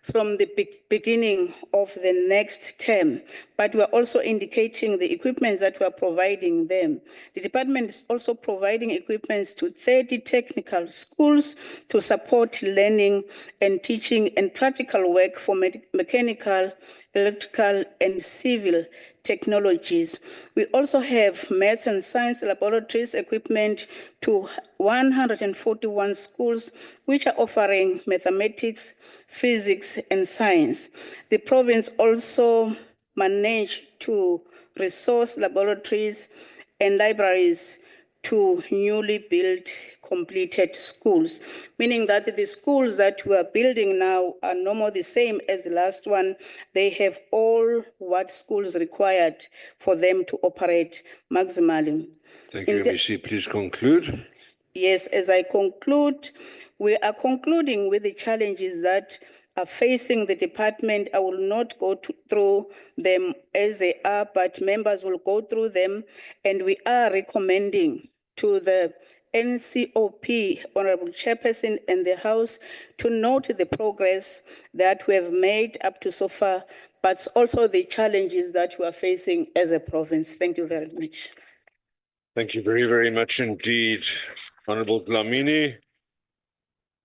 from the beginning of the next term. But we're also indicating the equipment that we're providing them. The department is also providing equipment to 30 technical schools to support learning and teaching and practical work for mechanical, electrical, and civil technologies. We also have maths and science laboratories equipment to 141 schools, which are offering mathematics, physics, and science. The province also managed to resource laboratories and libraries to newly built completed schools, meaning that the schools that we are building now are no more the same as the last one. They have all what schools required for them to operate maximally. Thank you, MEC. Please conclude. Yes, as I conclude, we are concluding with the challenges that are facing the department. I will not go through them as they are, but members will go through them, and we are recommending to the NCOP, Honorable Chairperson, and the House to note the progress that we have made up to so far, but also the challenges that we are facing as a province. Thank you very much. Thank you very, very much indeed, Honorable Dlamini.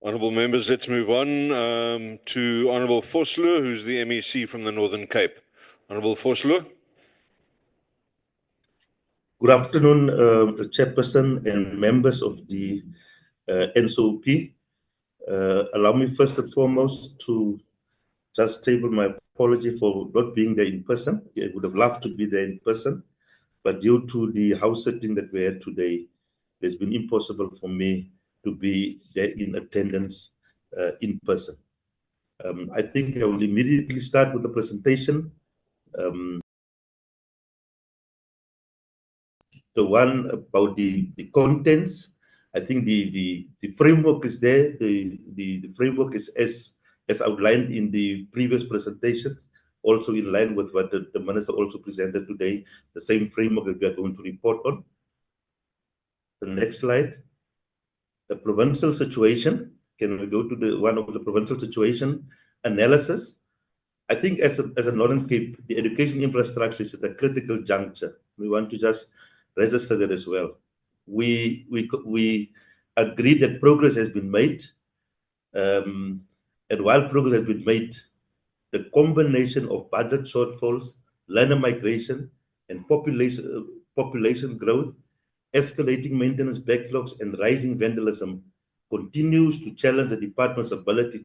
Honorable members, let's move on to Honorable Vosloo, who's the MEC from the Northern Cape. Honorable Vosloo. Good afternoon, Chairperson and members of the NCOP. Allow me first and foremost to just table my apology for not being there in person. I would have loved to be there in person, but due to the house setting that we had today, it's been impossible for me to be there in attendance in person. I think I will immediately start with the presentation. The one about the contents, I think the framework is there. The framework is as outlined in the previous presentations, also in line with what the Minister also presented today, the same framework that we are going to report on. The next slide. The provincial situation. Can we go to the one of the provincial situation analysis? I think as a Northern Cape, the education infrastructure is at a critical juncture. We want to just register that as well. We agree that progress has been made, and while progress has been made, the combination of budget shortfalls, learner migration, and population growth, escalating maintenance backlogs, and rising vandalism continues to challenge the department's ability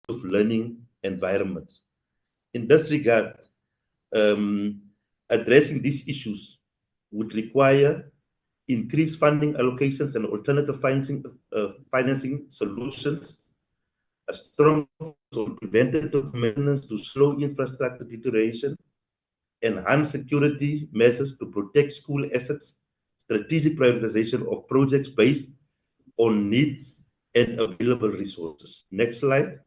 of learning environments. In this regard, addressing these issues would require increased funding allocations and alternative financing solutions, a strong focus on preventative maintenance to slow infrastructure deterioration, enhance security measures to protect school assets, strategic prioritization of projects based on needs and available resources. Next slide.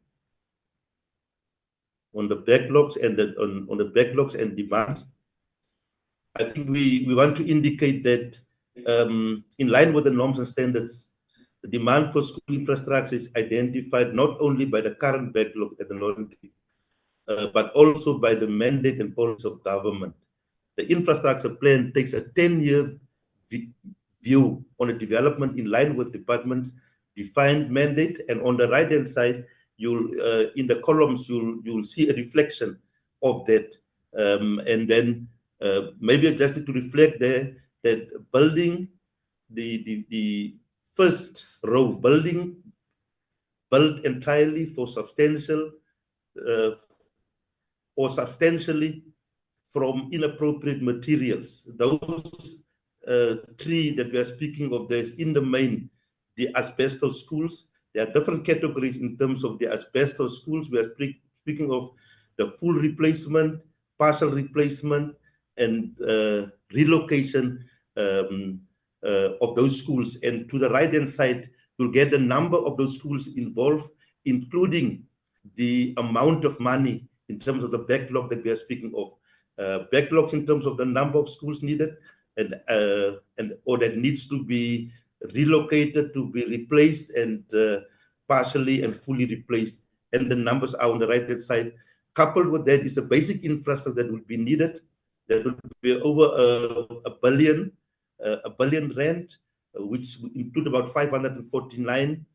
On the backlogs and on the backlogs and demands, I think we want to indicate that in line with the norms and standards, the demand for school infrastructure is identified not only by the current backlog at the Northern Cape, but also by the mandate and policy of government. The infrastructure plan takes a 10-year view on the development in line with department's defined mandate, and on the right-hand side, you'll in the columns you'll see a reflection of that, and then maybe I just need to reflect there that building the first row, built entirely for substantial or substantially from inappropriate materials. Those three that we are speaking of, there's in the main the asbestos schools. There are different categories in terms of the asbestos schools. We are speaking of the full replacement, partial replacement, and relocation of those schools. And to the right-hand side, you'll get the number of those schools involved, including the amount of money in terms of the backlog that we are speaking of. Backlogs in terms of the number of schools needed or that needs to be relocated, to be replaced, and partially and fully replaced. And the numbers are on the right-hand side. Coupled with that is a basic infrastructure that will be needed. That will be over a billion rand, which include about 549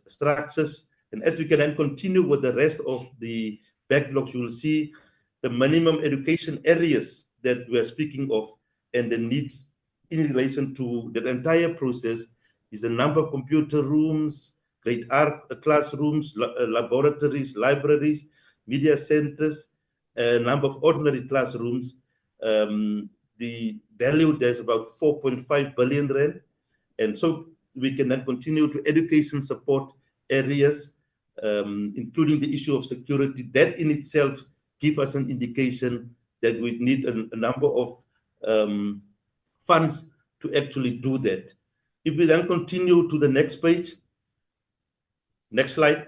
structures. And as we can then continue with the rest of the backlogs, you will see the minimum education areas that we are speaking of and the needs in relation to the entire process is a number of computer rooms, grade R classrooms, laboratories, libraries, media centers, a number of ordinary classrooms. The value there's about 4.5 billion rand. And so we can then continue to education support areas, including the issue of security. That in itself give us an indication that we need a number of funds to actually do that. If we then continue to the next page, next slide.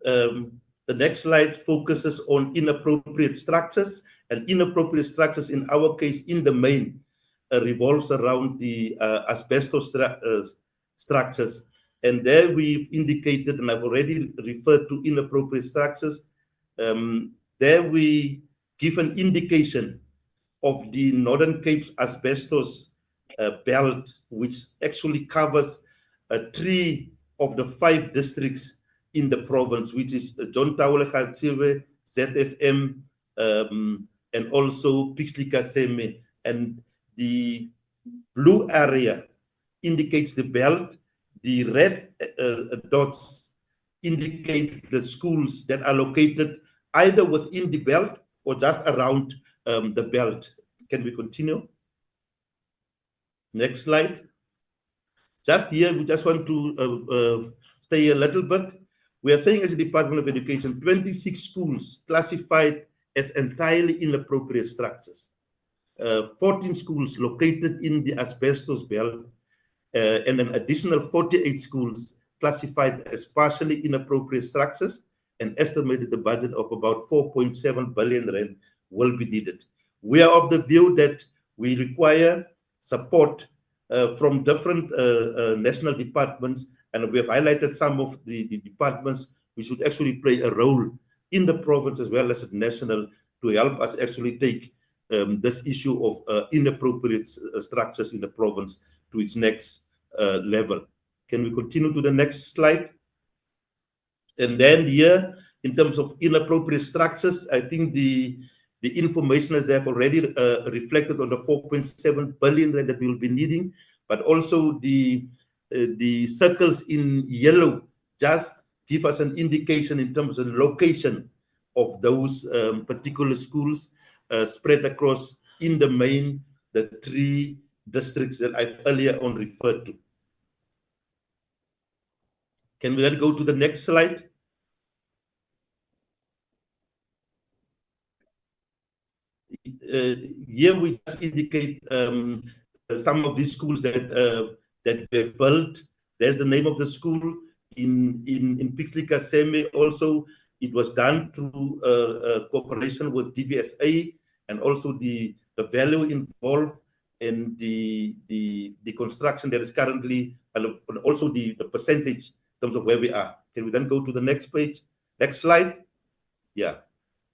The next slide focuses on inappropriate structures, and inappropriate structures in our case in the main revolves around the asbestos structures. And there we've indicated, and I've already referred to inappropriate structures. There we give an indication of the Northern Cape's asbestos belt, which actually covers 3 of the 5 districts in the province, which is John Taule Gatsiwe, ZFM, and also Pixley Kaseme. And the blue area indicates the belt. The red dots indicate the schools that are located either within the belt or just around the belt. Can we continue? Next slide. Just here, we just want to stay a little bit. We are saying as a Department of Education, 26 schools classified as entirely inappropriate structures. 14 schools located in the asbestos belt, and an additional 48 schools classified as partially inappropriate structures, and estimated the budget of about 4.7 billion rand will be needed. We are of the view that we require support from different national departments, and we have highlighted some of the departments which should actually play a role in the province as well as at national to help us actually take this issue of inappropriate structures in the province to its next level. Can we continue to the next slide? And then here, in terms of inappropriate structures, I think the information is there already reflected on the 4.7 billion rand that we will be needing, but also the circles in yellow just give us an indication in terms of the location of those particular schools spread across in the main, the 3 districts that I've earlier on referred to. Can we then go to the next slide? Here we just indicate some of these schools that they've built. There's the name of the school in Pixley Kaseme. Also, it was done through cooperation with DBSA, and also the value involved in the construction that is currently, and also the percentage in terms of where we are. Can we then go to the next page? Next slide. Yeah.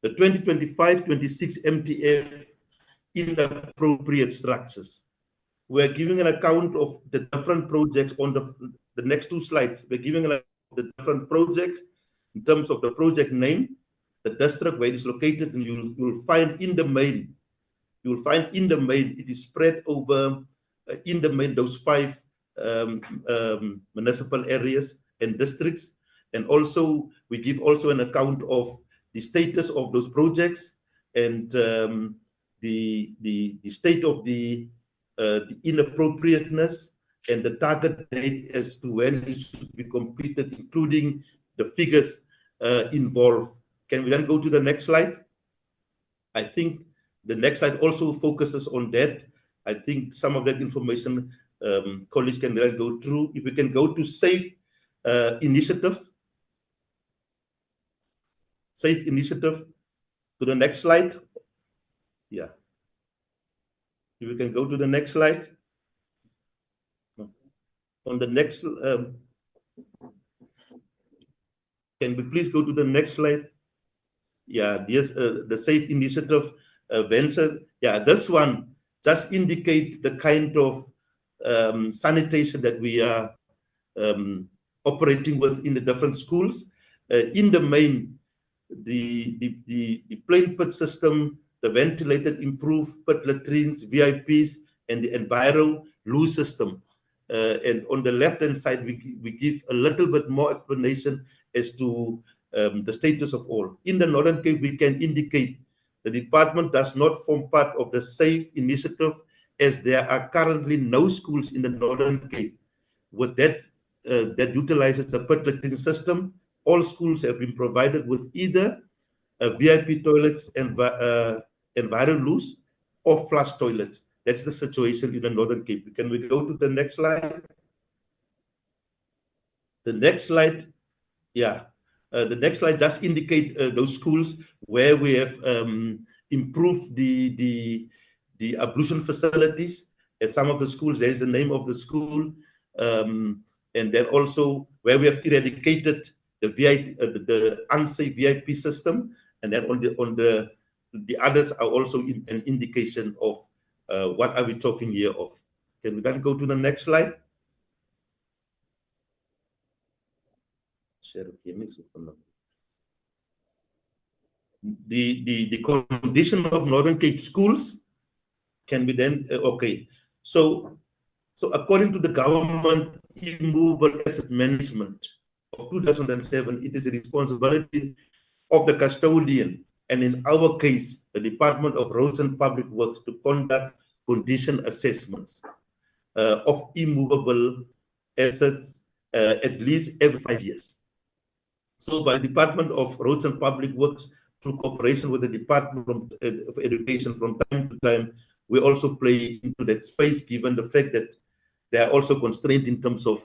The 2025-26 MTF inappropriate structures. We're giving an account of the different projects on the next 2 slides. We're giving an account of the different projects in terms of the project name, the district where it is located, and you'll find in the main, it is spread over in the main those 5 municipal areas and districts. And also we give also an account of the status of those projects and the state of the inappropriateness and the target date as to when it should be completed, including the figures involved. Can we then go to the next slide? I think the next slide also focuses on that. I think some of that information colleagues can then go through. If we can go to SAFE initiative. SAFE initiative, to the next slide. Yeah. If we can go to the next slide. On the next, can we please go to the next slide? Yeah, yes, the SAFE initiative venture. Yeah, this one just indicate the kind of sanitation that we are operating with in the different schools. In the main, the plain pit system, the ventilated improved pit latrines, VIPs, and the enviro loo system. And on the left-hand side, we give a little bit more explanation as to the status of all. In the Northern Cape, we can indicate the department does not form part of the SAFE initiative, as there are currently no schools in the Northern Cape with that utilizes the pit latrine system. All schools have been provided with either VIP toilets and enviro loos or flush toilets. That's the situation in the Northern Cape. Can we go to the next slide? The next slide, yeah. The next slide just indicate those schools where we have improved the ablution facilities. At some of the schools, there is the name of the school, and then also where we have eradicated the unsafe VIP system, and then on the others are also an indication of what are we talking here of. Can we then go to the next slide? The condition of Northern Cape schools can be then okay. So according to the government immovable asset management of 2007, it is the responsibility of the custodian, and in our case, the Department of Roads and Public Works, to conduct condition assessments of immovable assets at least every 5 years. So by the Department of Roads and Public Works, through cooperation with the Department of Education from time to time, we also play into that space, given the fact that they are also constrained in terms of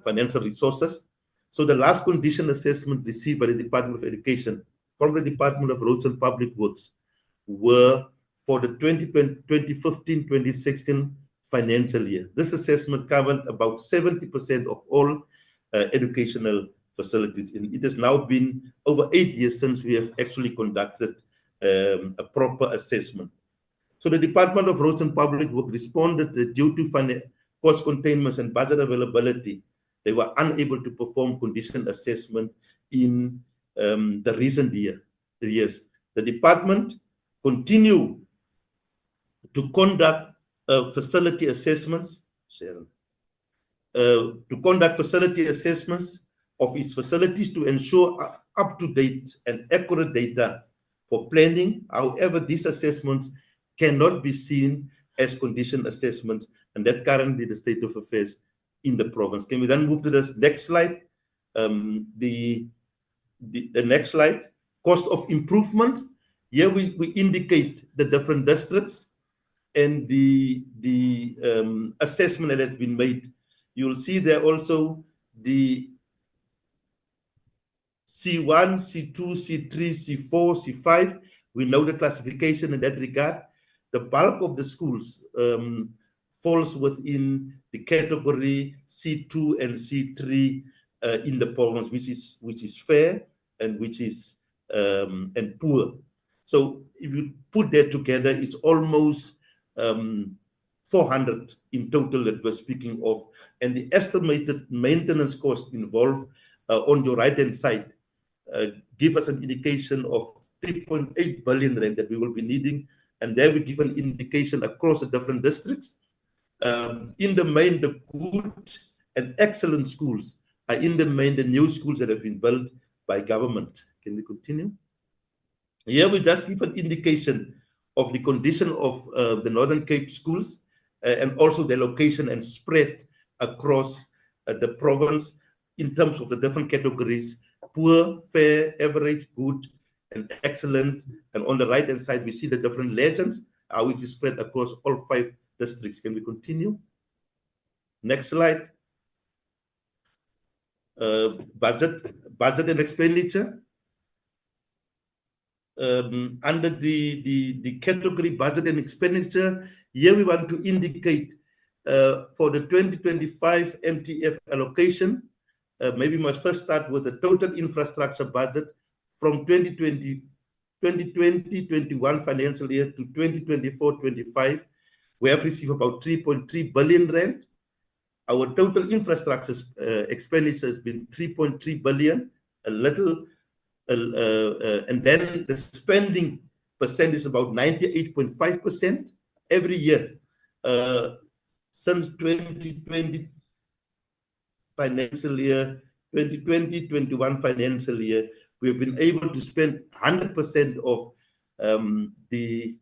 financial resources. So the last condition assessment received by the Department of Education from the Department of Roads and Public Works were for the 2015-2016 financial year. This assessment covered about 70% of all educational facilities. And it has now been over 8 years since we have actually conducted a proper assessment. So the Department of Roads and Public Works responded that due to cost containment and budget availability, they were unable to perform condition assessment in the recent years. The department continue to conduct facility assessments, of its facilities to ensure up-to-date and accurate data for planning. However, these assessments cannot be seen as condition assessments, and that's currently the state of affairs in the province. Can we then move to the next slide? The next slide, cost of improvement. Here we indicate the different districts and the assessment that has been made. You'll see there also the C1, C2, C3, C4, C5. We know the classification in that regard. The bulk of the schools falls within the category C2 and C3 in the province, which is fair and which is and poor. So if you put that together, it's almost 400 in total that we're speaking of, and the estimated maintenance cost involved on your right-hand side give us an indication of 3.8 billion rand that we will be needing, and there we give an indication across the different districts. In the main, the good and excellent schools are in the main the new schools that have been built by government. Can we continue? Here we just give an indication of the condition of the Northern Cape schools and also their location and spread across the province in terms of the different categories: poor, fair, average, good, and excellent. And on the right-hand side, we see the different legends, how it is spread across all 5 districts. Can we continue? Next slide. Budget and expenditure. Under the category budget and expenditure, here we want to indicate for the 2025 MTF allocation, maybe we must first start with the total infrastructure budget from 2020-21 financial year to 2024-25. We have received about 3.3 billion rand. Our total infrastructure expenditure has been 3.3 billion, a little, and then the spending percent is about 98.5% every year. Since 2020 financial year, 2020-21 financial year, we have been able to spend 100% of the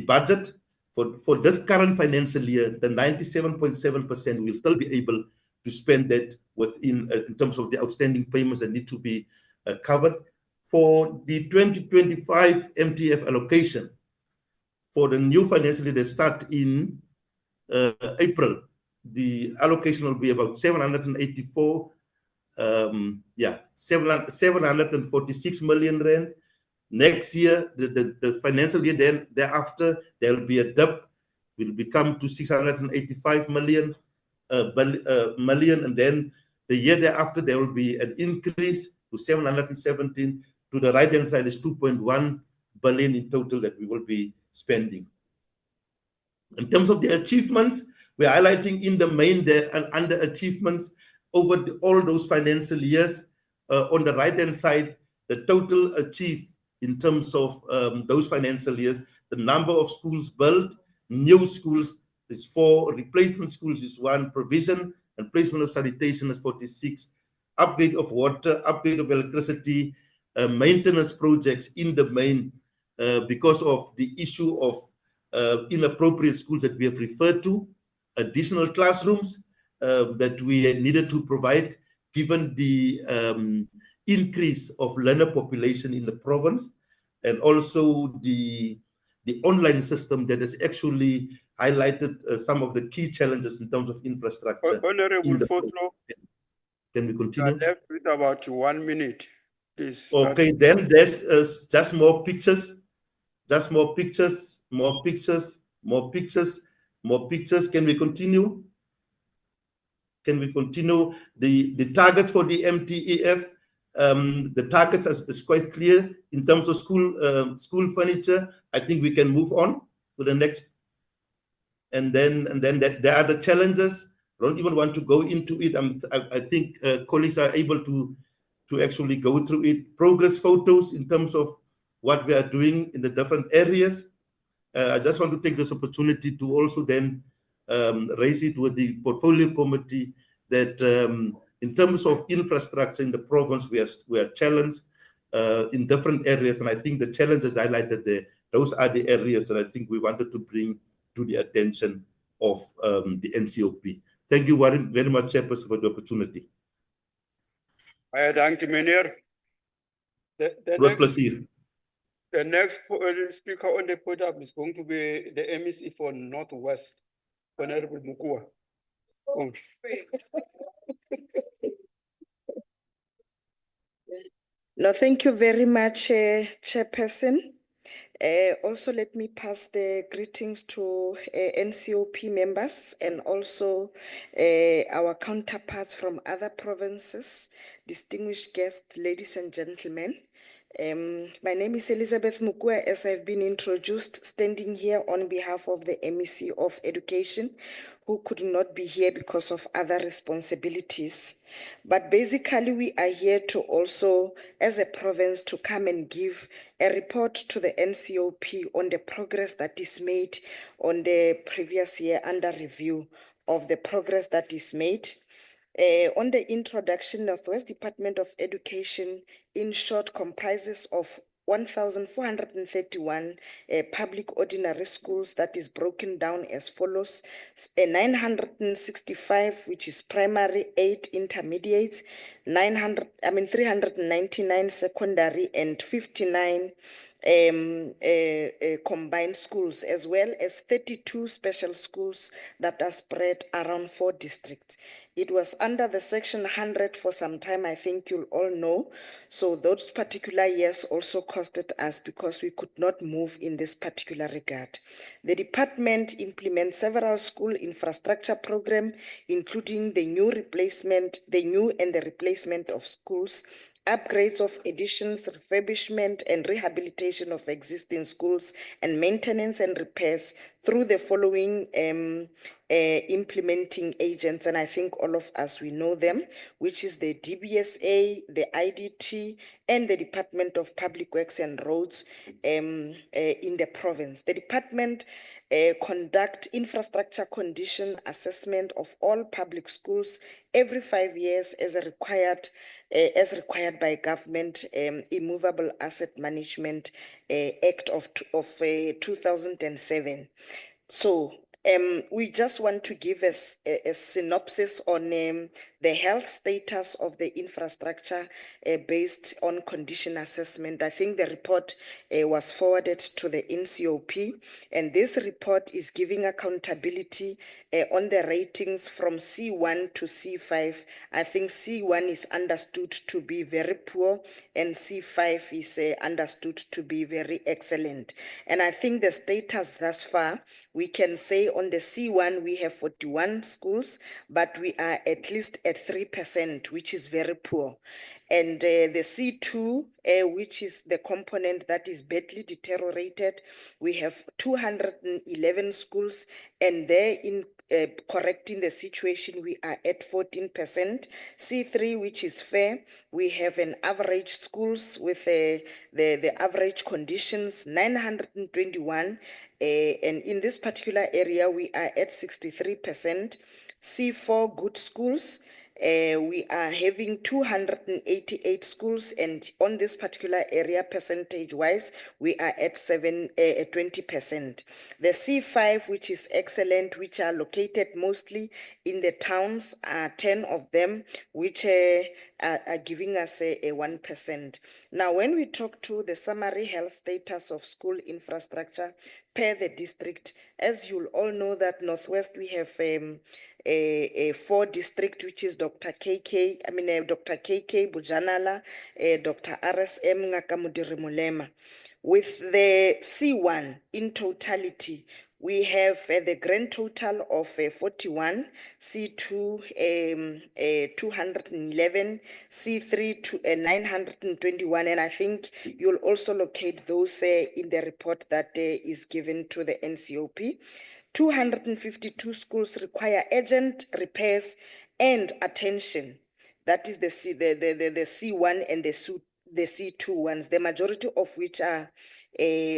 budget. For this current financial year, the 97.7% will still be able to spend that within, in terms of the outstanding payments that need to be covered. For the 2025 MTF allocation, for the new financial year that start in April, the allocation will be about 746 million rand. Next year, the financial year then thereafter, there will be a dip, will become to 685 million, and then the year thereafter, there will be an increase to 717. To the right-hand side is 2.1 billion in total that we will be spending. In terms of the achievements, we're highlighting in the main there and under achievements over all those financial years. On the right-hand side, the total achieved in terms of those financial years, the number of schools built, new schools is 4, replacement schools is 1, provision and placement of sanitation is 46, upgrade of water, upgrade of electricity, maintenance projects in the main because of the issue of inappropriate schools that we have referred to, additional classrooms that we needed to provide given the increase of learner population in the province, and also the online system that has actually highlighted some of the key challenges in terms of infrastructure. Honorable Fotlo, can we continue? you are left with about 1 minute. Please. Okay, then there's just more pictures, just more pictures, more pictures, more pictures, more pictures. Can we continue? Can we continue? The target for the MTEF, the targets is quite clear in terms of school furniture. I think we can move on to the next. And then there are the challenges. I don't even want to go into it. I think colleagues are able to actually go through it. Progress photos in terms of what we are doing in the different areas. I just want to take this opportunity to also then raise it with the portfolio committee that in terms of infrastructure in the province, we are challenged in different areas. And I think the challenges highlighted there, those are the areas that I think we wanted to bring to the attention of the NCOP. Thank you very much, Chairperson, for the opportunity. Thank you, meneer. The next speaker on the podium is going to be the MEC for Northwest, Honorable Mukua. Oh. No, thank you very much, Chairperson. Also, let me pass the greetings to NCOP members and also our counterparts from other provinces, distinguished guests, ladies and gentlemen. My name is Elizabeth Mukua, as I've been introduced, standing here on behalf of the MEC of Education, who could not be here because of other responsibilities. But basically, we are here to also, as a province, to come and give a report to the NCOP on the progress that is made on the previous year under review of the progress that is made. On the introduction, Northwest Department of Education, in short, comprises of 1,431 public ordinary schools that is broken down as follows: 965, which is primary, 8 intermediates, 399 secondary, and 59 combined schools, as well as 32 special schools that are spread around 4 districts. It was under the Section 100 for some time, I think you'll all know. So those particular years also costed us because we could not move in this particular regard. The department implements several school infrastructure programs, including the new and the replacement of schools, upgrades of additions, refurbishment and rehabilitation of existing schools, and maintenance and repairs through the following implementing agents, and I think all of us, we know them, which is the DBSA, the IDT, and the Department of Public Works and Roads in the province. The department conduct infrastructure condition assessment of all public schools every 5 years as required by government Immovable Asset Management Act of 2007. So we just want to give us a synopsis on the health status of the infrastructure based on condition assessment. I think the report was forwarded to the NCOP, and this report is giving accountability on the ratings from C1 to C5. I think C1 is understood to be very poor and C5 is understood to be very excellent. And I think the status thus far, we can say on the C1 we have 41 schools, but we are at least at 3%, which is very poor. And the C2, which is the component that is badly deteriorated, we have 211 schools, and there in correcting the situation, we are at 14%. C3, which is fair, we have an average schools with the average conditions, 921, and in this particular area, we are at 63%. C4, good schools, we are having 288 schools, and on this particular area, percentage-wise, we are at 20%. The C5, which is excellent, which are located mostly in the towns, are 10 of them, which are giving us a 1%. Now, when we talk to the summary health status of school infrastructure per the district, as you'll all know that Northwest, we have a 4 district, which is Dr. KK Bujanala, Dr. RSM Ngakamudiri Mulema. With the C1 in totality, we have the grand total of 41, C2 211, C3 921, and I think you'll also locate those in the report that is given to the NCOP. 252 schools require urgent repairs and attention. That is the C1 and the C2 ones, the majority of which are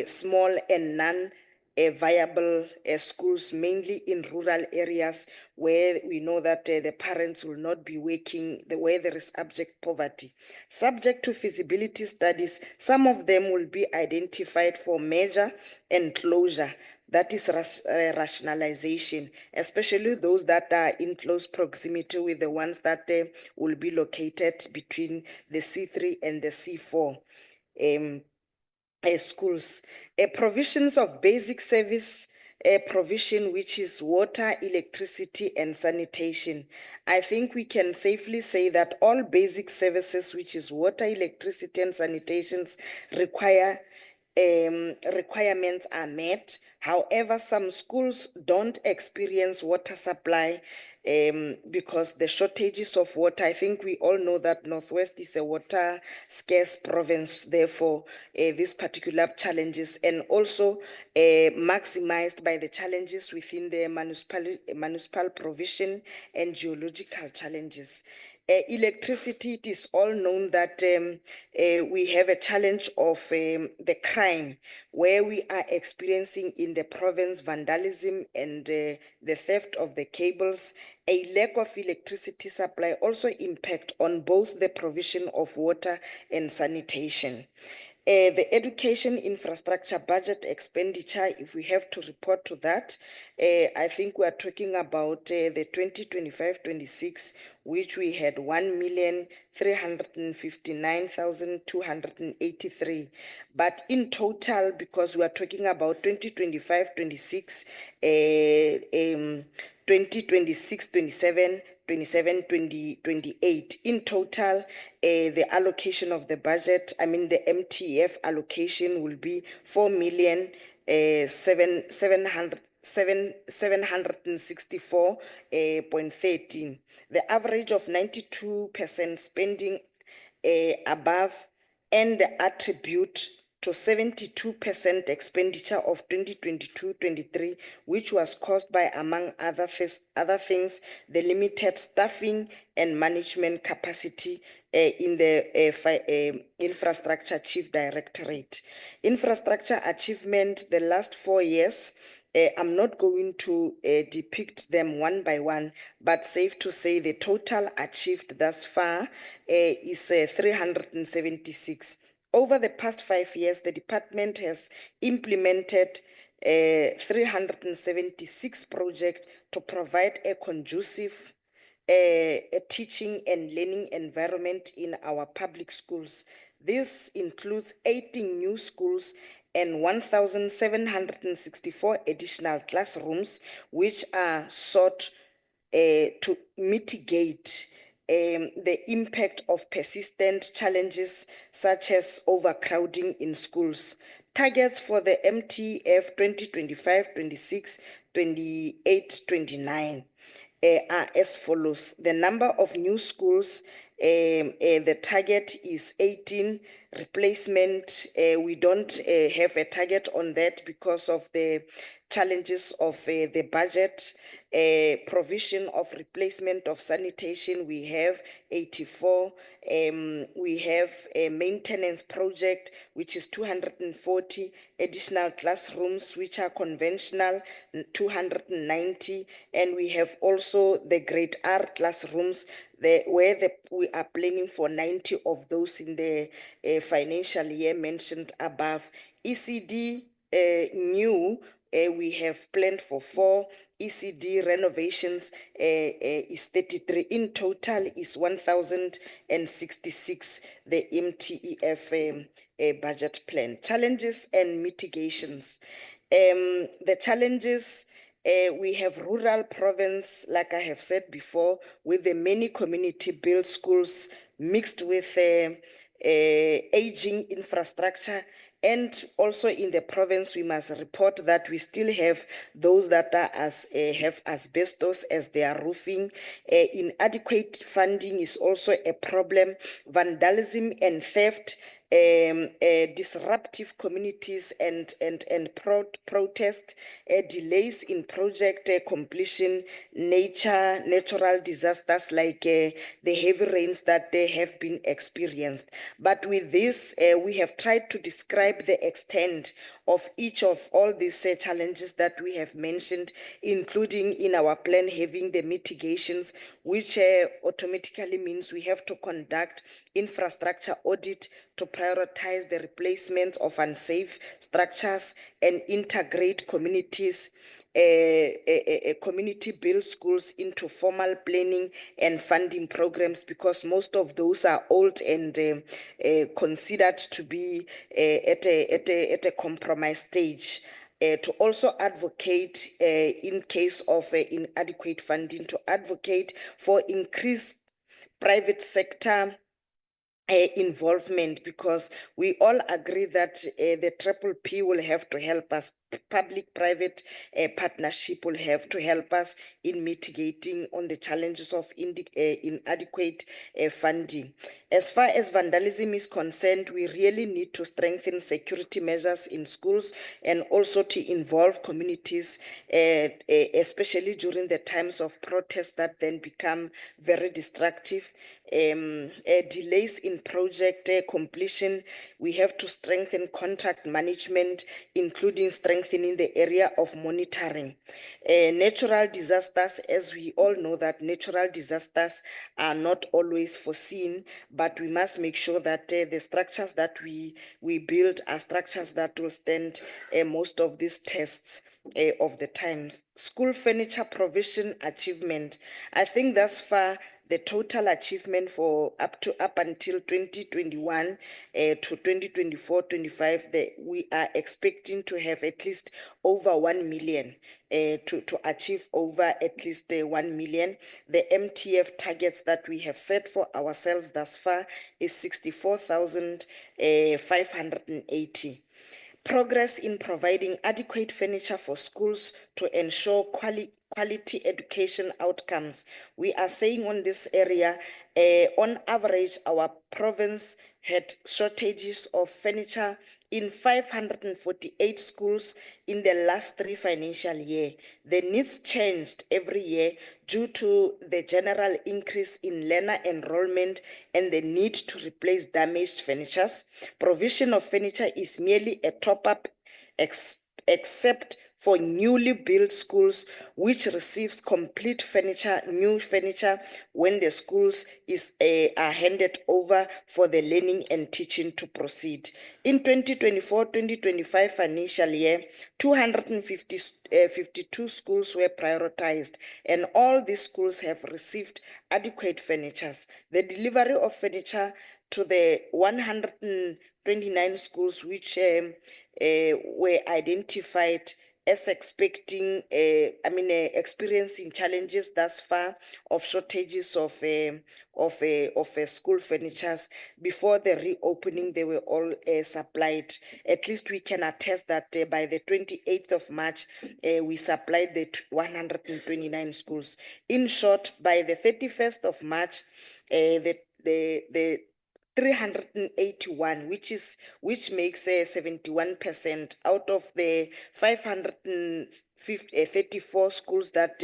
small and non-viable schools, mainly in rural areas where we know that the parents will not be working, where there is abject poverty. Subject to feasibility studies, some of them will be identified for merger and closure. That is rationalization, especially those that are in close proximity with the ones that will be located between the C3 and the C4 schools. Provisions of basic service provision, which is water, electricity, and sanitation. I think we can safely say that all basic services, which is water, electricity, and sanitations, requirements are met. However, some schools don't experience water supply because the shortages of water. I think we all know that Northwest is a water scarce province, therefore these particular challenges, and also maximized by the challenges within the municipal provision and geological challenges. Electricity, it is all known that we have a challenge of the crime, where we are experiencing in the province vandalism and the theft of the cables. A lack of electricity supply also impact on both the provision of water and sanitation. The education infrastructure budget expenditure, if we have to report to that, I think we are talking about the 2025-26, which we had 1,359,283. But in total, because we are talking about 2025-26, 2026-27, 27-28. In total, the allocation of the budget, I mean the MTF allocation will be 4,764.13. The average of 92% spending above and the attribute to 72% expenditure of 2022-23, which was caused by, among other things, the limited staffing and management capacity in the Infrastructure Chief Directorate. Infrastructure achievement the last 4 years, I'm not going to depict them one by one, but safe to say the total achieved thus far is 376. Over the past 5 years, the department has implemented 376 projects to provide a conducive a teaching and learning environment in our public schools. This includes 18 new schools and 1,764 additional classrooms, which are sought to mitigate the impact of persistent challenges such as overcrowding in schools. Targets for the MTF 2025-26, 28-29 are as follows. The number of new schools, the target is 18. Replacement, we don't have a target on that because of the challenges of the budget. Provision of replacement of sanitation, we have 84. We have a maintenance project, which is 240. Additional classrooms, which are conventional, 290. And we have also the grade R classrooms, we are planning for 90 of those in the financial year mentioned above. ECD new, we have planned for 4. ECD renovations is 33. In total is 1,066, the MTEF budget plan. Challenges and mitigations. The challenges, we have rural province, like I have said before, with the many community-built schools mixed with aging infrastructure. And also in the province, we must report that we still have those that are have asbestos as their roofing. Inadequate funding is also a problem. Vandalism and theft, disruptive communities and protest, delays in project completion, natural disasters like the heavy rains that they have been experienced. But with this, we have tried to describe the extent of each of all these challenges that we have mentioned, including in our plan having the mitigations, which automatically means we have to conduct infrastructure audit to prioritize the replacement of unsafe structures and integrate communities, community-built schools into formal planning and funding programs, because most of those are old and considered to be at a compromise stage. To also advocate in case of inadequate funding, to advocate for increased private sector involvement, because we all agree that the PPP will have to help us. Public-private partnership will have to help us in mitigating on the challenges of inadequate funding. As far as vandalism is concerned, we really need to strengthen security measures in schools and also to involve communities, especially during the times of protest that then become very destructive. delays in project completion. We have to strengthen contract management, including strengthening the area of monitoring. Natural disasters, as we all know that natural disasters are not always foreseen, but we must make sure that the structures that we build are structures that will stand most of these tests of the times. School furniture provision achievement. I think thus far the total achievement for up until 2021 to 2024-25, we are expecting to have at least over 1 million, to achieve over at least 1 million. The MTF targets that we have set for ourselves thus far is 64,580. Progress in providing adequate furniture for schools to ensure quality education outcomes. We are saying on this area, on average, our province had shortages of furniture in 548 schools in the last 3 financial years. The needs changed every year due to the general increase in learner enrollment and the need to replace damaged furniture. Provision of furniture is merely a top-up, except for newly built schools, which receives complete furniture, new furniture, when the schools are handed over for the learning and teaching to proceed. In 2024-2025 financial year, 252 schools were prioritized, and all these schools have received adequate furniture. The delivery of furniture to the 129 schools which were identified as experiencing challenges thus far of shortages of school furnitures. Before the reopening, they were all supplied. At least we can attest that by the 28th of March, we supplied the 129 schools. In short, by the 31st of March, the 381, which makes 71% out of the 534 schools that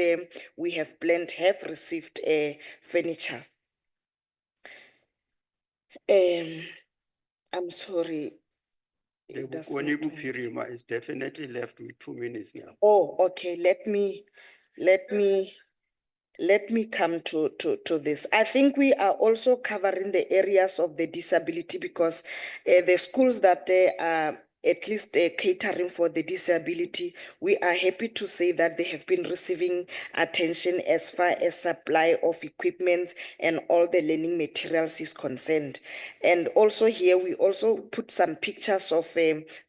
we have planned have received furniture. I'm sorry. The Bukoni Pirima is definitely left with 2 minutes now. Oh, okay. Let me come to this. I think we are also covering the areas of the disability, because the schools that are at least catering for the disability, we are happy to say that they have been receiving attention as far as supply of equipment and all the learning materials is concerned. And also here, we also put some pictures of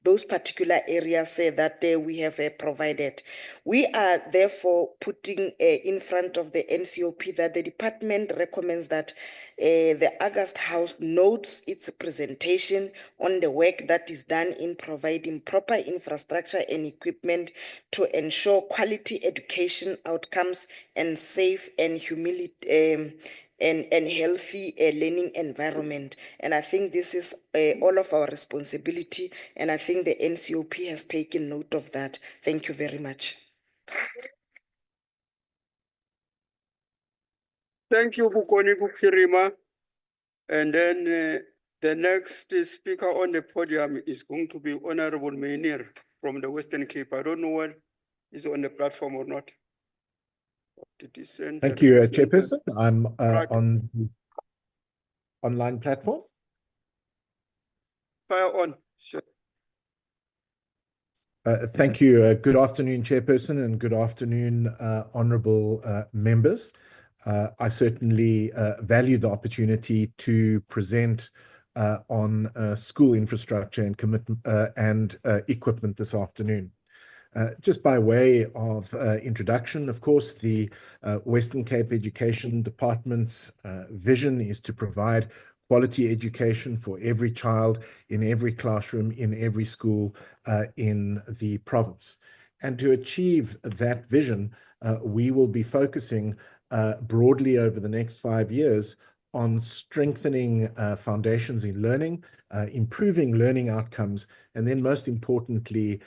those particular areas that we have provided. We are therefore putting in front of the NCOP that the department recommends that the August House notes its presentation on the work that is done in providing proper infrastructure and equipment to ensure quality education outcomes and safe and and healthy learning environment. And I think this is all of our responsibility, and I think the NCOP has taken note of that. Thank you very much. Thank you, Bukoni Pirima. And then the next speaker on the podium is going to be Honorable Mainir from the Western Cape. I don't know what is on the platform or not. Thank you, Chairperson. I'm on the online platform. Fire on. Sure. Thank you. Good afternoon, Chairperson, and good afternoon, honourable members. I certainly value the opportunity to present on school infrastructure and commitment and equipment this afternoon. Just by way of introduction, of course, the Western Cape Education Department's vision is to provide quality education for every child in every classroom, in every school in the province. And to achieve that vision, we will be focusing broadly over the next 5 years on strengthening foundations in learning, improving learning outcomes, and then most importantly,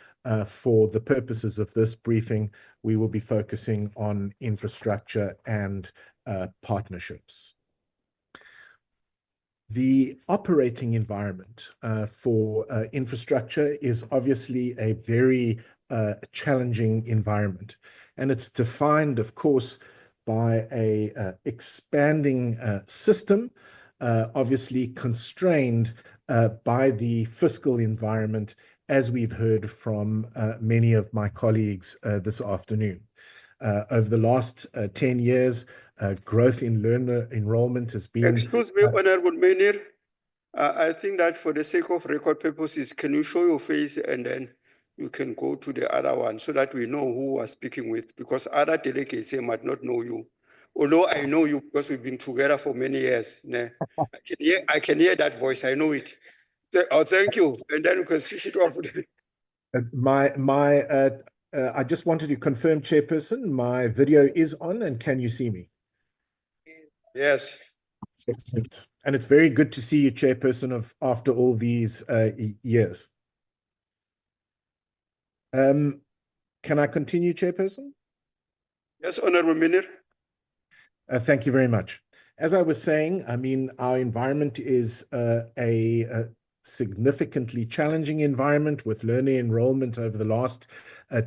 for the purposes of this briefing, we will be focusing on infrastructure and partnerships. The operating environment for infrastructure is obviously a very challenging environment. And it's defined, of course, by a expanding system, obviously constrained by the fiscal environment, as we've heard from many of my colleagues this afternoon. Over the last 10 years, growth in learner enrollment has been... Excuse me, Honorable Mayor. I think that for the sake of record purposes, can you show your face and then you can go to the other one so that we know who we're speaking with, because other delegates might not know you. Although I know you because we've been together for many years. I can hear that voice, I know it. Oh, thank you. And then we can switch it off. I just wanted to confirm, Chairperson, my video is on, and can you see me? Yes. Excellent. And it's very good to see you, Chairperson, after all these years. Can I continue, Chairperson? Yes, Honorable Minister. Thank you very much. As I was saying, I mean, our environment is a significantly challenging environment, with learner enrollment over the last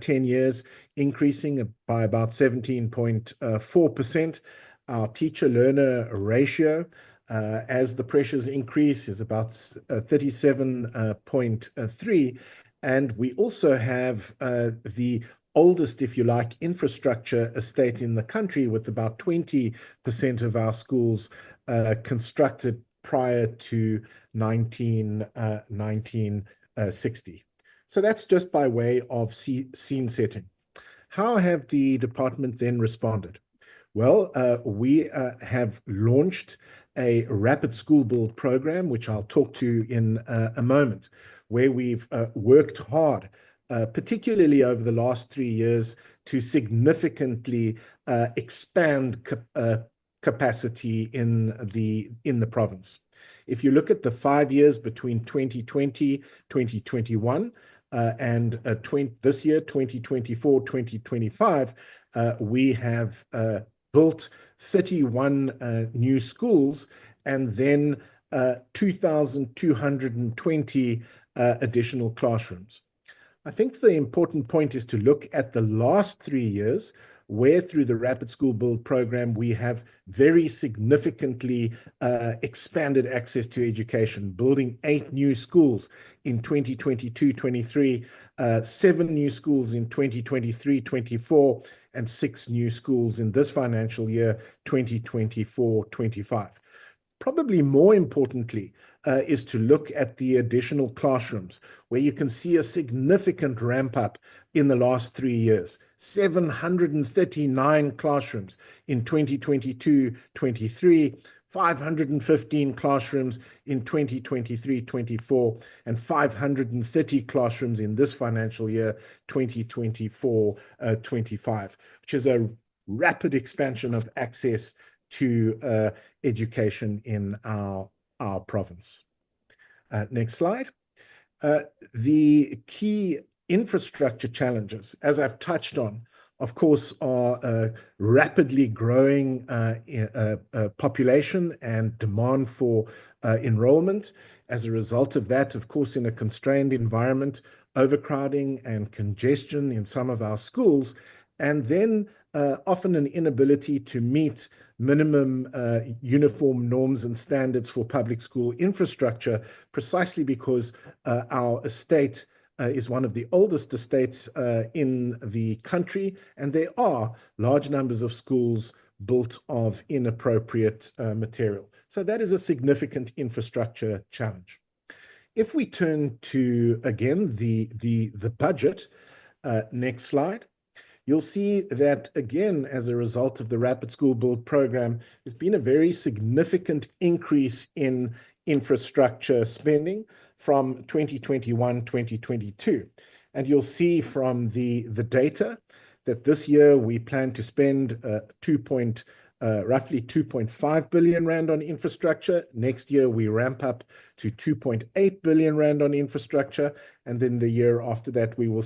10 years increasing by about 17.4%. Our teacher-learner ratio, as the pressures increase, is about 37.3. And we also have the oldest, if you like, infrastructure estate in the country, with about 20% of our schools constructed prior to 1960. So that's just by way of scene setting. How have the department then responded? Well, we have launched a rapid school build program, which I'll talk to in a moment, where we've worked hard, particularly over the last 3 years, to significantly expand capacity in the province. If you look at the 5 years between 2020, 2021, and this year, 2024, 2025, we have built 31 new schools, and then 2,220 additional classrooms. I think the important point is to look at the last 3 years, where through the Rapid School Build program, we have very significantly expanded access to education, building 8 new schools in 2022-23, 7 new schools in 2023-24, and 6 new schools in this financial year, 2024-25. Probably more importantly, is to look at the additional classrooms, where you can see a significant ramp up in the last 3 years. 739 classrooms in 2022-23, 515 classrooms in 2023-24, and 530 classrooms in this financial year, 2024-25, which is a rapid expansion of access to education in our province. Next slide. The key infrastructure challenges, as I've touched on, of course, are rapidly growing population and demand for enrollment. As a result of that, of course, in a constrained environment, overcrowding and congestion in some of our schools, and then often an inability to meet minimum uniform norms and standards for public school infrastructure, precisely because our estate is one of the oldest estates in the country, and there are large numbers of schools built of inappropriate material. So that is a significant infrastructure challenge. If we turn to, again, the budget, next slide, you'll see that, again, as a result of the Rapid School Build program, there's been a very significant increase in infrastructure spending from 2021-2022. And you'll see from the data that this year we plan to spend roughly 2.5 billion rand on infrastructure. Next year we ramp up to 2.8 billion rand on infrastructure, and then the year after that we will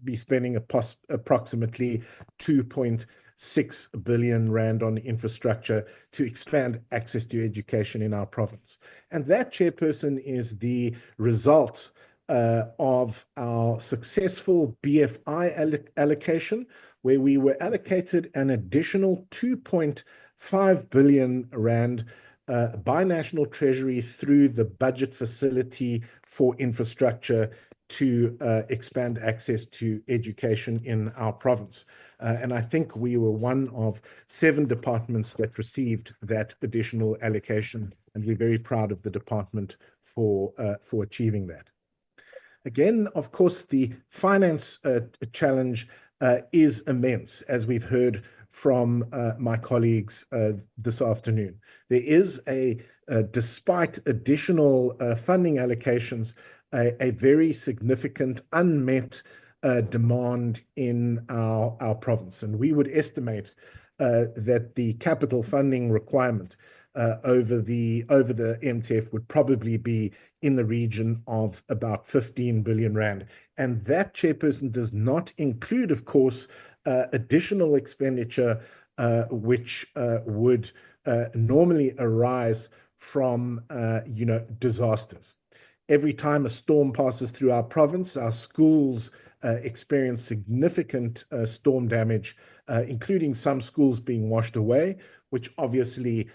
be spending approximately 2.6 6 billion rand on infrastructure to expand access to education in our province. And that, Chairperson, is the result of our successful BFI allocation, where we were allocated an additional 2.5 billion rand by National Treasury through the budget facility for infrastructure to expand access to education in our province. And I think we were one of 7 departments that received that additional allocation, and we're very proud of the department for achieving that. Again, of course, the finance challenge is immense, as we've heard from my colleagues this afternoon. There is despite additional funding allocations, a very significant unmet demand in our province. And we would estimate that the capital funding requirement over the MTF would probably be in the region of about 15 billion rand. And that, Chairperson, does not include, of course, additional expenditure which would normally arise from disasters. Every time a storm passes through our province, our schools experience significant storm damage, including some schools being washed away, which obviously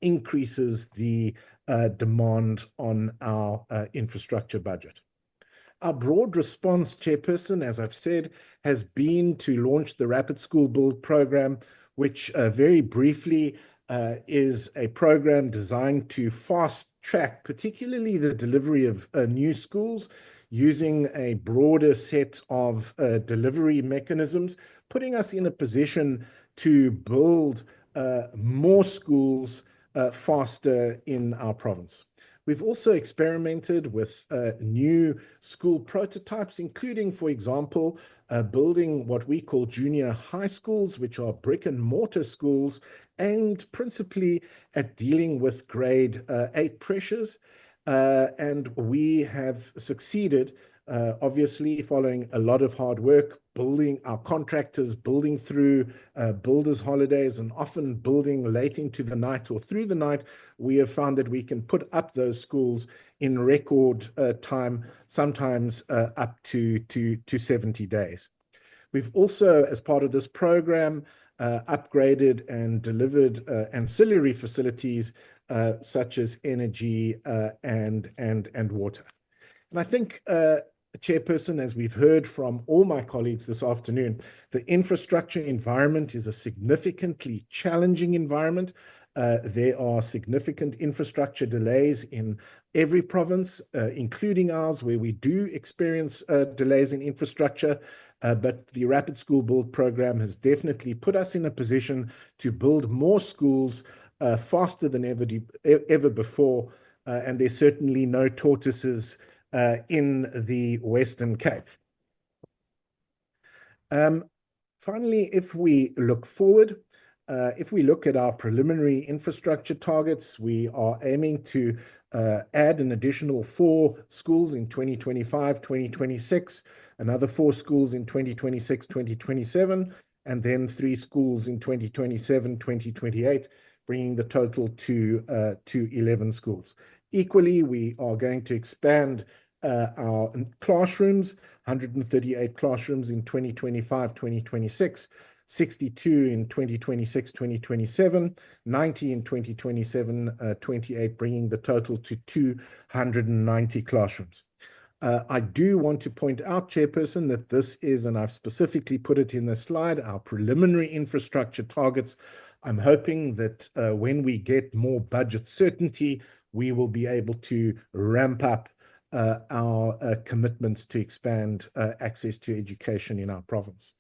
increases the demand on our infrastructure budget. Our broad response, Chairperson, as I've said, has been to launch the Rapid School Build program, which very briefly is a program designed to fast track, particularly the delivery of new schools, using a broader set of delivery mechanisms, putting us in a position to build more schools faster in our province. We've also experimented with new school prototypes, including, for example, building what we call junior high schools, which are brick and mortar schools, aimed principally at dealing with grade 8 pressures. And we have succeeded, obviously, following a lot of hard work, building our contractors, building through builders' holidays, and often building late into the night or through the night. We have found that we can put up those schools in record time, sometimes up to 70 days. We've also, as part of this program, upgraded and delivered ancillary facilities such as energy and water. And I think, Chairperson, as we've heard from all my colleagues this afternoon, the infrastructure environment is a significantly challenging environment. There are significant infrastructure delays in every province, including ours, where we do experience delays in infrastructure. But the Rapid School Build program has definitely put us in a position to build more schools faster than ever before. And there's certainly no tortoises in the Western Cape. Finally, if we look forward, if we look at our preliminary infrastructure targets, we are aiming to add an additional 4 schools in 2025, 2026, another 4 schools in 2026, 2027, and then 3 schools in 2027, 2028, bringing the total to 11 schools. Equally, we are going to expand our classrooms, 138 classrooms in 2025, 2026, 62 in 2026, 2027, 90 in 2027, 28, bringing the total to 290 classrooms. I do want to point out, Chairperson, that this is, and I've specifically put it in the slide, our preliminary infrastructure targets. I'm hoping that when we get more budget certainty, we will be able to ramp up our commitments to expand access to education in our province.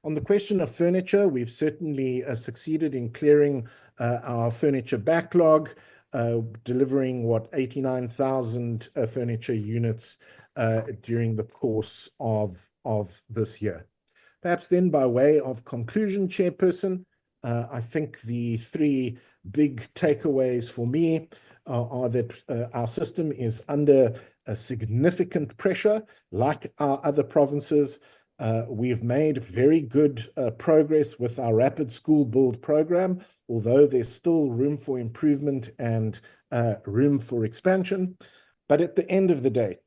On the question of furniture, we've certainly succeeded in clearing our furniture backlog, delivering 89,000 furniture units during the course of this year. Perhaps then, by way of conclusion, Chairperson, I think the 3 big takeaways for me are that our system is under a significant pressure, like our other provinces. We've made very good progress with our Rapid School Build program, although there's still room for improvement and room for expansion. But at the end of the day,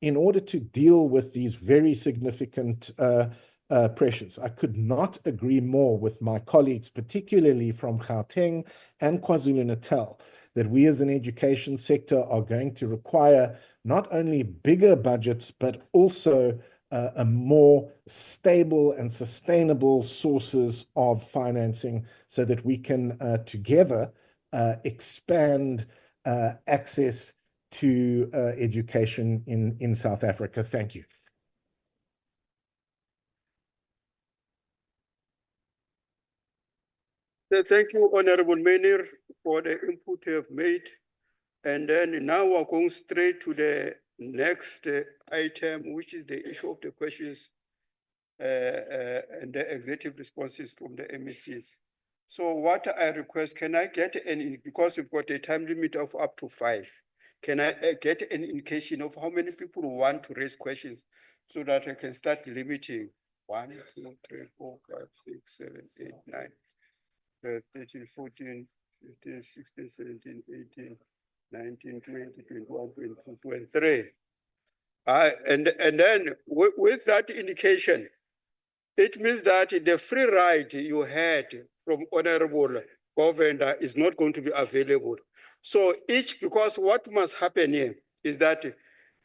in order to deal with these very significant pressures, I could not agree more with my colleagues, particularly from Gauteng and KwaZulu-Natal, that we as an education sector are going to require not only bigger budgets, but also a more stable and sustainable sources of financing so that we can together expand access to education in South Africa. Thank you. Thank you, Honorable Menir, for the input you have made. And then now we're going straight to the next item, which is the issue of the questions and the executive responses from the MECs. So what I request, can I get because we've got a time limit of up to 5, can I get an indication of how many people want to raise questions so that I can start limiting? 1, 2, 3, 4, 5, 6, 7, 8, 9, 13, 14, 15, 16, 17, 18, 19, 20, 21, 22, 23. And then with that indication, it means that the free ride you had from Honorable Governor is not going to be available. So because what must happen here is that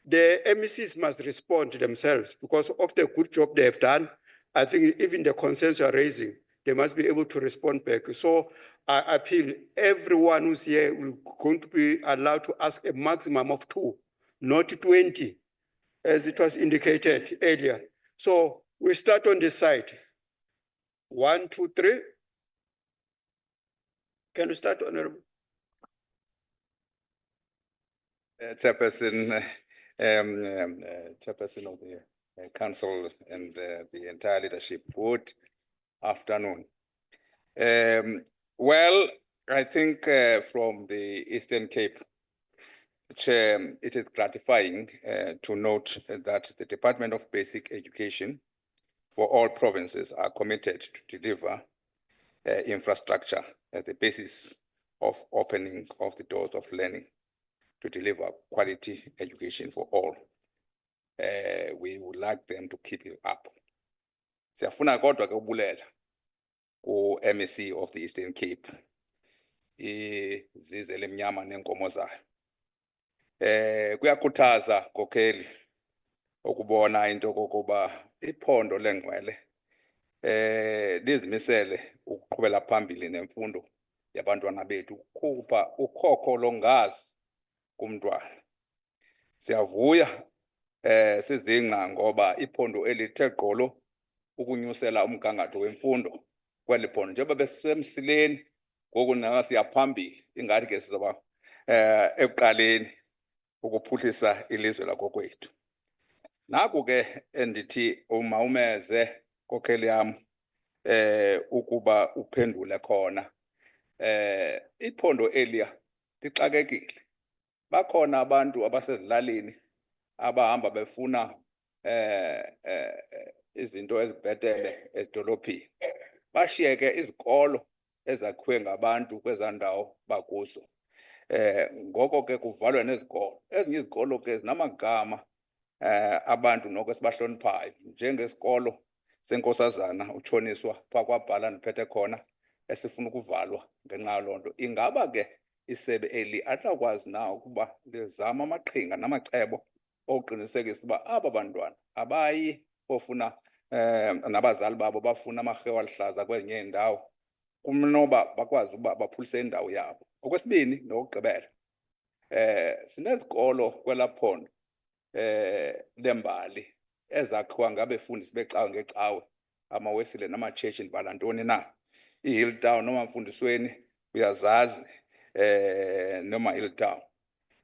the MECs must respond themselves because of the good job they have done. I think even the concerns you are raising, they must be able to respond back. So I appeal everyone who's here will going to be allowed to ask a maximum of 2, not 20, as it was indicated earlier. So we start on this side. 1, 2, 3. Can we start, Honorable? Chairperson, Chairperson of the Council and the entire leadership, good afternoon. Well, I think from the Eastern Cape, Chair, it is gratifying to note that the Department of Basic Education for all provinces are committed to deliver infrastructure as the basis of opening of the doors of learning to deliver quality education for all. We would like them to keep it up. Siyafuna kodwa ke ubulela ku MEC of the Eastern Cape izize lemnyama nenkomo zayo. Kuyakhuthaza kokheli ukubona into kokuba iphondo lengqwele lizimisele ukuqhubela phambili nemfundo yabantwana bethu ukukhupha ukhokho longazi kumntwana. Siyavuya sizingca ngoba iphondo elithe gqolo ukunyusela umgangatho wemfundo kweli phondo njengoba besemsileni ngoku naga siyaphambili ingathi ke sizoba ekuqaleni ukuphuhlisa ilizwe lakokwethu. Naku ke endithi umawumeze kokheli yam ukuba uphendule khona iphondo elia lixakekile. Bakhona abantu abasezilalini abahamba befuna izinto ezibhetele edolophini. Bashiyeke izikolo ezakhiwe ngabantu kwezandawo bakuzo. Ngoko ke kuvalwe nezikolo. Ezinye izikolo ke zinamagama abantu noko esibahloniphayo njengesikolo senkosazana utshoniswa kwakwabhala ndiphethe khona esifuna ukuvalwa ngenxa yaloo nto. Ingaba ke isebe eli atakwazi na ukuba lizama amaqhinga namacebo okuqinisekisa uba aba bantwana abayi ofuna nabazali babo bafuna amarhewu alihlaza kwezinye indawo kumnoba bakwazi uba baphulise indawo yabo. Okwesibini nokugqibela sinezikolo kwelaphondo lembali ezakhiwa ngabefundisi becawe ngecawe amawesile namatshetshi ndibala ntoni na iHilltown noma Mfundisweni uyazazi noma Hilltown.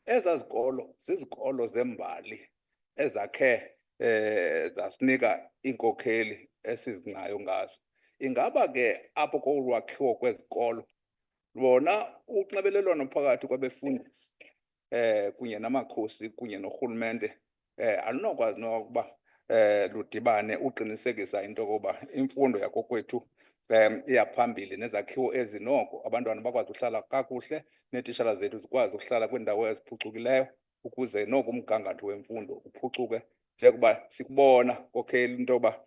Ezaa zikolo zizikolo zembali ezakhe zasinika inkokheli esizingcayo ngazo. Ingaba ke apho kolwakhiwo kwezikolo lona unxibelelwano phakathi kwabefundisi kunye namakhosi kunye norhulumente alunokwazi nokuba ludibane uqinisekisa into yokuba imfundo yakokwethu iyaphambili nezakhiwo ezinoko abantwana bakwazi uhlala kakuhle neetitshala zethu zikwazi ukuhlala kwiindawo eziphucukileyo ukuze noko umgangatho wemfundo uphucuke njengoba sikubona kokhela into yoba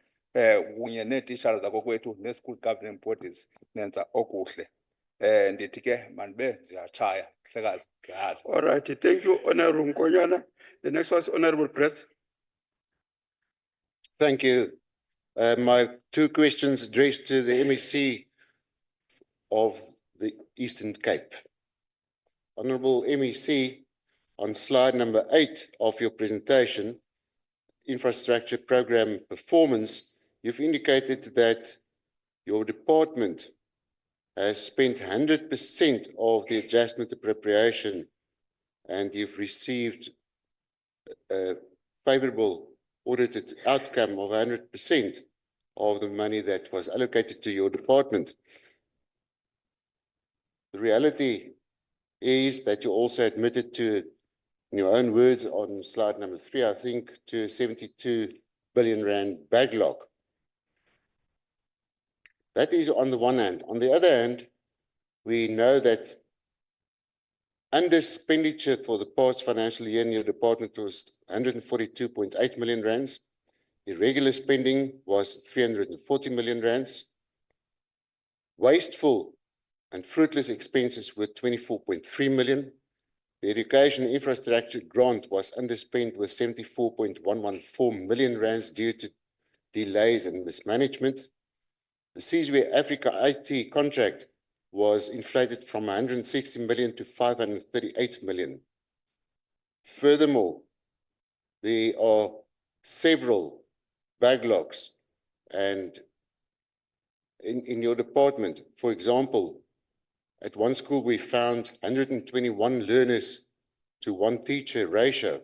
kunye neetitshala zakokwethu ne-school governing bodies nenza okuhle. Ndithi ke manibe ndiyatshaya hlekazi. All right, thank you, Honorable Nkonyana. The next one is Honorable Press. Thank you. My two questions addressed to the MEC of the Eastern Cape. Honourable MEC, on slide number 8 of your presentation, infrastructure program performance, you've indicated that your department has spent 100% of the adjustment appropriation and you've received a favourable audited outcome of 100% of the money that was allocated to your department. The reality is that you also admitted to, in your own words on slide number 3, I think, to a 72 billion rand backlog. That is on the one hand. On the other hand, we know that under expenditure for the past financial year in your department was 142.8 million rands. Irregular spending was 340 million rands. Wasteful and fruitless expenses were 24.3 million. The education infrastructure grant was underspent with 74.114 million rands due to delays and mismanagement. The Seasway Africa IT contract was inflated from 160 million to 538 million. Furthermore, there are several backlogs and in your department. For example, at one school we found 121 learners to one teacher ratio.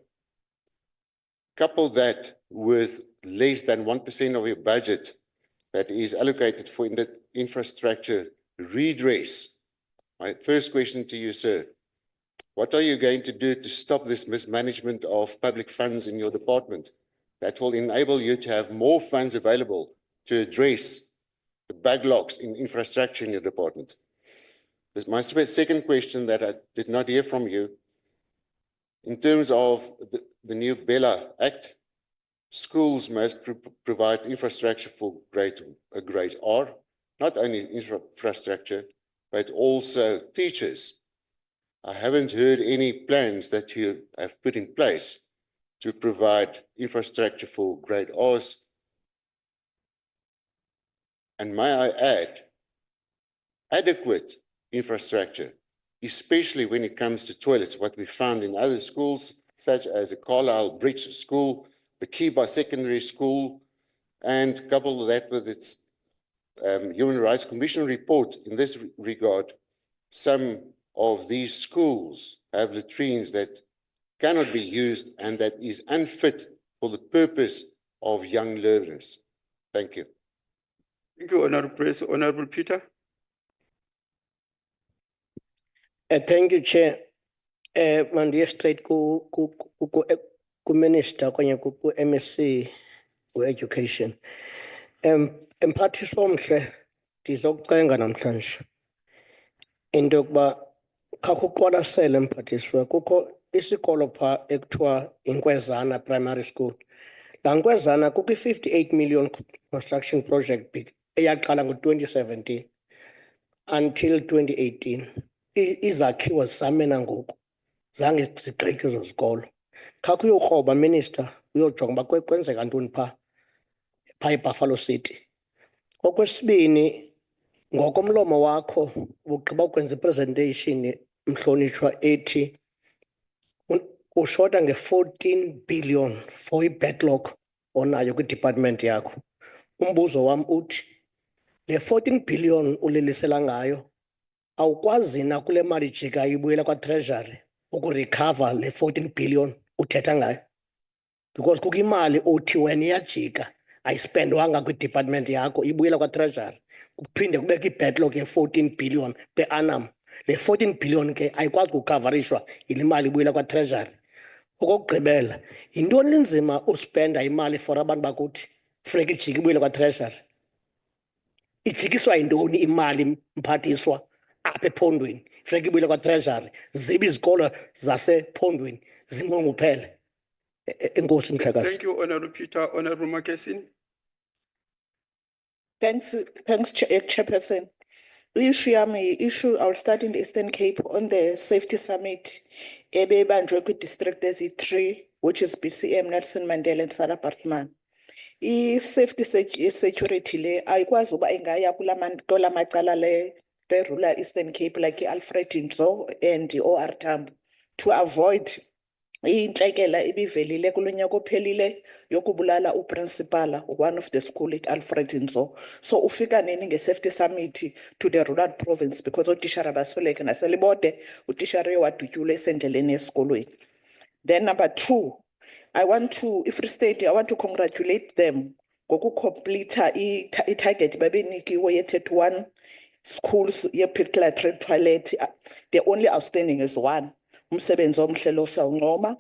Couple that with less than 1% of your budget that is allocated for infrastructure redress. My first question to you, sir, what are you going to do to stop this mismanagement of public funds in your department that will enable you to have more funds available to address the backlogs in infrastructure in your department? This is my second question that I did not hear from you. In terms of the new Bella Act, schools must provide infrastructure for grade R, not only infrastructure, but also teachers. I haven't heard any plans that you have put in place to provide infrastructure for grade R's. And may I add, adequate infrastructure, especially when it comes to toilets, what we found in other schools, such as the Carlisle Bridge School, the Kiba Secondary School, and couple that with its Human Rights Commission report in this regard. Some of these schools have latrines that cannot be used and that is unfit for the purpose of young learners. Thank you. Thank you, Honorable Press. Honorable Peter. Thank you, Chair. Mandiye straight ku Minister kwenye ku MEC for Education. Emphathiswa omhle ndizokucenga namhlanje into yokuba khakho uqwalasele mphathiswa kukho isikolo pha ekuthiwa Inkwezana Primary School. Laa Nkwezana kukho i-58 million construction project eyaqala ngo-2017 until 2018. Izakhiwo zisamena ngoku zange zigqitywe ezo zikolo. Khakho uyokroba Minister uyojonga uba kwenzeka ntoni pha eBuffalo City. Okwesibini, ngokomlomo wakho ugqiba ukwenza ipresentation mhlonitshwa ethi ushota nge-14 billion for i-backlog onayo kwi-department yakho. Umbuzo wam uthi le 14 billion ulilisela ngayo awukwazi na kule mali jika ibuyela kwa-treasury ukurecover le 14 billion uthetha ngayo? Because kukho imali othi wena iyajika ayispendwanga kwi-department yakho ibuyela kwa-treasury kuphinde kubekho i-backlog ye-14 billion per annum. Le 14 billion ke ayikwazi kukhavarishwa yile mali ibuyela kwa-treasury. Okokugqibela, yintoni inzima uspenda imali for abantu bakuthi funeka ijike ibuyele kwa-treasury? Ijikiswa yintoni imali mphathiswa apha ephondweni funeka ibuyele kwa-treasury zibe izikolo zasephondweni zinqongophele? Enkosi mhlekazi. Thank you, Honorable Peter. Honorable Makesin. Thanks, Chairperson. Issue issue. I'll start in the Eastern Cape on the safety summit. Ebebanjwe kwi-district ezi-3, which is BCM, Nelson Mandela, and Sarah Bartman. I-safety security le ayikwazi uba ingaya kula macala le rural Eastern Cape like Alfred Nzo and OR Tambo to avoid intlekela ibivelile kulo nyaka ophelile yokubulala uprincipal one of the school at Alfred Nzo. So ufika nini nge-safety summit to the rural province because utishara basweleke naselibode utishara wadutyula esendleleni esikolweni. Then number 2, I want to congratulate them goku complete i-target babenikiwe ye-31 schools ye-particular toilet. The only outstanding is 1. Umsebenzi omhle lo sawuncoma.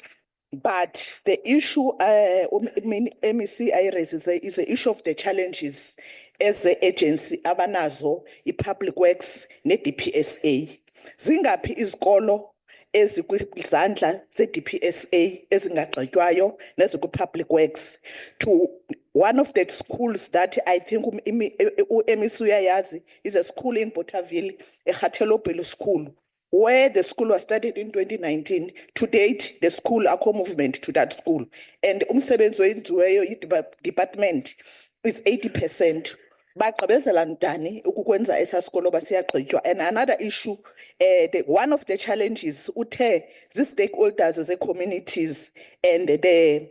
But the issue MEC I raises is the issue of the challenges as the agency abanazo i-public works ne-DPSA. Zingaphi izikolo ezikwizandla ze-DPSA ezingagqitywayo nezikwi-public works to one of the schools that I think MEC uyayazi is a school in Bothaville, a Hathelopelo school, where the school was started in 2019. To date, the school akho movement to that school. And umsebenzi wenziweyo department is 80%. Bagqibezela njani ukukwenza esasikolo basiyagqitywa? And another issue, one of the challenges uthe zi-stakeholders ze-communities and the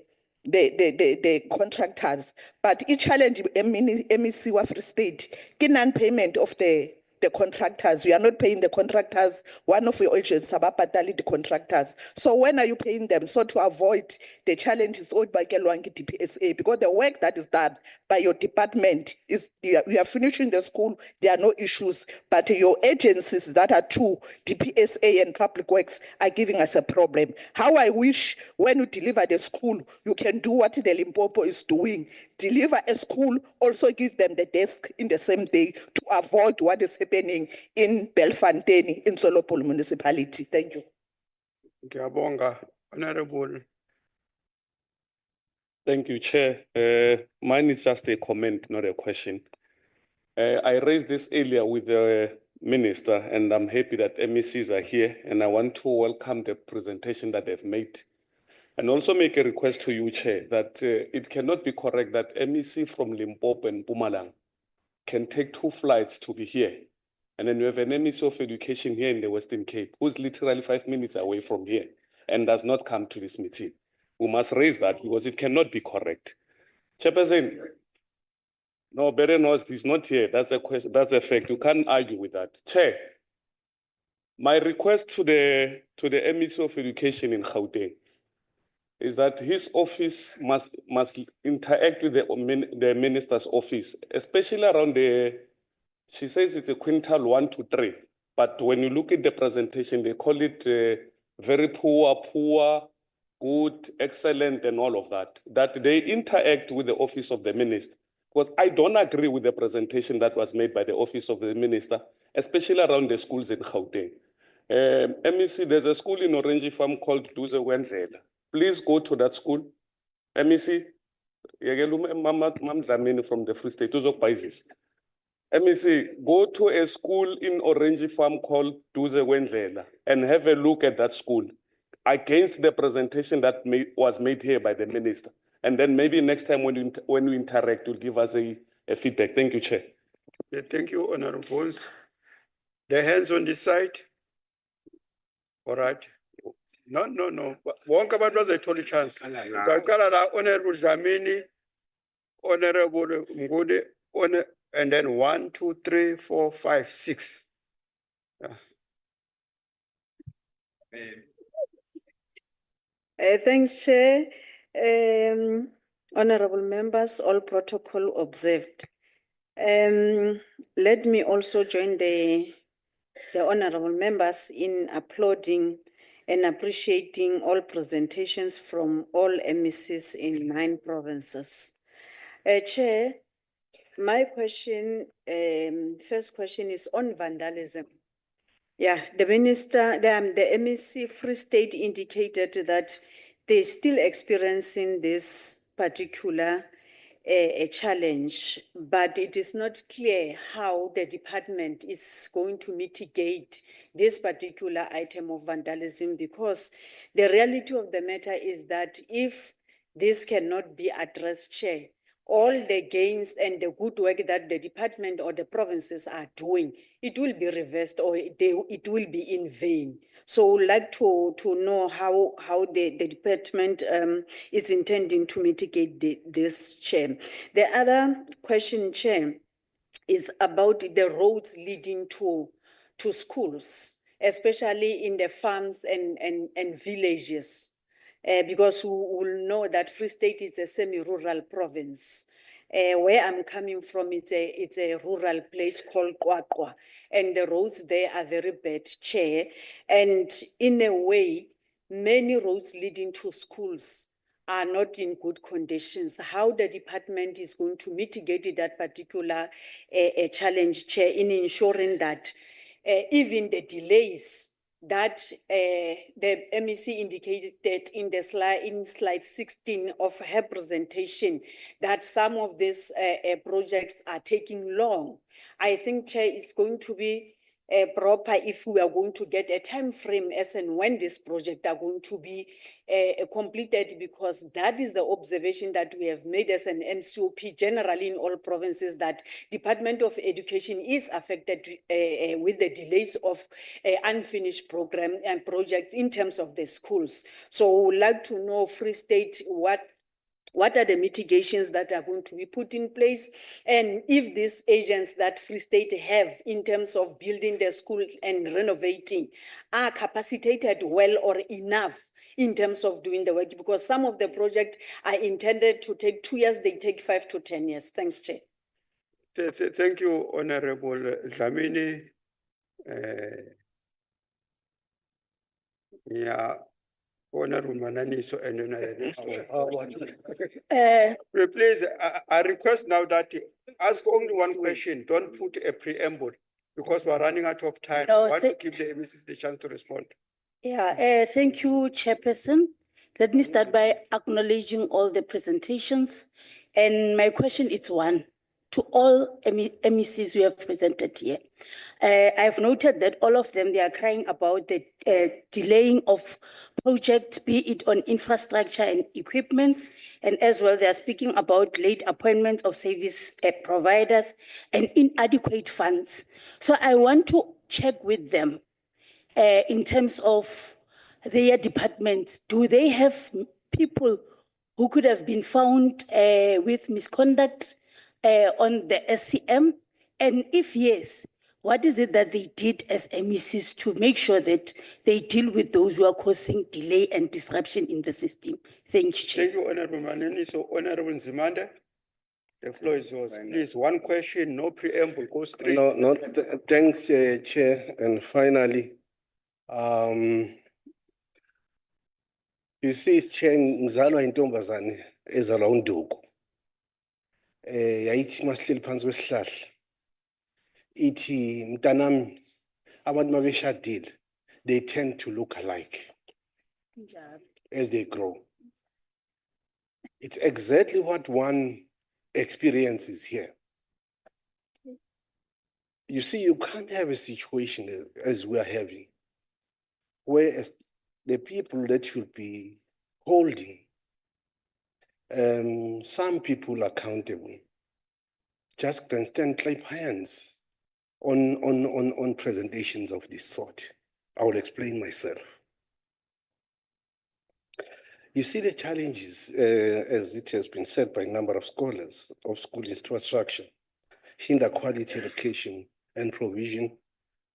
contractors, but each challenge MEC wa Free State ki non-payment of the contractors. You are not paying the contractors. One of your agents ababhatali the contractors. So when are you paying them? So to avoid the challenges owed by Kelwangi DPSA, because the work that is done by your department is you are finishing the school, there are no issues, but your agencies that are true, DPSA and Public Works, are giving us a problem. How I wish when you deliver the school, you can do what the Limpopo is doing. Deliver a school, also give them the desk in the same day to avoid what is happening in Belfontaine, in Solopolo municipality. Thank you. Ngiyabonga, Honorable. Thank you, Chair. Mine is just a comment, not a question. I raised this earlier with the Minister, and I'm happy that MECs are here, and I want to welcome the presentation that they've made. And also make a request to you, Chair, that it cannot be correct that MEC from Limpopo and Mpumalanga can take 2 flights to be here. And then you have an MEC of Education here in the Western Cape, who's literally 5 minutes away from here and does not come to this meeting. We must raise that because it cannot be correct. Chairperson, no, better knows he's not here. That's a question, that's a fact. You can't argue with that. Chair, my request to the MEC of Education in Gauteng is that his office must interact with the minister's office, especially around she says it's a quintile 1 to 3, but when you look at the presentation, they call it very poor, good, excellent, and all of that, that they interact with the office of the minister. Because I don't agree with the presentation that was made by the office of the minister, especially around the schools in Gauteng. MEC, there's a school in Orange Farm called Duze Wendlela. Please go to that school. MEC, from the Free State, MEC, go to a school in Orange Farm called Duze Wendlela and have a look at that school against the presentation that was made here by the minister. And then maybe next time when we interact, you'll give us a feedback. Thank you, Chair. Yeah, thank you, Honorable. The hands on this side. All right. No. Wonke abantu bazayithola chance. Ngaqala la Honorable Dlamini, Honorable Ngudi, and then 1, 2, 3, 4, 5, 6. Thanks, Chair. Honorable members, all protocol observed. Let me also join the honorable members in applauding and appreciating all presentations from all MECs in 9 provinces. Chair, my question, first question is on vandalism. Yeah, the minister, the MEC Free State indicated that they're still experiencing this particular a challenge, but it is not clear how the department is going to mitigate this particular item of vandalism, because the reality of the matter is that if this cannot be addressed, Chair, all the gains and the good work that the department or the provinces are doing, it will be reversed or it will be in vain. So we'd like to know how the department is intending to mitigate this, Chair. The other question, Chair, is about the roads leading to schools, especially in the farms and villages. Because we will know that Free State is a semi-rural province. Where I'm coming from, it's a rural place called Kwakwa, and the roads there are very bad, Chair. And in a way, many roads leading to schools are not in good conditions. How the department is going to mitigate that particular challenge, Chair, in ensuring that even the delays that the MEC indicated in the slide 16 of her presentation, that some of these projects are taking long. I think, Chair, it's going to be proper if we are going to get a time frame as and when this project are going to be completed, because that is the observation that we have made as an NCOP generally in all provinces, that Department of Education is affected with the delays of unfinished program and projects in terms of the schools. So we would like to know, Free State, what are the mitigations that are going to be put in place? And if these agents that Free State have in terms of building the schools and renovating are capacitated well or enough in terms of doing the work, because some of the projects are intended to take 2 years, they take 5 to 10 years. Thanks, Chair. Thank you, Honorable Dlamini. Yeah. Honorable Mananiso, and then the next one. Please, I request now that you ask only one question. Don't put a preamble, because we're running out of time. No, I want to give the MECs the chance to respond. Yeah, thank you, Chairperson. Let me start by acknowledging all the presentations. And my question is one, to all MECs who have presented here. I've noted that all of them, they are crying about the delaying of projects, be it on infrastructure and equipment, and as well, they are speaking about late appointments of service providers and inadequate funds. So I want to check with them in terms of their departments. Do they have people who could have been found with misconduct on the SCM? And if yes, what is it that they did as MECs to make sure that they deal with those who are causing delay and disruption in the system? Thank you, Chair. Thank you, Honorable Maneni. So, Honorable Nzimande, the floor is yours. Please, one question, no preamble, go straight. No, thanks, Chair. And finally, you see, Chair, ngizalwa intombazane ezalwa unduku. Yayithi masihleli phansi kwesihlahla. Ithi mntanami abantu mabeshadile, they tend to look alike as they grow. It's exactly what one experiences here. You see, you can't have a situation as we are having, where the people that should be holding some people accountable just can stand, clap hands on presentations of this sort. I will explain myself. You see the challenges, as it has been said by a number of scholars, of school infrastructure, hinder quality education and provision,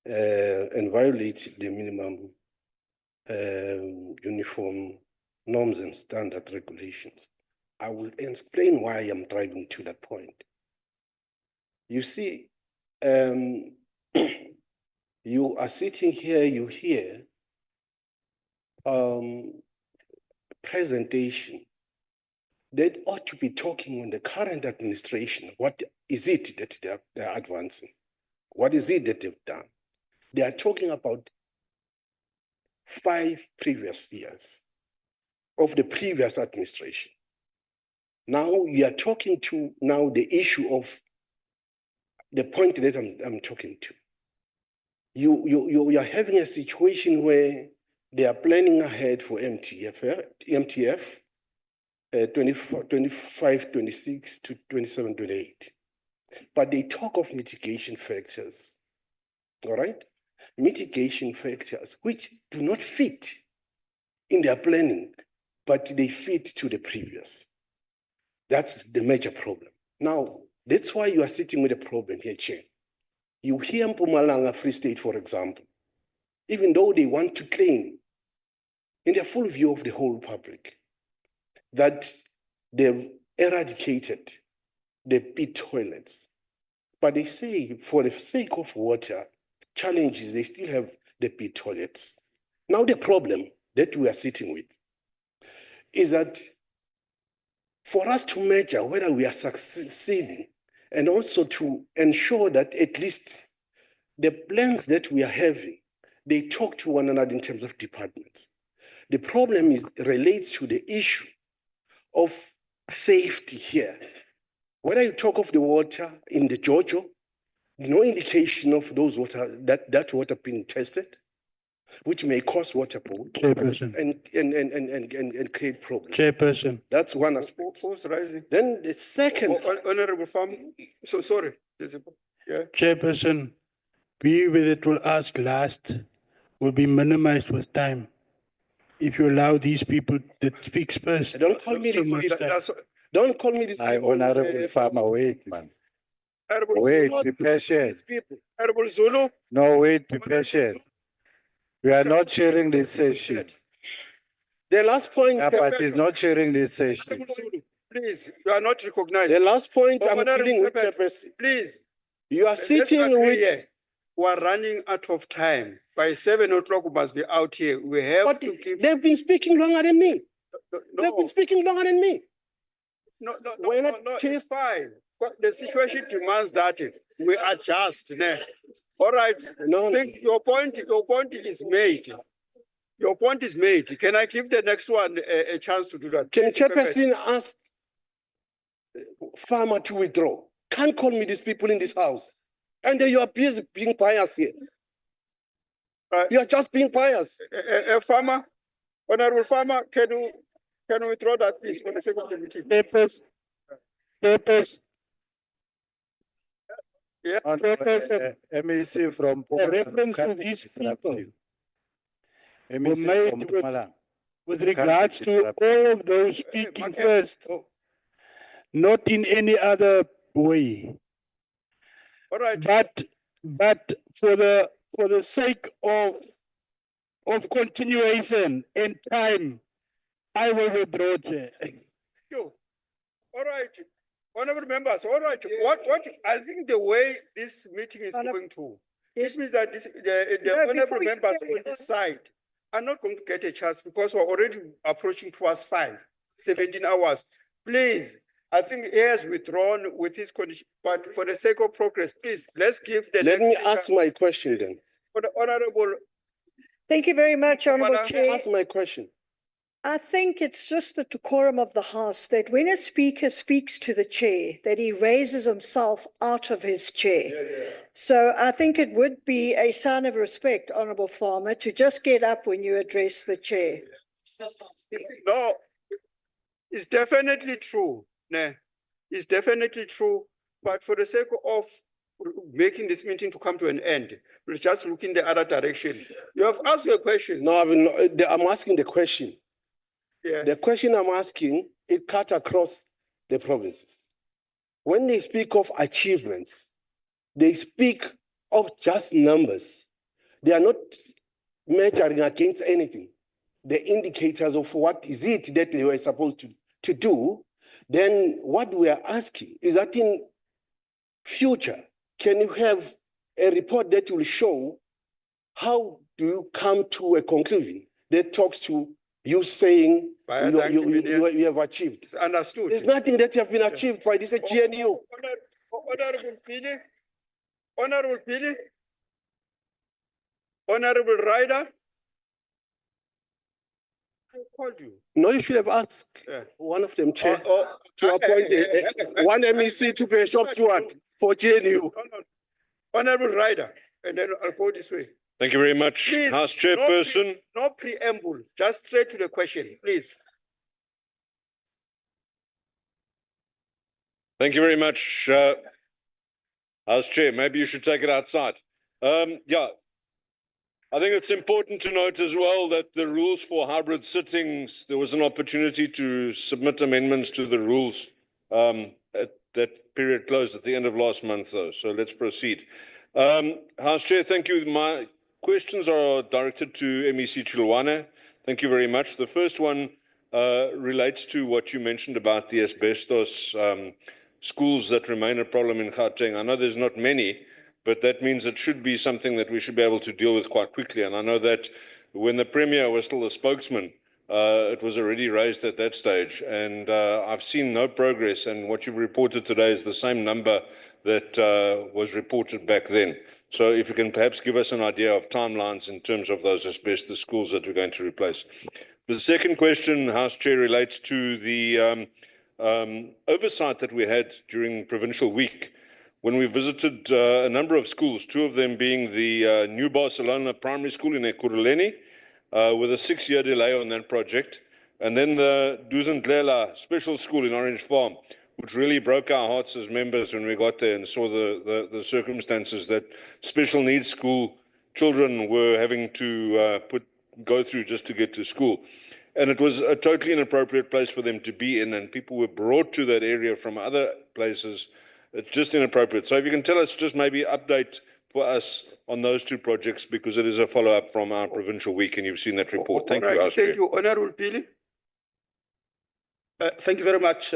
and violate the minimum uniform norms and standard regulations. I will explain why I'm driving to that point. You see, you are sitting here, you hear presentation, they ought to be talking on the current administration. What is it that they're advancing? What is it that they've done? They are talking about 5 previous years of the previous administration. Now you are talking to now the issue of the point that I'm talking to. You are having a situation where they are planning ahead for MTF 25, 26 to 27, 28. But they talk of mitigation factors, all right? Mitigation factors which do not fit in their planning, but they fit to the previous. That's the major problem. Now, that's why you are sitting with a problem here, Chair. You hear Mpumalanga Free State, for example, even though they want to claim in the full view of the whole public that they've eradicated the pit toilets, but they say for the sake of water challenges, they still have the pit toilets. Now the problem that we are sitting with is that for us to measure whether we are succeeding and also to ensure that at least the plans that we are having, they talk to one another in terms of departments. The problem relates to the issue of safety here. Whether you talk of the water in the Jojo, no indication of those water, that water being tested, which may cause water pollution and create problems. Chairperson. That's one aspect. Who's rising? Then the second. Honorable Farm. So sorry. Yeah. Chairperson, we with it will ask last will be minimized with time. If you allow these people that speaks first. Don't call me this people. Don't call me this I people. Honorable Farmer, wait, man. Honorable Wait, Zulu. be patient. Honorable Zulu. No, wait, be patient. We are not sharing this session. The last point. Yeah, but he's not sharing this session. Honorable Zulu, please, you are not recognized. The last point I'm Honorable dealing with, Pepper, Chairperson. please. You are Let's sitting agree with. here. We are running out of time. By 7 o'clock, we must be out here. We have to keep. They've been speaking longer than me. No, They've been speaking longer than me. no, it's fine. But the situation demands that we adjust. Né? All right. I think your point is made. Your point is made. Can I give the next one a chance to do that? Can Please, Chairperson ask Farmer to withdraw? Can't call me these people in this house. And then you are busy being pious here. You are just being pious. Farmer, Honorable Farmer, can you withdraw that, please, for the sake of the meeting? Papers. Yeah. MEC from A reference to these people were made with regards to all of those speaking first, not in any other way. All right. But for the sake of continuation and time, I will withdraw, Chair. You. All right. Honorable members, all right. What I think the way this meeting is going to, this means that the honorable members on this side are not going to get a chance because we're already approaching towards 17 hours. Please, I think he has withdrawn with his condition, but for the sake of progress, please, let's give the Let me ask my question then. For the honorable. Thank you very much, Honorable Let me Chair. ask my question. I think it's just the decorum of the House that when a speaker speaks to the chair, that he raises himself out of his chair. So I think it would be a sign of respect, Honorable Farmer, to just get up when you address the chair. No, it's definitely true. Nah, it's definitely true. But for the sake of making this meeting to come to an end, we'll just look in the other direction. You have asked your question. No, I'm asking the question. Yeah. The question I'm asking, it cut across the provinces. When they speak of achievements, they speak of just numbers. They are not measuring against anything. The indicators of what is it that they were supposed to do. Then what we are asking is that in future, can you have a report that will show how do you come to a conclusion that talks to you saying Baie dankie, meneer. you have achieved. It's understood. There's nothing that have been achieved by this GNU. Honorable Pili, Honorable Pili, Honorable Ryder. I called you. No, you should have asked one of them, Chair, to appoint one MEC to be a shop steward for GNU. Honorable Ryder, and then I'll go this way. Thank you very much, Please, House Chairperson. No preamble, just straight to the question, please. Thank you very much, House Chair. Maybe you should take it outside. Yeah, I think it's important to note as well that the rules for hybrid sittings, there was an opportunity to submit amendments to the rules. That period closed at the end of last month, though, so let's proceed. House Chair, thank you. My questions are directed to MEC Chilwane. Thank you very much. The first one relates to what you mentioned about the asbestos schools that remain a problem in Gauteng. I know there's not many, but that means it should be something that we should be able to deal with quite quickly. And I know that when the Premier was still a spokesman, it was already raised at that stage. And I've seen no progress. And what you've reported today is the same number that was reported back then. So if you can perhaps give us an idea of timelines in terms of those asbestos schools that we're going to replace. The second question, House Chair, relates to the oversight that we had during Provincial Week when we visited a number of schools, two of them being the New Barcelona Primary School in Ekurhuleni, with a 6-year delay on that project, and then the Duzendlela Special School in Orange Farm, which really broke our hearts as members when we got there and saw the circumstances that special needs school children were having to go through just to get to school. And it was a totally inappropriate place for them to be in, and people were brought to that area from other places. It's just inappropriate. So if you can tell us, just maybe update for us on those two projects, because it is a follow-up from our Provincial Week, and you've seen that report. Thank you, House Chair. Thank you, Honorable Pili. Thank you very much,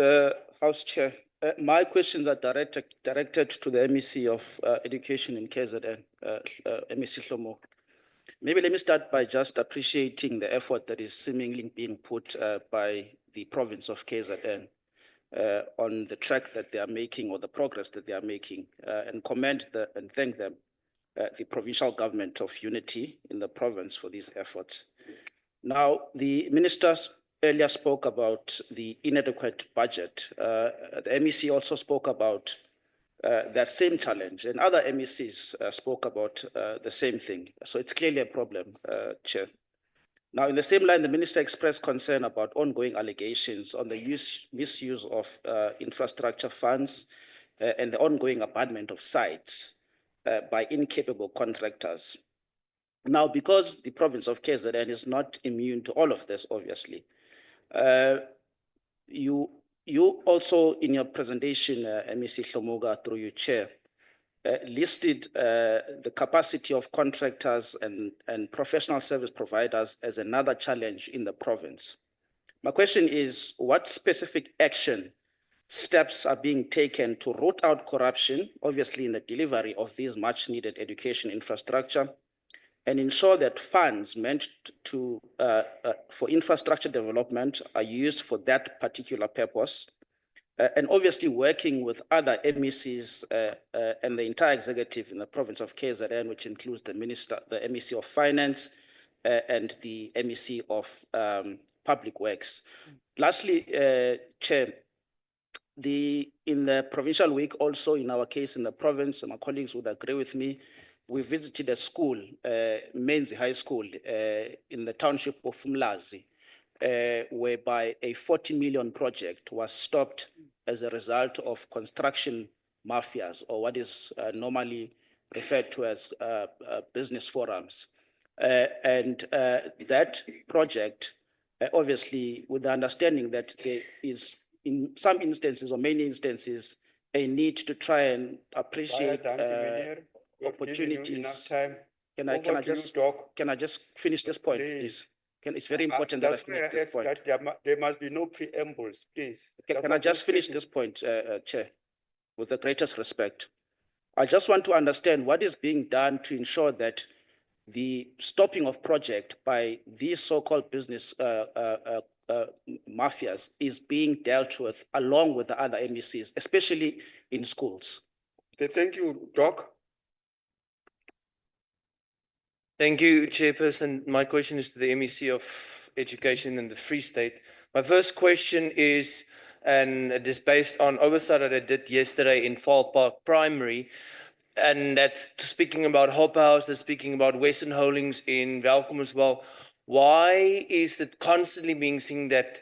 House Chair. My questions are directed to the MEC of Education in KZN, MEC Hlomo. Maybe let me start by just appreciating the effort that is seemingly being put by the province of KZN on the track that they are making, or the progress that they are making, and commend and thank them, the provincial government of unity in the province, for these efforts. Now, the ministers earlier spoke about the inadequate budget. The MEC also spoke about that same challenge, and other MECs spoke about the same thing. So it's clearly a problem, Chair. Now, in the same line, the minister expressed concern about ongoing allegations on the misuse of infrastructure funds and the ongoing abandonment of sites by incapable contractors. Now, because the province of KZN is not immune to all of this, obviously, you also, in your presentation, MEC Hlomoga, through your chair, listed the capacity of contractors and professional service providers as another challenge in the province. My question is, what specific steps are being taken to root out corruption, obviously in the delivery of these much needed education infrastructure, and ensure that funds meant to for infrastructure development are used for that particular purpose, and obviously working with other MECs and the entire executive in the province of KZN, which includes the minister, the MEC of Finance, and the MEC of Public Works. Lastly, Chair, in the Provincial Week, also in our case in the province, and my colleagues would agree with me, we visited a school, Menzi High School, in the township of Mlazi, whereby a 40 million project was stopped as a result of construction mafias, or what is normally referred to as business forums. And that project, obviously, with the understanding that there is, in some instances or many instances, a need to try and appreciate opportunities. Enough time. Can I just finish this point, please? It's very important that I finish this point. There must be no preambles, please. Can I just finish this point, Chair, with the greatest respect? I just want to understand what is being done to ensure that the stopping of project by these so-called business mafias is being dealt with along with the other MECs, especially in schools. Okay, thank you, Doc. Thank you, Chairperson. My question is to the MEC of Education in the Free State. My first question is, and it is based on oversight that I did yesterday in Fall Park Primary, and that's speaking about Hope House, that's speaking about Western Holdings in Welkom as well. Why is it constantly being seen that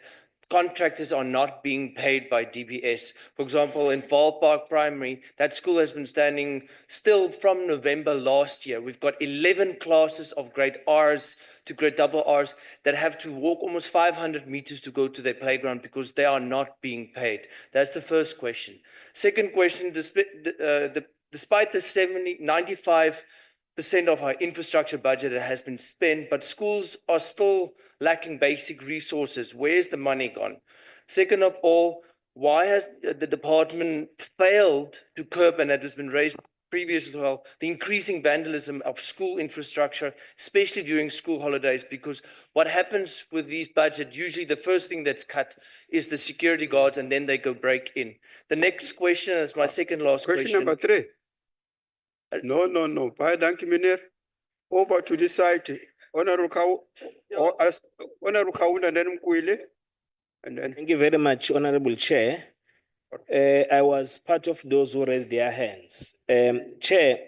contractors are not being paid by DBS? For example, in Fall Park Primary, that school has been standing still from November last year. We've got 11 classes of grade Rs to grade double Rs that have to walk almost 500 meters to go to their playground because they are not being paid. That's the first question. Second question, despite the 95% of our infrastructure budget that has been spent, but schools are still lacking basic resources. Where's the money gone? Second of all, why has the department failed to curb, and that has been raised previously as well, the increasing vandalism of school infrastructure, especially during school holidays? Because what happens with these budgets, usually the first thing that's cut is the security guards, and then they go break in. The next question is my second last question. Question number 3. No. Bye, thank you, Minister. Over to this side. Honorable Kaunda, and then Mkwile. And then. Thank you very much, Honorable Chair. I was part of those who raised their hands. Chair,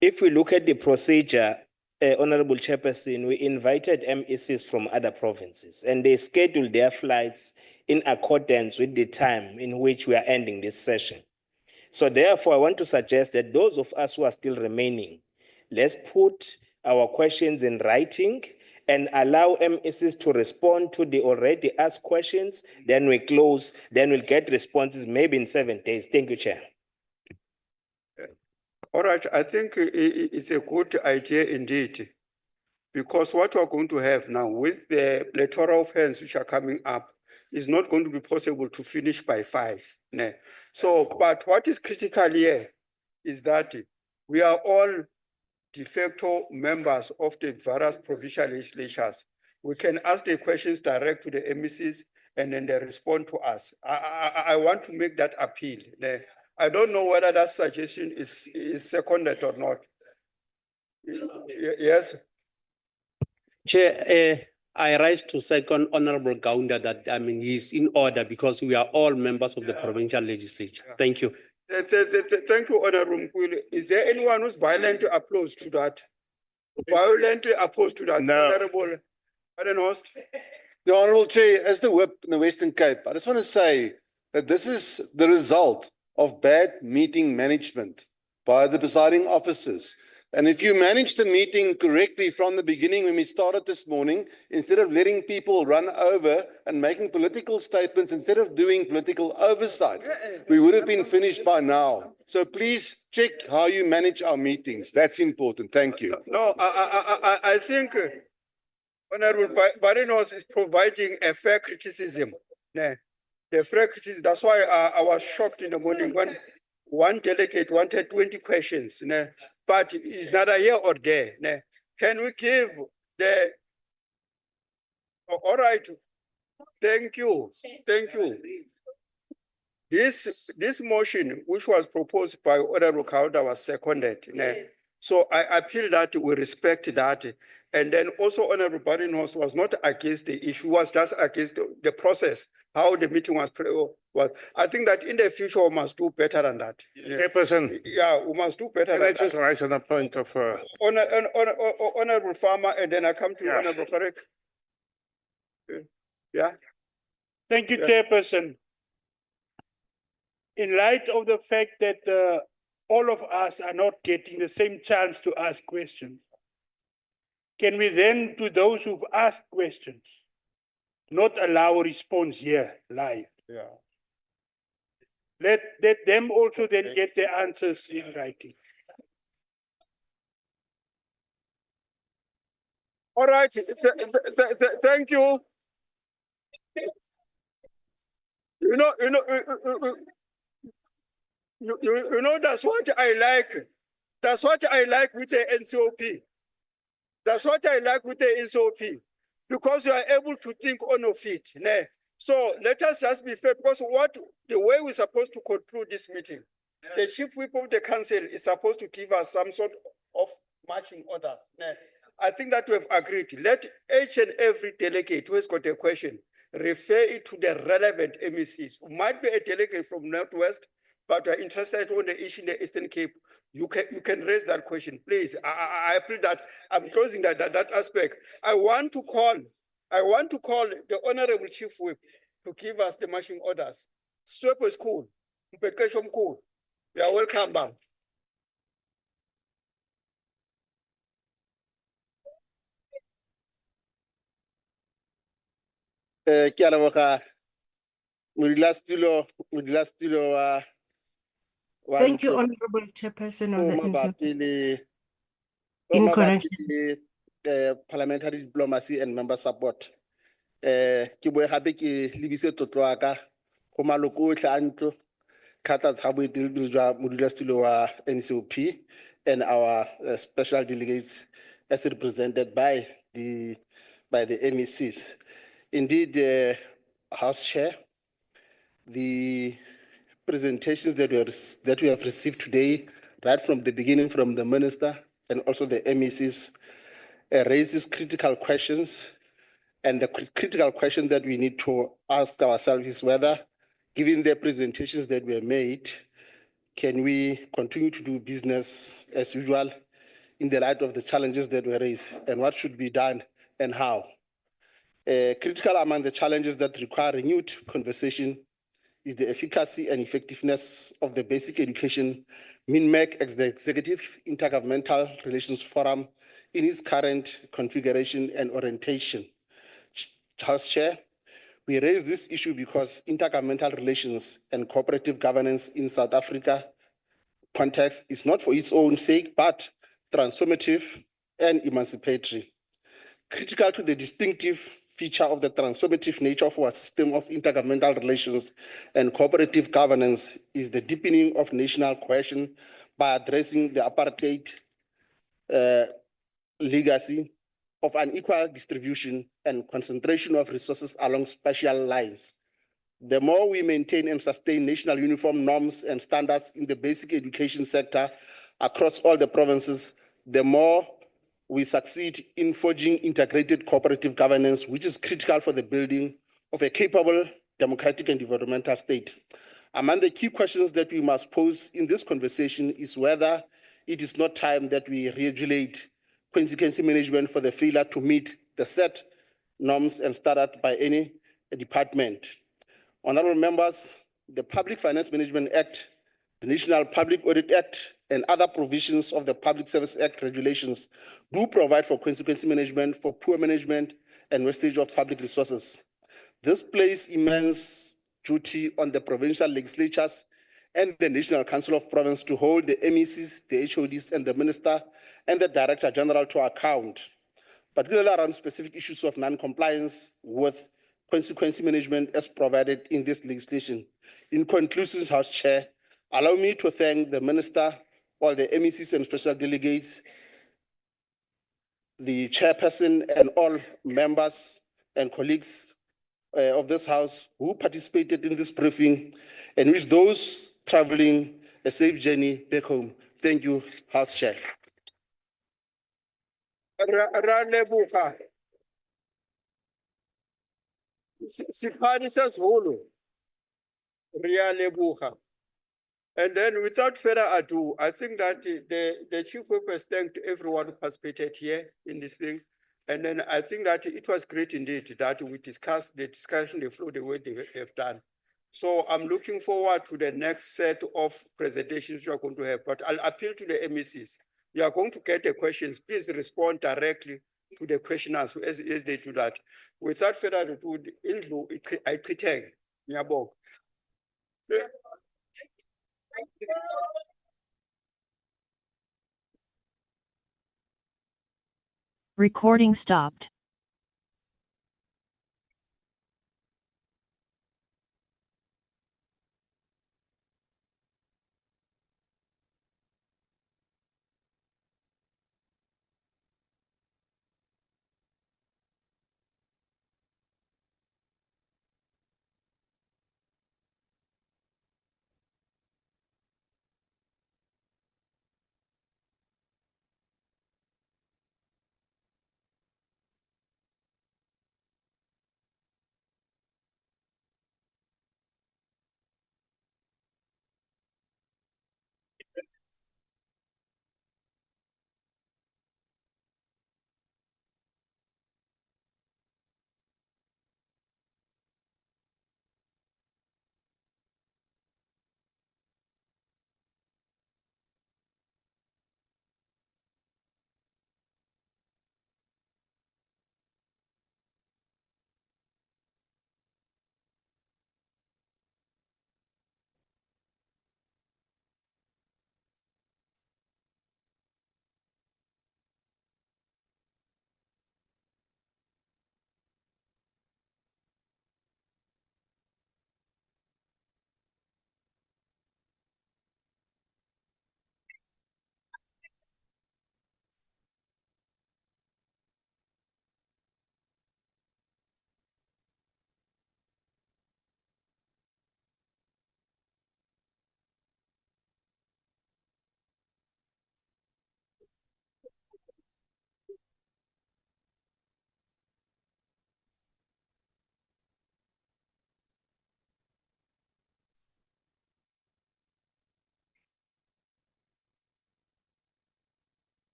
if we look at the procedure, Honorable Chairperson, we invited MECs from other provinces and they scheduled their flights in accordance with the time in which we are ending this session. So therefore, I want to suggest that those of us who are still remaining, let's put our questions in writing and allow MECs to respond to the already asked questions. Then we close, then we'll get responses maybe in 7 days. Thank you, Chair. All right, I think it's a good idea indeed, because what we're going to have now with the plethora of hands which are coming up is not going to be possible to finish by 5. So, but what is critical here is that we are all de facto members of the various provincial legislatures. We can ask the questions direct to the MECs and then they respond to us. I want to make that appeal. I don't know whether that suggestion is seconded or not. Yes. Chair, I rise to second Honorable Kaunda that he's in order because we are all members of the provincial legislature. Thank you. Thank you, Honorable Mkwile. Is there anyone who's violently opposed to that? Violently opposed to that? No. Honorable Host. The Honourable Chair, as the whip in the Western Cape, I just want to say that this is the result of bad meeting management by the presiding officers. And if you manage the meeting correctly from the beginning when we started this morning, instead of letting people run over and making political statements, instead of doing political oversight, we would have been finished by now. So please check how you manage our meetings. That's important. Thank you. No, I think Honorable Barinos is providing a fair criticism. The fair criticism, that's why I was shocked in the morning when one delegate wanted 20 questions. But it's neither here or there. Can we give the... All right. Thank you. Thank you. This motion, which was proposed by Honorable Kaunda, was seconded. So I appeal that we respect that. And then also Honorable Barinos was not against the issue, was just against the process, how the meeting was. I think that in the future we must do better than that. Chairperson. Yeah, we must do better. Can I just rise on a point of... Honorable Farmer, and then I come to Honorable Farek. Yeah. Thank you, Chairperson. In light of the fact that all of us are not getting the same chance to ask questions, can we then, to those who've asked questions, not allow a response here live? Yeah. Let them also then get their answers in writing. All right. Thank you. You know, that's what I like. That's what I like with the NCOP. That's what I like with the SOP, because you are able to think on your feet. Ne? So let us just be fair, because the way we're supposed to conclude this meeting, the chief whip of the council is supposed to give us some sort of marching orders. Ne? I think that we have agreed. Let each and every delegate who has got a question refer it to the relevant MECs. Might be a delegate from Northwest, but are interested on the issue in the Eastern Cape. You can raise that question, please. I feel that I'm closing that aspect. I want to call the Honorable Chief Whip to give us the marching orders. Swepo is cool. Mpekesho cool. You are welcome back. Ke a leboga modulasetulo wa Thank you, ntlo Honorable Chairperson, o on the mabapi le in connection. parliamentary diplomacy and member support. Ke boe gape ke lebise tlotlo wa ka go maloko otlhe a ntlo kgata tsa boeteledipele jwa modulasetulo wa NCOP and our special delegates as represented by the MECs. Indeed, House Chair, the presentations that we have received today, right from the beginning, from the Minister and also the MECs, raises critical questions. And the critical question that we need to ask ourselves is whether, given the presentations that were made, can we continue to do business as usual in the light of the challenges that were raised, and what should be done and how? Critical among the challenges that require renewed conversation is the efficacy and effectiveness of the Basic Education MEC as the Executive Intergovernmental Relations Forum in its current configuration and orientation. House Chair, we raise this issue because intergovernmental relations and cooperative governance in South Africa context is not for its own sake, but transformative and emancipatory. Critical to the distinctive feature of the transformative nature of our system of intergovernmental relations and cooperative governance is the deepening of national cohesion by addressing the apartheid legacy of unequal distribution and concentration of resources along spatial lines. The more we maintain and sustain national uniform norms and standards in the basic education sector across all the provinces, the more we succeed in forging integrated cooperative governance, which is critical for the building of a capable, democratic, and developmental state. Among the key questions that we must pose in this conversation is whether it is not time that we regulate consequence management for the failure to meet the set norms and standards by any department. Honorable members, the Public Finance Management Act, the National Public Audit Act, and other provisions of the Public Service Act regulations do provide for consequence management for poor management and wastage of public resources. This places immense duty on the provincial legislatures and the National Council of Province to hold the MECs, the HODs, and the Minister and the Director General to account, particularly around specific issues of non-compliance with consequence management as provided in this legislation. In conclusion, House Chair, allow me to thank the Minister, all the MECs and special delegates, the Chairperson, and all members and colleagues of this House who participated in this briefing, and wish those traveling a safe journey back home. Thank you, House Chair. Siphani sesiZulu. Riyalebuga. And then without further ado, I think that the Chief Whip has thanked everyone who participated here in this thing. And then I think that it was great indeed that we discussed the discussion, the flow, the way they have done. So I'm looking forward to the next set of presentations you are going to have, but I'll appeal to the MECs. You are going to get the questions. Please respond directly to the questioners as they do that. Without further ado, Indlu, I treat Nyabog. Recording stopped.